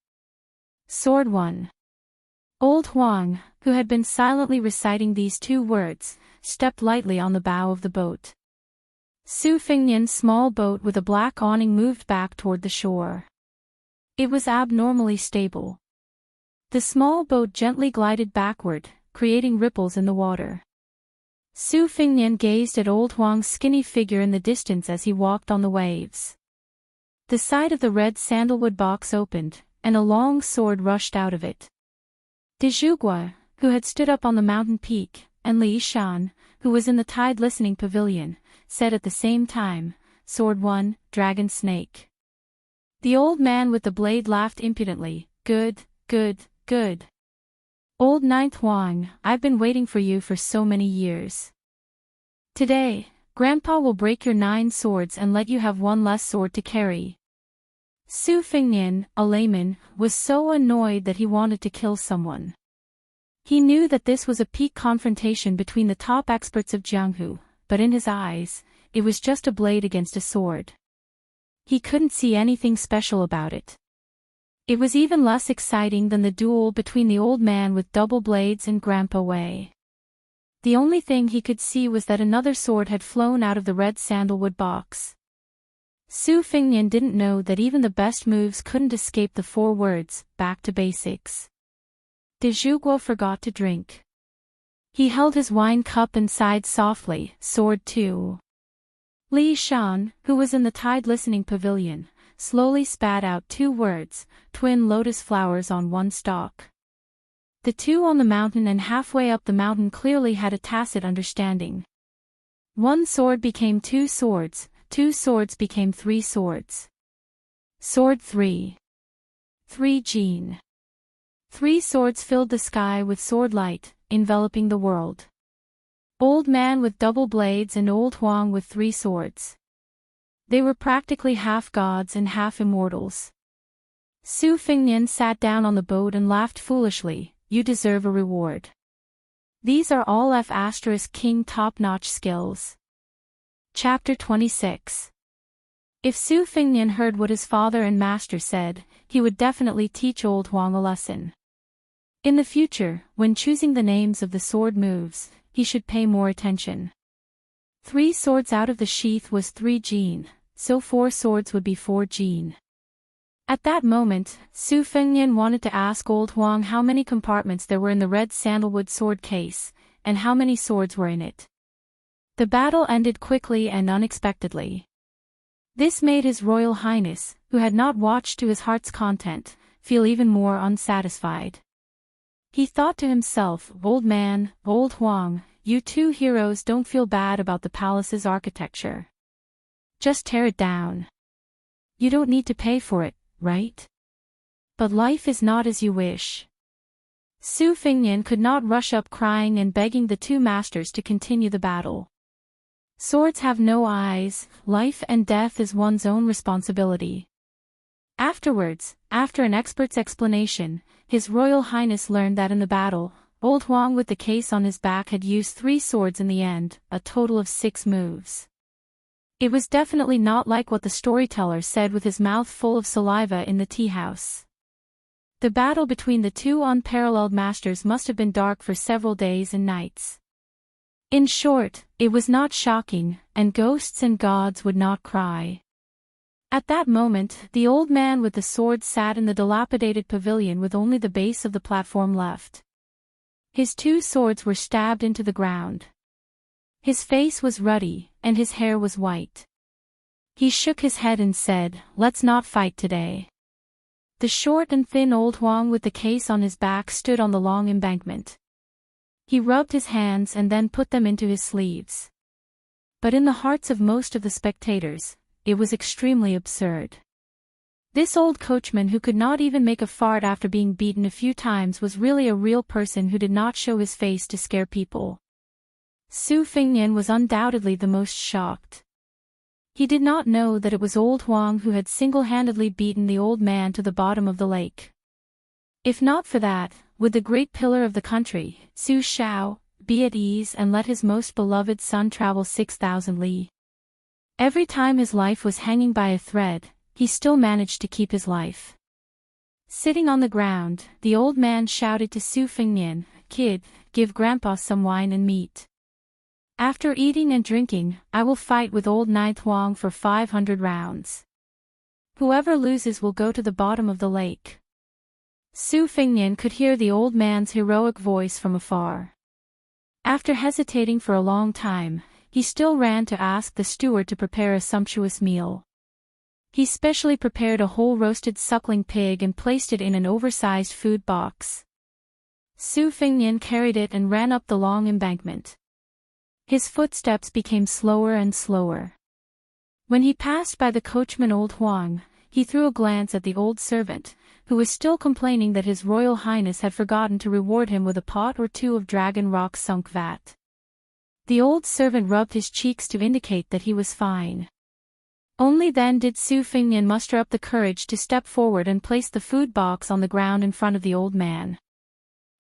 Sword 1. Old Huang, who had been silently reciting these 2 words, stepped lightly on the bow of the boat. Su Fengnian's small boat with a black awning moved back toward the shore. It was abnormally stable. The small boat gently glided backward, creating ripples in the water. Su Fengnian gazed at old Huang's skinny figure in the distance as he walked on the waves. The side of the red sandalwood box opened, and a long sword rushed out of it. De Zhugua, who had stood up on the mountain peak, and Li Yishan, who was in the Tide Listening Pavilion, said at the same time, "Sword 1, Dragon Snake." The old man with the blade laughed impudently, "Good, good, good. Old Ninth Huang, I've been waiting for you for so many years. Today, Grandpa will break your 9 swords and let you have 1 less sword to carry." Su Fengnian, a layman, was so annoyed that he wanted to kill someone. He knew that this was a peak confrontation between the top experts of Jianghu, but in his eyes, it was just a blade against a sword. He couldn't see anything special about it. It was even less exciting than the duel between the old man with double blades and Grandpa Wei. The only thing he could see was that another sword had flown out of the red sandalwood box. Su Fengnian didn't know that even the best moves couldn't escape the 4 words, "back to basics." De Zhugua forgot to drink. He held his wine cup and sighed softly, sword 2. Li Shan, who was in the tide listening pavilion, slowly spat out 2 words, twin lotus flowers on one stalk. The 2 on the mountain and halfway up the mountain clearly had a tacit understanding. 1 sword became 2 swords, 2 swords became 3 swords. Sword 3. 3 Jin. 3 swords filled the sky with sword light, enveloping the world. Old man with double blades and old Huang with 3 swords. They were practically half gods and half immortals. Su Fengnian sat down on the boat and laughed foolishly. You deserve a reward. These are all F** King top-notch skills. Chapter 26. If Su Fengnian heard what his father and master said, he would definitely teach old Huang a lesson. In the future, when choosing the names of the sword moves, he should pay more attention. 3 swords out of the sheath was 3 Jin, so 4 swords would be 4 Jin. At that moment, Su Fengnian wanted to ask old Huang how many compartments there were in the red sandalwood sword case, and how many swords were in it. The battle ended quickly and unexpectedly. This made His Royal Highness, who had not watched to his heart's content, feel even more unsatisfied. He thought to himself, old man, old Huang, you 2 heroes don't feel bad about the palace's architecture. Just tear it down. You don't need to pay for it, right? But life is not as you wish. Su Fengnian could not rush up crying and begging the 2 masters to continue the battle. Swords have no eyes, life and death is one's own responsibility. Afterwards, after an expert's explanation, His Royal Highness learned that in the battle, old Huang with the case on his back had used 3 swords in the end, a total of 6 moves. It was definitely not like what the storyteller said with his mouth full of saliva in the tea house. The battle between the 2 unparalleled masters must have been dark for several days and nights. In short, it was not shocking, and ghosts and gods would not cry. At that moment, the old man with the sword sat in the dilapidated pavilion with only the base of the platform left. His 2 swords were stabbed into the ground. His face was ruddy, and his hair was white. He shook his head and said, "Let's not fight today." The short and thin old Huang with the case on his back stood on the long embankment. He rubbed his hands and then put them into his sleeves. But in the hearts of most of the spectators, it was extremely absurd. This old coachman who could not even make a fart after being beaten a few times was really a real person who did not show his face to scare people. Su Fengnian was undoubtedly the most shocked. He did not know that it was old Huang who had single-handedly beaten the old man to the bottom of the lake. If not for that, would the great pillar of the country, Su Shao, be at ease and let his most beloved son travel 6,000 li? Every time his life was hanging by a thread, he still managed to keep his life. Sitting on the ground, the old man shouted to Su Fengnian, "Kid, give grandpa some wine and meat. After eating and drinking, I will fight with old Ninth Huang for 500 rounds. Whoever loses will go to the bottom of the lake." Su Fengnian could hear the old man's heroic voice from afar. After hesitating for a long time, he still ran to ask the steward to prepare a sumptuous meal. He specially prepared a whole roasted suckling pig and placed it in an oversized food box. Su Fengnian carried it and ran up the long embankment. His footsteps became slower and slower. When he passed by the coachman old Huang, he threw a glance at the old servant, who was still complaining that His Royal Highness had forgotten to reward him with a pot or 2 of dragon rock sunk vat. The old servant rubbed his cheeks to indicate that he was fine. Only then did Su Fengnian muster up the courage to step forward and place the food box on the ground in front of the old man.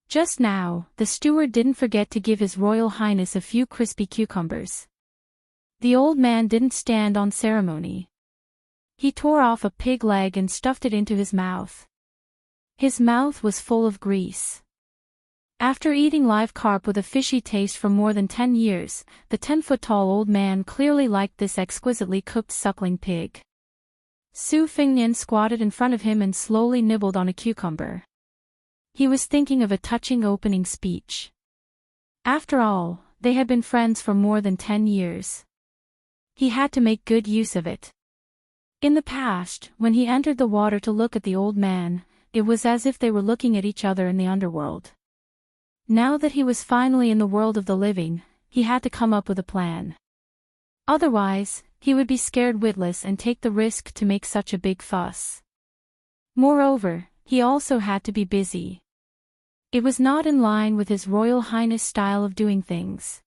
Just now, the steward didn't forget to give His Royal Highness a few crispy cucumbers. The old man didn't stand on ceremony. He tore off a pig leg and stuffed it into his mouth. His mouth was full of grease. After eating live carp with a fishy taste for more than 10 years, the 10-foot-tall old man clearly liked this exquisitely cooked suckling pig. Su Fengnian squatted in front of him and slowly nibbled on a cucumber. He was thinking of a touching opening speech. After all, they had been friends for more than 10 years. He had to make good use of it. In the past, when he entered the water to look at the old man, it was as if they were looking at each other in the underworld. Now that he was finally in the world of the living, he had to come up with a plan. Otherwise, he would be scared witless and take the risk to make such a big fuss. Moreover, he also had to be busy. It was not in line with His Royal Highness' style of doing things.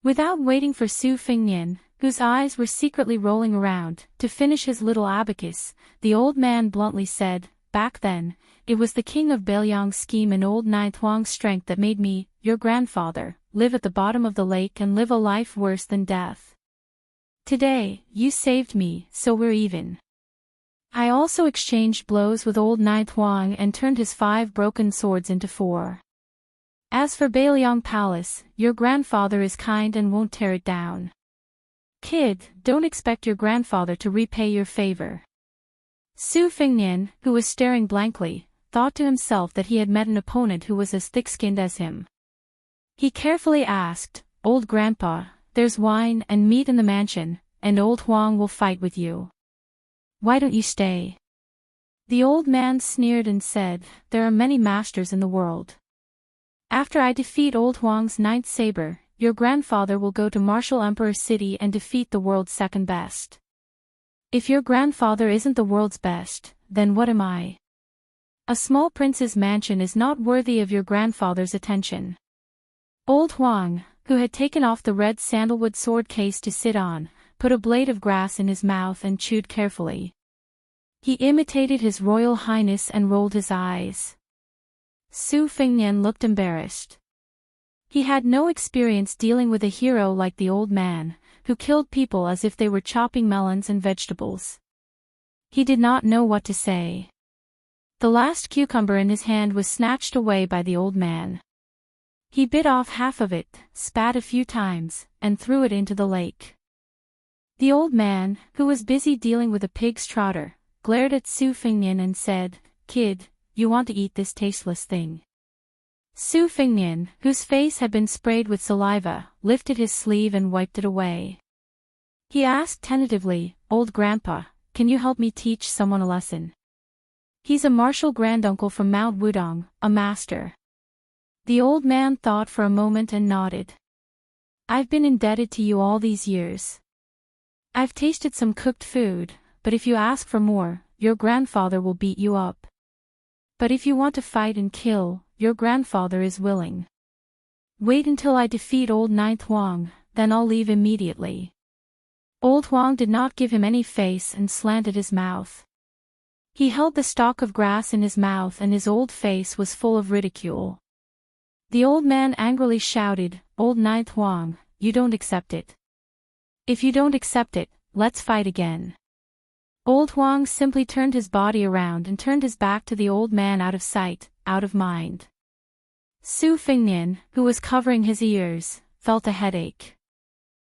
Without waiting for Su Fengnian, whose eyes were secretly rolling around, to finish his little abacus, the old man bluntly said, "Back then, it was the king of Belyang's scheme and old Nai Thuong's strength that made me, your grandfather, live at the bottom of the lake and live a life worse than death. Today, you saved me, so we're even. I also exchanged blows with old Nai Thuong and turned his 5 broken swords into 4. As for Belyang Palace, your grandfather is kind and won't tear it down. Kid, don't expect your grandfather to repay your favor." Su Fengnian, who was staring blankly, thought to himself that he had met an opponent who was as thick-skinned as him. He carefully asked, "Old grandpa, there's wine and meat in the mansion, and old Huang will fight with you. Why don't you stay?" The old man sneered and said, "There are many masters in the world. After I defeat old Huang's 9th saber, your grandfather will go to Martial Emperor City and defeat the world's second best. If your grandfather isn't the world's best, then what am I? A small prince's mansion is not worthy of your grandfather's attention." Old Huang, who had taken off the red sandalwood sword case to sit on, put a blade of grass in his mouth and chewed carefully. He imitated His Royal Highness and rolled his eyes. Su Fengnian looked embarrassed. He had no experience dealing with a hero like the old man, who killed people as if they were chopping melons and vegetables. He did not know what to say. The last cucumber in his hand was snatched away by the old man. He bit off half of it, spat a few times, and threw it into the lake. The old man, who was busy dealing with a pig's trotter, glared at Su Fengnian and said, "Kid, you want to eat this tasteless thing?" Su Fengnian, whose face had been sprayed with saliva, lifted his sleeve and wiped it away. He asked tentatively, "Old grandpa, can you help me teach someone a lesson? He's a martial granduncle from Mount Wudong, a master." The old man thought for a moment and nodded. "I've been indebted to you all these years. I've tasted some cooked food, but if you ask for more, your grandfather will beat you up. But if you want to fight and kill, your grandfather is willing. Wait until I defeat old Nai Thuong, then I'll leave immediately." Old Huang did not give him any face and slanted his mouth. He held the stalk of grass in his mouth and his old face was full of ridicule. The old man angrily shouted, "Old Nai Thuong, you don't accept it. If you don't accept it, let's fight again." Old Huang simply turned his body around and turned his back to the old man, out of sight, out of mind. Su Fengnian, who was covering his ears, felt a headache.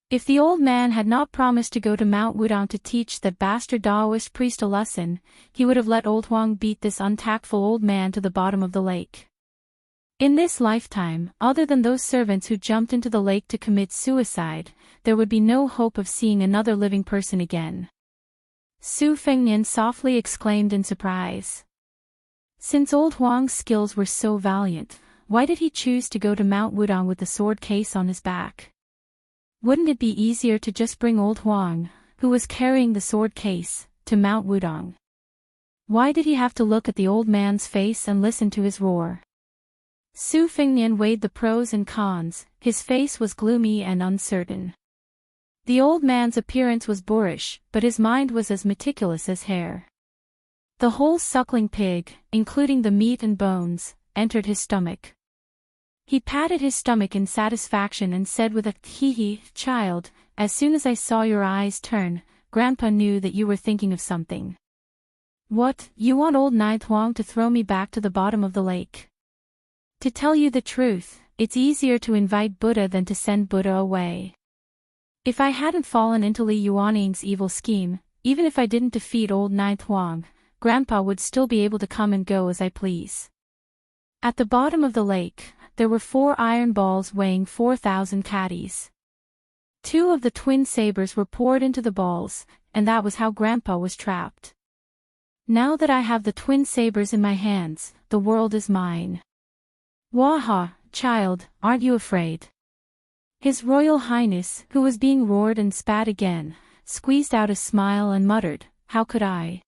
If the old man had not promised to go to Mount Wudong to teach that bastard Taoist priest a lesson, he would have let old Huang beat this untactful old man to the bottom of the lake. In this lifetime, other than those servants who jumped into the lake to commit suicide, there would be no hope of seeing another living person again. Su Fengnian softly exclaimed in surprise. Since old Huang's skills were so valiant, why did he choose to go to Mount Wudong with the sword case on his back? Wouldn't it be easier to just bring old Huang, who was carrying the sword case, to Mount Wudong? Why did he have to look at the old man's face and listen to his roar? Su Fengnian weighed the pros and cons, his face was gloomy and uncertain. The old man's appearance was boorish, but his mind was as meticulous as hair. The whole suckling pig, including the meat and bones, entered his stomach. He patted his stomach in satisfaction and said with a hee-hee, "Child, as soon as I saw your eyes turn, Grandpa knew that you were thinking of something. What, you want old Nai Thuong to throw me back to the bottom of the lake? To tell you the truth, it's easier to invite Buddha than to send Buddha away. If I hadn't fallen into Li Yuaning's evil scheme, even if I didn't defeat old Nai Thuong, Grandpa would still be able to come and go as I please." At the bottom of the lake, there were 4 iron balls weighing 4,000 caddies. 2 of the twin sabers were poured into the balls, and that was how Grandpa was trapped. Now that I have the twin sabers in my hands, the world is mine. Waha, child, aren't you afraid? His Royal Highness, who was being roared and spat again, squeezed out a smile and muttered, how could I?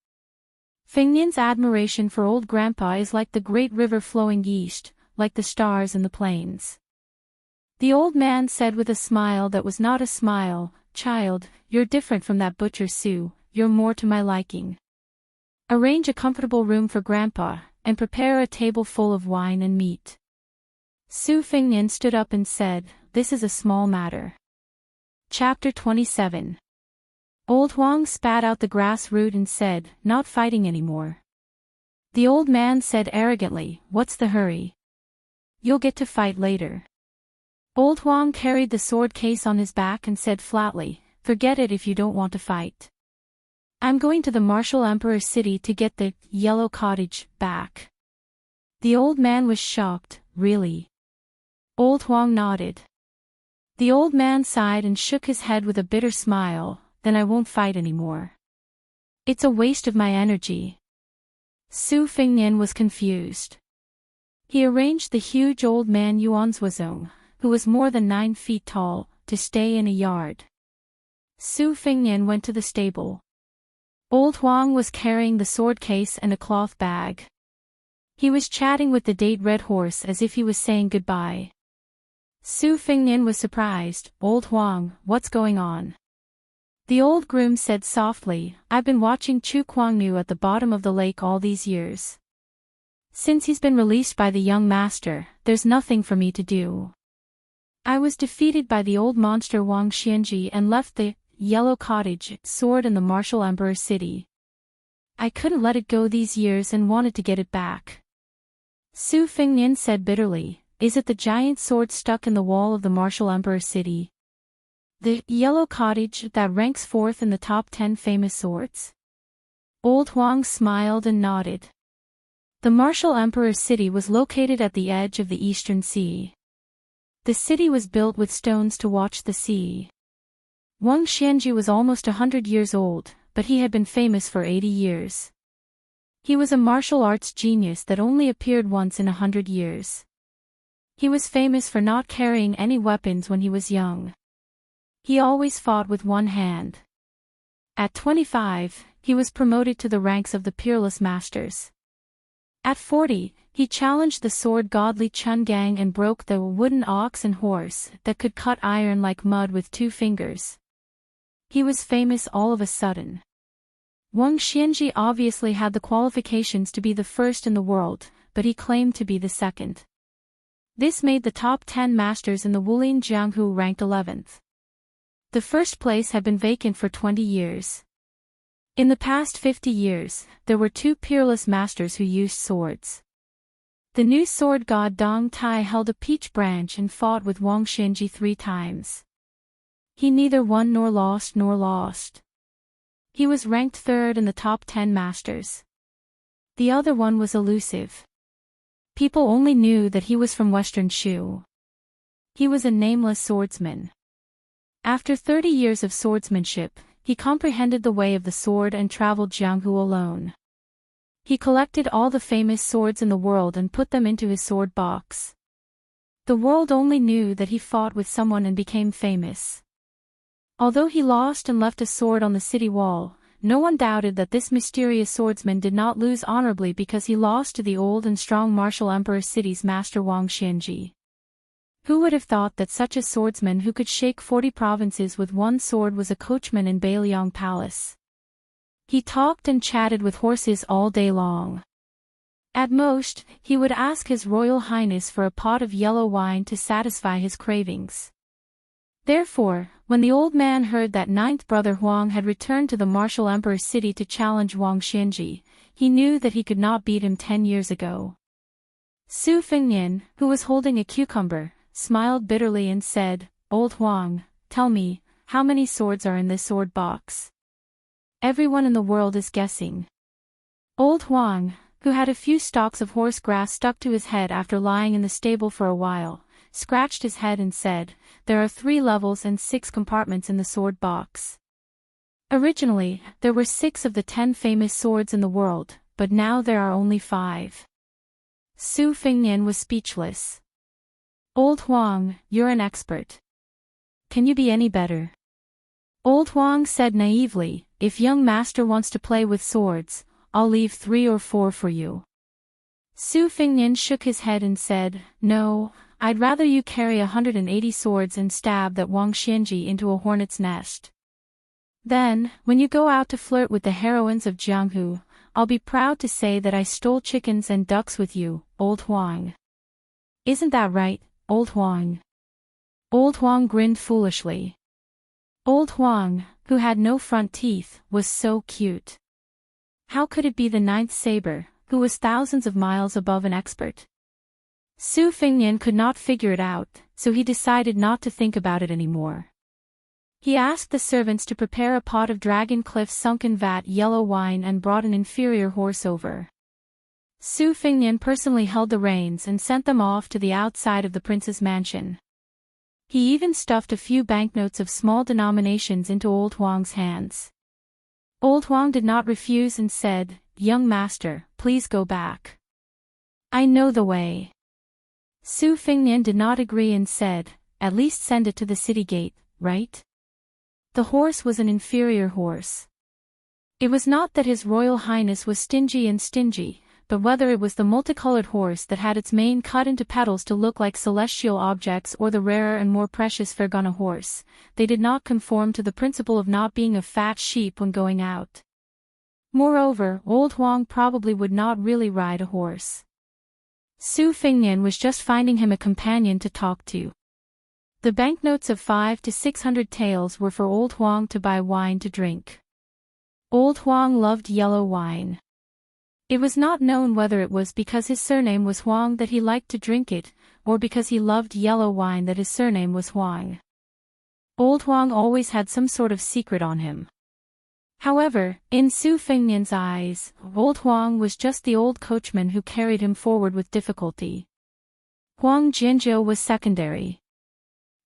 Fengnian's admiration for old Grandpa is like the great river flowing east, like the stars in the plains. The old man said with a smile that was not a smile, child, you're different from that butcher Sue, you're more to my liking. Arrange a comfortable room for Grandpa, and prepare a table full of wine and meat. Su Fengnian stood up and said, this is a small matter. Chapter 27. Old Huang spat out the grass root and said, not fighting anymore. The old man said arrogantly, what's the hurry? You'll get to fight later. Old Huang carried the sword case on his back and said flatly, forget it if you don't want to fight. I'm going to the martial emperor's city to get the yellow cottage back. The old man was shocked, really? Old Huang nodded. The old man sighed and shook his head with a bitter smile, then I won't fight anymore. It's a waste of my energy. Su Fengnian was confused. He arranged the huge old man Yuanzhuazong, who was more than 9 feet tall, to stay in a yard. Su Fengnian went to the stable. Old Huang was carrying the sword case and a cloth bag. He was chatting with the date red horse as if he was saying goodbye. Su Fengnian was surprised, Old Huang, what's going on? The old groom said softly, I've been watching Chu Kuangnu at the bottom of the lake all these years. Since he's been released by the young master, there's nothing for me to do. I was defeated by the old monster Wang Xianji and left the yellow cottage sword in the martial emperor's city. I couldn't let it go these years and wanted to get it back. Su Fengnian said bitterly, is it the giant sword stuck in the wall of the martial emperor's city? The yellow cottage that ranks 4th in the top 10 famous swords? Old Huang smiled and nodded. The martial emperor's city was located at the edge of the eastern sea. The city was built with stones to watch the sea. Wang Xianji was almost 100 years old, but he had been famous for 80 years. He was a martial arts genius that only appeared once in 100 years. He was famous for not carrying any weapons when he was young. He always fought with one hand. At 25, he was promoted to the ranks of the Peerless Masters. At 40, he challenged the sword god Li Chungang and broke the wooden ox and horse that could cut iron like mud with 2 fingers. He was famous all of a sudden. Wang Xianji obviously had the qualifications to be the first in the world, but he claimed to be the second. This made the top 10 masters in the Wulin Jianghu ranked 11th. The first place had been vacant for 20 years. In the past 50 years, there were 2 peerless masters who used swords. The new sword god Dong Tai held a peach branch and fought with Wang Xianji 3 times. He neither won nor lost. He was ranked 3rd in the top 10 masters. The other one was elusive. People only knew that he was from Western Shu. He was a nameless swordsman. After 30 years of swordsmanship, he comprehended the way of the sword and traveled Jianghu alone. He collected all the famous swords in the world and put them into his sword box. The world only knew that he fought with someone and became famous. Although he lost and left a sword on the city wall, no one doubted that this mysterious swordsman did not lose honorably because he lost to the old and strong martial emperor city's master Wang Xianji. Who would have thought that such a swordsman who could shake 40 provinces with one sword was a coachman in Bailiang Palace? He talked and chatted with horses all day long. At most, he would ask His Royal Highness for a pot of yellow wine to satisfy his cravings. Therefore, when the old man heard that 9th brother Huang had returned to the martial emperor's city to challenge Wang Xianji, he knew that he could not beat him 10 years ago. Su Fengnian, who was holding a cucumber, smiled bitterly and said, Old Huang, tell me, how many swords are in this sword box? Everyone in the world is guessing. Old Huang, who had a few stalks of horse grass stuck to his head after lying in the stable for a while, scratched his head and said, "There are 3 levels and 6 compartments in the sword box. Originally, there were 6 of the 10 famous swords in the world, but now there are only 5. Su Fengnian was speechless. "Old Huang, you're an expert. Can you be any better?" Old Huang said naively, "If young master wants to play with swords, I'll leave 3 or 4 for you." Su Fengnian shook his head and said, "No, I'd rather you carry 180 swords and stab that Wang Xianji into a hornet's nest. Then, when you go out to flirt with the heroines of Jianghu, I'll be proud to say that I stole chickens and ducks with you, Old Huang. Isn't that right, Old Huang?" Old Huang grinned foolishly. Old Huang, who had no front teeth, was so cute. How could it be the 9th saber, who was thousands of miles above an expert? Su Fengnian could not figure it out, so he decided not to think about it anymore. He asked the servants to prepare a pot of Dragon Cliff's sunken vat yellow wine and brought an inferior horse over. Su Fengnian personally held the reins and sent them off to the outside of the prince's mansion. He even stuffed a few banknotes of small denominations into Old Huang's hands. Old Huang did not refuse and said, "Young master, please go back. I know the way." Su Fengnian did not agree and said, "At least send it to the city gate, right?" The horse was an inferior horse. It was not that His Royal Highness was stingy, but whether it was the multicolored horse that had its mane cut into petals to look like celestial objects or the rarer and more precious Fergana horse, they did not conform to the principle of not being a fat sheep when going out. Moreover, Old Huang probably would not really ride a horse. Su Fengnian was just finding him a companion to talk to. The banknotes of 500 to 600 taels were for Old Huang to buy wine to drink. Old Huang loved yellow wine. It was not known whether it was because his surname was Huang that he liked to drink it, or because he loved yellow wine that his surname was Huang. Old Huang always had some sort of secret on him. However, in Su Fengnian's eyes, Old Huang was just the old coachman who carried him forward with difficulty. Huang Jianzhou was secondary.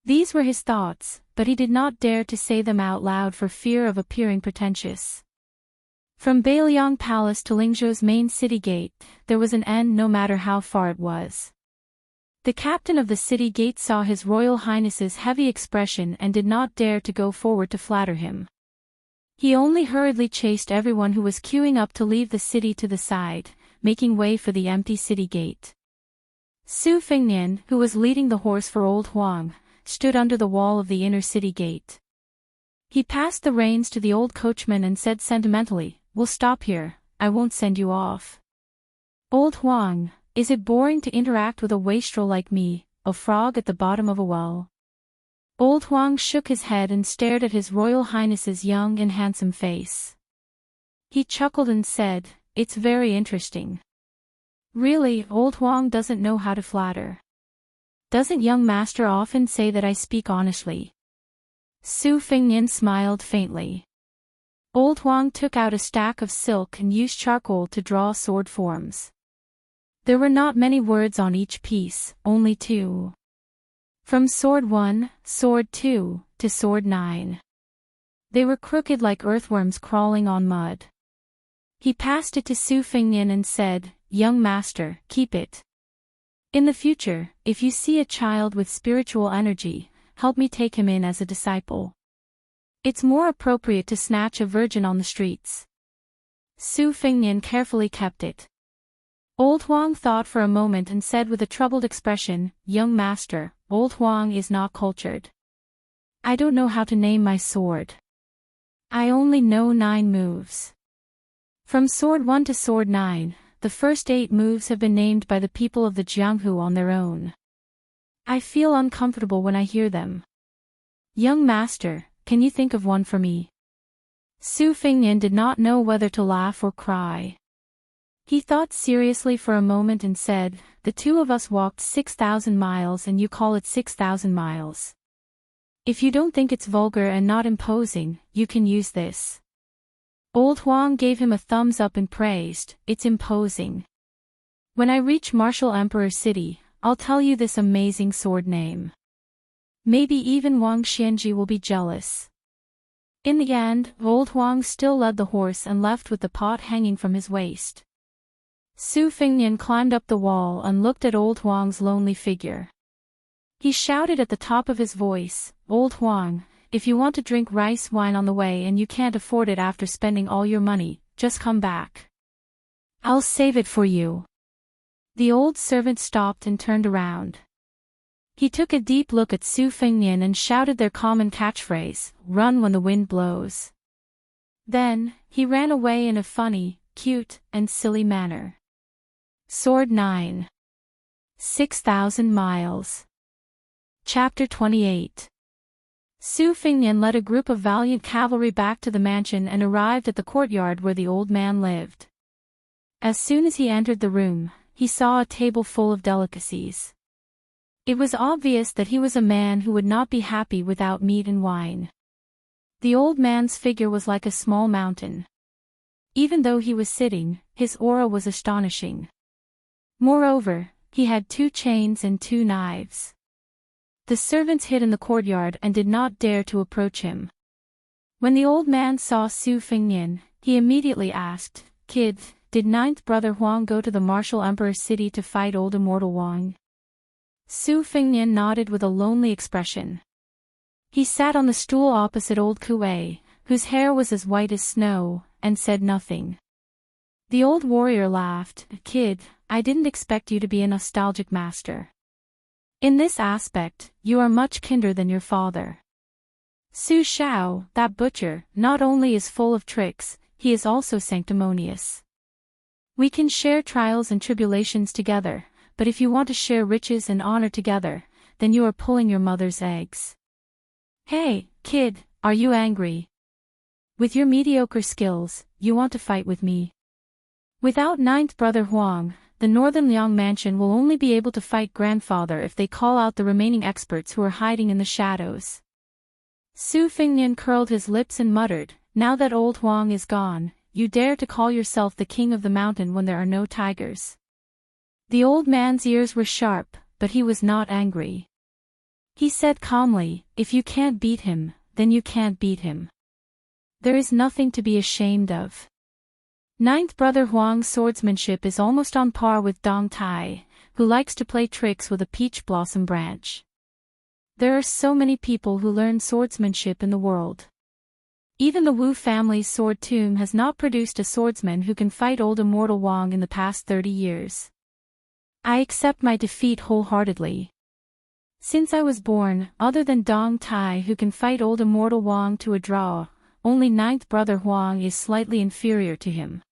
These were his thoughts, but he did not dare to say them out loud for fear of appearing pretentious. From Bailiang Palace to Lingzhou's main city gate, there was an end no matter how far it was. The captain of the city gate saw His Royal Highness's heavy expression and did not dare to go forward to flatter him. He only hurriedly chased everyone who was queuing up to leave the city to the side, making way for the empty city gate. Su Fengnian, who was leading the horse for Old Huang, stood under the wall of the inner city gate. He passed the reins to the old coachman and said sentimentally, "We'll stop here, I won't send you off." "Old Huang, is it boring to interact with a wastrel like me, a frog at the bottom of a well?" Old Huang shook his head and stared at His Royal Highness's young and handsome face. He chuckled and said, "It's very interesting. Really, Old Huang doesn't know how to flatter. Doesn't young master often say that I speak honestly?" Su Fengnian smiled faintly. Old Huang took out a stack of silk and used charcoal to draw sword forms. There were not many words on each piece, only 2. From Sword 1, Sword 2, to Sword 9. They were crooked like earthworms crawling on mud. He passed it to Su Fengnian and said, "Young master, keep it. In the future, if you see a child with spiritual energy, help me take him in as a disciple. It's more appropriate to snatch a virgin on the streets." Su Fengnian carefully kept it. Old Huang thought for a moment and said with a troubled expression, "Young master, Old Huang is not cultured. I don't know how to name my sword. I only know 9 moves. From Sword 1 to Sword 9, the first 8 moves have been named by the people of the Jianghu on their own. I feel uncomfortable when I hear them. Young master, can you think of one for me?" Su Fengnian did not know whether to laugh or cry. He thought seriously for a moment and said, "The 2 of us walked 6,000 miles and you call it 6,000 miles. If you don't think it's vulgar and not imposing, you can use this." Old Huang gave him a thumbs up and praised, "It's imposing." When I reach Martial Emperor City, I'll tell you this amazing sword name. Maybe even Wang Xianji will be jealous. In the end, old Huang still led the horse and left with the pot hanging from his waist. Su Fengnian climbed up the wall and looked at old Huang's lonely figure. He shouted at the top of his voice, "Old Huang, if you want to drink rice wine on the way and you can't afford it after spending all your money, just come back. I'll save it for you." The old servant stopped and turned around. He took a deep look at Su Fengnian and shouted their common catchphrase, "Run when the wind blows." Then, he ran away in a funny, cute, and silly manner. Sword 9. 6,000 miles. Chapter 28. Su Fengnian led a group of valiant cavalry back to the mansion and arrived at the courtyard where the old man lived. As soon as he entered the room, he saw a table full of delicacies. It was obvious that he was a man who would not be happy without meat and wine. The old man's figure was like a small mountain. Even though he was sitting, his aura was astonishing. Moreover, he had 2 chains and 2 knives. The servants hid in the courtyard and did not dare to approach him. When the old man saw Su Fengnian, he immediately asked, "Kid, did 9th brother Huang go to the Martial Emperor City to fight old Immortal Wang?" Su Fengnian nodded with a lonely expression. He sat on the stool opposite old Kuei, whose hair was as white as snow, and said nothing. The old warrior laughed, "Kid, I didn't expect you to be a nostalgic master. In this aspect, you are much kinder than your father. Su Shao, that butcher, not only is full of tricks, he is also sanctimonious. We can share trials and tribulations together, but if you want to share riches and honor together, then you are pulling your mother's eggs. Hey, kid, are you angry? With your mediocre skills, you want to fight with me? Without 9th brother Huang, the Northern Liang Mansion will only be able to fight grandfather if they call out the remaining experts who are hiding in the shadows." Su Fengnian curled his lips and muttered, "Now that old Huang is gone, you dare to call yourself the king of the mountain when there are no tigers." The old man's ears were sharp, but he was not angry. He said calmly, "If you can't beat him, then you can't beat him. There is nothing to be ashamed of. 9th brother Huang's swordsmanship is almost on par with Dong Tai, who likes to play tricks with a peach blossom branch. There are so many people who learn swordsmanship in the world. Even the Wu family's sword tomb has not produced a swordsman who can fight old Immortal Wang in the past 30 years. I accept my defeat wholeheartedly. Since I was born, other than Dong Tai who can fight old Immortal Wang to a draw, only 9th brother Huang is slightly inferior to him.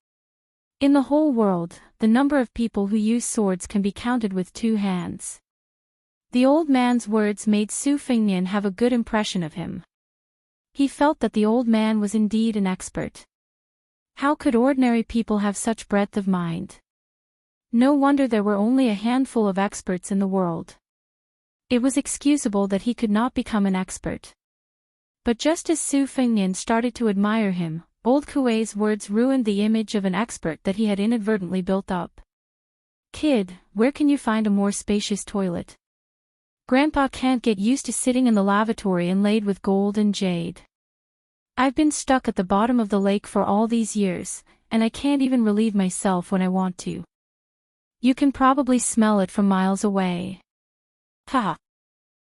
In the whole world, the number of people who use swords can be counted with 2 hands. The old man's words made Su Fengnian have a good impression of him. He felt that the old man was indeed an expert. How could ordinary people have such breadth of mind? No wonder there were only a handful of experts in the world. It was excusable that he could not become an expert. But just as Su Fengnian started to admire him, old Kuei's words ruined the image of an expert that he had inadvertently built up. "Kid, where can you find a more spacious toilet? Grandpa can't get used to sitting in the lavatory inlaid with gold and jade. I've been stuck at the bottom of the lake for all these years, and I can't even relieve myself when I want to. You can probably smell it from miles away." Ha!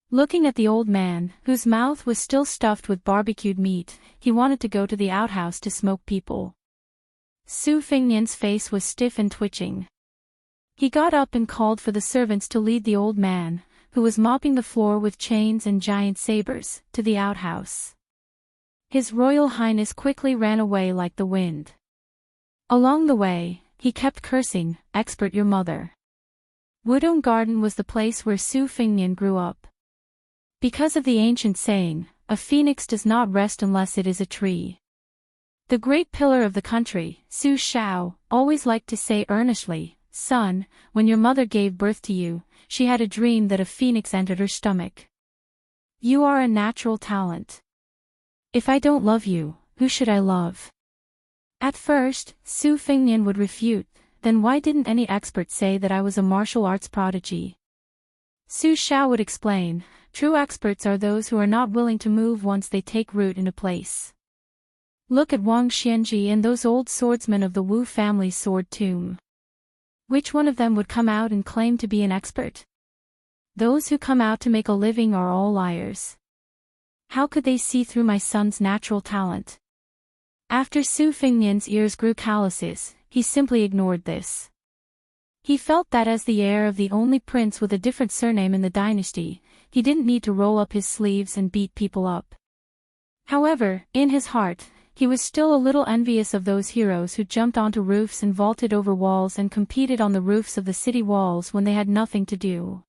Looking at the old man, whose mouth was still stuffed with barbecued meat, he wanted to go to the outhouse to smoke people. Su Fengnian's face was stiff and twitching. He got up and called for the servants to lead the old man, who was mopping the floor with chains and giant sabers, to the outhouse. His Royal Highness quickly ran away like the wind. Along the way, he kept cursing, "Expert your mother." Wudong Garden was the place where Su Fengnian grew up. Because of the ancient saying, a phoenix does not rest unless it is a tree. The great pillar of the country, Su Shao, always liked to say earnestly, "Son, when your mother gave birth to you, she had a dream that a phoenix entered her stomach. You are a natural talent. If I don't love you, who should I love?" At first, Su Fengnian would refute, Then why didn't any expert say that I was a martial arts prodigy? Su Xiao would explain, true experts are those who are not willing to move once they take root in a place. Look at Wang Xianji and those old swordsmen of the Wu family's sword tomb. Which one of them would come out and claim to be an expert? Those who come out to make a living are all liars. How could they see through my son's natural talent? After Su Fengnian's ears grew calluses, he simply ignored this. He felt that as the heir of the only prince with a different surname in the dynasty, he didn't need to roll up his sleeves and beat people up. However, in his heart, he was still a little envious of those heroes who jumped onto roofs and vaulted over walls and competed on the roofs of the city walls when they had nothing to do.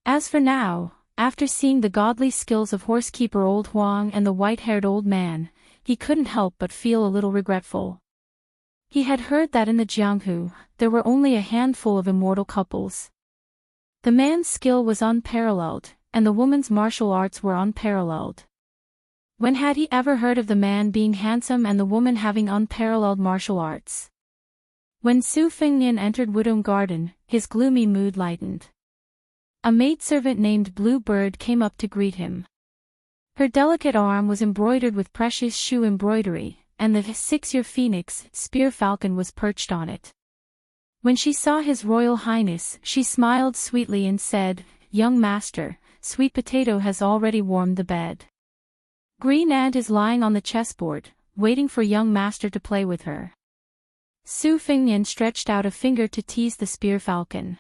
As for now, after seeing the godly skills of horsekeeper old Huang and the white-haired old man, he couldn't help but feel a little regretful. He had heard that in the Jianghu, there were only a handful of immortal couples. The man's skill was unparalleled, and the woman's martial arts were unparalleled. When had he ever heard of the man being handsome and the woman having unparalleled martial arts? When Su Fengnian entered Wudong Garden, his gloomy mood lightened. A maidservant named Blue Bird came up to greet him. Her delicate arm was embroidered with precious shoe embroidery, and the 6-year phoenix, spear falcon was perched on it. When she saw His Royal Highness, she smiled sweetly and said, "Young master, Sweet Potato has already warmed the bed. Green Ant is lying on the chessboard, waiting for young master to play with her." Su Fengnian stretched out a finger to tease the spear falcon.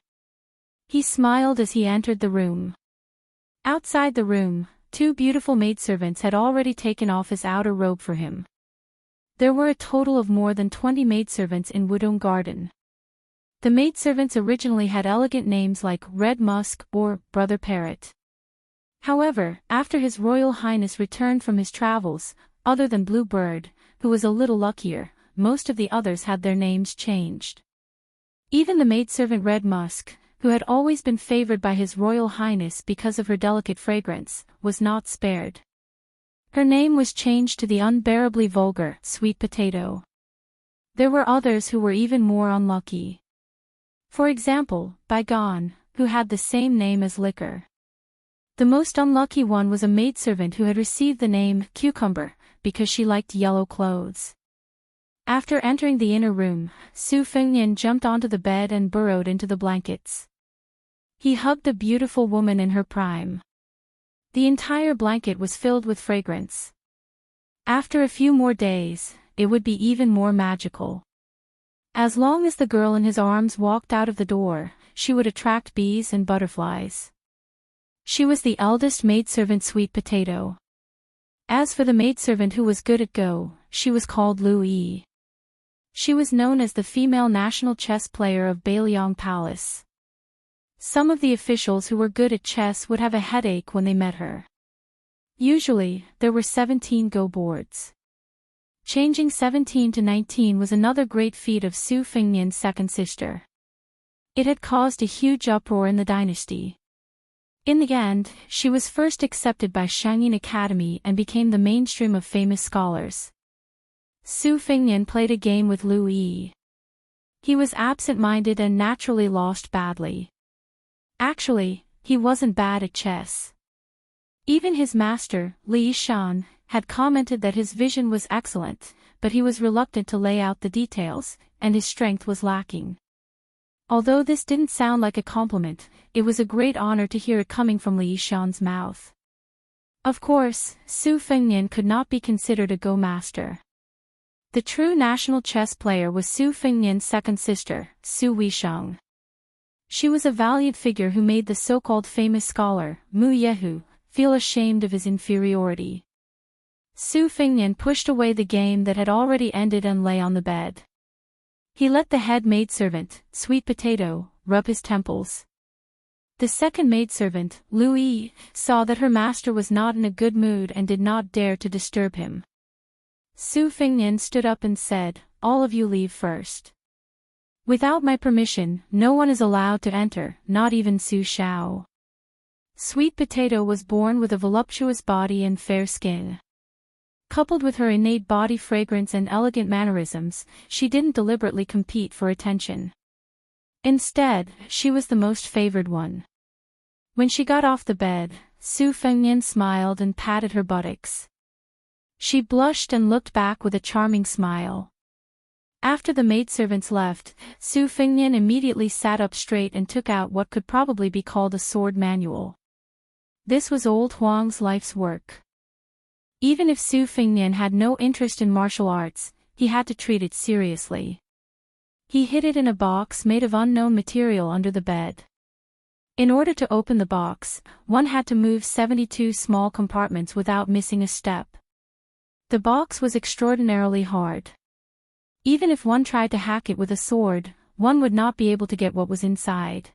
He smiled as he entered the room. Outside the room, 2 beautiful maidservants had already taken off his outer robe for him. There were a total of more than 20 maidservants in Wudong Garden. The maidservants originally had elegant names like Red Musk or Brother Parrot. However, after His Royal Highness returned from his travels, other than Blue Bird, who was a little luckier, most of the others had their names changed. Even the maidservant Red Musk, who had always been favored by His Royal Highness because of her delicate fragrance, was not spared. Her name was changed to the unbearably vulgar Sweet Potato. There were others who were even more unlucky. For example, Bygone, who had the same name as Liquor. The most unlucky one was a maidservant who had received the name Cucumber, because she liked yellow clothes. After entering the inner room, Su Fengnian jumped onto the bed and burrowed into the blankets. He hugged a beautiful woman in her prime. The entire blanket was filled with fragrance. After a few more days, it would be even more magical. As long as the girl in his arms walked out of the door, she would attract bees and butterflies. She was the eldest maidservant Sweet Potato. As for the maidservant who was good at Go, she was called Lu Yi. She was known as the female national chess player of Bailiang Palace. Some of the officials who were good at chess would have a headache when they met her. Usually, there were 17 Go boards. Changing 17 to 19 was another great feat of Su Fengnian's second sister. It had caused a huge uproar in the dynasty. In the end, she was first accepted by Shangyin Academy and became the mainstream of famous scholars. Su Fengnian played a game with Lu Yi. He was absent-minded and naturally lost badly. Actually, he wasn't bad at chess. Even his master, Li Shan, had commented that his vision was excellent, but he was reluctant to lay out the details, and his strength was lacking. Although this didn't sound like a compliment, it was a great honor to hear it coming from Li Shan's mouth. Of course, Su Fengnian could not be considered a Go master. The true national chess player was Su Fengnian's second sister, Su Weisheng. She was a valiant figure who made the so-called famous scholar, Mu Yehu, feel ashamed of his inferiority. Su Fengnian pushed away the game that had already ended and lay on the bed. He let the head maidservant, Sweet Potato, rub his temples. The second maidservant, Lu Yi, saw that her master was not in a good mood and did not dare to disturb him. Su Fengnian stood up and said, "All of you leave first. Without my permission, no one is allowed to enter, not even Su Xiao." Sweet Potato was born with a voluptuous body and fair skin. Coupled with her innate body fragrance and elegant mannerisms, she didn't deliberately compete for attention. Instead, she was the most favored one. When she got off the bed, Su Fengnian smiled and patted her buttocks. She blushed and looked back with a charming smile. After the maidservants left, Su Fengnian immediately sat up straight and took out what could probably be called a sword manual. This was old Huang's life's work. Even if Su Fengnian had no interest in martial arts, he had to treat it seriously. He hid it in a box made of unknown material under the bed. In order to open the box, one had to move 72 small compartments without missing a step. The box was extraordinarily hard. Even if one tried to hack it with a sword, one would not be able to get what was inside.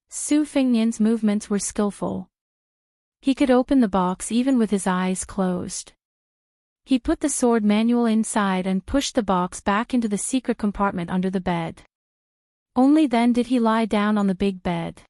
Su Fengnian's movements were skillful. He could open the box even with his eyes closed. He put the sword manual inside and pushed the box back into the secret compartment under the bed. Only then did he lie down on the big bed.